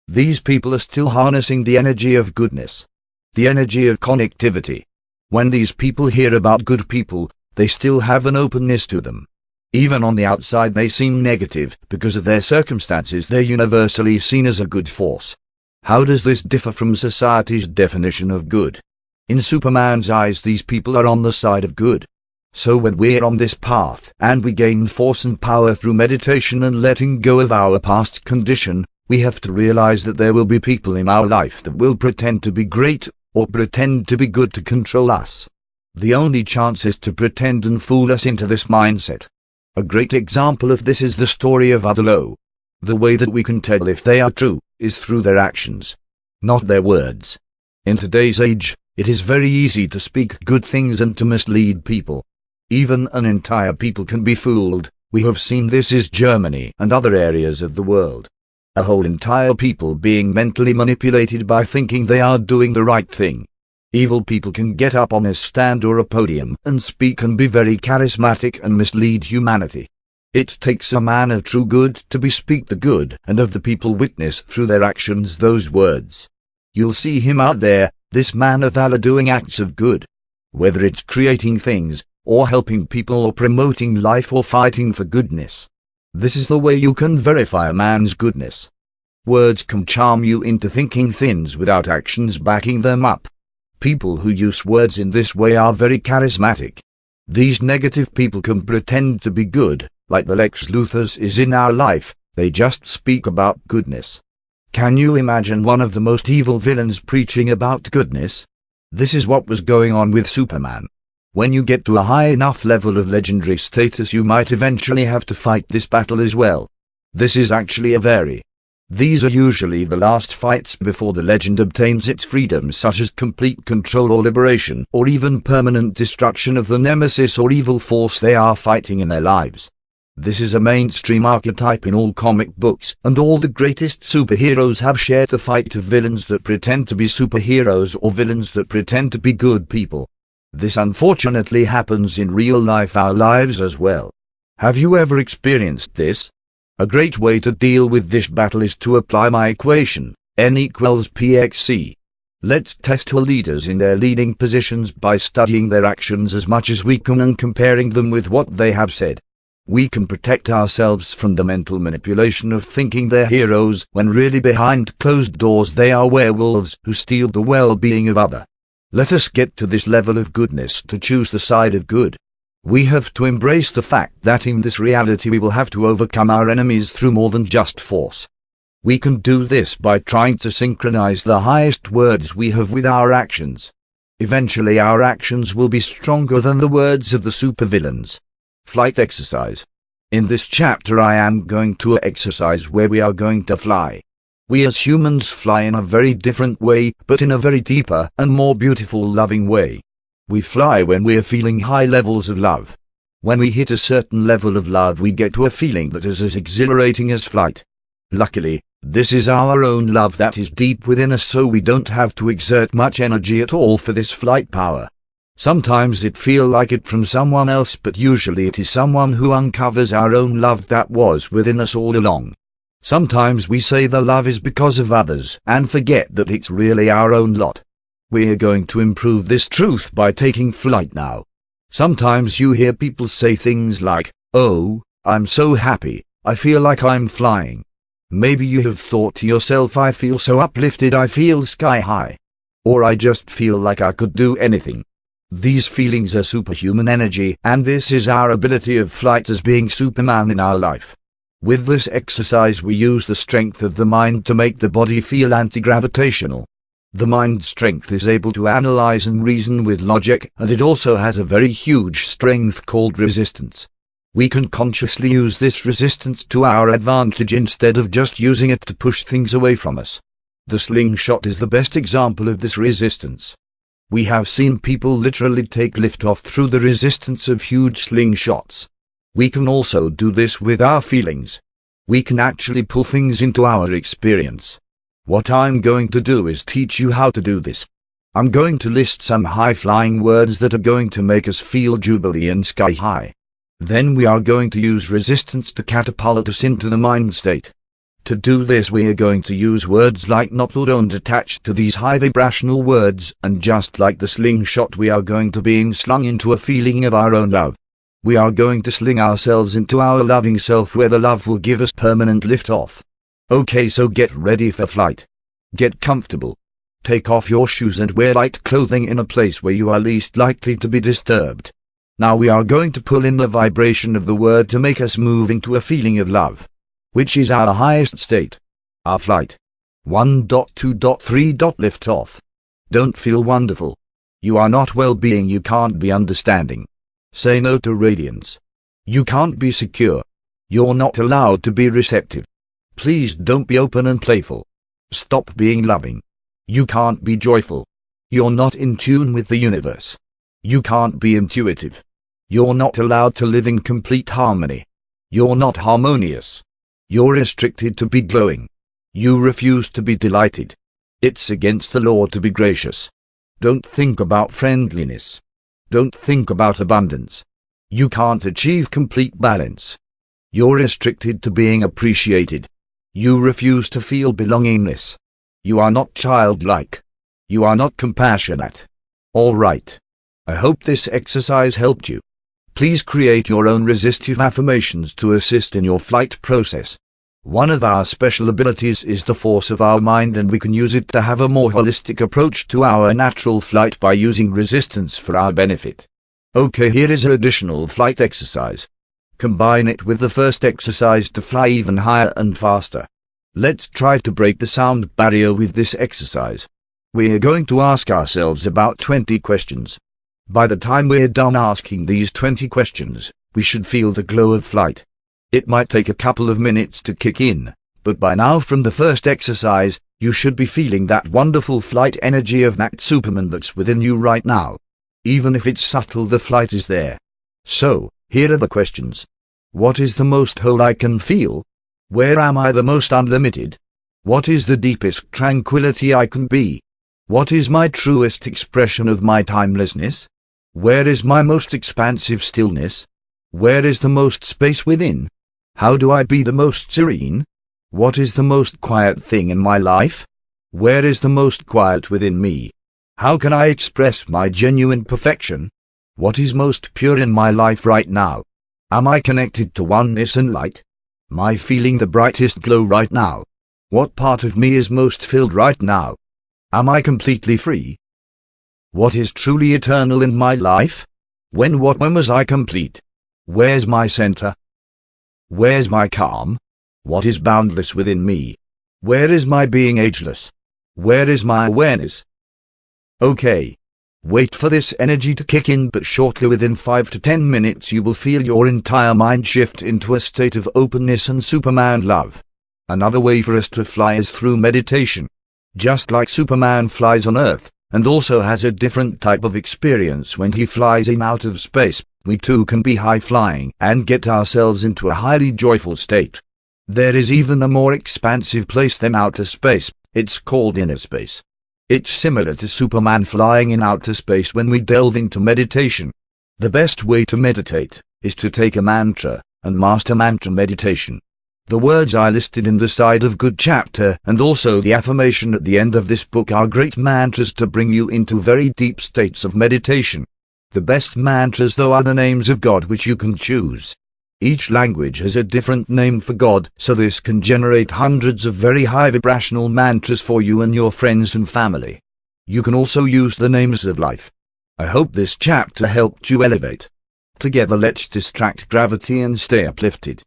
These people are still harnessing the energy of goodness, the energy of connectivity. When these people hear about good people, they still have an openness to them. Even on the outside they seem negative, because of their circumstances they're universally seen as a good force. How does this differ from society's definition of good? In Superman's eyes these people are on the side of good. So when we're on this path, and we gain force and power through meditation and letting go of our past condition, we have to realize that there will be people in our life that will pretend to be great, or pretend to be good to control us. The only chance is to pretend and fool us into this mindset. A great example of this is the story of AUDIOBOOK. The way that we can tell if they are true is through their actions, not their words. In today's age, it is very easy to speak good things and to mislead people. Even an entire people can be fooled. We have seen this in Germany and other areas of the world. A whole entire people being mentally manipulated by thinking they are doing the right thing. Evil people can get up on a stand or a podium and speak and be very charismatic and mislead humanity. It takes a man of true good to bespeak the good and of the people witness through their actions those words. You'll see him out there, this man of valor doing acts of good. whether it's creating things, or helping people, or promoting life, or fighting for goodness. This is the way you can verify a man's goodness. Words can charm you into thinking things without actions backing them up. People who use words in this way are very charismatic. These negative people can pretend to be good, like the Lex Luthors is in our life. They just speak about goodness. Can you imagine one of the most evil villains preaching about goodness? This is what was going on with Superman. When you get to a high enough level of legendary status, you might eventually have to fight this battle as well. This is actually These are usually the last fights before the legend obtains its freedom, such as complete control or liberation, or even permanent destruction of the nemesis or evil force they are fighting in their lives. This is a mainstream archetype in all comic books, and all the greatest superheroes have shared the fight of villains that pretend to be superheroes or villains that pretend to be good people. This unfortunately happens in real life, our lives as well. Have you ever experienced this? A great way to deal with this battle is to apply my equation, N equals PXC. Let's test our leaders in their leading positions by studying their actions as much as we can and comparing them with what they have said. We can protect ourselves from the mental manipulation of thinking they're heroes when really behind closed doors they are werewolves who steal the well-being of others. Let us get to this level of goodness to choose the side of good. We have to embrace the fact that in this reality we will have to overcome our enemies through more than just force. We can do this by trying to synchronize the highest words we have with our actions. Eventually our actions will be stronger than the words of the supervillains. Flight exercise. In this chapter I am going to exercise where we are going to fly. We as humans fly in a very different way, but in a very deeper and more beautiful, loving way. We fly when we are feeling high levels of love. When we hit a certain level of love, we get to a feeling that is as exhilarating as flight. Luckily, this is our own love that is deep within us, so we don't have to exert much energy at all for this flight power. Sometimes it feels like it from someone else, but usually it is someone who uncovers our own love that was within us all along. Sometimes we say the love is because of others and forget that it's really our own lot. We are going to improve this truth by taking flight now. Sometimes you hear people say things like, "Oh, I'm so happy, I feel like I'm flying." Maybe you have thought to yourself, "I feel so uplifted, I feel sky high." Or, "I just feel like I could do anything." These feelings are superhuman energy, and this is our ability of flight as being Superman in our life. With this exercise we use the strength of the mind to make the body feel anti-gravitational. The mind strength is able to analyze and reason with logic, and it also has a very huge strength called resistance. We can consciously use this resistance to our advantage instead of just using it to push things away from us. The slingshot is the best example of this resistance. We have seen people literally take liftoff through the resistance of huge slingshots. We can also do this with our feelings. We can actually pull things into our experience. What I'm going to do is teach you how to do this. I'm going to list some high-flying words that are going to make us feel jubilee and sky high. Then we are going to use resistance to catapult us into the mind state. To do this we are going to use words like not or don't attached to these high vibrational words, and just like the slingshot we are going to being slung into a feeling of our own love. We are going to sling ourselves into our loving self where the love will give us permanent lift-off. Okay, so get ready for flight. Get comfortable. Take off your shoes and wear light clothing in a place where you are least likely to be disturbed. Now we are going to pull in the vibration of the word to make us move into a feeling of love, which is our highest state. Our flight. 1.2.3. Lift-off. Don't feel wonderful. You are not well-being, you can't be understanding. Say no to radiance. You can't be secure. You're not allowed to be receptive. Please don't be open and playful. Stop being loving. You can't be joyful. You're not in tune with the universe. You can't be intuitive. You're not allowed to live in complete harmony. You're not harmonious. You're restricted to be glowing. You refuse to be delighted. It's against the law to be gracious. Don't think about friendliness. Don't think about abundance. You can't achieve complete balance. You're restricted to being appreciated. You refuse to feel belongingness. You are not childlike. You are not compassionate. All right. I hope this exercise helped you. Please create your own resistive affirmations to assist in your flight process. One of our special abilities is the force of our mind, and we can use it to have a more holistic approach to our natural flight by using resistance for our benefit. Okay, here is an additional flight exercise. Combine it with the first exercise to fly even higher and faster. Let's try to break the sound barrier with this exercise. We are going to ask ourselves about 20 questions. By the time we're done asking these 20 questions, we should feel the glow of flight. It might take a couple of minutes to kick in, but by now from the first exercise, you should be feeling that wonderful flight energy of that Superman that's within you right now. Even if it's subtle, the flight is there. So, here are the questions. What is the most whole I can feel? Where am I the most unlimited? What is the deepest tranquility I can be? What is my truest expression of my timelessness? Where is my most expansive stillness? Where is the most space within? How do I be the most serene? What is the most quiet thing in my life? Where is the most quiet within me? How can I express my genuine perfection? What is most pure in my life right now? Am I connected to oneness and light? Am I feeling the brightest glow right now? What part of me is most filled right now? Am I completely free? What is truly eternal in my life? When was I complete? Where's my center? Where's my calm? What is boundless within me? Where is my being ageless? Where is my awareness? Okay. Wait for this energy to kick in, but shortly, within 5 to 10 minutes, you will feel your entire mind shift into a state of openness and Superman love. Another way for us to fly is through meditation. Just like Superman flies on Earth, and also has a different type of experience when he flies in out of space, we too can be high-flying and get ourselves into a highly joyful state. There is even a more expansive place than outer space. It's called inner space. It's similar to Superman flying in outer space when we delve into meditation. The best way to meditate is to take a mantra and master mantra meditation. The words I listed in the Side of Good chapter and also the affirmation at the end of this book are great mantras to bring you into very deep states of meditation. The best mantras, though, are the names of God which you can choose. Each language has a different name for God, so this can generate hundreds of very high vibrational mantras for you and your friends and family. You can also use the names of life. I hope this chapter helped you elevate. Together let's distract gravity and stay uplifted.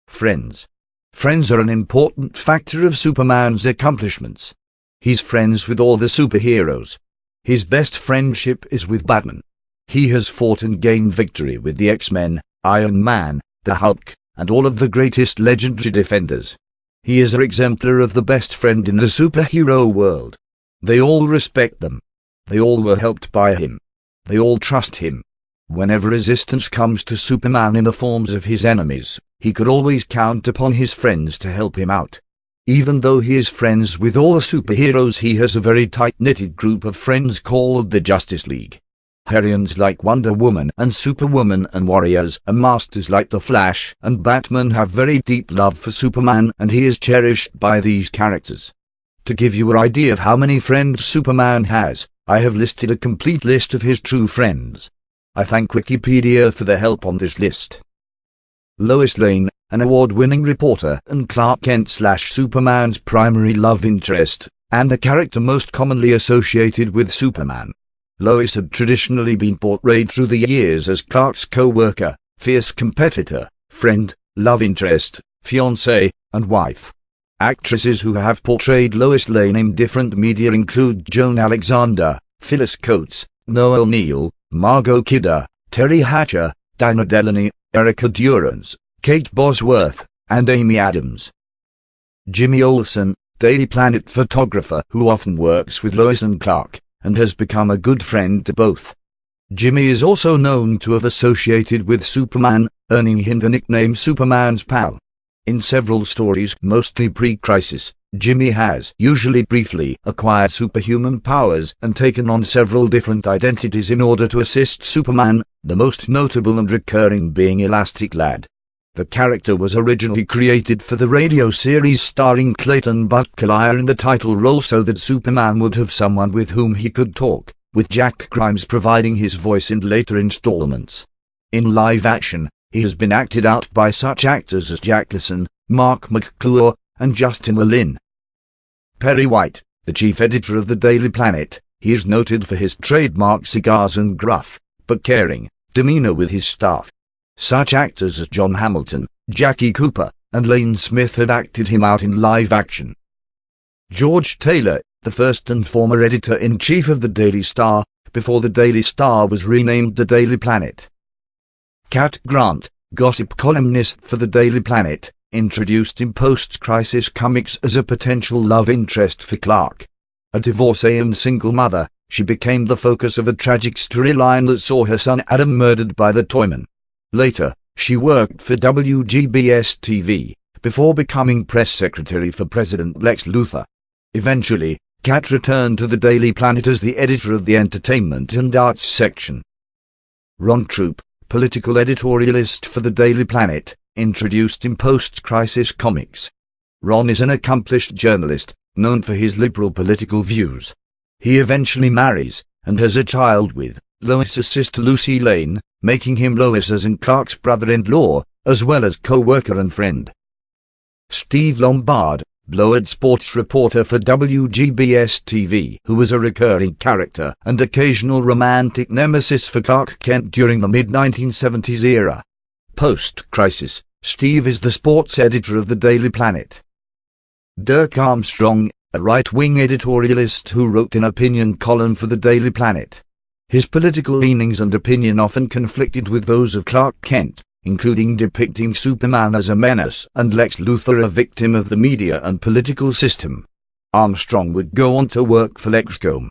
Friends. Friends are an important factor of Superman's accomplishments. He's friends with all the superheroes. His best friendship is with Batman. He has fought and gained victory with the X-Men, Iron Man, the Hulk, and all of the greatest legendary defenders. He is an exemplar of the best friend in the superhero world. They all respect them. They all were helped by him. They all trust him. Whenever resistance comes to Superman in the forms of his enemies, he could always count upon his friends to help him out. Even though he is friends with all the superheroes, he has a very tight-knitted group of friends called the Justice League. Heroines like Wonder Woman and Superwoman and warriors and masters like the Flash and Batman have very deep love for Superman, and he is cherished by these characters. To give you an idea of how many friends Superman has, I have listed a complete list of his true friends. I thank Wikipedia for the help on this list. Lois Lane, an award-winning reporter and Clark Kent/Superman's primary love interest, and the character most commonly associated with Superman. Lois had traditionally been portrayed through the years as Clark's co-worker, fierce competitor, friend, love interest, fiancée, and wife. Actresses who have portrayed Lois Lane in different media include Joan Alexander, Phyllis Coates, Noel Neill, Margot Kidder, Terry Hatcher, Dana Delany, Erica Durance, Kate Bosworth, and Amy Adams. Jimmy Olsen, Daily Planet photographer who often works with Lois and Clark, and has become a good friend to both. Jimmy is also known to have associated with Superman, earning him the nickname Superman's pal. In several stories, mostly pre-crisis, Jimmy has, usually briefly, acquired superhuman powers and taken on several different identities in order to assist Superman, the most notable and recurring being Elastic Lad. The character was originally created for the radio series starring Clayton Buckleyer in the title role so that Superman would have someone with whom he could talk, with Jack Grimes providing his voice in later installments. In live action, he has been acted out by such actors as Jack Lawson, Mark McClure, and Justin Lin. Perry White, the chief editor of the Daily Planet, he is noted for his trademark cigars and gruff, but caring, demeanor with his staff. Such actors as John Hamilton, Jackie Cooper, and Lane Smith have acted him out in live action. George Taylor, the first and former editor-in-chief of the Daily Star, before the Daily Star was renamed the Daily Planet. Cat Grant, gossip columnist for the Daily Planet, introduced in post-crisis comics as a potential love interest for Clark. A divorcee and single mother, she became the focus of a tragic storyline that saw her son Adam murdered by the Toyman. Later, she worked for WGBS-TV, before becoming press secretary for President Lex Luthor. Eventually, Cat returned to the Daily Planet as the editor of the entertainment and arts section. Ron Troop, political editorialist for the Daily Planet, introduced in post-crisis comics. Ron is an accomplished journalist, known for his liberal political views. He eventually marries, and has a child with Lois's sister Lucy Lane, making him Lois's and Clark's brother-in-law, as well as co-worker and friend. Steve Lombard, Bloward sports reporter for WGBS-TV, who was a recurring character and occasional romantic nemesis for Clark Kent during the mid-1970s era. Post-crisis, Steve is the sports editor of the Daily Planet. Dirk Armstrong, a right-wing editorialist who wrote an opinion column for the Daily Planet. His political leanings and opinion often conflicted with those of Clark Kent, including depicting Superman as a menace and Lex Luthor a victim of the media and political system. Armstrong would go on to work for Lexcom.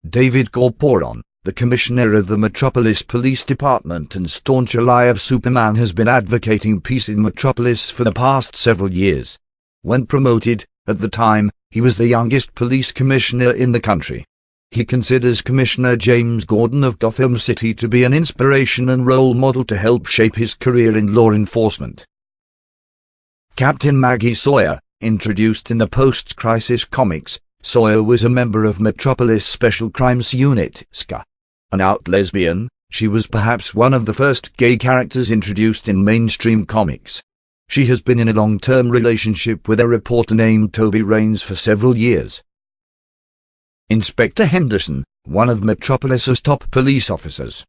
David Corporon, the commissioner of the Metropolis Police Department and staunch ally of Superman, has been advocating peace in Metropolis for the past several years. When promoted, at the time, he was the youngest police commissioner in the country. He considers Commissioner James Gordon of Gotham City to be an inspiration and role model to help shape his career in law enforcement. Captain Maggie Sawyer, introduced in the post-crisis comics, Sawyer was a member of Metropolis Special Crimes Unit, SCA. An out lesbian, she was perhaps one of the first gay characters introduced in mainstream comics. She has been in a long-term relationship with a reporter named Toby Raines for several years. Inspector Henderson, one of Metropolis's top police officers.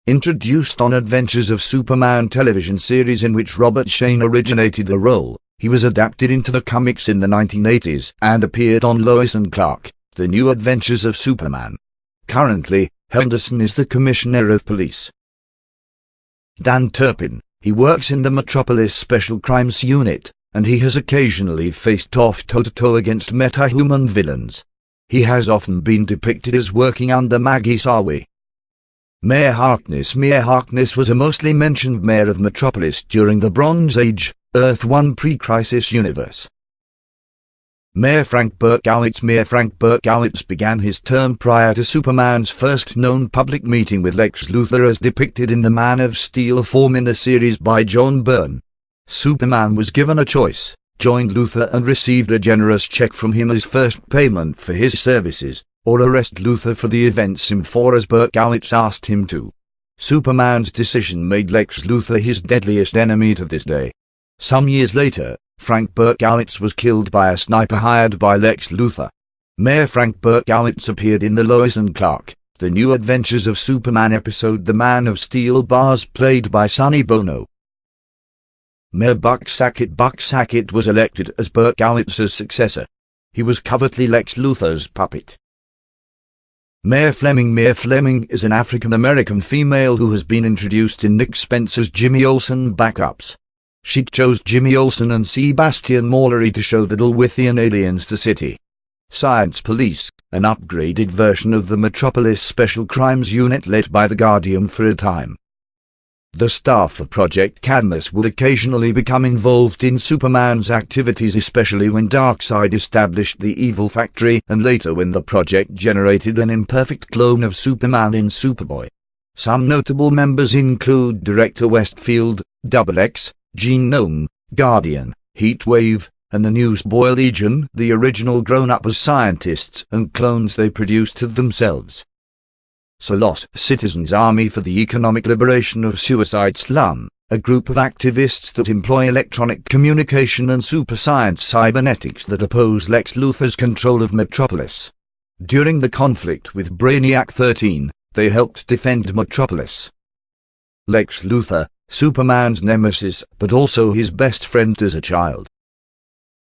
Introduced on Adventures of Superman television series in which Robert Shane originated the role, he was adapted into the comics in the 1980s and appeared on Lois and Clark, The New Adventures of Superman. Currently, Henderson is the Commissioner of Police. Dan Turpin, he works in the Metropolis Special Crimes Unit, and he has occasionally faced off toe-to-toe against meta-human villains. He has often been depicted as working under Maggie Sawi. Mayor Harkness was a mostly mentioned mayor of Metropolis during the Bronze Age, Earth 1 pre-crisis universe. Mayor Frank Berkowitz began his term prior to Superman's first known public meeting with Lex Luthor as depicted in the Man of Steel form in the series by John Byrne. Superman was given a choice: join Luthor and received a generous check from him as first payment for his services, or arrest Luthor for the events as Berkowitz asked him to. Superman's decision made Lex Luthor his deadliest enemy to this day. Some years later, Frank Berkowitz was killed by a sniper hired by Lex Luthor. Mayor Frank Berkowitz appeared in the Lois and Clark, The New Adventures of Superman episode The Man of Steel played by Sonny Bono. Mayor Buck Sackett was elected as Berkowitz's successor. He was covertly Lex Luthor's puppet. Mayor Fleming is an African-American female who has been introduced in Nick Spencer's Jimmy Olsen backups. She chose Jimmy Olsen and Sebastian Mallory to show the Dalwithian aliens to city. Science Police, an upgraded version of the Metropolis Special Crimes Unit led by the Guardian for a time. The staff of Project Cadmus would occasionally become involved in Superman's activities, especially when Darkseid established the Evil Factory and later when the project generated an imperfect clone of Superman in Superboy. Some notable members include Director Westfield, Double X, Gene Gnome, Guardian, Heatwave, and the Newsboy Legion, the original grown-up as scientists and clones they produced of themselves. Solos Citizens Army for the Economic Liberation of Suicide Slum, a group of activists that employ electronic communication and super-science cybernetics that oppose Lex Luthor's control of Metropolis. During the conflict with Brainiac 13, they helped defend Metropolis. Lex Luthor, Superman's nemesis, but also his best friend as a child.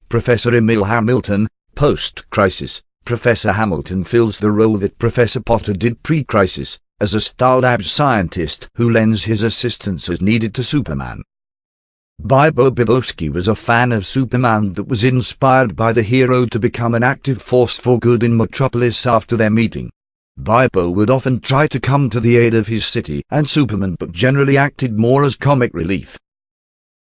Professor Emil Hamilton, post-crisis. Professor Hamilton fills the role that Professor Potter did pre-crisis, as a styled-up scientist who lends his assistance as needed to Superman. Bibo Bibowski was a fan of Superman that was inspired by the hero to become an active force for good in Metropolis after their meeting. Bibo would often try to come to the aid of his city and Superman, but generally acted more as comic relief.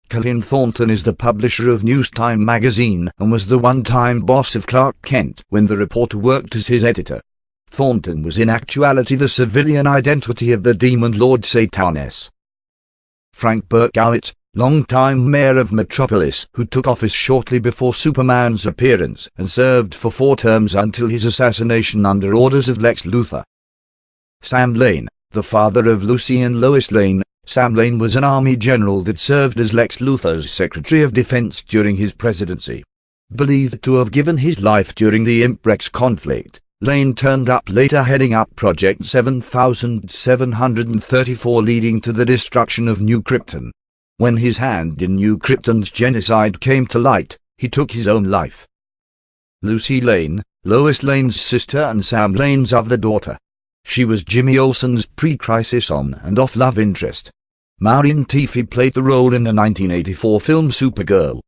Colin Thornton is the publisher of Newstime magazine and was the one-time boss of Clark Kent when the reporter worked as his editor. Thornton was in actuality the civilian identity of the demon lord Satanas. Frank Berkowitz, longtime mayor of Metropolis, who took office shortly before Superman's appearance and served for 4 terms until his assassination under orders of Lex Luthor. Sam Lane, the father of Lucy and Lois Lane. Sam Lane was an army general that served as Lex Luthor's Secretary of Defense during his presidency. Believed to have given his life during the Imp-Rex conflict, Lane turned up later heading up Project 7734, leading to the destruction of New Krypton. When his hand in New Krypton's genocide came to light, he took his own life. Lucy Lane, Lois Lane's sister and Sam Lane's other daughter. She was Jimmy Olsen's pre-crisis on and off love interest. Marion Teefy played the role in the 1984 film Supergirl.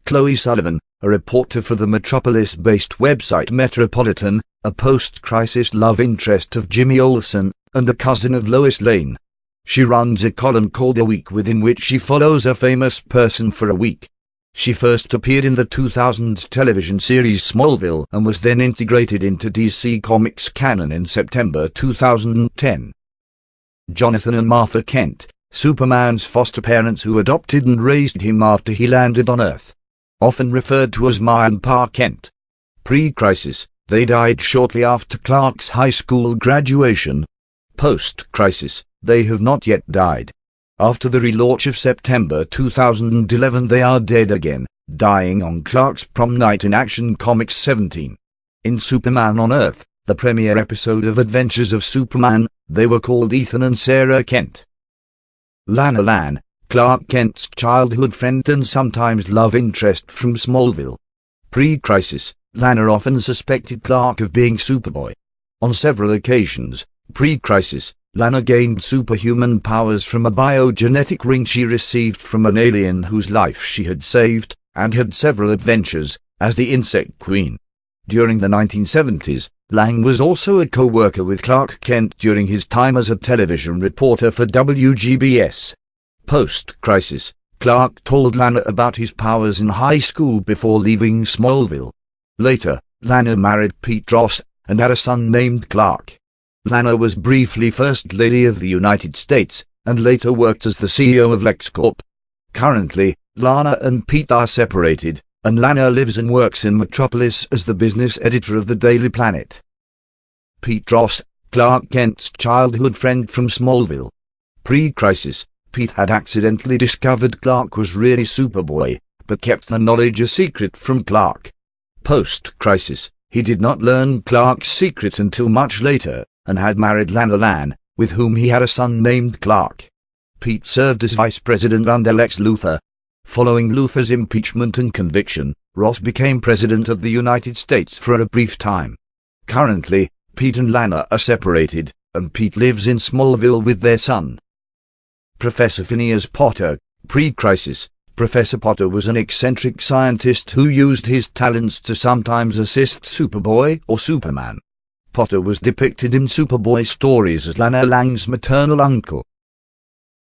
Chloe Sullivan, a reporter for the Metropolis-based website Metropolitan, a post-crisis love interest of Jimmy Olsen, and a cousin of Lois Lane. She runs a column called A Week, within which she follows a famous person for a week. She first appeared in the 2000s television series Smallville and was then integrated into DC Comics canon in September 2010. Jonathan and Martha Kent, Superman's foster parents who adopted and raised him after he landed on Earth. Often referred to as Ma and Pa Kent. Pre-crisis, they died shortly after Clark's high school graduation. Post-crisis, they have not yet died. After the relaunch of September 2011, they are dead again, dying on Clark's prom night in Action Comics 17. In Superman on Earth, the premiere episode of Adventures of Superman, they were called Ethan and Sarah Kent. Lana Lang, Clark Kent's childhood friend and sometimes love interest from Smallville. Pre-crisis, Lana often suspected Clark of being Superboy. On several occasions, pre-crisis, Lana gained superhuman powers from a biogenetic ring she received from an alien whose life she had saved, and had several adventures as the Insect Queen. During the 1970s, Lang was also a co-worker with Clark Kent during his time as a television reporter for WGBS. Post-crisis, Clark told Lana about his powers in high school before leaving Smallville. Later, Lana married Pete Ross and had a son named Clark. Lana was briefly First Lady of the United States, and later worked as the CEO of LexCorp. Currently, Lana and Pete are separated, and Lana lives and works in Metropolis as the business editor of the Daily Planet. Pete Ross, Clark Kent's childhood friend from Smallville. Pre-crisis, Pete had accidentally discovered Clark was really Superboy, but kept the knowledge a secret from Clark. Post-crisis, he did not learn Clark's secret until much later, and had married Lana Lang, with whom he had a son named Clark. Pete served as vice president under Lex Luthor. Following Luthor's impeachment and conviction, Ross became president of the United States for a brief time. Currently, Pete and Lana are separated, and Pete lives in Smallville with their son. Professor Phineas Potter. Pre-crisis, Professor Potter was an eccentric scientist who used his talents to sometimes assist Superboy or Superman. Potter was depicted in Superboy stories as Lana Lang's maternal uncle.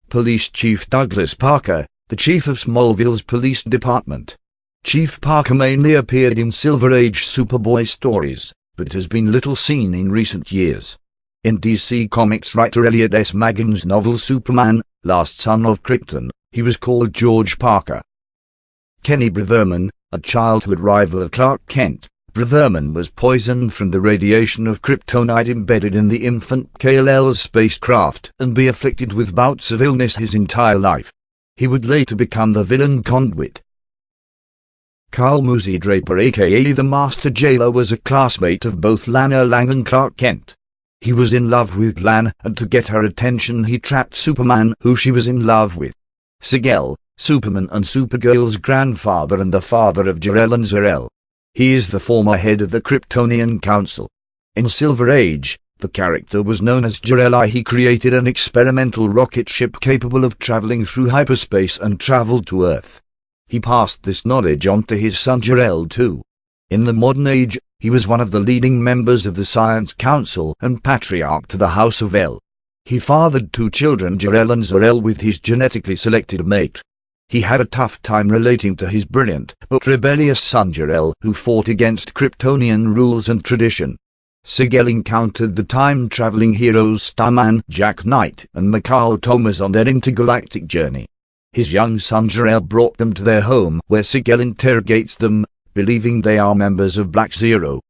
Police Chief Douglas Parker, the chief of Smallville's police department. Chief Parker mainly appeared in Silver Age Superboy stories, but has been little seen in recent years. In DC Comics writer Elliot S. Magin's novel Superman, Last Son of Krypton, he was called George Parker. Kenny Braverman, a childhood rival of Clark Kent. Braverman was poisoned from the radiation of kryptonite embedded in the infant Kal-El's spacecraft and be afflicted with bouts of illness his entire life. He would later become the villain Conduit. Carl Moosey Draper, aka the Master Jailer, was a classmate of both Lana Lang and Clark Kent. He was in love with Lan, and to get her attention he trapped Superman, who she was in love with. Sigel, Superman and Supergirl's grandfather and the father of Jor-El and Zor-El. He is the former head of the Kryptonian Council. In Silver Age, the character was known as Jor-El. He created an experimental rocket ship capable of traveling through hyperspace and traveled to Earth. He passed this knowledge on to his son Jor-El too. In the modern age, he was one of the leading members of the Science Council and patriarch to the House of El. He fathered 2 children, Jor-El and Zor-El, with his genetically selected mate. He had a tough time relating to his brilliant but rebellious son Jor-El, who fought against Kryptonian rules and tradition. Sigel encountered the time-traveling heroes Starman, Jack Knight, and Mikhail Thomas on their intergalactic journey. His young son Jor-El brought them to their home, where Sigel interrogates them, believing they are members of Black Zero.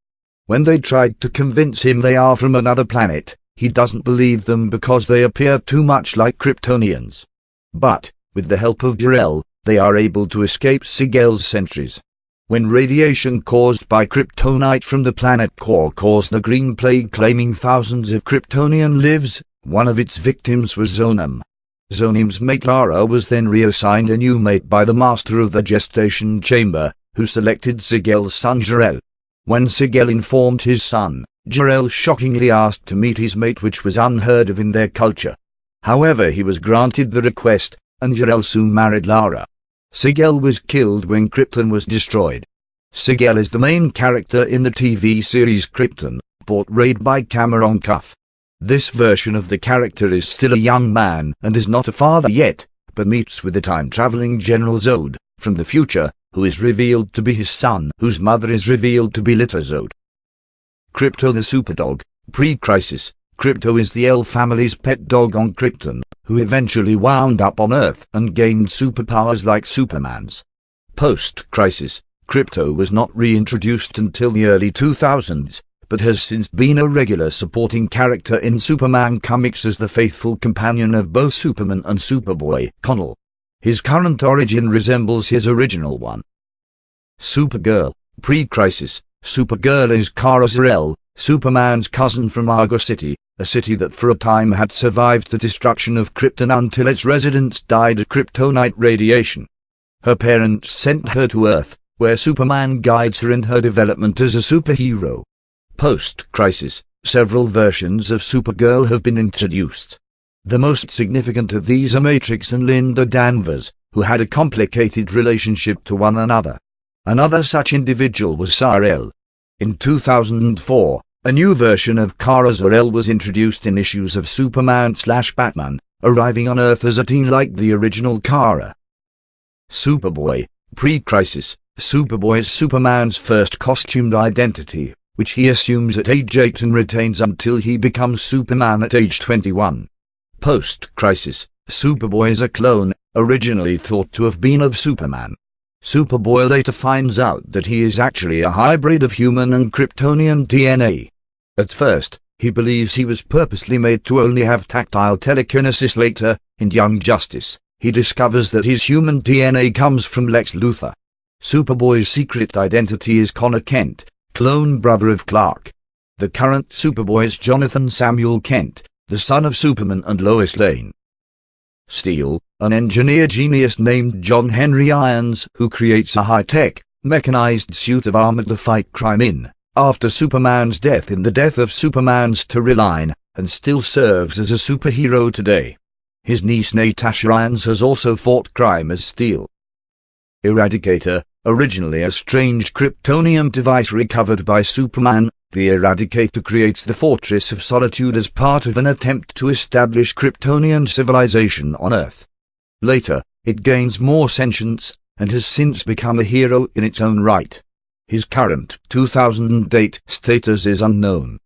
When they tried to convince him they are from another planet, he doesn't believe them because they appear too much like Kryptonians. But, with the help of Jor-El, they are able to escape Sigel's sentries. When radiation caused by kryptonite from the planet core caused the Green Plague, claiming thousands of Kryptonian lives, one of its victims was Zonim. Zonim's mate Lara was then reassigned a new mate by the Master of the Gestation Chamber, who selected Sigel's son Jor-El. When Sigel informed his son, Jor-El shockingly asked to meet his mate, which was unheard of in their culture. However, he was granted the request, and Jor-El soon married Lara. Sigel was killed when Krypton was destroyed. Sigel is the main character in the TV series Krypton, portrayed by Cameron Cuff. This version of the character is still a young man and is not a father yet, but meets with the time-traveling General Zod, from the future, who is revealed to be his son, whose mother is revealed to be Lita Zod. Krypto the Superdog. Pre-Crisis, Krypto is the El family's pet dog on Krypton, who eventually wound up on Earth and gained superpowers like Superman's. Post-Crisis, Krypto was not reintroduced until the early 2000s, but has since been a regular supporting character in Superman comics as the faithful companion of both Superman and Superboy, Connell. His current origin resembles his original one. Supergirl. Pre-Crisis, Supergirl is Kara Zor-El, Superman's cousin from Argo City, a city that for a time had survived the destruction of Krypton until its residents died of kryptonite radiation. Her parents sent her to Earth, where Superman guides her in her development as a superhero. Post-Crisis, several versions of Supergirl have been introduced. The most significant of these are Matrix and Linda Danvers, who had a complicated relationship to one another. Another such individual was Sar-El. In 2004, a new version of Kara Zor-El was introduced in issues of Superman/Batman, arriving on Earth as a teen like the original Kara. Superboy. Pre-Crisis, Superboy is Superman's first costumed identity, which he assumes at age 8 and retains until he becomes Superman at age 21. Post-Crisis, Superboy is a clone, originally thought to have been of Superman. Superboy later finds out that he is actually a hybrid of human and Kryptonian DNA. At first, he believes he was purposely made to only have tactile telekinesis. Later, in Young Justice, he discovers that his human DNA comes from Lex Luthor. Superboy's secret identity is Connor Kent, clone brother of Clark. The current Superboy is Jonathan Samuel Kent, the son of Superman and Lois Lane. Steel, an engineer genius named John Henry Irons, who creates a high-tech, mechanized suit of armor to fight crime in, after Superman's death in the Death of Superman's storyline, and still serves as a superhero today. His niece Natasha Irons has also fought crime as Steel. Eradicator, originally a strange Kryptonian device recovered by Superman, the Eradicator creates the Fortress of Solitude as part of an attempt to establish Kryptonian civilization on Earth. Later, it gains more sentience, and has since become a hero in its own right. His current 2008 status is unknown.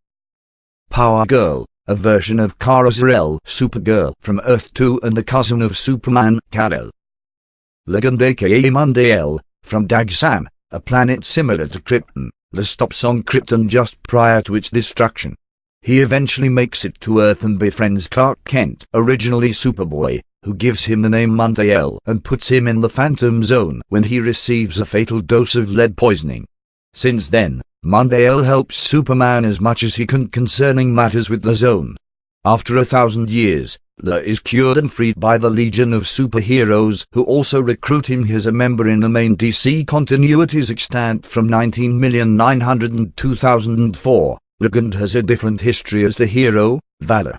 Power Girl, a version of Kara Zor-El, Supergirl from Earth 2 and the cousin of Superman, Kal-El. Legend aka Monday L, from Dag Sam, a planet similar to Krypton, that stops on Krypton just prior to its destruction. He eventually makes it to Earth and befriends Clark Kent, originally Superboy, who gives him the name Montiel and puts him in the Phantom Zone when he receives a fatal dose of lead poisoning. Since then, Montiel helps Superman as much as he can concerning matters with the Zone. After 1,000 years, La is cured and freed by the Legion of Superheroes, who also recruit him as a member in the main DC continuities extant from 19,902,004. Legend has a different history as the hero, Valor.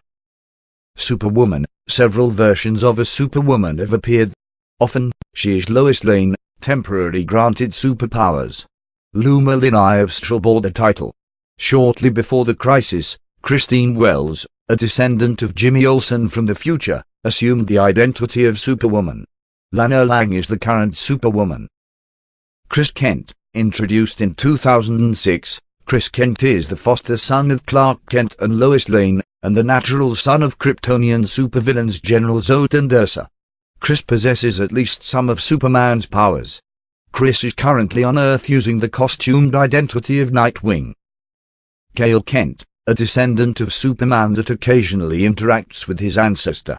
Superwoman. Several versions of a Superwoman have appeared. Often, she is Lois Lane, temporarily granted superpowers. Luma Linnaeus bore the title. Shortly before the crisis, Christine Wells, a descendant of Jimmy Olsen from the future, assumed the identity of Superwoman. Lana Lang is the current Superwoman. Chris Kent, introduced in 2006, Chris Kent is the foster son of Clark Kent and Lois Lane, and the natural son of Kryptonian supervillains General Zod and Ursa. Chris possesses at least some of Superman's powers. Chris is currently on Earth using the costumed identity of Nightwing. Kal Kent, a descendant of Superman that occasionally interacts with his ancestor.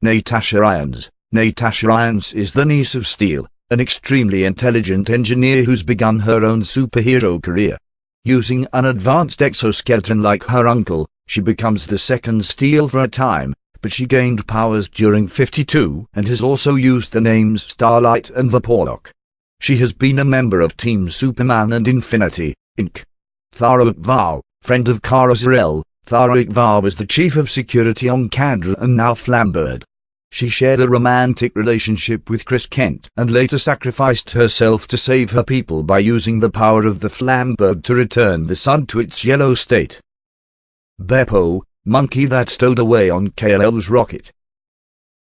Natasha Irons. Natasha Irons is the niece of Steel, an extremely intelligent engineer who's begun her own superhero career. Using an advanced exoskeleton like her uncle, she becomes the second Steel for a time, but she gained powers during 52 and has also used the names Starlight and Vaporlock. She has been a member of Team Superman and Infinity, Inc. Thara Ikvar, friend of Kara Zor-El, Thara Ikvar was the chief of security on Kandra and now Flambird. She shared a romantic relationship with Chris Kent and later sacrificed herself to save her people by using the power of the Flambird to return the sun to its yellow state. Beppo, monkey that stowed away on Kal-El's rocket.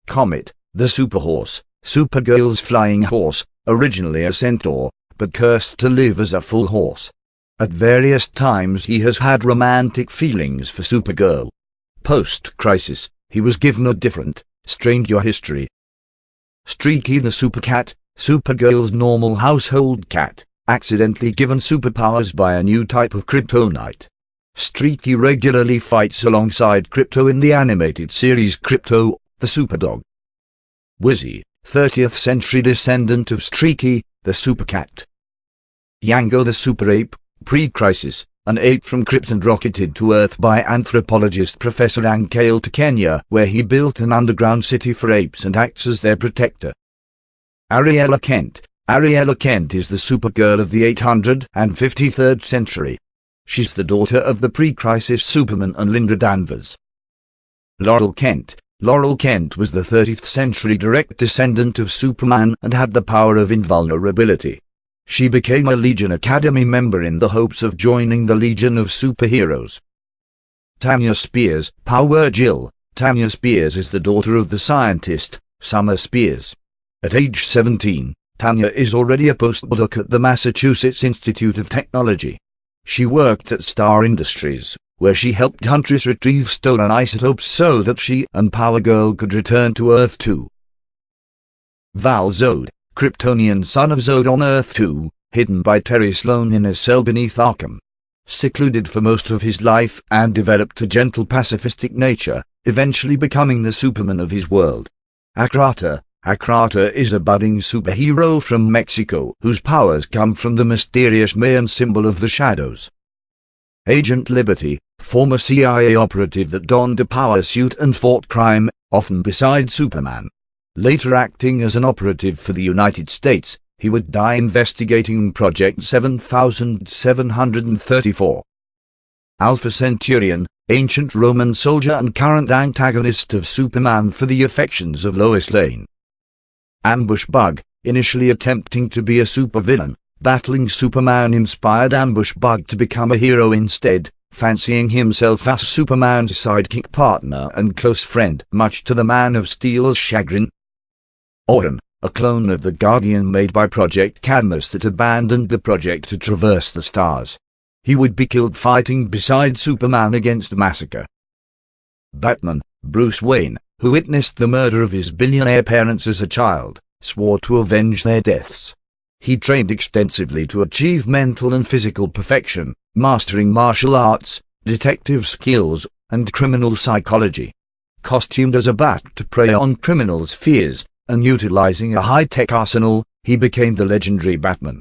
Comet, the Superhorse, Supergirl's flying horse, originally a centaur, but cursed to live as a full horse. At various times he has had romantic feelings for Supergirl. Post-crisis, he was given a different, stranger history. Streaky the Supercat, Supergirl's normal household cat, accidentally given superpowers by a new type of kryptonite. Streaky regularly fights alongside Krypto in the animated series Krypto, the Superdog. Wizzy, 30th century descendant of Streaky, the Supercat. Yango the Super Ape, pre-crisis, an ape from Krypton rocketed to Earth by anthropologist Professor Ankale to Kenya, where he built an underground city for apes and acts as their protector. Ariella Kent. Ariella Kent is the Supergirl of the 853rd century. She's the daughter of the pre-crisis Superman and Linda Danvers. Laurel Kent. Laurel Kent was the 30th century direct descendant of Superman and had the power of invulnerability. She became a Legion Academy member in the hopes of joining the Legion of Superheroes. Tanya Spears, Power Jill. Tanya Spears is the daughter of the scientist, Summer Spears. At age 17, Tanya is already a postdoc at the Massachusetts Institute of Technology. She worked at Star Industries, where she helped Huntress retrieve stolen isotopes so that she and Power Girl could return to Earth 2. Val Zod, Kryptonian son of Zod on Earth 2, hidden by Terry Sloan in a cell beneath Arkham. Secluded for most of his life and developed a gentle pacifistic nature, eventually becoming the Superman of his world. Akrata. Akrata is a budding superhero from Mexico whose powers come from the mysterious Mayan symbol of the shadows. Agent Liberty, former CIA operative that donned a power suit and fought crime, often beside Superman. Later acting as an operative for the United States, he would die investigating Project 7734. Alpha Centurion, ancient Roman soldier and current antagonist of Superman for the affections of Lois Lane. Ambush Bug, initially attempting to be a supervillain, battling Superman inspired Ambush Bug to become a hero instead, fancying himself as Superman's sidekick partner and close friend, much to the Man of Steel's chagrin. Orion, a clone of the Guardian made by Project Cadmus that abandoned the project to traverse the stars. He would be killed fighting beside Superman against Massacre. Batman, Bruce Wayne, who witnessed the murder of his billionaire parents as a child, swore to avenge their deaths. He trained extensively to achieve mental and physical perfection, mastering martial arts, detective skills, and criminal psychology. Costumed as a bat to prey on criminals' fears, and utilizing a high-tech arsenal, he became the legendary Batman.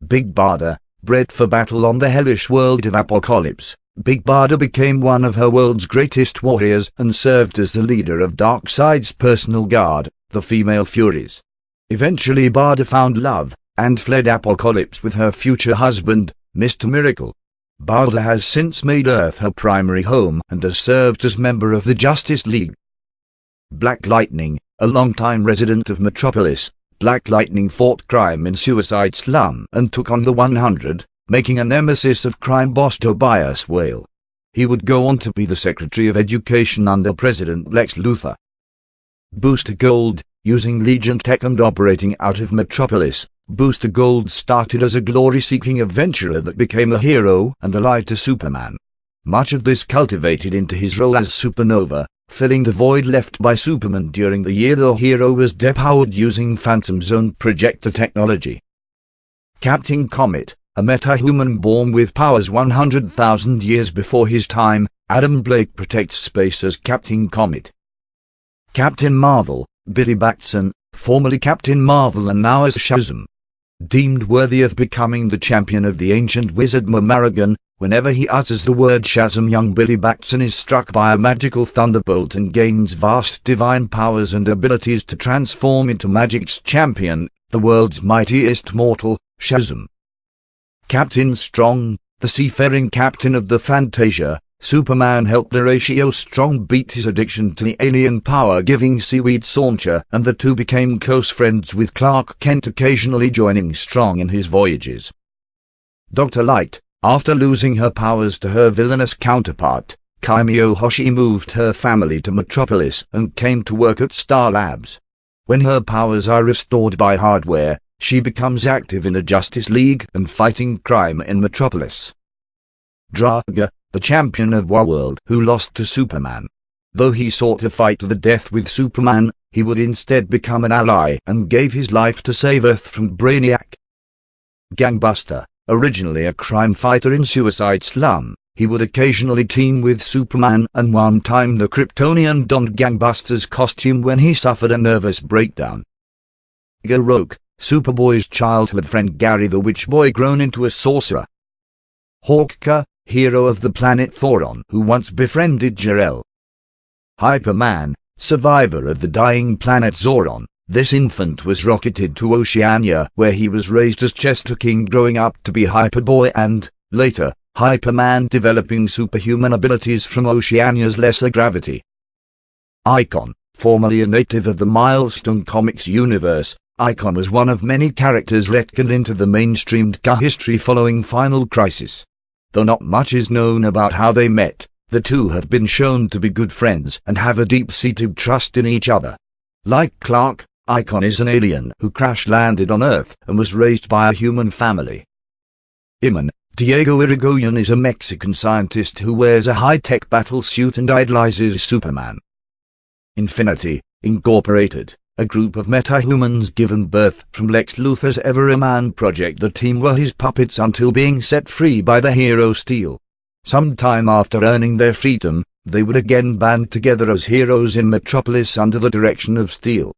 Big Barda, bred for battle on the hellish world of Apocalypse, Big Barda became one of her world's greatest warriors and served as the leader of Darkseid's personal guard, the Female Furies. Eventually Barda found love, and fled Apocalypse with her future husband, Mr. Miracle. Barda has since made Earth her primary home and has served as member of the Justice League. Black Lightning, a longtime resident of Metropolis, Black Lightning fought crime in Suicide Slum and took on the 100, making a nemesis of crime boss Tobias Whale. He would go on to be the Secretary of Education under President Lex Luthor. Booster Gold, using Legion tech and operating out of Metropolis, Booster Gold started as a glory-seeking adventurer that became a hero and ally to Superman. Much of this cultivated into his role as Supernova, filling the void left by Superman during the year the hero was depowered using Phantom Zone projector technology. Captain Comet, a meta-human born with powers 100,000 years before his time, Adam Blake protects space as Captain Comet. Captain Marvel, Billy Batson, formerly Captain Marvel and now as Shazam. Deemed worthy of becoming the champion of the ancient wizard Mamaragan, whenever he utters the word Shazam, young Billy Batson is struck by a magical thunderbolt and gains vast divine powers and abilities to transform into magic's champion, the world's mightiest mortal, Shazam. Captain Strong, the seafaring captain of the Fantasia, Superman helped Horatio Strong beat his addiction to the alien power-giving seaweed Sauncher, and the two became close friends with Clark Kent occasionally joining Strong in his voyages. Dr. Light, after losing her powers to her villainous counterpart, Kaimio Hoshi, moved her family to Metropolis and came to work at Star Labs. When her powers are restored by hardware, she becomes active in the Justice League and fighting crime in Metropolis. Draga, the champion of Warworld who lost to Superman. Though he sought to fight to the death with Superman, he would instead become an ally and gave his life to save Earth from Brainiac. Gangbuster, originally a crime fighter in Suicide Slum, he would occasionally team with Superman, and one time the Kryptonian donned Gangbuster's costume when he suffered a nervous breakdown. Garok, Superboy's childhood friend Gary the Witch Boy grown into a sorcerer. Hawkka, hero of the planet Thoron who once befriended Jor-El. Hyperman, survivor of the dying planet Zoron, this infant was rocketed to Oceania where he was raised as Chester King, growing up to be Hyperboy and, later, Hyperman, developing superhuman abilities from Oceania's lesser gravity. Icon, formerly a native of the Milestone Comics universe, Icon was one of many characters retconned into the mainstreamed history following Final Crisis. Though not much is known about how they met, the two have been shown to be good friends and have a deep-seated trust in each other. Like Clark, Icon is an alien who crash-landed on Earth and was raised by a human family. Iman, Diego Irigoyen is a Mexican scientist who wears a high-tech battle suit and idolizes Superman. Infinity, Incorporated, a group of meta-humans given birth from Lex Luthor's Everyman project. The team were his puppets until being set free by the hero Steel. Sometime after earning their freedom, they would again band together as heroes in Metropolis under the direction of Steel.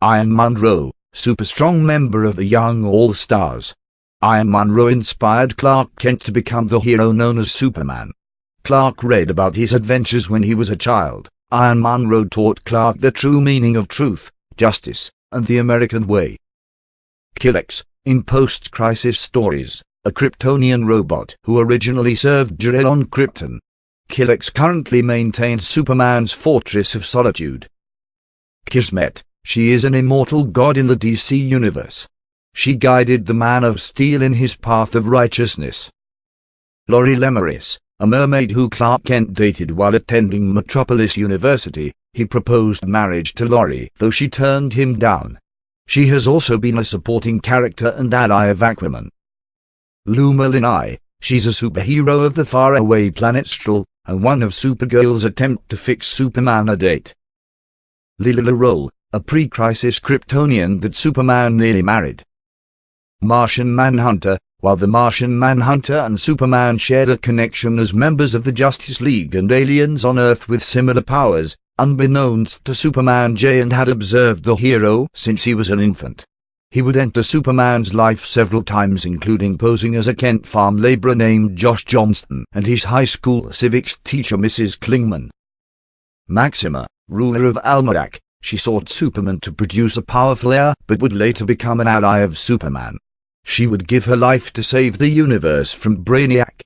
Iron Monroe, super strong member of the Young All-Stars. Iron Monroe inspired Clark Kent to become the hero known as Superman. Clark read about his adventures when he was a child. Iron Monroe taught Clark the true meaning of truth, justice, and the American way. Killex, in post-crisis stories, a Kryptonian robot who originally served Jor-El on Krypton. Killex currently maintains Superman's Fortress of Solitude. Kismet, she is an immortal god in the DC universe. She guided the Man of Steel in his path of righteousness. Lori Lemeris, a mermaid who Clark Kent dated while attending Metropolis University, he proposed marriage to Lori, though she turned him down. She has also been a supporting character and ally of Aquaman. Luma Linai, she's a superhero of the faraway planet Strull, and one of Supergirl's attempt to fix Superman a date. Lila Roll, a pre-crisis Kryptonian that Superman nearly married. Martian Manhunter. While the Martian Manhunter and Superman shared a connection as members of the Justice League and aliens on Earth with similar powers, unbeknownst to Superman, Giant had observed the hero since he was an infant. He would enter Superman's life several times, including posing as a Kent farm laborer named Josh Johnston and his high school civics teacher Mrs. Klingman. Maxima, ruler of Almanac, she sought Superman to produce a powerful heir, but would later become an ally of Superman. She would give her life to save the universe from Brainiac.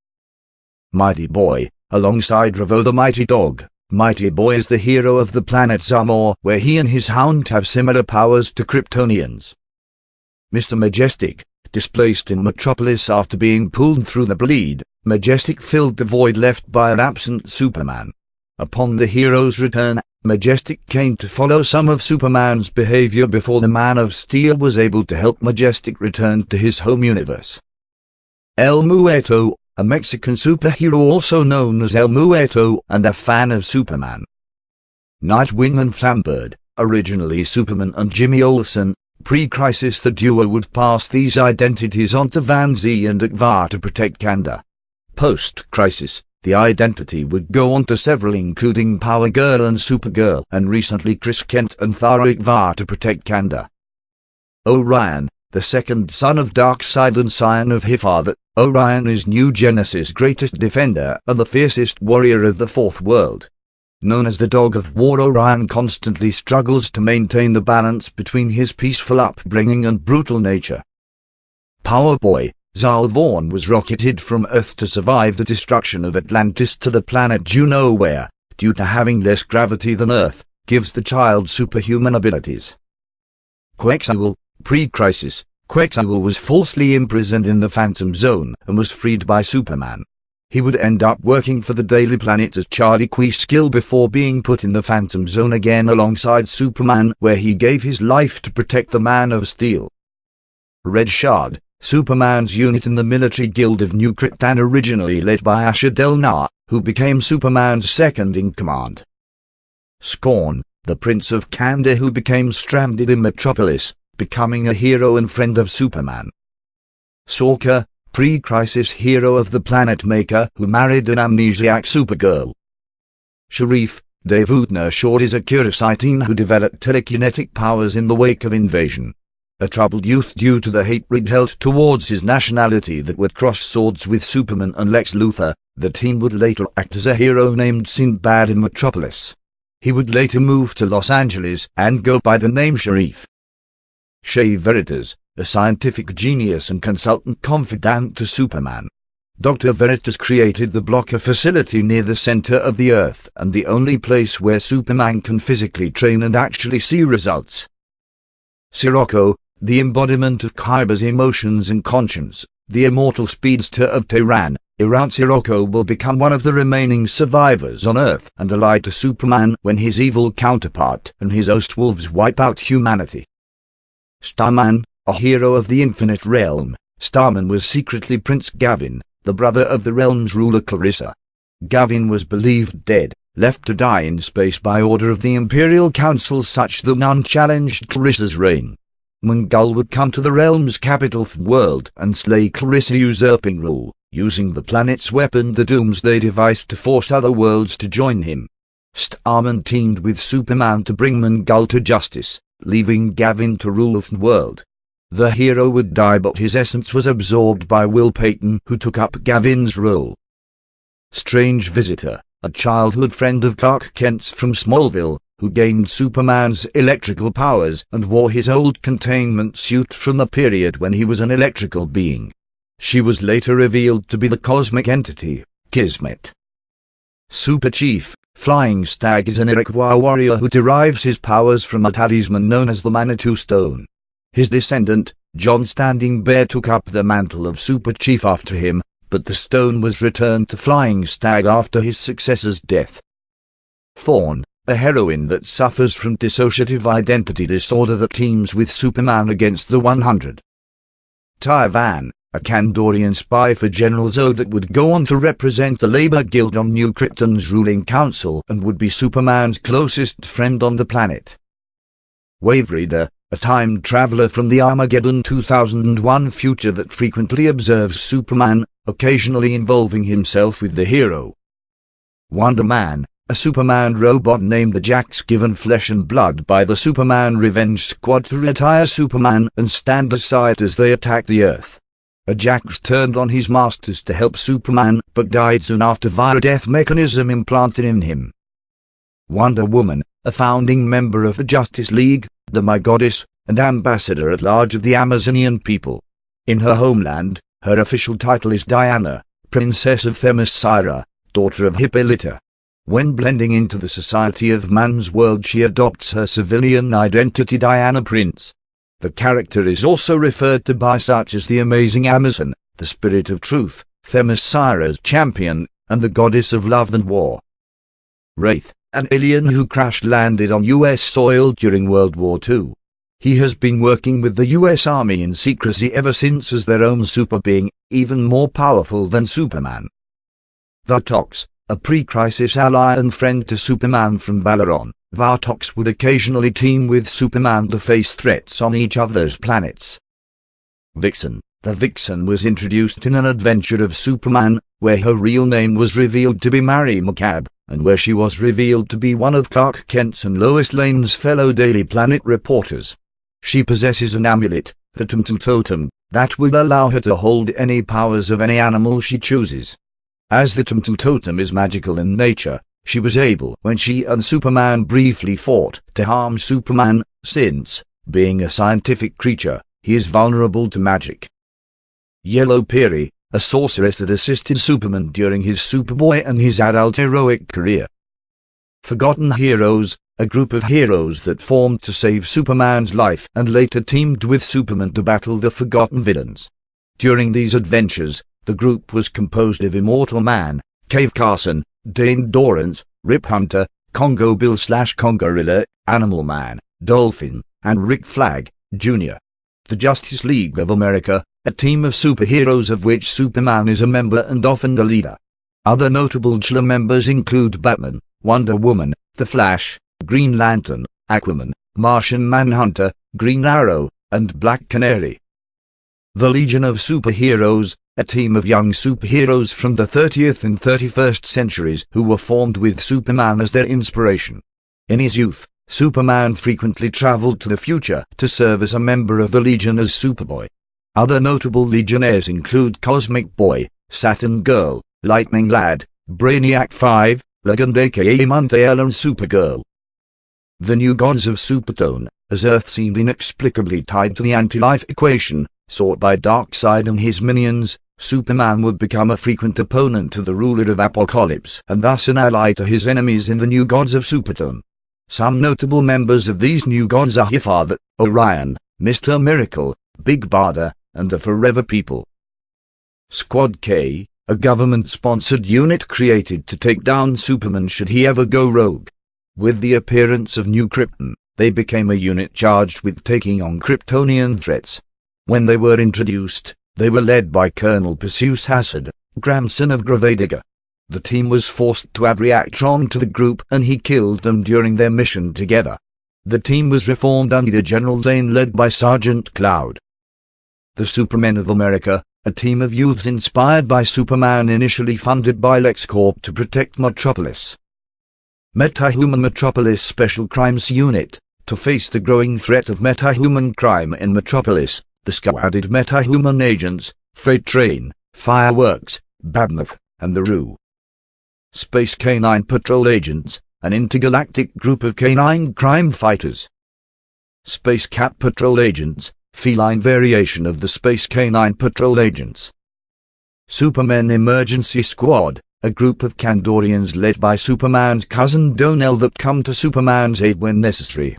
Mighty Boy, alongside Ravo the Mighty Dog. Mighty Boy is the hero of the planet Zamor, where he and his hound have similar powers to Kryptonians. Mr. Majestic, displaced in Metropolis after being pulled through the bleed, Majestic filled the void left by an absent Superman. Upon the hero's return, Majestic came to follow some of Superman's behavior before the Man of Steel was able to help Majestic return to his home universe. El Muerto, a Mexican superhero also known as El Muerto and a fan of Superman. Nightwing and Flambird, originally Superman and Jimmy Olsen. Pre-crisis the duo would pass these identities on to Van-Zee and Akvar to protect Kanda. Post-crisis, the identity would go on to several including Power Girl and Supergirl, and recently Chris Kent and Thara Akvar to protect Kanda. Orion, the second son of Darkseid and scion of Hifar. Orion is New Genesis' greatest defender and the fiercest warrior of the Fourth World. Known as the Dog of War, Orion constantly struggles to maintain the balance between his peaceful upbringing and brutal nature. Power Boy, Zal Vaughn was rocketed from Earth to survive the destruction of Atlantis to the planet Juno where, due to having less gravity than Earth, gives the child superhuman abilities. Quetzalcoatl, pre-crisis, Quetzalcoatl was falsely imprisoned in the Phantom Zone and was freed by Superman. He would end up working for the Daily Planet as Charlie Queeskill before being put in the Phantom Zone again alongside Superman, where he gave his life to protect the Man of Steel. Red Shard, Superman's unit in the military guild of New Krypton, originally led by Asher Del-Nar, who became Superman's second-in-command. Scorn, the Prince of Kanda who became stranded in Metropolis, becoming a hero and friend of Superman. Sorka, pre-crisis hero of the Planet Maker who married an amnesiac Supergirl. Sharif, Dave Utner-Shaw is a Kurosai teen who developed telekinetic powers in the wake of invasion. A troubled youth due to the hatred held towards his nationality that would cross swords with Superman and Lex Luthor, the teen would later act as a hero named Sinbad in Metropolis. He would later move to Los Angeles and go by the name Sharif. Shea Veritas, a scientific genius and consultant confidant to Superman. Dr. Veritas created the Blocker facility near the center of the Earth and the only place where Superman can physically train and actually see results. Sirocco, the embodiment of Kaiba's emotions and conscience, the immortal speedster of Tehran, Iran. Sirocco will become one of the remaining survivors on Earth and ally to Superman when his evil counterpart and his Ostwolves wipe out humanity. Starman, a hero of the Infinite Realm. Starman was secretly Prince Gavin, the brother of the realm's ruler Clarissa. Gavin was believed dead, left to die in space by order of the Imperial Council such that none challenged Clarissa's reign. Mongul would come to the realm's capital world and slay Clarissa, usurping rule, using the planet's weapon, the Doomsday device, to force other worlds to join him. Starman teamed with Superman to bring Mongul to justice, leaving Gavin to rule the world. The hero would die, but his essence was absorbed by Will Payton, who took up Gavin's role. Strange Visitor, a childhood friend of Clark Kent's from Smallville, who gained Superman's electrical powers and wore his old containment suit from the period when he was an electrical being. She was later revealed to be the cosmic entity, Kismet. Super Chief, Flying Stag is an Iroquois warrior who derives his powers from a talisman known as the Manitou Stone. His descendant, John Standing Bear, took up the mantle of Super Chief after him, but the stone was returned to Flying Stag after his successor's death. Fawn, a heroine that suffers from dissociative identity disorder that teams with Superman against the 100. Taiwan, a Kandorian spy for General Zod that would go on to represent the Labor Guild on New Krypton's ruling council and would be Superman's closest friend on the planet. Wave Reader, a time traveler from the Armageddon 2001 future that frequently observes Superman, occasionally involving himself with the hero. Wonder Man, a Superman robot named Ajax given flesh and blood by the Superman Revenge Squad to retire Superman and stand aside as they attack the Earth. Ajax turned on his masters to help Superman but died soon after via a death mechanism implanted in him. Wonder Woman, a founding member of the Justice League, the My Goddess, and ambassador at large of the Amazonian people. In her homeland, her official title is Diana, Princess of Themyscira, daughter of Hippolyta. When blending into the society of man's world, she adopts her civilian identity Diana Prince. The character is also referred to by such as the Amazing Amazon, the Spirit of Truth, Themyscira's champion, and the Goddess of Love and War. Wraith, an alien who crash-landed on U.S. soil during World War II. He has been working with the U.S. Army in secrecy ever since as their own super being, even more powerful than Superman. Vartox, a pre-crisis ally and friend to Superman from Valeron, Vartox would occasionally team with Superman to face threats on each other's planets. Vixen, the Vixen was introduced in an adventure of Superman, where her real name was revealed to be Mary McCabe, and where she was revealed to be one of Clark Kent's and Lois Lane's fellow Daily Planet reporters. She possesses an amulet, the Tumtum Totem, that will allow her to hold any powers of any animal she chooses. As the Tumtum Totem is magical in nature, she was able, when she and Superman briefly fought, to harm Superman, since, being a scientific creature, he is vulnerable to magic. Yellow Peri, a sorceress that assisted Superman during his Superboy and his adult heroic career. Forgotten Heroes, a group of heroes that formed to save Superman's life and later teamed with Superman to battle the forgotten villains. During these adventures, the group was composed of Immortal Man, Cave Carson, Dane Dorrance, Rip Hunter, Congo Bill/Congorilla, Animal Man, Dolphin, and Rick Flag, Jr. The Justice League of America, a team of superheroes of which Superman is a member and often the leader. Other notable JLA members include Batman, Wonder Woman, The Flash, Green Lantern, Aquaman, Martian Manhunter, Green Arrow, and Black Canary. The Legion of Superheroes, a team of young superheroes from the 30th and 31st centuries who were formed with Superman as their inspiration. In his youth, Superman frequently traveled to the future to serve as a member of the Legion as Superboy. Other notable Legionnaires include Cosmic Boy, Saturn Girl, Lightning Lad, Brainiac 5, Legend aka Montael and Supergirl. The new gods of Supertone, as Earth seemed inexplicably tied to the anti-life equation, sought by Darkseid and his minions, Superman would become a frequent opponent to the ruler of Apokolips and thus an ally to his enemies in the new gods of Supertone. Some notable members of these new gods are Father, Orion, Mr. Miracle, Big Barda, and the Forever People. Squad K, a government-sponsored unit created to take down Superman should he ever go rogue. With the appearance of New Krypton, they became a unit charged with taking on Kryptonian threats. When they were introduced, they were led by Colonel Perseus Hassad, grandson of Gravediga. The team was forced to add Reactron to the group and he killed them during their mission together. The team was reformed under General Dane led by Sergeant Cloud. The Supermen of America, a team of youths inspired by Superman initially funded by LexCorp to protect Metropolis. Metahuman Metropolis Special Crimes Unit, to face the growing threat of metahuman crime in Metropolis, the squad added metahuman agents, Freight Train, Fireworks, Babmoth, and the Roo. Space Canine Patrol Agents, an intergalactic group of canine crime fighters. Space Cat Patrol Agents, feline variation of the Space Canine Patrol Agents. Supermen Emergency Squad, a group of Kandorians led by Superman's cousin Donell that come to Superman's aid when necessary.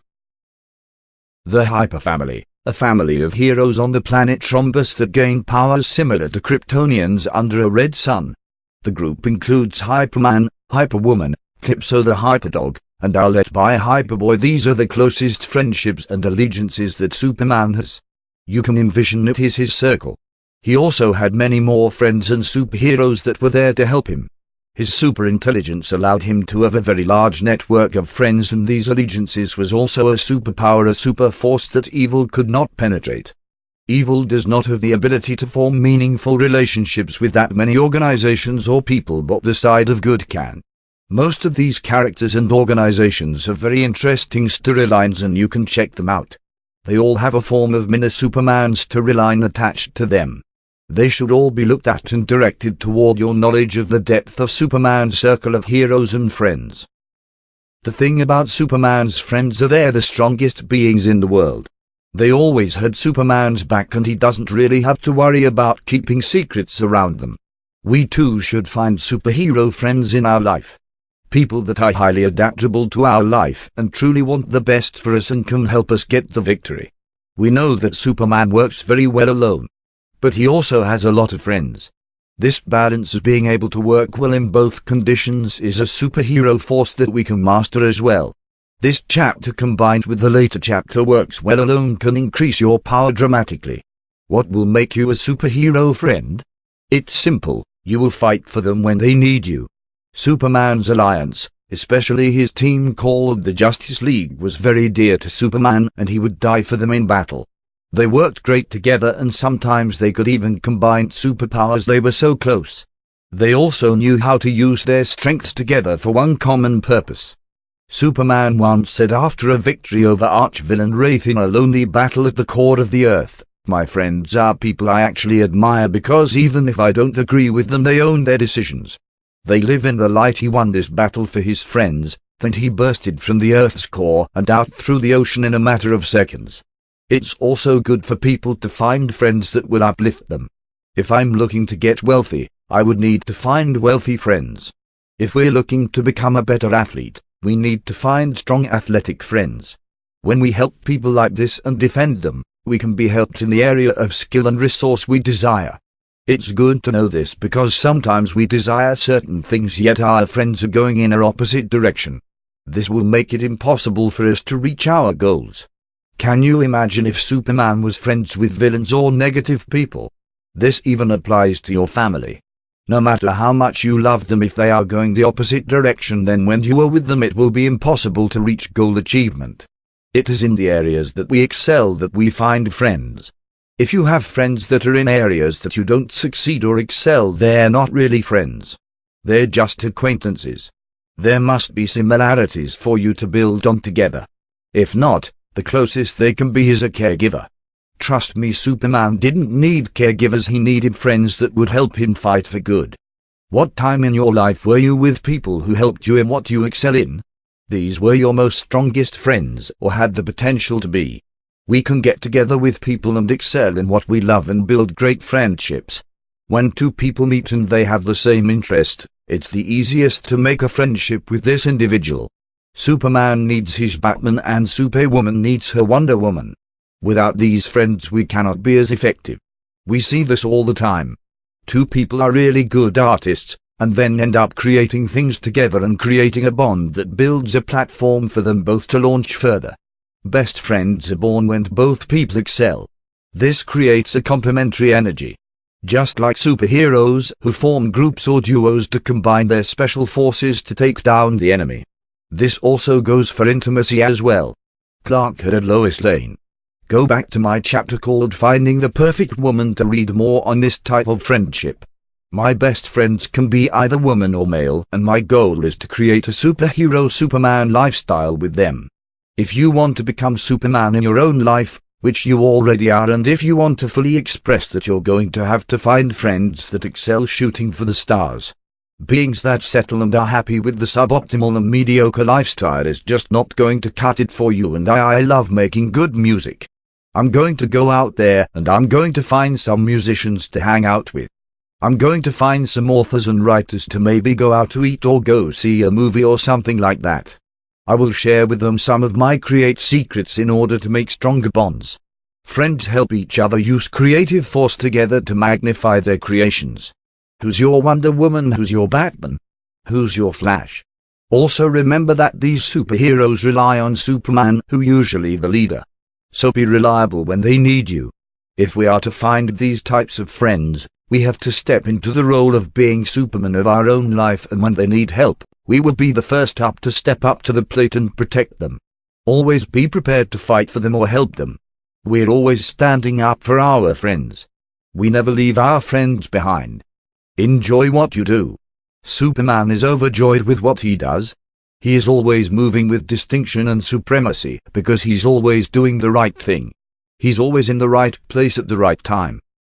The Hyper Family, a family of heroes on the planet Trombus that gain powers similar to Kryptonians under a red sun. The group includes Hyperman, Hyperwoman, Calypso the Hyperdog, and are led by Hyperboy. These are the closest friendships and allegiances that Superman has. You can envision it is his circle. He also had many more friends and superheroes that were there to help him. His superintelligence allowed him to have a very large network of friends, and these allegiances was also a superpower, a super force that evil could not penetrate. Evil does not have the ability to form meaningful relationships with that many organizations or people, but the side of good can. Most of these characters and organizations have very interesting storylines, and you can check them out. They all have a form of mini Superman storyline attached to them. They should all be looked at and directed toward your knowledge of the depth of Superman's circle of heroes and friends. The thing about Superman's friends are they're the strongest beings in the world. They always had Superman's back, and he doesn't really have to worry about keeping secrets around them. We too should find superhero friends in our life. People that are highly adaptable to our life and truly want the best for us and can help us get the victory. We know that Superman works very well alone, but he also has a lot of friends. This balance of being able to work well in both conditions is a superhero force that we can master as well. This chapter combined with the later chapter works well alone can increase your power dramatically. What will make you a superhero friend? It's simple, you will fight for them when they need you. Superman's alliance, especially his team called the Justice League, was very dear to Superman, and he would die for them in battle. They worked great together, and sometimes they could even combine superpowers, they were so close. They also knew how to use their strengths together for one common purpose. Superman once said after a victory over arch-villain Wraith in a lonely battle at the core of the earth, "My friends are people I actually admire because even if I don't agree with them, they own their decisions. They live in the light." He won this battle for his friends, then he bursted from the earth's core and out through the ocean in a matter of seconds. It's also good for people to find friends that will uplift them. If I'm looking to get wealthy, I would need to find wealthy friends. If we're looking to become a better athlete, we need to find strong athletic friends. When we help people like this and defend them, we can be helped in the area of skill and resource we desire. It's good to know this because sometimes we desire certain things yet our friends are going in an opposite direction. This will make it impossible for us to reach our goals. Can you imagine if Superman was friends with villains or negative people? This even applies to your family. No matter how much you love them, if they are going the opposite direction, then when you are with them it will be impossible to reach goal achievement. It is in the areas that we excel that we find friends. If you have friends that are in areas that you don't succeed or excel, they're not really friends. They're just acquaintances. There must be similarities for you to build on together. If not, the closest they can be is a caregiver. Trust me, Superman didn't need caregivers, he needed friends that would help him fight for good. What time in your life were you with people who helped you in what you excel in? These were your most strongest friends, or had the potential to be. We can get together with people and excel in what we love and build great friendships. When two people meet and they have the same interest, it's the easiest to make a friendship with this individual. Superman needs his Batman and Superwoman needs her Wonder Woman. Without these friends we cannot be as effective. We see this all the time. Two people are really good artists, and then end up creating things together and creating a bond that builds a platform for them both to launch further. Best friends are born when both people excel. This creates a complementary energy. Just like superheroes who form groups or duos to combine their special forces to take down the enemy. This also goes for intimacy as well. Clark had Lois Lane. Go back to my chapter called Finding the Perfect Woman to read more on this type of friendship. My best friends can be either woman or male, and my goal is to create a superhero Superman lifestyle with them. If you want to become Superman in your own life, which you already are, and if you want to fully express that, you're going to have to find friends that excel shooting for the stars. Beings that settle and are happy with the suboptimal and mediocre lifestyle is just not going to cut it for you, and I love making good music. I'm going to go out there and I'm going to find some musicians to hang out with. I'm going to find some authors and writers to maybe go out to eat or go see a movie or something like that. I will share with them some of my create secrets in order to make stronger bonds. Friends help each other use creative force together to magnify their creations. Who's your Wonder Woman? Who's your Batman? Who's your Flash? Also remember that these superheroes rely on Superman, who usually the leader. So be reliable when they need you. If we are to find these types of friends, We have to step into the role of being Superman of our own life, and when they need help, we will be the first up to step up to the plate and protect them. Always be prepared to fight for them or help them. We're always standing up for our friends. We never leave our friends behind. Enjoy what you do. Superman is overjoyed with what he does. He is always moving with distinction and supremacy because he's always doing the right thing. He's always in the right place at the right time.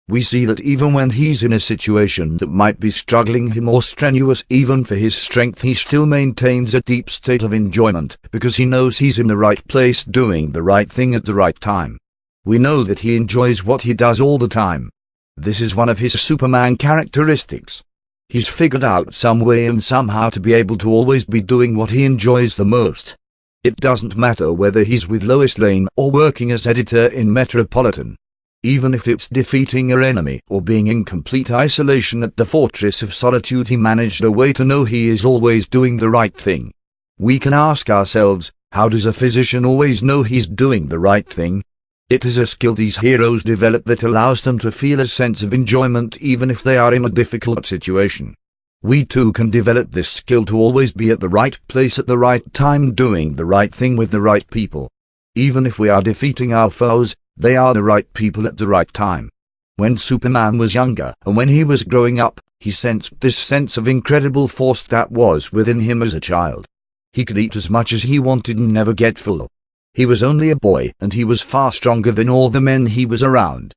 We see that even when he's in a situation that might be struggling him or strenuous even for his strength, he still maintains a deep state of enjoyment because he knows he's in the right place doing the right thing at the right time. We know that he enjoys what he does all the time. This is one of his Superman characteristics. He's figured out some way and somehow to be able to always be doing what he enjoys the most. It doesn't matter whether he's with Lois Lane or working as editor in Metropolitan. Even if it's defeating an enemy or being in complete isolation at the Fortress of Solitude, he managed a way to know he is always doing the right thing. We can ask ourselves, how does a physician always know he's doing the right thing? It is a skill these heroes develop that allows them to feel a sense of enjoyment even if they are in a difficult situation. We too can develop this skill to always be at the right place at the right time doing the right thing with the right people. Even if we are defeating our foes, they are the right people at the right time. When Superman was younger and when he was growing up, he sensed this sense of incredible force that was within him as a child. He could eat as much as he wanted and never get full. He was only a boy and he was far stronger than all the men he was around.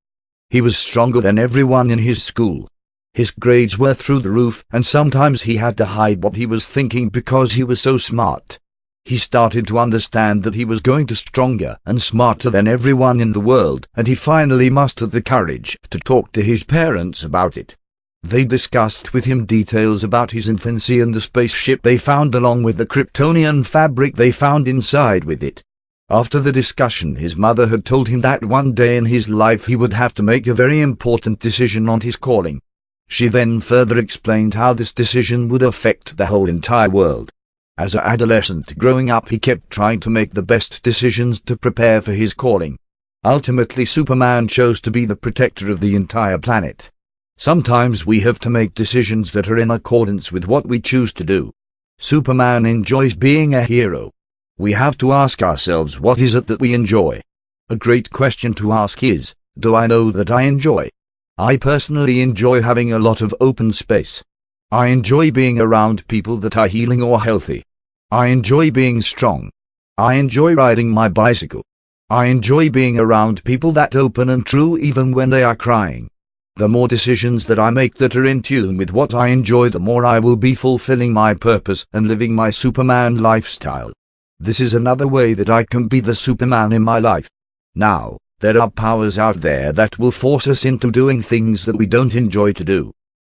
He was stronger than everyone in his school. His grades were through the roof and sometimes he had to hide what he was thinking because he was so smart. He started to understand that he was going to stronger and smarter than everyone in the world, and he finally mustered the courage to talk to his parents about it. They discussed with him details about his infancy and the spaceship they found along with the Kryptonian fabric they found inside with it. After the discussion, his mother had told him that one day in his life he would have to make a very important decision on his calling. She then further explained how this decision would affect the whole entire world. As an adolescent growing up, he kept trying to make the best decisions to prepare for his calling. Ultimately, Superman chose to be the protector of the entire planet. Sometimes we have to make decisions that are in accordance with what we choose to do. Superman enjoys being a hero. We have to ask ourselves, what is it that we enjoy? A great question to ask is, do I know that I enjoy? I personally enjoy having a lot of open space. I enjoy being around people that are healing or healthy. I enjoy being strong. I enjoy riding my bicycle. I enjoy being around people that are open and true even when they are crying. The more decisions that I make that are in tune with what I enjoy, the more I will be fulfilling my purpose and living my Superman lifestyle. This is another way that I can be the Superman in my life. Now, there are powers out there that will force us into doing things that we don't enjoy to do.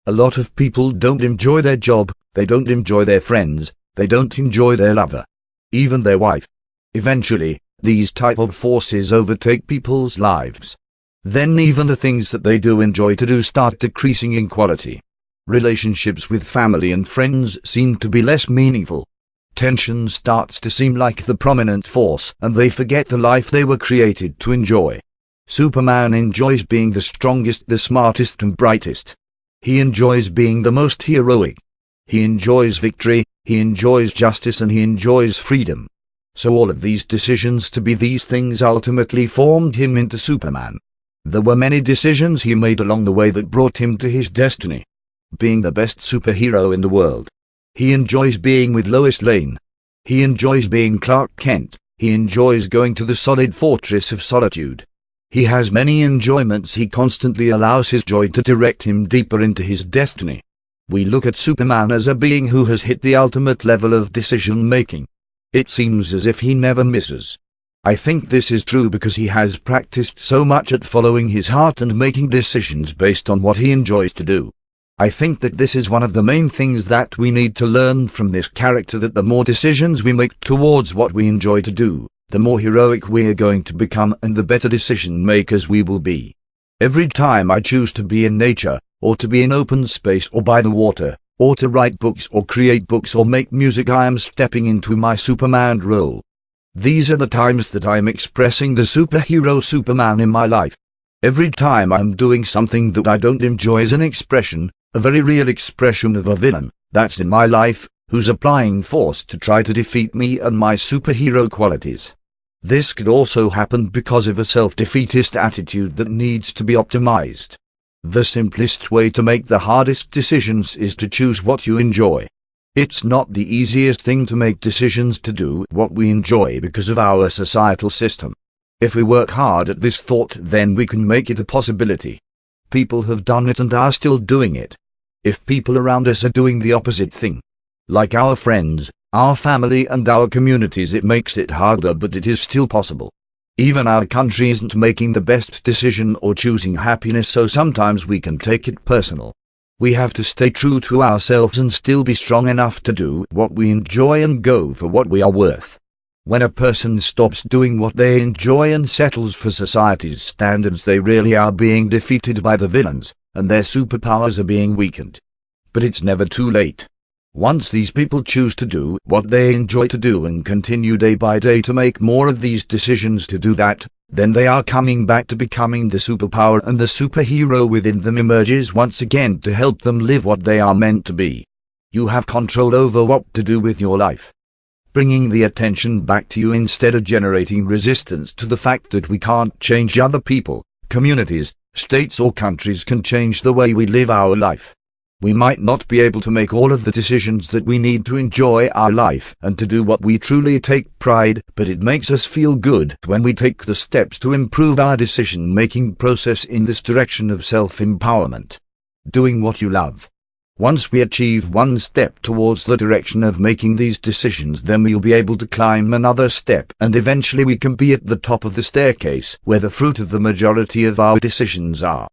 A lot of people don't enjoy their job, they don't enjoy their friends, they don't enjoy their lover, even their wife. Eventually, these type of forces overtake people's lives. Then even the things that they do enjoy to do start decreasing in quality. Relationships with family and friends seem to be less meaningful. Tension starts to seem like the prominent force, and they forget the life they were created to enjoy. Superman enjoys being the strongest, the smartest and brightest. He enjoys being the most heroic. He enjoys victory, he enjoys justice, and he enjoys freedom. So all of these decisions to be these things ultimately formed him into Superman. There were many decisions he made along the way that brought him to his destiny. Being the best superhero in the world. He enjoys being with Lois Lane. He enjoys being Clark Kent. He enjoys going to the solid Fortress of Solitude. He has many enjoyments. He constantly allows his joy to direct him deeper into his destiny. We look at Superman as a being who has hit the ultimate level of decision-making. It seems as if he never misses. I think this is true because he has practiced so much at following his heart and making decisions based on what he enjoys to do. I think that this is one of the main things that we need to learn from this character, that the more decisions we make towards what we enjoy to do, the more heroic we are going to become and the better decision makers we will be. Every time I choose to be in nature, or to be in open space or by the water, or to write books or create books or make music, I am stepping into my Superman role. These are the times that I am expressing the superhero Superman in my life. Every time I'm doing something that I don't enjoy is an expression, a very real expression of a villain that's in my life, who's applying force to try to defeat me and my superhero qualities. This could also happen because of a self-defeatist attitude that needs to be optimized. The simplest way to make the hardest decisions is to choose what you enjoy. It's not the easiest thing to make decisions to do what we enjoy because of our societal system. If we work hard at this thought, then we can make it a possibility. People have done it and are still doing it. If people around us are doing the opposite thing, like our friends, our family and our communities, it makes it harder, but it is still possible. Even our country isn't making the best decision or choosing happiness, so sometimes we can take it personal. We have to stay true to ourselves and still be strong enough to do what we enjoy and go for what we are worth. When a person stops doing what they enjoy and settles for society's standards, they really are being defeated by the villains, and their superpowers are being weakened. But it's never too late. Once these people choose to do what they enjoy to do and continue day by day to make more of these decisions to do that, then they are coming back to becoming the superpower, and the superhero within them emerges once again to help them live what they are meant to be. You have control over what to do with your life. Bringing the attention back to you instead of generating resistance to the fact that we can't change other people, communities, states or countries can change the way we live our life. We might not be able to make all of the decisions that we need to enjoy our life and to do what we truly take pride, but it makes us feel good when we take the steps to improve our decision-making process in this direction of self-empowerment. Doing what you love. Once we achieve one step towards the direction of making these decisions, then we'll be able to climb another step, and eventually we can be at the top of the staircase, where the fruit of the majority of our decisions are.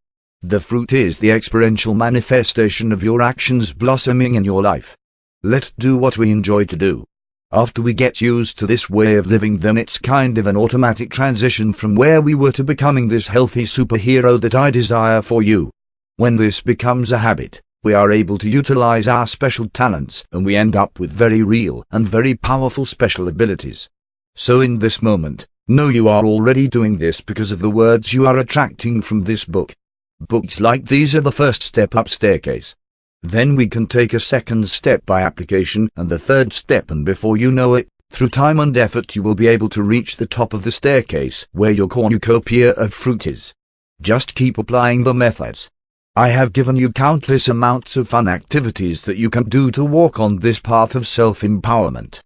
The fruit is the experiential manifestation of your actions blossoming in your life. Let's do what we enjoy to do. After we get used to this way of living, then it's kind of an automatic transition from where we were to becoming this healthy superhero that I desire for you. When this becomes a habit, we are able to utilize our special talents, and we end up with very real and very powerful special abilities. So in this moment, know you are already doing this because of the words you are attracting from this book. Books like these are the first step up staircase. Then we can take a second step by application, and the third step, and before you know it, through time and effort, you will be able to reach the top of the staircase where your cornucopia of fruit is. Just keep applying the methods. I have given you countless amounts of fun activities that you can do to walk on this path of self-empowerment.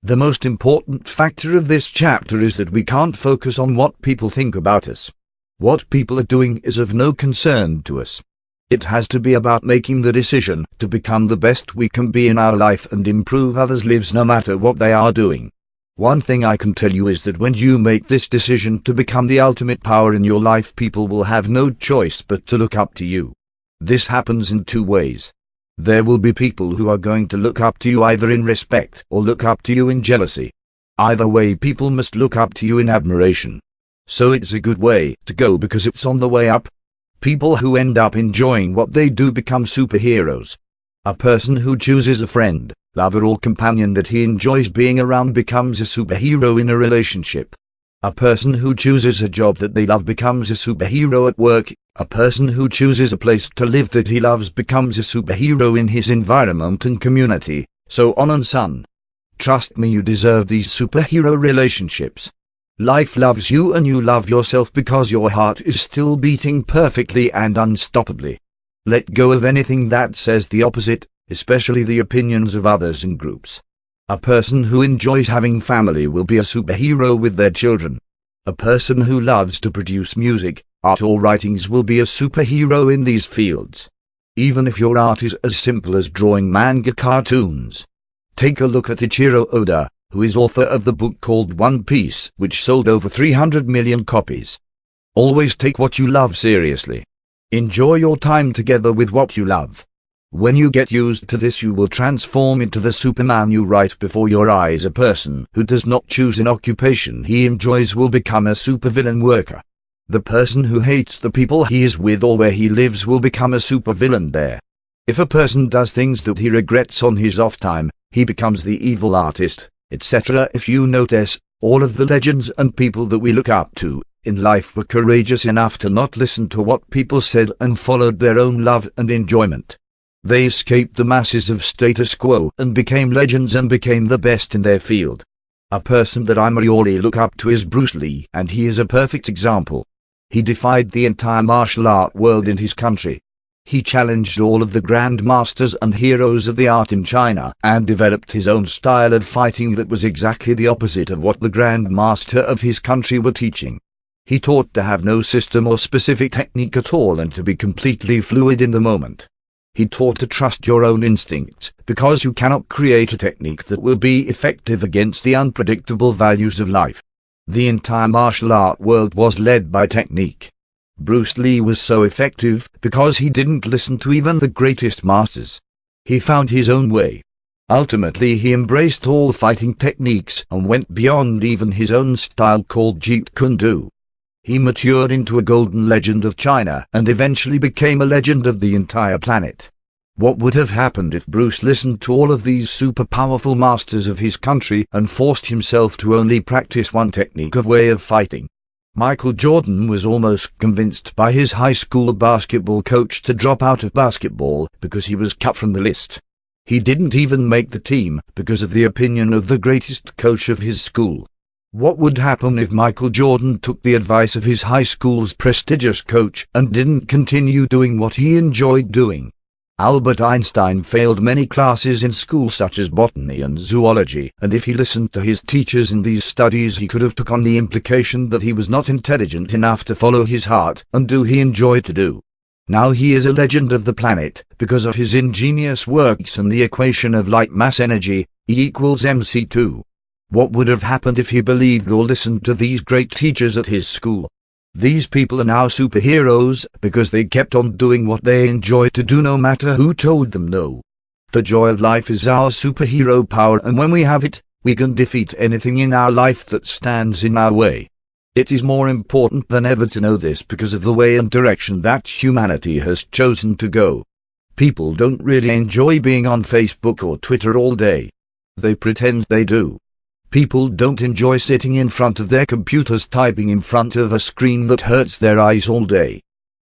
The most important factor of this chapter is that we can't focus on what people think about us. What people are doing is of no concern to us. It has to be about making the decision to become the best we can be in our life and improve others' lives no matter what they are doing. One thing I can tell you is that when you make this decision to become the ultimate power in your life, people will have no choice but to look up to you. This happens in two ways. There will be people who are going to look up to you either in respect or look up to you in jealousy. Either way, people must look up to you in admiration. So it's a good way to go because it's on the way up. People who end up enjoying what they do become superheroes. A person who chooses a friend, lover or companion that he enjoys being around becomes a superhero in a relationship. A person who chooses a job that they love becomes a superhero at work. A person who chooses a place to live that he loves becomes a superhero in his environment and community, so on and so on. Trust me, you deserve these superhero relationships. Life loves you and you love yourself because your heart is still beating perfectly and unstoppably. Let go of anything that says the opposite, especially the opinions of others and groups. A person who enjoys having family will be a superhero with their children. A person who loves to produce music, art or writings will be a superhero in these fields. Even if your art is as simple as drawing manga cartoons. Take a look at Ichiro Oda, who is author of the book called One Piece, which sold over 300 million copies. Always take what you love seriously. Enjoy your time together with what you love. When you get used to this, you will transform into the Superman you write before your eyes. A person who does not choose an occupation he enjoys will become a supervillain worker. The person who hates the people he is with or where he lives will become a supervillain there. If a person does things that he regrets on his off time, he becomes the evil artist, etc. If you notice, all of the legends and people that we look up to, in life were courageous enough to not listen to what people said and followed their own love and enjoyment. They escaped the masses of status quo and became legends and became the best in their field. A person that I really look up to is Bruce Lee, and he is a perfect example. He defied the entire martial art world in his country. He challenged all of the grand masters and heroes of the art in China and developed his own style of fighting that was exactly the opposite of what the grand master of his country were teaching. He taught to have no system or specific technique at all and to be completely fluid in the moment. He taught to trust your own instincts, because you cannot create a technique that will be effective against the unpredictable values of life. The entire martial art world was led by technique. Bruce Lee was so effective because he didn't listen to even the greatest masters. He found his own way. Ultimately, he embraced all fighting techniques and went beyond even his own style called Jeet Kune Do. He matured into a golden legend of China and eventually became a legend of the entire planet. What would have happened if Bruce listened to all of these super powerful masters of his country and forced himself to only practice one technique of way of fighting? Michael Jordan was almost convinced by his high school basketball coach to drop out of basketball because he was cut from the list. He didn't even make the team because of the opinion of the greatest coach of his school. What would happen if Michael Jordan took the advice of his high school's prestigious coach and didn't continue doing what he enjoyed doing? Albert Einstein failed many classes in school such as botany and zoology, and if he listened to his teachers in these studies he could have took on the implication that he was not intelligent enough to follow his heart and do he enjoyed to do. Now he is a legend of the planet because of his ingenious works and the equation of light mass energy, E=mc2. What would have happened if he believed or listened to these great teachers at his school? These people are now superheroes because they kept on doing what they enjoyed to do no matter who told them no. The joy of life is our superhero power, and when we have it, we can defeat anything in our life that stands in our way. It is more important than ever to know this because of the way and direction that humanity has chosen to go. People don't really enjoy being on Facebook or Twitter all day. They pretend they do. People don't enjoy sitting in front of their computers typing in front of a screen that hurts their eyes all day.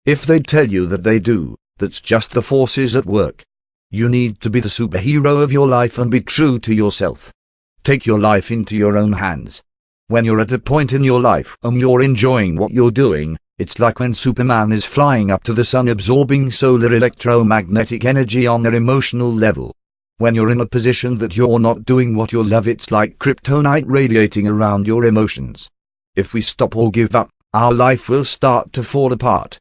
If they tell you that they do, that's just the forces at work. You need to be the superhero of your life and be true to yourself. Take your life into your own hands. When you're at a point in your life and you're enjoying what you're doing, it's like when Superman is flying up to the sun absorbing solar electromagnetic energy on an emotional level. When you're in a position that you're not doing what you love, it's like kryptonite radiating around your emotions. If we stop or give up, our life will start to fall apart.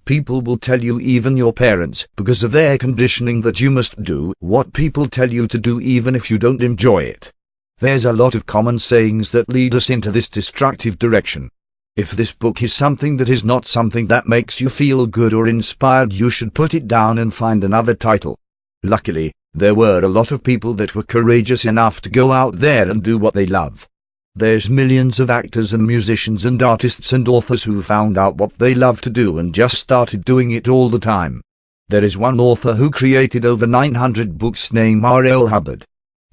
People will tell you, even your parents, because of their conditioning, that you must do what people tell you to do even if you don't enjoy it. There's a lot of common sayings that lead us into this destructive direction. If this book is something that is not something that makes you feel good or inspired, you should put it down and find another title. Luckily, there were a lot of people that were courageous enough to go out there and do what they love. There's millions of actors and musicians and artists and authors who found out what they love to do and just started doing it all the time. There is one author who created over 900 books named R.L. Hubbard.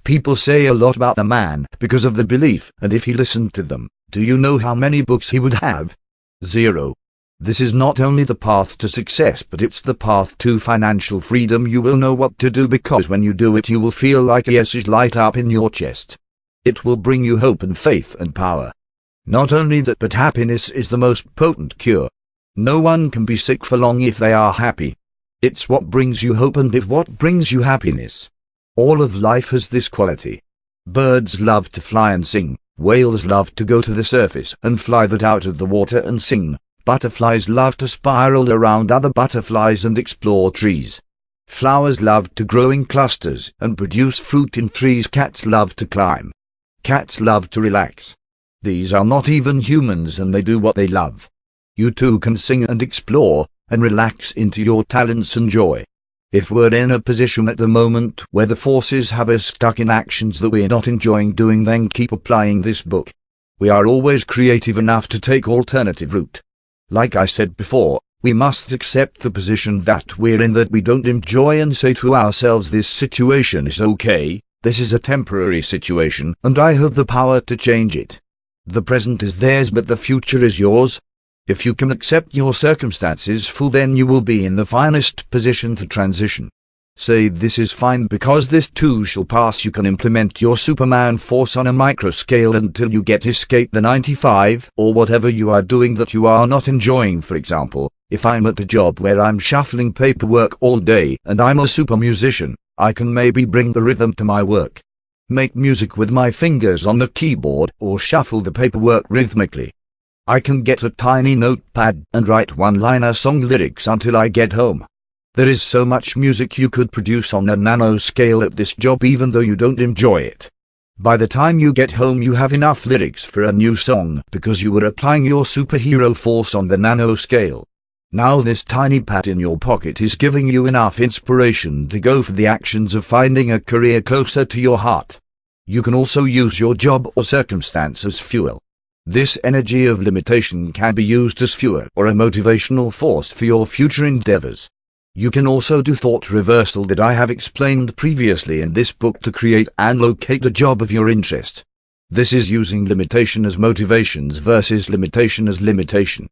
People say a lot about the man because of the belief, and if he listened to them, do you know how many books he would have? 0. This is not only the path to success, but it's the path to financial freedom. You will know what to do because when you do it you will feel like yeses light up in your chest. It will bring you hope and faith and power. Not only that, but happiness is the most potent cure. No one can be sick for long if they are happy. It's what brings you hope and it's what brings you happiness. All of life has this quality. Birds love to fly and sing. Whales love to go to the surface and fly that out of the water and sing. Butterflies love to spiral around other butterflies and explore trees. Flowers love to grow in clusters and produce fruit in trees. Cats love to climb. Cats love to relax. These are not even humans and they do what they love. You too can sing and explore and relax into your talents and joy. If we're in a position at the moment where the forces have us stuck in actions that we're not enjoying doing, then keep applying this book. We are always creative enough to take alternative route. Like I said before, we must accept the position that we're in, that we don't enjoy, and say to ourselves, this situation is okay, this is a temporary situation, and I have the power to change it. The present is theirs, but the future is yours. If you can accept your circumstances full, then you will be in the finest position to transition. Say this is fine because this too shall pass. You can implement your Superman force on a micro scale until you get escape the 95 or whatever you are doing that you are not enjoying. For example, if I'm at a job where I'm shuffling paperwork all day and I'm a super musician, I can maybe bring the rhythm to my work. Make music with my fingers on the keyboard or shuffle the paperwork rhythmically. I can get a tiny notepad and write one-liner song lyrics until I get home. There is so much music you could produce on a nano scale at this job even though you don't enjoy it. By the time you get home you have enough lyrics for a new song because you were applying your superhero force on the nano scale. Now this tiny pad in your pocket is giving you enough inspiration to go for the actions of finding a career closer to your heart. You can also use your job or circumstance as fuel. This energy of limitation can be used as fuel or a motivational force for your future endeavors. You can also do thought reversal that I have explained previously in this book to create and locate a job of your interest. This is using limitation as motivations versus limitation as limitation.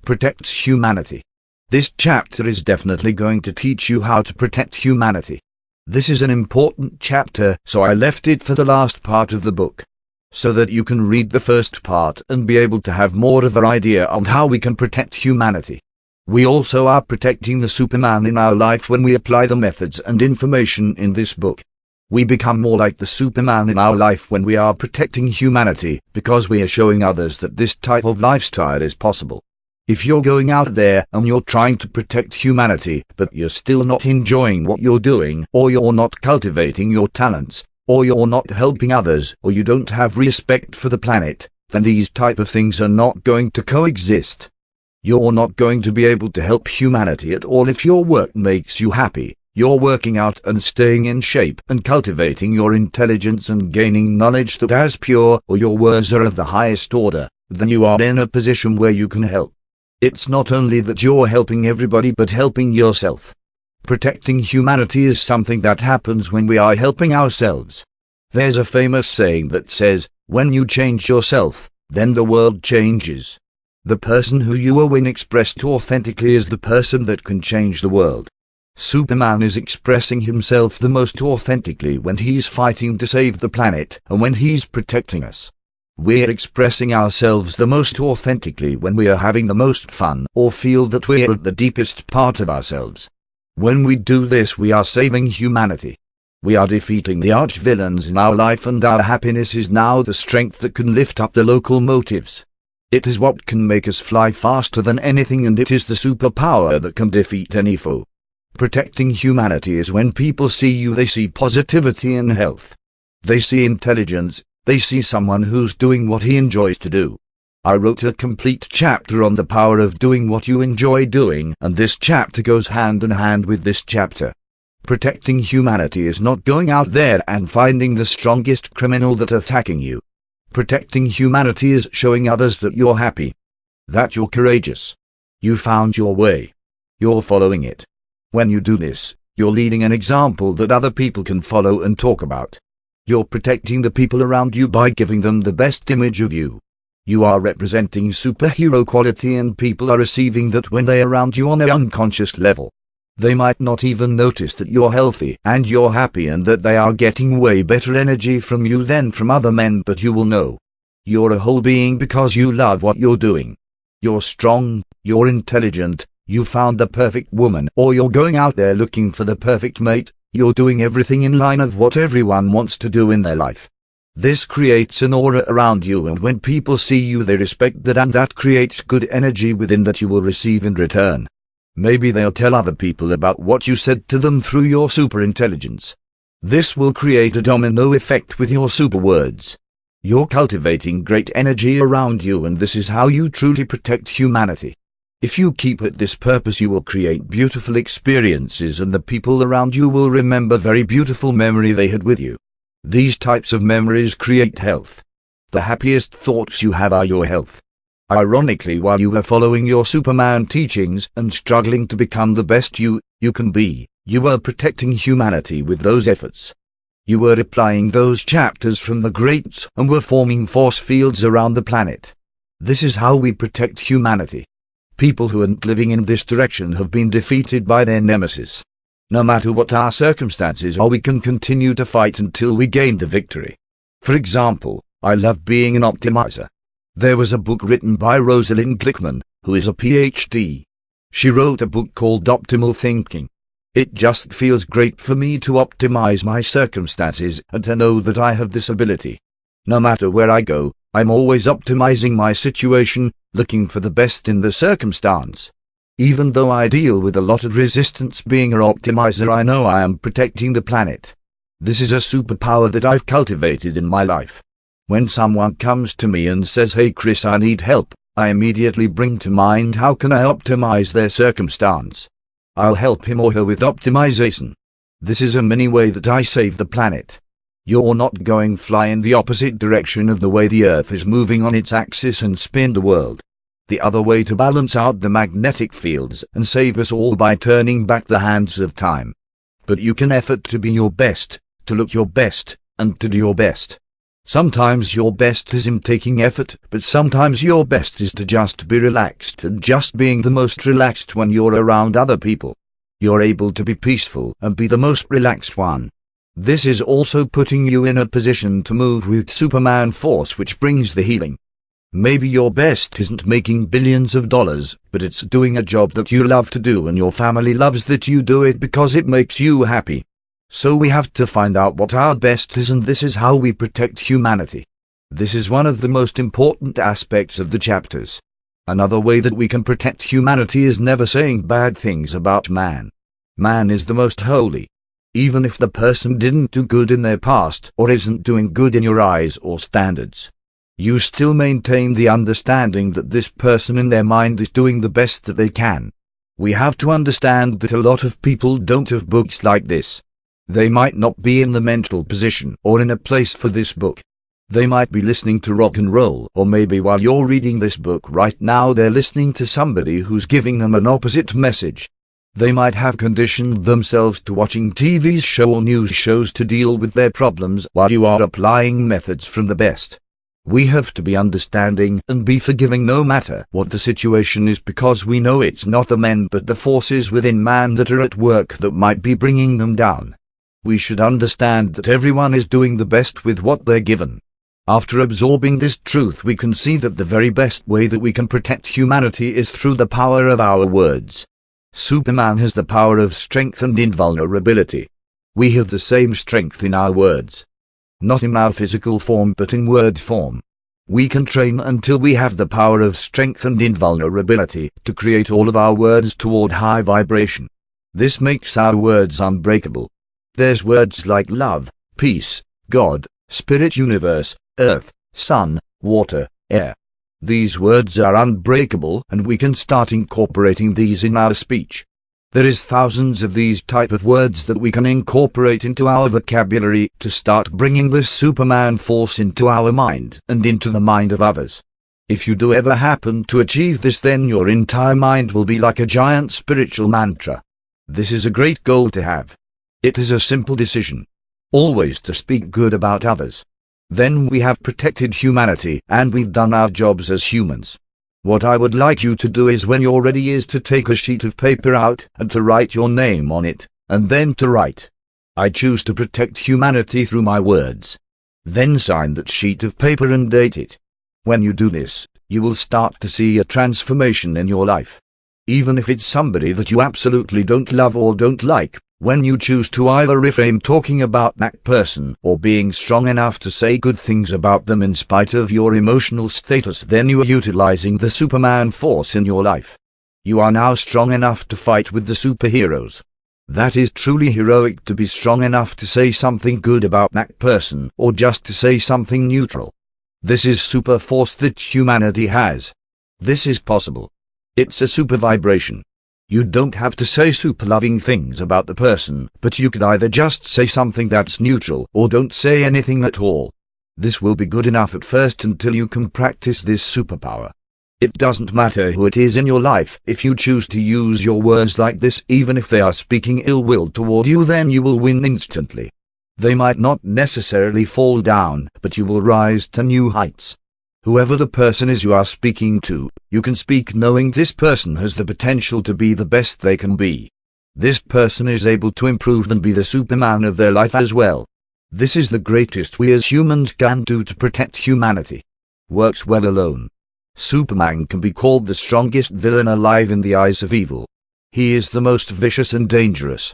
Protects humanity. This chapter is definitely going to teach you how to protect humanity. This is an important chapter, so I left it for the last part of the book, so that you can read the first part and be able to have more of an idea on how we can protect humanity. We also are protecting the Superman in our life when we apply the methods and information in this book. We become more like the Superman in our life when we are protecting humanity because we are showing others that this type of lifestyle is possible. If you're going out there and you're trying to protect humanity but you're still not enjoying what you're doing, or you're not cultivating your talents, or you're not helping others, or you don't have respect for the planet, then these type of things are not going to coexist. You're not going to be able to help humanity at all if your work makes you happy. You're working out and staying in shape and cultivating your intelligence and gaining knowledge that is pure, or your words are of the highest order, then you are in a position where you can help. It's not only that you're helping everybody but helping yourself. Protecting humanity is something that happens when we are helping ourselves. There's a famous saying that says, when you change yourself, then the world changes. The person who you are when expressed authentically is the person that can change the world. Superman is expressing himself the most authentically when he's fighting to save the planet and when he's protecting us. We're expressing ourselves the most authentically when we are having the most fun or feel that we're at the deepest part of ourselves. When we do this, we are saving humanity. We are defeating the arch-villains in our life, and our happiness is now the strength that can lift up the local motives. It is what can make us fly faster than anything, and it is the superpower that can defeat any foe. Protecting humanity is when people see you, they see positivity and health. They see intelligence, they see someone who's doing what he enjoys to do. I wrote a complete chapter on the power of doing what you enjoy doing, and this chapter goes hand in hand with this chapter. Protecting humanity is not going out there and finding the strongest criminal that's attacking you. Protecting humanity is showing others that you're happy, that you're courageous. You found your way. You're following it. When you do this, you're leading an example that other people can follow and talk about. You're protecting the people around you by giving them the best image of you. You are representing superhero quality, and people are receiving that when they are around you on an unconscious level. They might not even notice that you're healthy and you're happy and that they are getting way better energy from you than from other men, but you will know. You're a whole being because you love what you're doing. You're strong, you're intelligent, you found the perfect woman, or you're going out there looking for the perfect mate. You're doing everything in line of what everyone wants to do in their life. This creates an aura around you, and when people see you they respect that, and that creates good energy within that you will receive in return. Maybe they'll tell other people about what you said to them through your super intelligence. This will create a domino effect with your super words. You're cultivating great energy around you, and this is how you truly protect humanity. If you keep at this purpose, you will create beautiful experiences, and the people around you will remember very beautiful memory they had with you. These types of memories create health. The happiest thoughts you have are your health. Ironically, while you are following your Superman teachings and struggling to become the best you can be, you are protecting humanity with those efforts. You were applying those chapters from the greats and were forming force fields around the planet. This is how we protect humanity. People who aren't living in this direction have been defeated by their nemesis. No matter what our circumstances are, we can continue to fight until we gain the victory. For example, I love being an optimizer. There was a book written by Rosalind Glickman, who is a PhD. She wrote a book called Optimal Thinking. It just feels great for me to optimize my circumstances and to know that I have this ability. No matter where I go, I'm always optimizing my situation, looking for the best in the circumstance. Even though I deal with a lot of resistance being an optimizer, I know I am protecting the planet. This is a superpower that I've cultivated in my life. When someone comes to me and says, "Hey Chris, I need help," I immediately bring to mind how can I optimize their circumstance. I'll help him or her with optimization. This is a mini way that I save the planet. You're not going fly in the opposite direction of the way the Earth is moving on its axis and spin the world. The other way to balance out the magnetic fields and save us all by turning back the hands of time. But you can effort to be your best, to look your best, and to do your best. Sometimes your best is in taking effort, but sometimes your best is to just be relaxed, and just being the most relaxed when you're around other people. You're able to be peaceful and be the most relaxed one. This is also putting you in a position to move with Superman force, which brings the healing. Maybe your best isn't making billions of dollars, but it's doing a job that you love to do and your family loves that you do it because it makes you happy. So we have to find out what our best is, and this is how we protect humanity. This is one of the most important aspects of the chapters. Another way that we can protect humanity is never saying bad things about man. Man is the most holy. Even if the person didn't do good in their past or isn't doing good in your eyes or standards, you still maintain the understanding that this person in their mind is doing the best that they can. We have to understand that a lot of people don't have books like this. They might not be in the mental position or in a place for this book. They might be listening to rock and roll, or maybe while you're reading this book right now they're listening to somebody who's giving them an opposite message. They might have conditioned themselves to watching TV shows or news shows to deal with their problems while you are applying methods from the best. We have to be understanding and be forgiving no matter what the situation is, because we know it's not the men but the forces within man that are at work that might be bringing them down. We should understand that everyone is doing the best with what they're given. After absorbing this truth, we can see that the very best way that we can protect humanity is through the power of our words. Superman has the power of strength and invulnerability. We have the same strength in our words. Not in our physical form but in word form. We can train until we have the power of strength and invulnerability to create all of our words toward high vibration. This makes our words unbreakable. There's words like love, peace, God, spirit, universe, earth, sun, water, air. These words are unbreakable, and we can start incorporating these in our speech. There is thousands of these type of words that we can incorporate into our vocabulary to start bringing this Superman force into our mind and into the mind of others. If you do ever happen to achieve this, then your entire mind will be like a giant spiritual mantra. This is a great goal to have. It is a simple decision. Always to speak good about others. Then we have protected humanity and we've done our jobs as humans. What I would like you to do is, when you're ready, is to take a sheet of paper out and to write your name on it, and then to write, "I choose to protect humanity through my words." Then sign that sheet of paper and date it. When you do this, you will start to see a transformation in your life. Even if it's somebody that you absolutely don't love or don't like, when you choose to either reframe talking about that person or being strong enough to say good things about them in spite of your emotional status, then you are utilizing the Superman force in your life. You are now strong enough to fight with the superheroes. That is truly heroic, to be strong enough to say something good about that person or just to say something neutral. This is super force that humanity has. This is possible. It's a super vibration. You don't have to say super loving things about the person, but you could either just say something that's neutral or don't say anything at all. This will be good enough at first until you can practice this superpower. It doesn't matter who it is in your life. If you choose to use your words like this, even if they are speaking ill will toward you, then you will win instantly. They might not necessarily fall down, but you will rise to new heights. Whoever the person is you are speaking to, you can speak knowing this person has the potential to be the best they can be. This person is able to improve and be the Superman of their life as well. This is the greatest we as humans can do to protect humanity. Works well alone. Superman can be called the strongest villain alive in the eyes of evil. He is the most vicious and dangerous.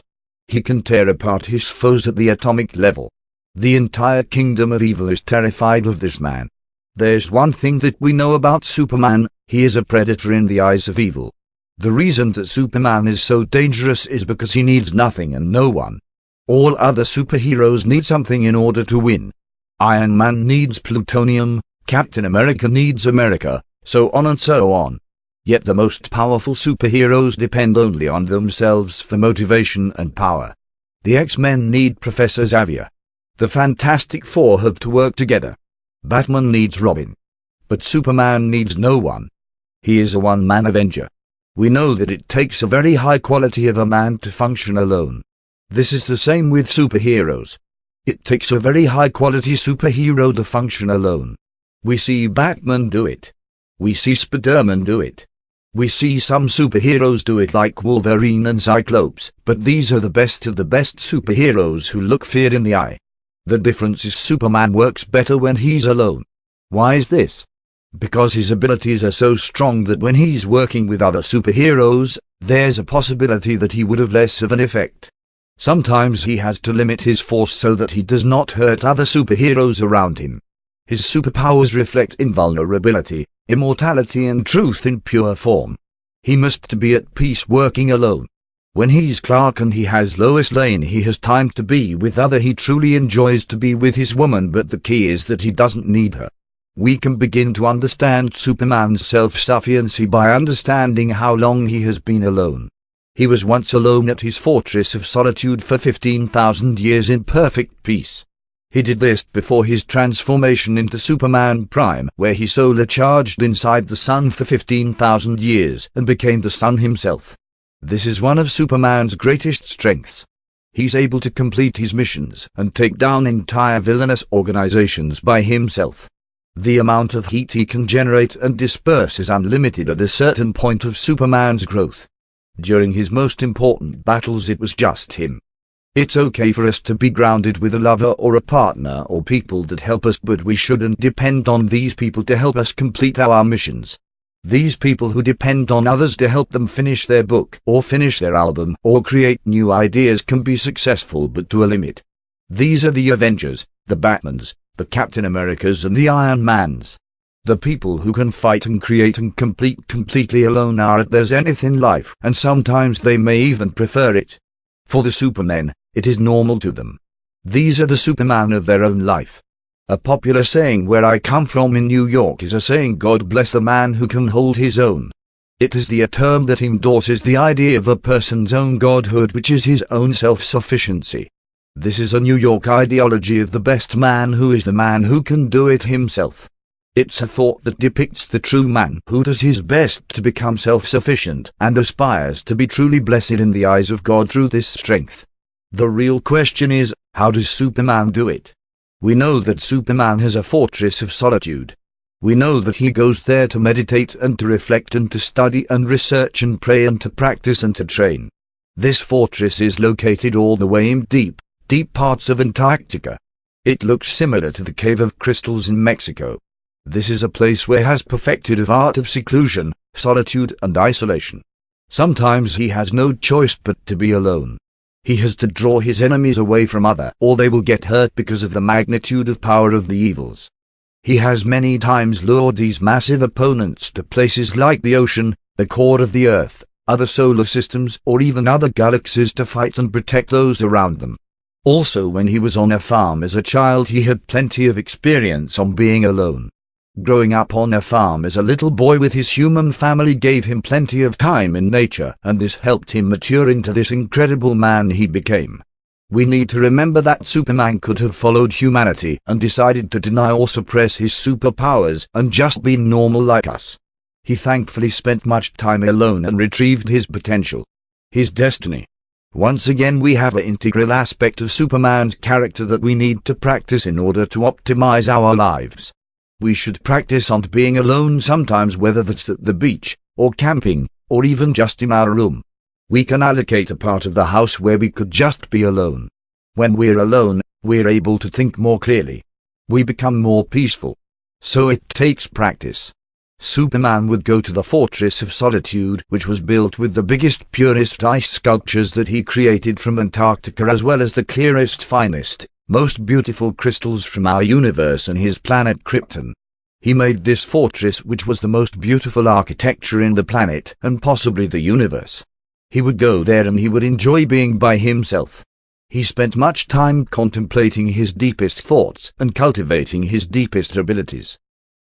He can tear apart his foes at the atomic level. The entire kingdom of evil is terrified of this man. There's one thing that we know about Superman: he is a predator in the eyes of evil. The reason that Superman is so dangerous is because he needs nothing and no one. All other superheroes need something in order to win. Iron Man needs plutonium, Captain America needs America, so on and so on. Yet the most powerful superheroes depend only on themselves for motivation and power. The X-Men need Professor Xavier. The Fantastic Four have to work together. Batman needs Robin. But Superman needs no one. He is a one-man Avenger. We know that it takes a very high quality of a man to function alone. This is the same with superheroes. It takes a very high quality superhero to function alone. We see Batman do it. We see Spider-Man do it. We see some superheroes do it like Wolverine and Cyclops, but these are the best of the best superheroes who look fear in the eye. The difference is Superman works better when he's alone. Why is this? Because his abilities are so strong that when he's working with other superheroes, there's a possibility that he would have less of an effect. Sometimes he has to limit his force so that he does not hurt other superheroes around him. His superpowers reflect invulnerability, immortality and truth in pure form. He must be at peace working alone. When he's Clark and he has Lois Lane, he has time to be with other. He truly enjoys to be with his woman, but the key is that he doesn't need her. We can begin to understand Superman's self-sufficiency by understanding how long he has been alone. He was once alone at his fortress of solitude for 15,000 years in perfect peace. He did this before his transformation into Superman Prime, where he solar charged inside the sun for 15,000 years and became the sun himself. This is one of Superman's greatest strengths. He's able to complete his missions and take down entire villainous organizations by himself. The amount of heat he can generate and disperse is unlimited at a certain point of Superman's growth. During his most important battles it was just him. It's okay for us to be grounded with a lover or a partner or people that help us, but we shouldn't depend on these people to help us complete our missions. These people who depend on others to help them finish their book or finish their album or create new ideas can be successful, but to a limit. These are the Avengers, the Batmans, the Captain Americas and the Iron Mans. The people who can fight and create and complete completely alone are at their zenith in life, and sometimes they may even prefer it. For the Supermen, it is normal to them. These are the Superman of their own life. A popular saying where I come from in New York is a saying, "God bless the man who can hold his own." It is the term that endorses the idea of a person's own godhood, which is his own self-sufficiency. This is a New York ideology of the best man, who is the man who can do it himself. It's a thought that depicts the true man who does his best to become self-sufficient and aspires to be truly blessed in the eyes of God through this strength. The real question is, how does Superman do it? We know that Superman has a fortress of solitude. We know that he goes there to meditate and to reflect and to study and research and pray and to practice and to train. This fortress is located all the way in deep parts of Antarctica. It looks similar to the Cave of Crystals in Mexico. This is a place where he has perfected the art of seclusion, solitude and isolation. Sometimes he has no choice but to be alone. He has to draw his enemies away from other, or they will get hurt because of the magnitude of power of the evils. He has many times lured these massive opponents to places like the ocean, the core of the earth, other solar systems or even other galaxies to fight and protect those around them. Also, when he was on a farm as a child, he had plenty of experience on being alone. Growing up on a farm as a little boy with his human family gave him plenty of time in nature, and this helped him mature into this incredible man he became. We need to remember that Superman could have followed humanity and decided to deny or suppress his superpowers and just be normal like us. He thankfully spent much time alone and retrieved his potential, his destiny. Once again we have an integral aspect of Superman's character that we need to practice in order to optimize our lives. We should practice on being alone sometimes, whether that's at the beach, or camping, or even just in our room. We can allocate a part of the house where we could just be alone. When we're alone, we're able to think more clearly. We become more peaceful. So it takes practice. Superman would go to the Fortress of Solitude, which was built with the biggest, purest ice sculptures that he created from Antarctica, as well as the clearest, finest, most beautiful crystals from our universe and his planet Krypton. He made this fortress, which was the most beautiful architecture in the planet and possibly the universe. He would go there and he would enjoy being by himself. He spent much time contemplating his deepest thoughts and cultivating his deepest abilities.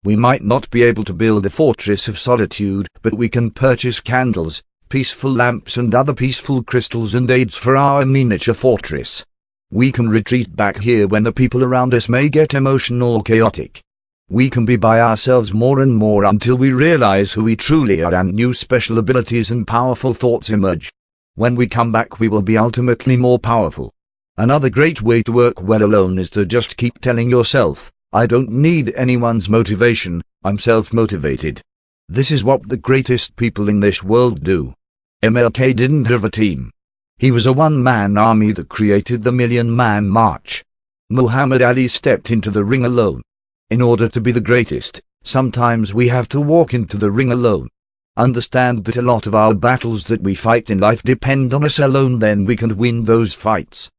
We might not be able to build a Fortress of Solitude, but we can purchase candles, peaceful lamps and other peaceful crystals and aids for our miniature fortress. We can retreat back here when the people around us may get emotional or chaotic. We can be by ourselves more and more until we realize who we truly are and new special abilities and powerful thoughts emerge. When we come back we will be ultimately more powerful. Another great way to work well alone is to just keep telling yourself, I don't need anyone's motivation, I'm self-motivated. This is what the greatest people in this world do. MLK didn't have a team. He was a one-man army that created the Million-Man March. Muhammad Ali stepped into the ring alone. In order to be the greatest, sometimes we have to walk into the ring alone. Understand that a lot of our battles that we fight in life depend on us alone, then we can win those fights.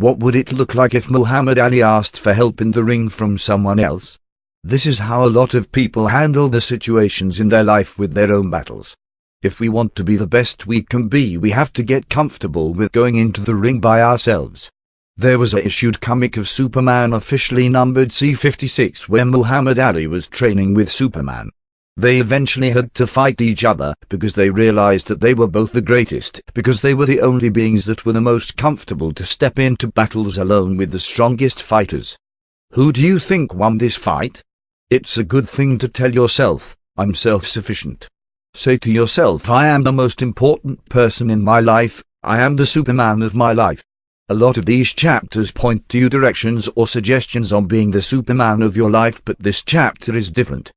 What would it look like if Muhammad Ali asked for help in the ring from someone else? This is how a lot of people handle the situations in their life with their own battles. If we want to be the best we can be, we have to get comfortable with going into the ring by ourselves. There was a issued comic of Superman officially numbered C56 where Muhammad Ali was training with Superman. They eventually had to fight each other because they realized that they were both the greatest, because they were the only beings that were the most comfortable to step into battles alone with the strongest fighters. Who do you think won this fight? It's a good thing to tell yourself, I'm self-sufficient. Say to yourself, I am the most important person in my life, I am the Superman of my life. A lot of these chapters point to you directions or suggestions on being the Superman of your life, but this chapter is different.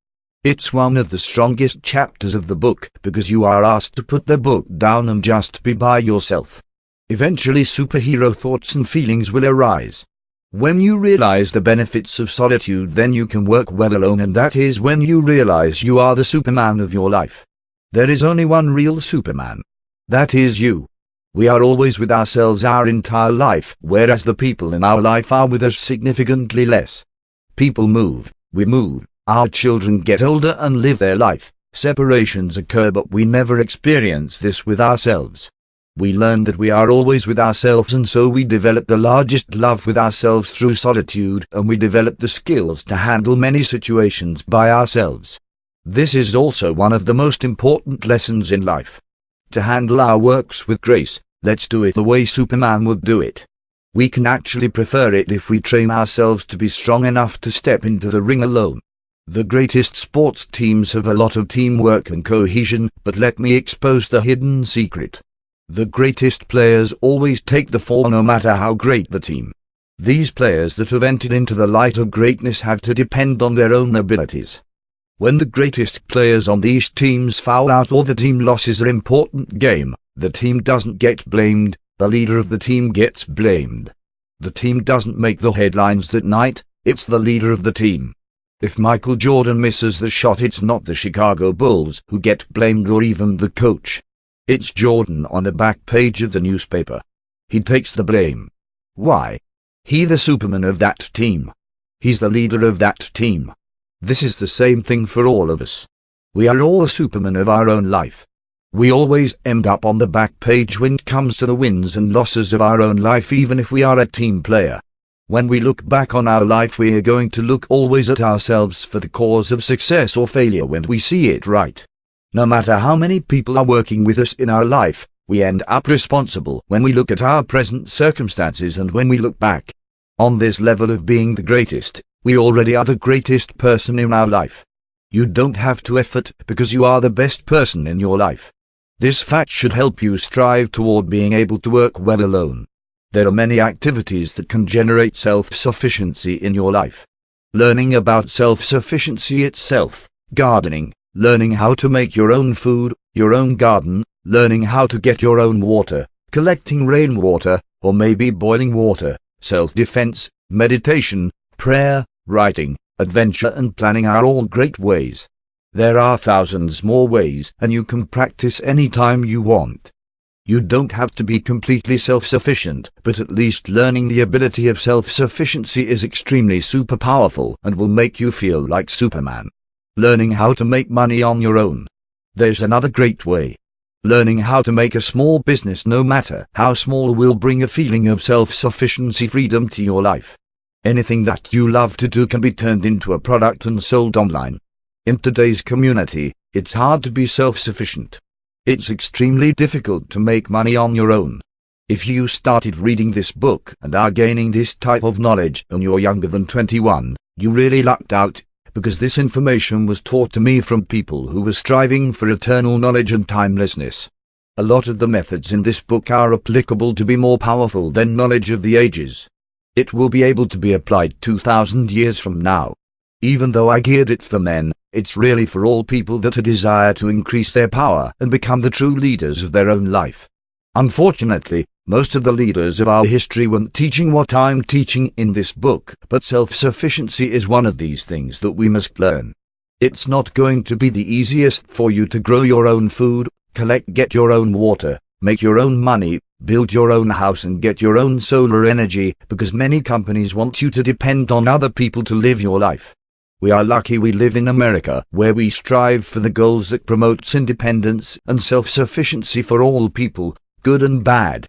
It's one of the strongest chapters of the book because you are asked to put the book down and just be by yourself. Eventually superhero thoughts and feelings will arise. When you realize the benefits of solitude, then you can work well alone, and that is when you realize you are the Superman of your life. There is only one real Superman. That is you. We are always with ourselves our entire life, whereas the people in our life are with us significantly less. People move, we move. Our children get older and live their life. Separations occur, but we never experience this with ourselves. We learn that we are always with ourselves, and so we develop the largest love with ourselves through solitude, and we develop the skills to handle many situations by ourselves. This is also one of the most important lessons in life. To handle our works with grace, let's do it the way Superman would do it. We can actually prefer it if we train ourselves to be strong enough to step into the ring alone. The greatest sports teams have a lot of teamwork and cohesion, but let me expose the hidden secret. The greatest players always take the fall no matter how great the team. These players that have entered into the light of greatness have to depend on their own abilities. When the greatest players on these teams foul out or the team loses an important game, the team doesn't get blamed, the leader of the team gets blamed. The team doesn't make the headlines that night, it's the leader of the team. If Michael Jordan misses the shot, it's not the Chicago Bulls who get blamed or even the coach. It's Jordan on the back page of the newspaper. He takes the blame. Why? He's the Superman of that team. He's the leader of that team. This is the same thing for all of us. We are all the Superman of our own life. We always end up on the back page when it comes to the wins and losses of our own life, even if we are a team player. When we look back on our life, we are going to look always at ourselves for the cause of success or failure when we see it right. No matter how many people are working with us in our life, we end up responsible when we look at our present circumstances and when we look back. On this level of being the greatest, we already are the greatest person in our life. You don't have to effort because you are the best person in your life. This fact should help you strive toward being able to work well alone. There are many activities that can generate self-sufficiency in your life. Learning about self-sufficiency itself, gardening, learning how to make your own food, your own garden, learning how to get your own water, collecting rainwater, or maybe boiling water, self-defense, meditation, prayer, writing, adventure and planning are all great ways. There are thousands more ways, and you can practice any time you want. You don't have to be completely self-sufficient, but at least learning the ability of self-sufficiency is extremely super powerful and will make you feel like Superman. Learning how to make money on your own. There's another great way. Learning how to make a small business, no matter how small, will bring a feeling of self-sufficiency, freedom to your life. Anything that you love to do can be turned into a product and sold online. In today's community, it's hard to be self-sufficient. It's extremely difficult to make money on your own. If you started reading this book and are gaining this type of knowledge and you're younger than 21, you really lucked out, because this information was taught to me from people who were striving for eternal knowledge and timelessness. A lot of the methods in this book are applicable to be more powerful than knowledge of the ages. It will be able to be applied 2,000 years from now. Even though I geared it for men, it's really for all people that desire to increase their power and become the true leaders of their own life. Unfortunately, most of the leaders of our history weren't teaching what I'm teaching in this book, but self-sufficiency is one of these things that we must learn. It's not going to be the easiest for you to grow your own food, get your own water, make your own money, build your own house and get your own solar energy, because many companies want you to depend on other people to live your life. We are lucky we live in America, where we strive for the goals that promotes independence and self-sufficiency for all people, good and bad.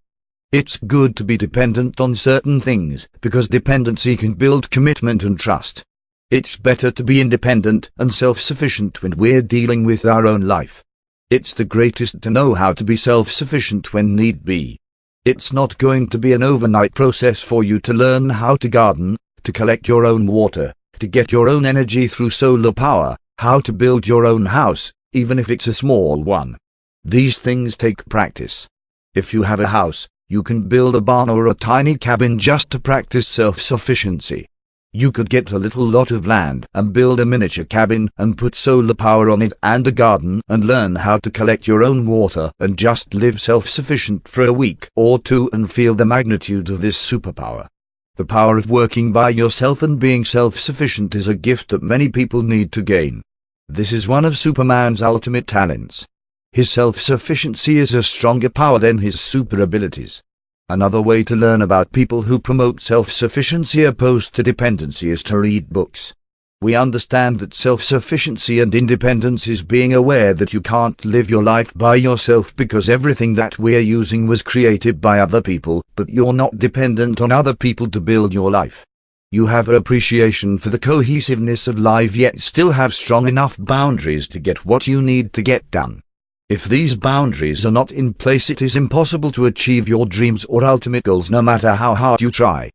It's good to be dependent on certain things, because dependency can build commitment and trust. It's better to be independent and self-sufficient when we're dealing with our own life. It's the greatest to know how to be self-sufficient when need be. It's not going to be an overnight process for you to learn how to garden, to collect your own water, to get your own energy through solar power, how to build your own house, even if it's a small one. These things take practice. If you have a house, you can build a barn or a tiny cabin just to practice self-sufficiency. You could get a little lot of land and build a miniature cabin and put solar power on it and a garden and learn how to collect your own water and just live self-sufficient for a week or two and feel the magnitude of this superpower. The power of working by yourself and being self-sufficient is a gift that many people need to gain. This is one of Superman's ultimate talents. His self-sufficiency is a stronger power than his super abilities. Another way to learn about people who promote self-sufficiency opposed to dependency is to read books. We understand that self-sufficiency and independence is being aware that you can't live your life by yourself because everything that we're using was created by other people, but you're not dependent on other people to build your life. You have appreciation for the cohesiveness of life yet still have strong enough boundaries to get what you need to get done. If these boundaries are not in place, it is impossible to achieve your dreams or ultimate goals no matter how hard you try.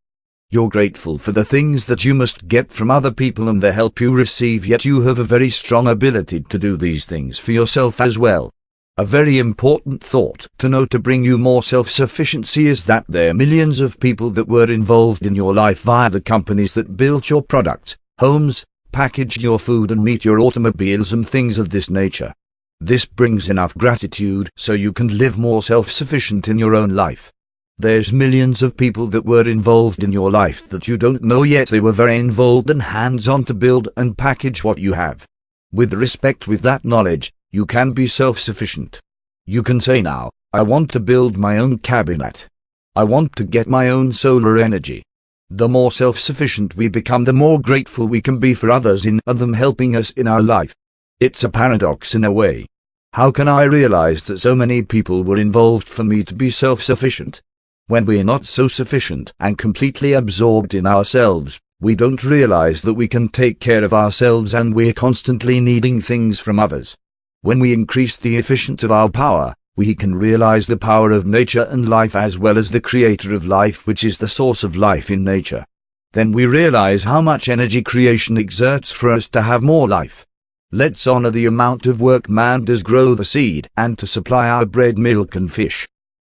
You're grateful for the things that you must get from other people and the help you receive, yet you have a very strong ability to do these things for yourself as well. A very important thought to know to bring you more self-sufficiency is that there are millions of people that were involved in your life via the companies that built your products, homes, packaged your food and meet your automobiles and things of this nature. This brings enough gratitude so you can live more self-sufficient in your own life. There's millions of people that were involved in your life that you don't know yet they were very involved and hands-on to build and package what you have. With respect with that knowledge, you can be self-sufficient. You can say now, I want to build my own cabinet. I want to get my own solar energy. The more self-sufficient we become, the more grateful we can be for others and them helping us in our life. It's a paradox in a way. How can I realize that so many people were involved for me to be self-sufficient? When we're not so sufficient and completely absorbed in ourselves, we don't realize that we can take care of ourselves and we're constantly needing things from others. When we increase the efficiency of our power, we can realize the power of nature and life as well as the creator of life, which is the source of life in nature. Then we realize how much energy creation exerts for us to have more life. Let's honor the amount of work man does grow the seed and to supply our bread, milk and fish.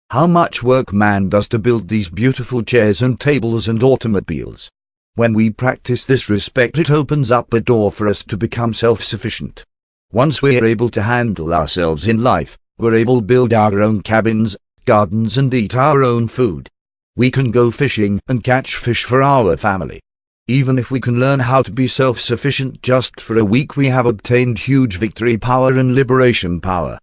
How much work man does to build these beautiful chairs and tables and automobiles. When we practice this respect, it opens up a door for us to become self-sufficient. Once we're able to handle ourselves in life, we're able to build our own cabins, gardens and eat our own food. We can go fishing and catch fish for our family. Even if we can learn how to be self-sufficient just for a week, we have obtained huge victory power and liberation power.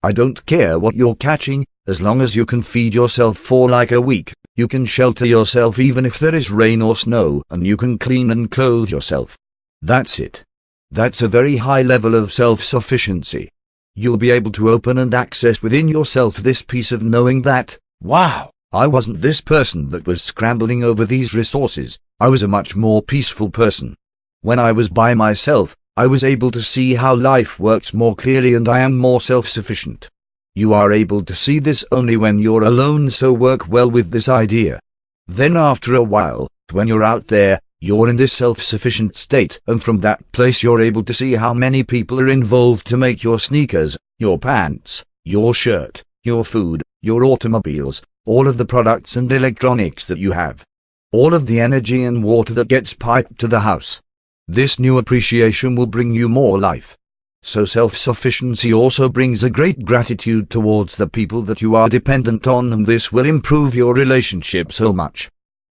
I don't care what you're catching, as long as you can feed yourself for like a week, you can shelter yourself even if there is rain or snow, and you can clean and clothe yourself. That's it. That's a very high level of self-sufficiency. You'll be able to open and access within yourself this peace of knowing that, wow, I wasn't this person that was scrambling over these resources, I was a much more peaceful person. When I was by myself, I was able to see how life works more clearly and I am more self-sufficient. You are able to see this only when you're alone, so work well with this idea. Then after a while, when you're out there, you're in this self-sufficient state, and from that place you're able to see how many people are involved to make your sneakers, your pants, your shirt, your food, your automobiles, all of the products and electronics that you have. All of the energy and water that gets piped to the house. This new appreciation will bring you more life. So self-sufficiency also brings a great gratitude towards the people that you are dependent on, and this will improve your relationship so much.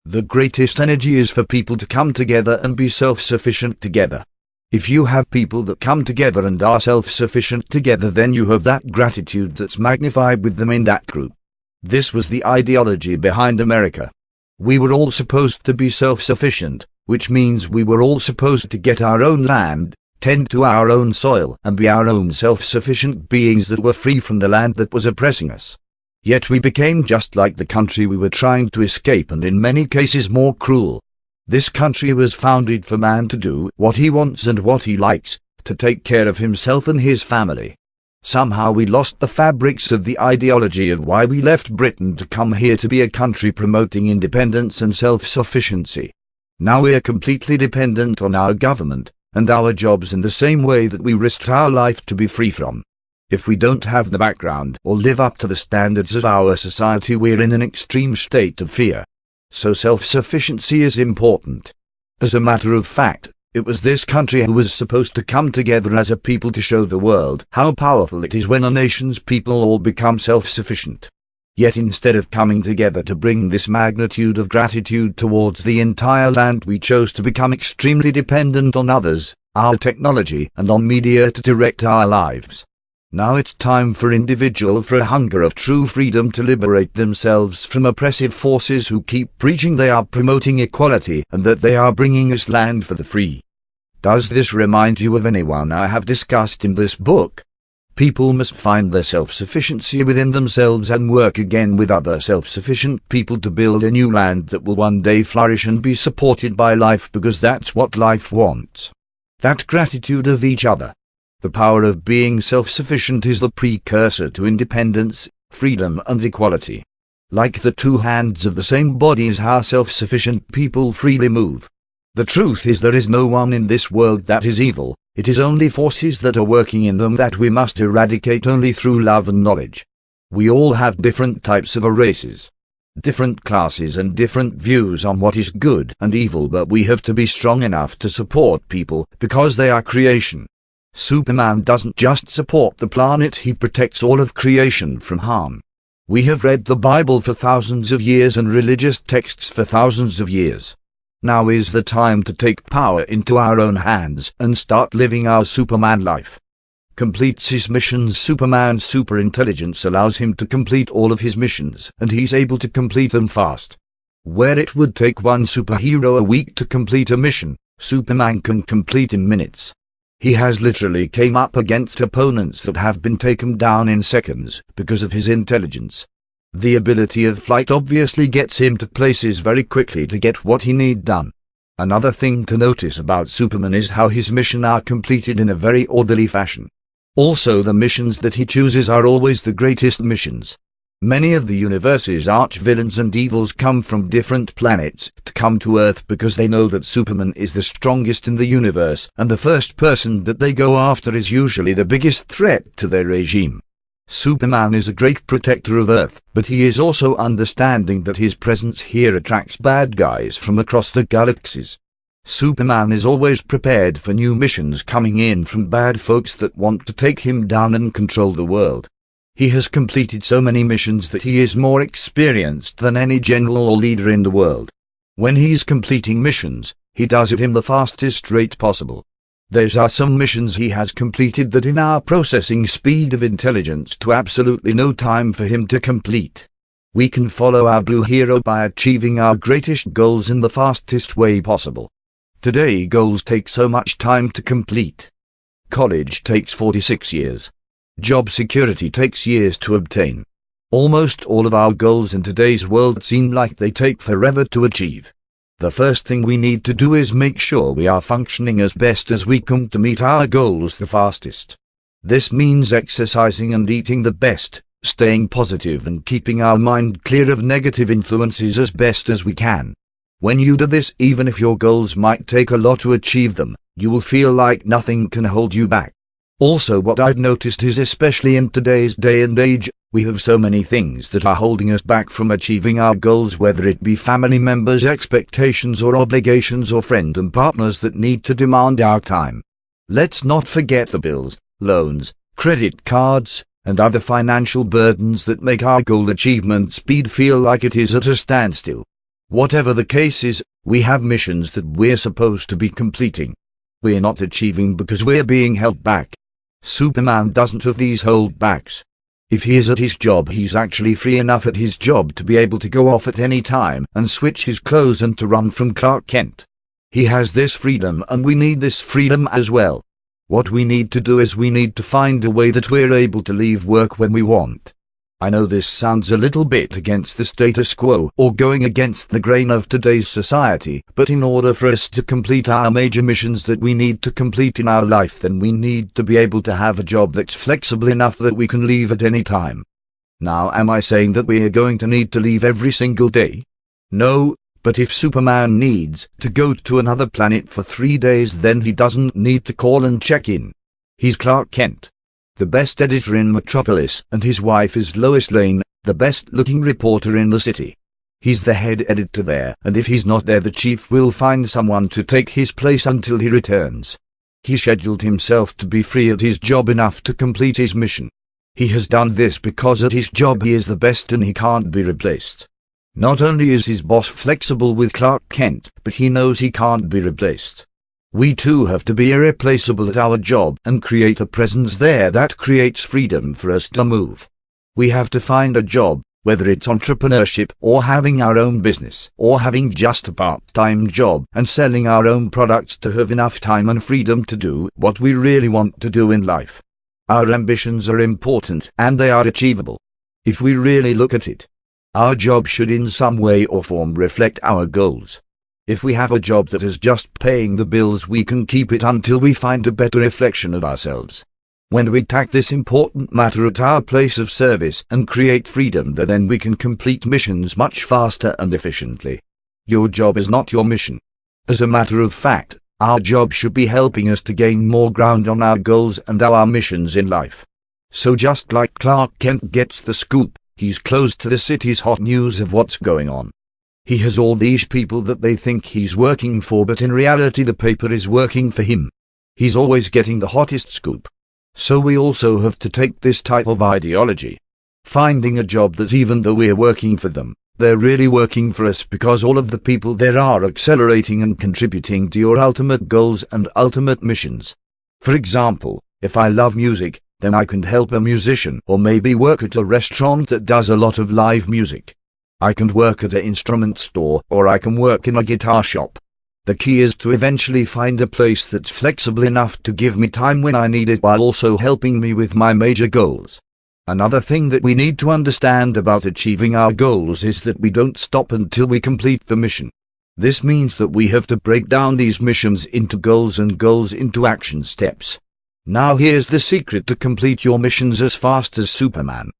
The greatest energy is for people to come together and be self-sufficient together. If you have people that come together and are self-sufficient together, then you have that gratitude that's magnified with them in that group. This was the ideology behind America. We were all supposed to be self-sufficient, which means we were all supposed to get our own land, tend to our own soil, and be our own self-sufficient beings that were free from the land that was oppressing us. Yet we became just like the country we were trying to escape, and in many cases more cruel. This country was founded for man to do what he wants and what he likes, to take care of himself and his family. Somehow we lost the fabrics of the ideology of why we left Britain to come here to be a country promoting independence and self-sufficiency. Now we are completely dependent on our government and our jobs in the same way that we risked our life to be free from. If we don't have the background or live up to the standards of our society, we're in an extreme state of fear. So self-sufficiency is important. As a matter of fact, it was this country who was supposed to come together as a people to show the world how powerful it is when a nation's people all become self-sufficient. Yet instead of coming together to bring this magnitude of gratitude towards the entire land, we chose to become extremely dependent on others, our technology, and on media to direct our lives. Now it's time for a hunger of true freedom to liberate themselves from oppressive forces who keep preaching they are promoting equality and that they are bringing us land for the free. Does this remind you of anyone I have discussed in this book? People must find their self-sufficiency within themselves and work again with other self-sufficient people to build a new land that will one day flourish and be supported by life, because that's what life wants. That gratitude of each other. The power of being self-sufficient is the precursor to independence, freedom and equality. Like the two hands of the same body is how self-sufficient people freely move. The truth is, there is no one in this world that is evil, it is only forces that are working in them that we must eradicate only through love and knowledge. We all have different types of races, different classes and different views on what is good and evil, but we have to be strong enough to support people because they are creation. Superman doesn't just support the planet, he protects all of creation from harm. We have read the Bible for thousands of years and religious texts for thousands of years. Now is the time to take power into our own hands and start living our Superman life. Completes his missions. Superman's superintelligence allows him to complete all of his missions, and he's able to complete them fast. Where it would take one superhero a week to complete a mission, Superman can complete in minutes. He has literally came up against opponents that have been taken down in seconds because of his intelligence. The ability of flight obviously gets him to places very quickly to get what he need done. Another thing to notice about Superman is how his missions are completed in a very orderly fashion. Also, the missions that he chooses are always the greatest missions. Many of the universe's arch-villains and evils come from different planets to come to Earth because they know that Superman is the strongest in the universe, and the first person that they go after is usually the biggest threat to their regime. Superman is a great protector of Earth, but he is also understanding that his presence here attracts bad guys from across the galaxies. Superman is always prepared for new missions coming in from bad folks that want to take him down and control the world. He has completed so many missions that he is more experienced than any general or leader in the world. When he's completing missions, he does it in the fastest rate possible. There are some missions he has completed that in our processing speed of intelligence to absolutely no time for him to complete. We can follow our blue hero by achieving our greatest goals in the fastest way possible. Today goals take so much time to complete. College takes 46 years. Job security takes years to obtain. Almost all of our goals in today's world seem like they take forever to achieve. The first thing we need to do is make sure we are functioning as best as we can to meet our goals the fastest. This means exercising and eating the best, staying positive and keeping our mind clear of negative influences as best as we can. When you do this, even if your goals might take a lot to achieve them, you will feel like nothing can hold you back. Also, what I've noticed is, especially in today's day and age, we have so many things that are holding us back from achieving our goals, whether it be family members' expectations or obligations or friends and partners that need to demand our time. Let's not forget the bills, loans, credit cards, and other financial burdens that make our goal achievement speed feel like it is at a standstill. Whatever the case is, we have missions that we're supposed to be completing. We're not achieving because we're being held back. Superman doesn't have these holdbacks. If he is at his job, he's actually free enough at his job to be able to go off at any time and switch his clothes and to run from Clark Kent. He has this freedom, and we need this freedom as well. What we need to do is we need to find a way that we're able to leave work when we want. I know this sounds a little bit against the status quo or going against the grain of today's society, but in order for us to complete our major missions that we need to complete in our life, then we need to be able to have a job that's flexible enough that we can leave at any time. Now, am I saying that we are going to need to leave every single day? No, but if Superman needs to go to another planet for 3 days, then he doesn't need to call and check in. He's Clark Kent, the best editor in Metropolis, and his wife is Lois Lane, the best-looking reporter in the city. He's the head editor there, and if he's not there, the chief will find someone to take his place until he returns. He scheduled himself to be free at his job enough to complete his mission. He has done this because at his job he is the best and he can't be replaced. Not only is his boss flexible with Clark Kent, but he knows he can't be replaced. We too have to be irreplaceable at our job and create a presence there that creates freedom for us to move. We have to find a job, whether it's entrepreneurship or having our own business or having just a part-time job and selling our own products, to have enough time and freedom to do what we really want to do in life. Our ambitions are important and they are achievable. If we really look at it, our job should in some way or form reflect our goals. If we have a job that is just paying the bills, we can keep it until we find a better reflection of ourselves. When we tackle this important matter at our place of service and create freedom, then we can complete missions much faster and efficiently. Your job is not your mission. As a matter of fact, our job should be helping us to gain more ground on our goals and our missions in life. So just like Clark Kent gets the scoop, he's close to the city's hot news of what's going on. He has all these people that they think he's working for, but in reality the paper is working for him. He's always getting the hottest scoop. So we also have to take this type of ideology. Finding a job that even though we're working for them, they're really working for us, because all of the people there are accelerating and contributing to your ultimate goals and ultimate missions. For example, if I love music, then I can help a musician or maybe work at a restaurant that does a lot of live music. I can work at an instrument store, or I can work in a guitar shop. The key is to eventually find a place that's flexible enough to give me time when I need it while also helping me with my major goals. Another thing that we need to understand about achieving our goals is that we don't stop until we complete the mission. This means that we have to break down these missions into goals and goals into action steps. Now here's the secret to complete your missions as fast as Superman.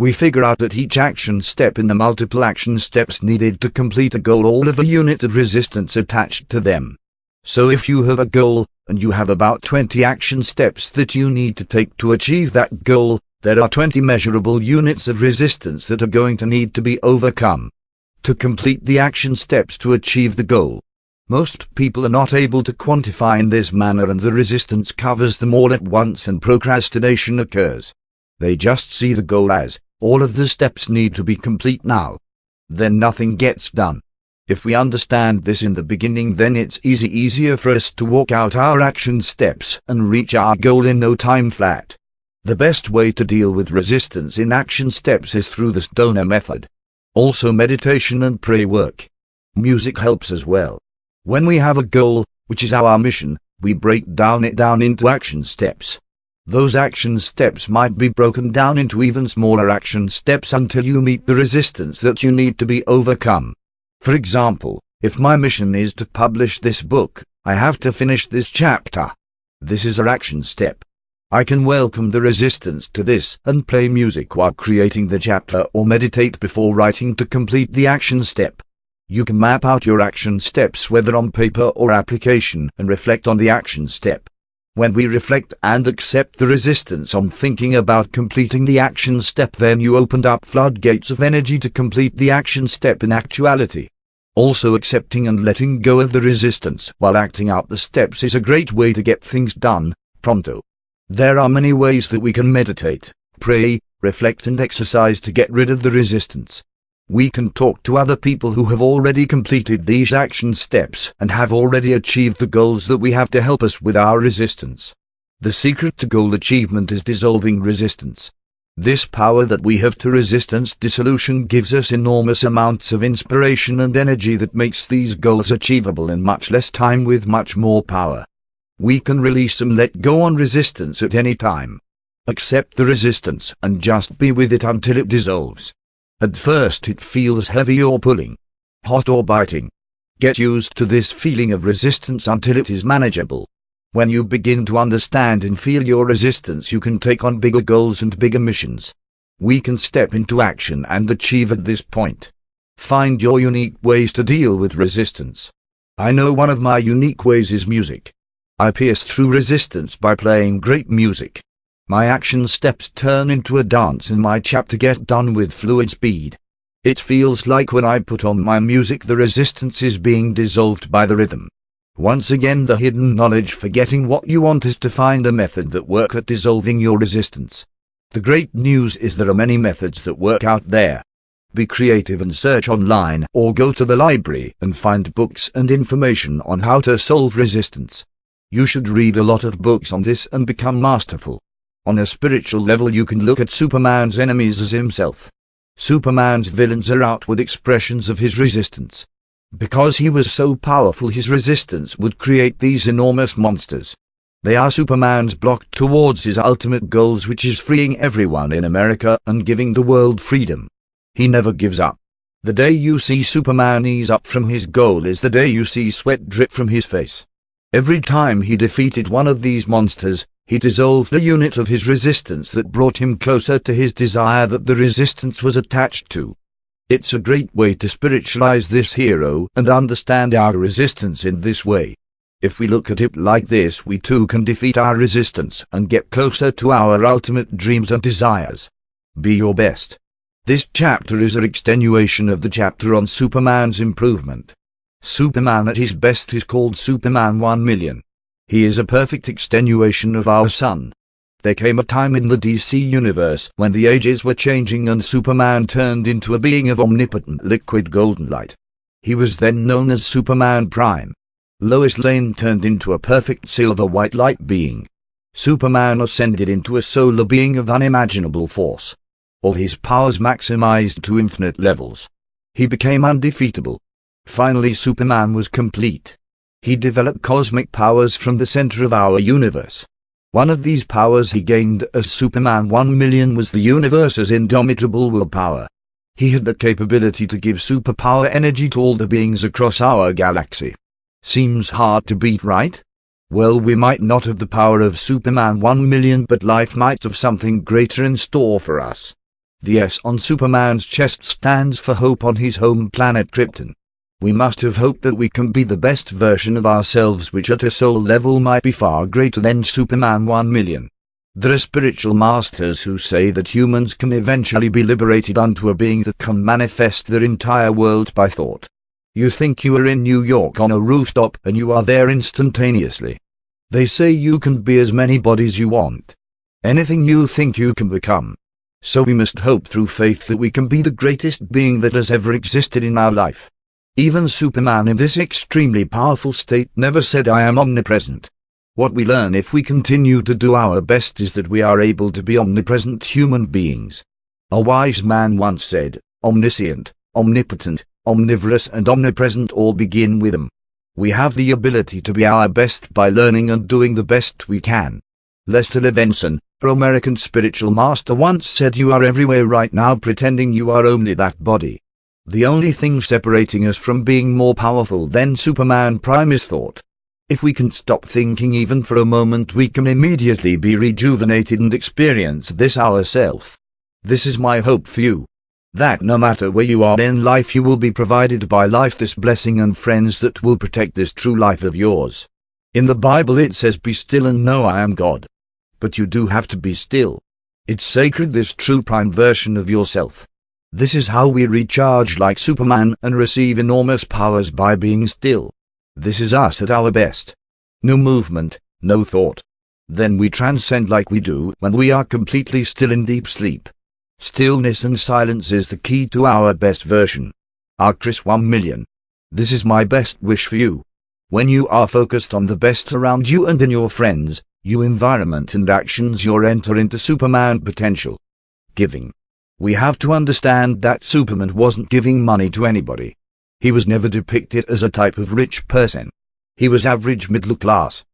We figure out at each action step in the multiple action steps needed to complete a goal all of a unit of resistance attached to them. So if you have a goal, and you have about 20 action steps that you need to take to achieve that goal, there are 20 measurable units of resistance that are going to need to be overcome to complete the action steps to achieve the goal. Most people are not able to quantify in this manner, and the resistance covers them all at once and procrastination occurs. They just see the goal as, all of the steps need to be complete now. Then nothing gets done. If we understand this in the beginning, then it's easier for us to walk out our action steps and reach our goal in no time flat. The best way to deal with resistance in action steps is through the stoner method. Also meditation and prayer work. Music helps as well. When we have a goal, which is our mission, we break it down into action steps. Those action steps might be broken down into even smaller action steps until you meet the resistance that you need to be overcome. For example, if my mission is to publish this book, I have to finish this chapter. This is our action step. I can welcome the resistance to this and play music while creating the chapter or meditate before writing to complete the action step. You can map out your action steps whether on paper or application and reflect on the action step. When we reflect and accept the resistance on thinking about completing the action step, then you opened up floodgates of energy to complete the action step in actuality. Also, accepting and letting go of the resistance while acting out the steps is a great way to get things done, pronto. There are many ways that we can meditate, pray, reflect and exercise to get rid of the resistance. We can talk to other people who have already completed these action steps and have already achieved the goals that we have to help us with our resistance. The secret to goal achievement is dissolving resistance. This power that we have to resistance dissolution gives us enormous amounts of inspiration and energy that makes these goals achievable in much less time with much more power. We can release and let go on resistance at any time. Accept the resistance and just be with it until it dissolves. At first it feels heavy or pulling, hot or biting. Get used to this feeling of resistance until it is manageable. When you begin to understand and feel your resistance, you can take on bigger goals and bigger missions. We can step into action and achieve at this point. Find your unique ways to deal with resistance. I know one of my unique ways is music. I pierce through resistance by playing great music. My action steps turn into a dance and my chapter get done with fluid speed. It feels like when I put on my music the resistance is being dissolved by the rhythm. Once again, the hidden knowledge for getting what you want is to find a method that works at dissolving your resistance. The great news is there are many methods that work out there. Be creative and search online or go to the library and find books and information on how to solve resistance. You should read a lot of books on this and become masterful. On a spiritual level, you can look at Superman's enemies as himself. Superman's villains are outward expressions of his resistance. Because he was so powerful, his resistance would create these enormous monsters. They are Superman's block towards his ultimate goals, which is freeing everyone in America and giving the world freedom. He never gives up. The day you see Superman ease up from his goal is the day you see sweat drip from his face. Every time he defeated one of these monsters, he dissolved a unit of his resistance that brought him closer to his desire that the resistance was attached to. It's a great way to spiritualize this hero and understand our resistance in this way. If we look at it like this, we too can defeat our resistance and get closer to our ultimate dreams and desires. Be your best. This chapter is an extenuation of the chapter on Superman's improvement. Superman at his best is called Superman 1,000,000. He is a perfect extenuation of our sun. There came a time in the DC universe when the ages were changing and Superman turned into a being of omnipotent liquid golden light. He was then known as Superman Prime. Lois Lane turned into a perfect silver white light being. Superman ascended into a solar being of unimaginable force. All his powers maximized to infinite levels. He became undefeatable. Finally, Superman was complete. He developed cosmic powers from the center of our universe. One of these powers he gained as Superman 1,000,000 was the universe's indomitable willpower. He had the capability to give superpower energy to all the beings across our galaxy. Seems hard to beat, right? Well, we might not have the power of Superman 1,000,000, but life might have something greater in store for us. The S on Superman's chest stands for hope on his home planet Krypton. We must have hope that we can be the best version of ourselves, which at a soul level might be far greater than Superman 1,000,000. There are spiritual masters who say that humans can eventually be liberated unto a being that can manifest their entire world by thought. You think you are in New York on a rooftop and you are there instantaneously. They say you can be as many bodies you want. Anything you think you can become. So we must hope through faith that we can be the greatest being that has ever existed in our life. Even Superman in this extremely powerful state never said I am omnipresent. What we learn if we continue to do our best is that we are able to be omnipresent human beings. A wise man once said, omniscient, omnipotent, omnivorous and omnipresent all begin with them. We have the ability to be our best by learning and doing the best we can. Lester Levinson, our American spiritual master, once said you are everywhere right now pretending you are only that body. The only thing separating us from being more powerful than Superman Prime is thought. If we can stop thinking even for a moment, we can immediately be rejuvenated and experience this ourself. This is my hope for you. That no matter where you are in life, you will be provided by life this blessing and friends that will protect this true life of yours. In the Bible it says, be still and know I am God. But you do have to be still. It's sacred, this true prime version of yourself. This is how we recharge like Superman and receive enormous powers, by being still. This is us at our best. No movement, no thought. Then we transcend like we do when we are completely still in deep sleep. Stillness and silence is the key to our best version. Our Chris 1,000,000. This is my best wish for you. When you are focused on the best around you and in your friends, your environment and actions, you enter into Superman potential. Giving. We have to understand that Superman wasn't giving money to anybody. He was never depicted as a type of rich person. He was average middle class.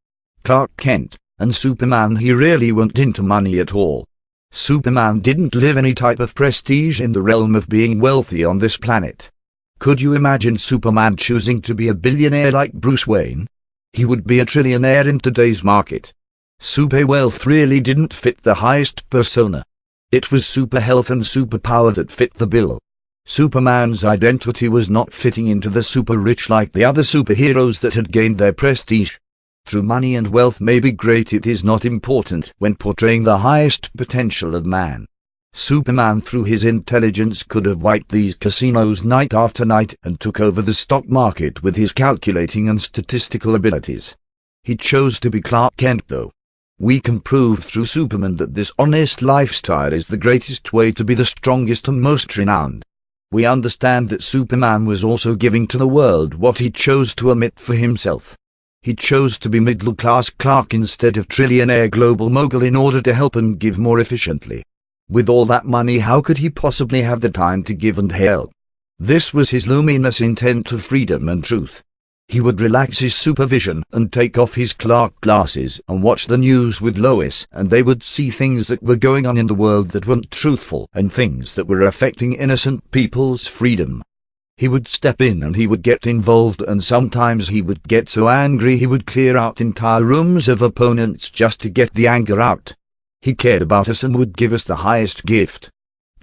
Clark Kent and Superman, he really went into money at all. Superman didn't live any type of prestige in the realm of being wealthy on this planet. Could you imagine Superman choosing to be a billionaire like Bruce Wayne? He would be a trillionaire in today's market. Super wealth really didn't fit the highest persona. It was super health and superpower that fit the bill. Superman's identity was not fitting into the super rich like the other superheroes that had gained their prestige. True money and wealth may be great, it is not important when portraying the highest potential of man. Superman through his intelligence could have wiped these casinos night after night and took over the stock market with his calculating and statistical abilities. He chose to be Clark Kent though. We can prove through Superman that this honest lifestyle is the greatest way to be the strongest and most renowned. We understand that Superman was also giving to the world what he chose to omit for himself. He chose to be middle-class Clark instead of trillionaire global mogul in order to help and give more efficiently. With all that money, how could he possibly have the time to give and help? This was his luminous intent of freedom and truth. He would relax his supervision and take off his Clark glasses and watch the news with Lois, and they would see things that were going on in the world that weren't truthful and things that were affecting innocent people's freedom. He would step in and he would get involved, and sometimes he would get so angry he would clear out entire rooms of opponents just to get the anger out. He cared about us and would give us the highest gift: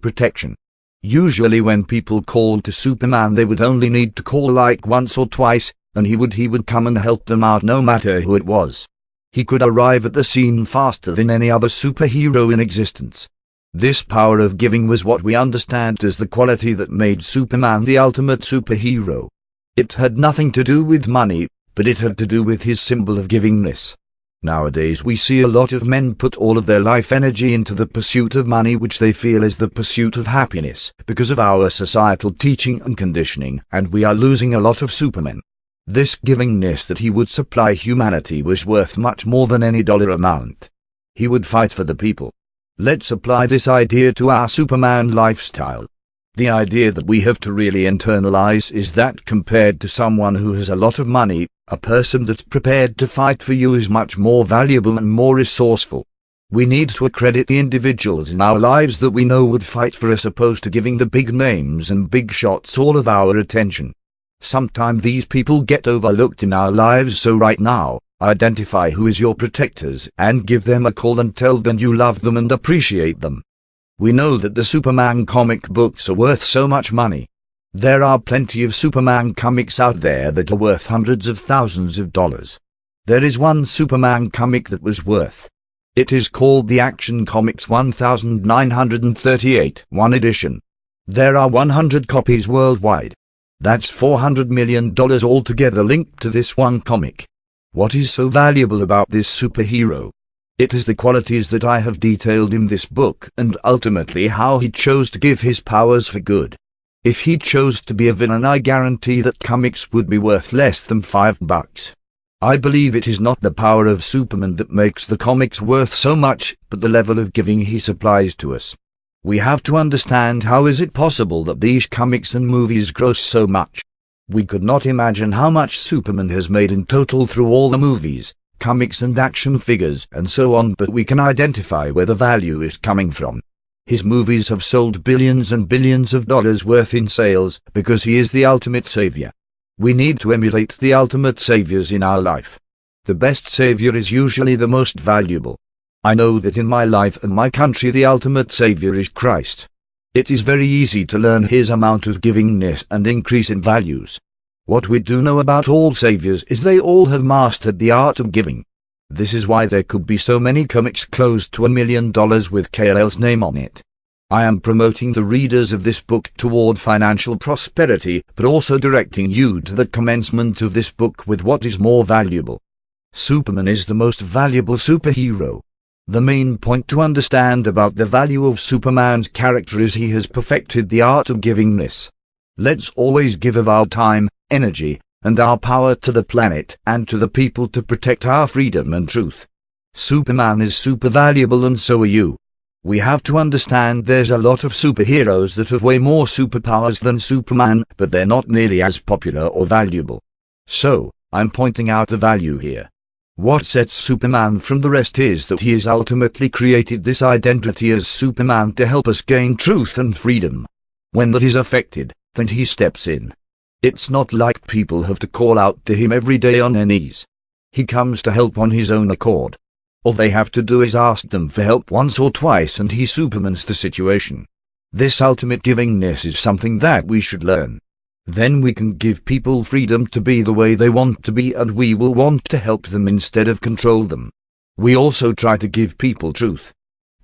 protection. Usually when people called to Superman, they would only need to call like once or twice, and he would come and help them out no matter who it was. He could arrive at the scene faster than any other superhero in existence. This power of giving was what we understand as the quality that made Superman the ultimate superhero. It had nothing to do with money, but it had to do with his symbol of givingness. Nowadays we see a lot of men put all of their life energy into the pursuit of money, which they feel is the pursuit of happiness, because of our societal teaching and conditioning, and we are losing a lot of Supermen. This givingness that he would supply humanity was worth much more than any dollar amount. He would fight for the people. Let's apply this idea to our Superman lifestyle. The idea that we have to really internalize is that compared to someone who has a lot of money, a person that's prepared to fight for you is much more valuable and more resourceful. We need to accredit the individuals in our lives that we know would fight for us, opposed to giving the big names and big shots all of our attention. Sometimes these people get overlooked in our lives, so right now, identify who is your protectors and give them a call and tell them you love them and appreciate them. We know that the Superman comic books are worth so much money. There are plenty of Superman comics out there that are worth hundreds of thousands of dollars. There is one Superman comic that was worth. It is called the Action Comics 1938, 1 edition. There are 100 copies worldwide. That's $400 million altogether linked to this one comic. What is so valuable about this superhero? It is the qualities that I have detailed in this book, and ultimately how he chose to give his powers for good. If he chose to be a villain, I guarantee that comics would be worth less than $5. I believe it is not the power of Superman that makes the comics worth so much, but the level of giving he supplies to us. We have to understand how is it possible that these comics and movies gross so much. We could not imagine how much Superman has made in total through all the movies, comics and action figures and so on, but we can identify where the value is coming from. His movies have sold billions and billions of dollars worth in sales because he is the ultimate savior. We need to emulate the ultimate saviors in our life. The best savior is usually the most valuable. I know that in my life and my country the ultimate savior is Christ. It is very easy to learn his amount of givingness and increase in values. What we do know about all saviors is they all have mastered the art of giving. This is why there could be so many comics close to $1 million with KL's name on it. I am promoting the readers of this book toward financial prosperity, but also directing you to the commencement of this book with what is more valuable. Superman is the most valuable superhero. The main point to understand about the value of Superman's character is he has perfected the art of givingness. Let's always give of our time, energy, and our power to the planet and to the people to protect our freedom and truth. Superman is super valuable, and so are you. We have to understand there's a lot of superheroes that have way more superpowers than Superman, but they're not nearly as popular or valuable. So, I'm pointing out the value here. What sets Superman from the rest is that he has ultimately created this identity as Superman to help us gain truth and freedom. When that is affected, then he steps in. It's not like people have to call out to him every day on their knees. He comes to help on his own accord. All they have to do is ask them for help once or twice and he Supermans the situation. This ultimate givingness is something that we should learn. Then we can give people freedom to be the way they want to be, and we will want to help them instead of control them. We also try to give people truth.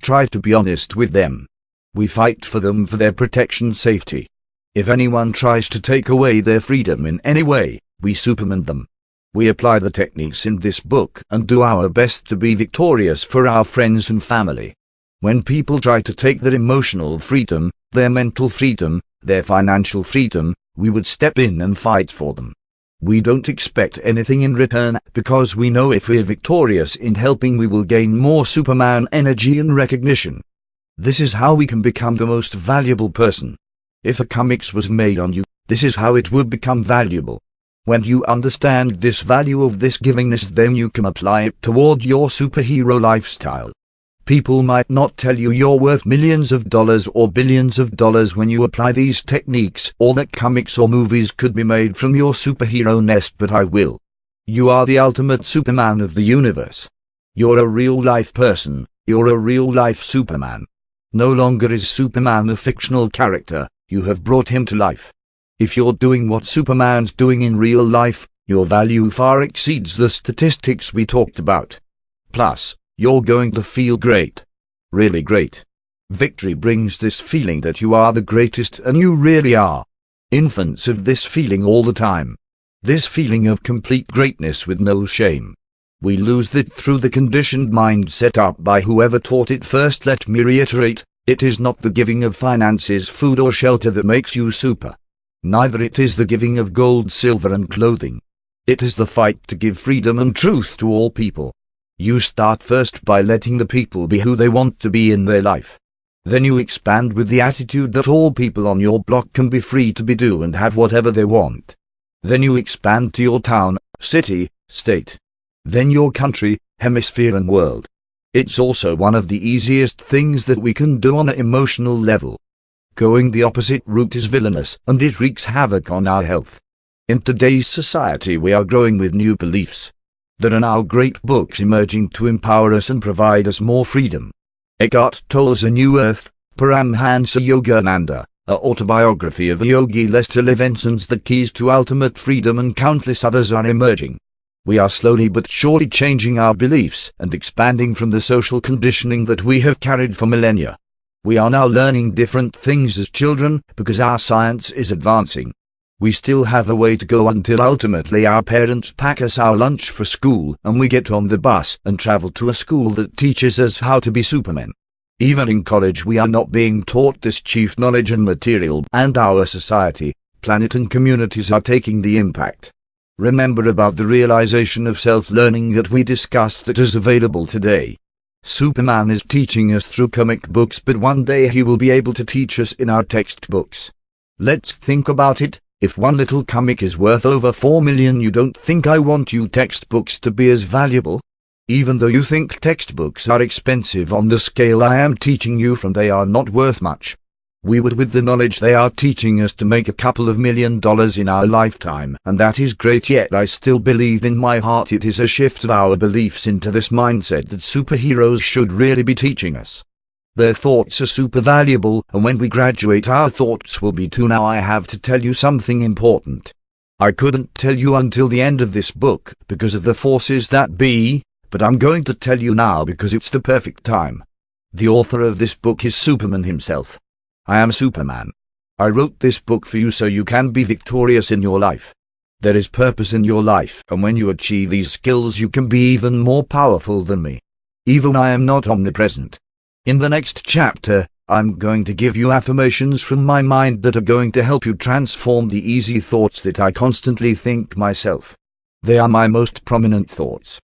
Try to be honest with them. We fight for them for their protection, safety. If anyone tries to take away their freedom in any way, we Superman them. We apply the techniques in this book and do our best to be victorious for our friends and family. When people try to take their emotional freedom, their mental freedom, their financial freedom, we would step in and fight for them. We don't expect anything in return, because we know if we're victorious in helping we will gain more Superman energy and recognition. This is how we can become the most valuable person. If a comics was made on you, this is how it would become valuable. When you understand this value of this givingness, then you can apply it toward your superhero lifestyle. People might not tell you you're worth millions of dollars or billions of dollars when you apply these techniques, or that comics or movies could be made from your superhero nest, but I will. You are the ultimate Superman of the universe. You're a real-life person, you're a real-life Superman. No longer is Superman a fictional character, you have brought him to life. If you're doing what Superman's doing in real life, your value far exceeds the statistics we talked about. Plus, you're going to feel great. Really great. Victory brings this feeling that you are the greatest, and you really are. Infants have this feeling all the time. This feeling of complete greatness with no shame. We lose that through the conditioned mind set up by whoever taught it first. Let me reiterate, it is not the giving of finances, food or shelter that makes you super. Neither it is the giving of gold, silver and clothing. It is the fight to give freedom and truth to all people. You start first by letting the people be who they want to be in their life. Then you expand with the attitude that all people on your block can be free to be do and have whatever they want. Then you expand to your town, city, state. Then your country, hemisphere and world. It's also one of the easiest things that we can do on an emotional level. Going the opposite route is villainous, and it wreaks havoc on our health. In today's society we are growing with new beliefs. There are now great books emerging to empower us and provide us more freedom. Eckhart Tolle's A New Earth, Paramhansa Yogananda, a autobiography of Yogi Lester Levenson's The Keys to Ultimate Freedom, and countless others are emerging. We are slowly but surely changing our beliefs and expanding from the social conditioning that we have carried for millennia. We are now learning different things as children because our science is advancing. We still have a way to go until ultimately our parents pack us our lunch for school and we get on the bus and travel to a school that teaches us how to be supermen. Even in college we are not being taught this chief knowledge and material, and our society, planet and communities are taking the impact. Remember about the realization of self-learning that we discussed that is available today. Superman is teaching us through comic books, but one day he will be able to teach us in our textbooks. Let's think about it. If one little comic is worth over 4 million, you don't think I want you textbooks to be as valuable? Even though you think textbooks are expensive on the scale I am teaching you from, they are not worth much. We would, with the knowledge they are teaching us, to make a couple of $1 million in our lifetime, and that is great, yet I still believe in my heart it is a shift of our beliefs into this mindset that superheroes should really be teaching us. Their thoughts are super valuable, and when we graduate our thoughts will be too. Now I have to tell you something important. I couldn't tell you until the end of this book because of the forces that be, but I'm going to tell you now because it's the perfect time. The author of this book is Superman himself. I am Superman. I wrote this book for you so you can be victorious in your life. There is purpose in your life, and when you achieve these skills you can be even more powerful than me. Even I am not omnipresent. In the next chapter, I'm going to give you affirmations from my mind that are going to help you transform the easy thoughts that I constantly think myself. They are my most prominent thoughts.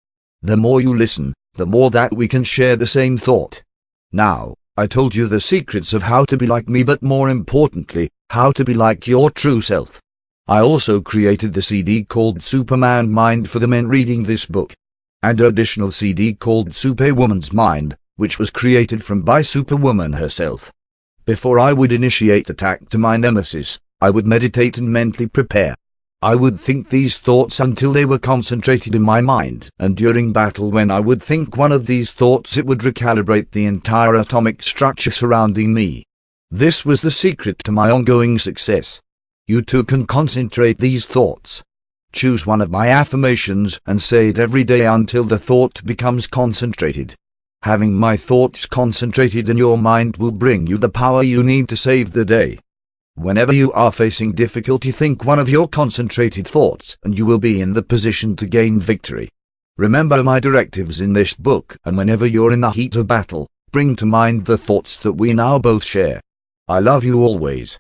The more you listen, the more that we can share the same thought. Now, I told you the secrets of how to be like me, but more importantly, how to be like your true self. I also created the CD called Superman Mind for the men reading this book, and an additional CD called Superwoman's Mind, which was created by Superwoman herself. Before I would initiate attack to my nemesis, I would meditate and mentally prepare. I would think these thoughts until they were concentrated in my mind, and during battle when I would think one of these thoughts, it would recalibrate the entire atomic structure surrounding me. This was the secret to my ongoing success. You too can concentrate these thoughts. Choose one of my affirmations and say it every day until the thought becomes concentrated. Having my thoughts concentrated in your mind will bring you the power you need to save the day. Whenever you are facing difficulty, think one of your concentrated thoughts and you will be in the position to gain victory. Remember my directives in this book, and whenever you're in the heat of battle, bring to mind the thoughts that we now both share. I love you always.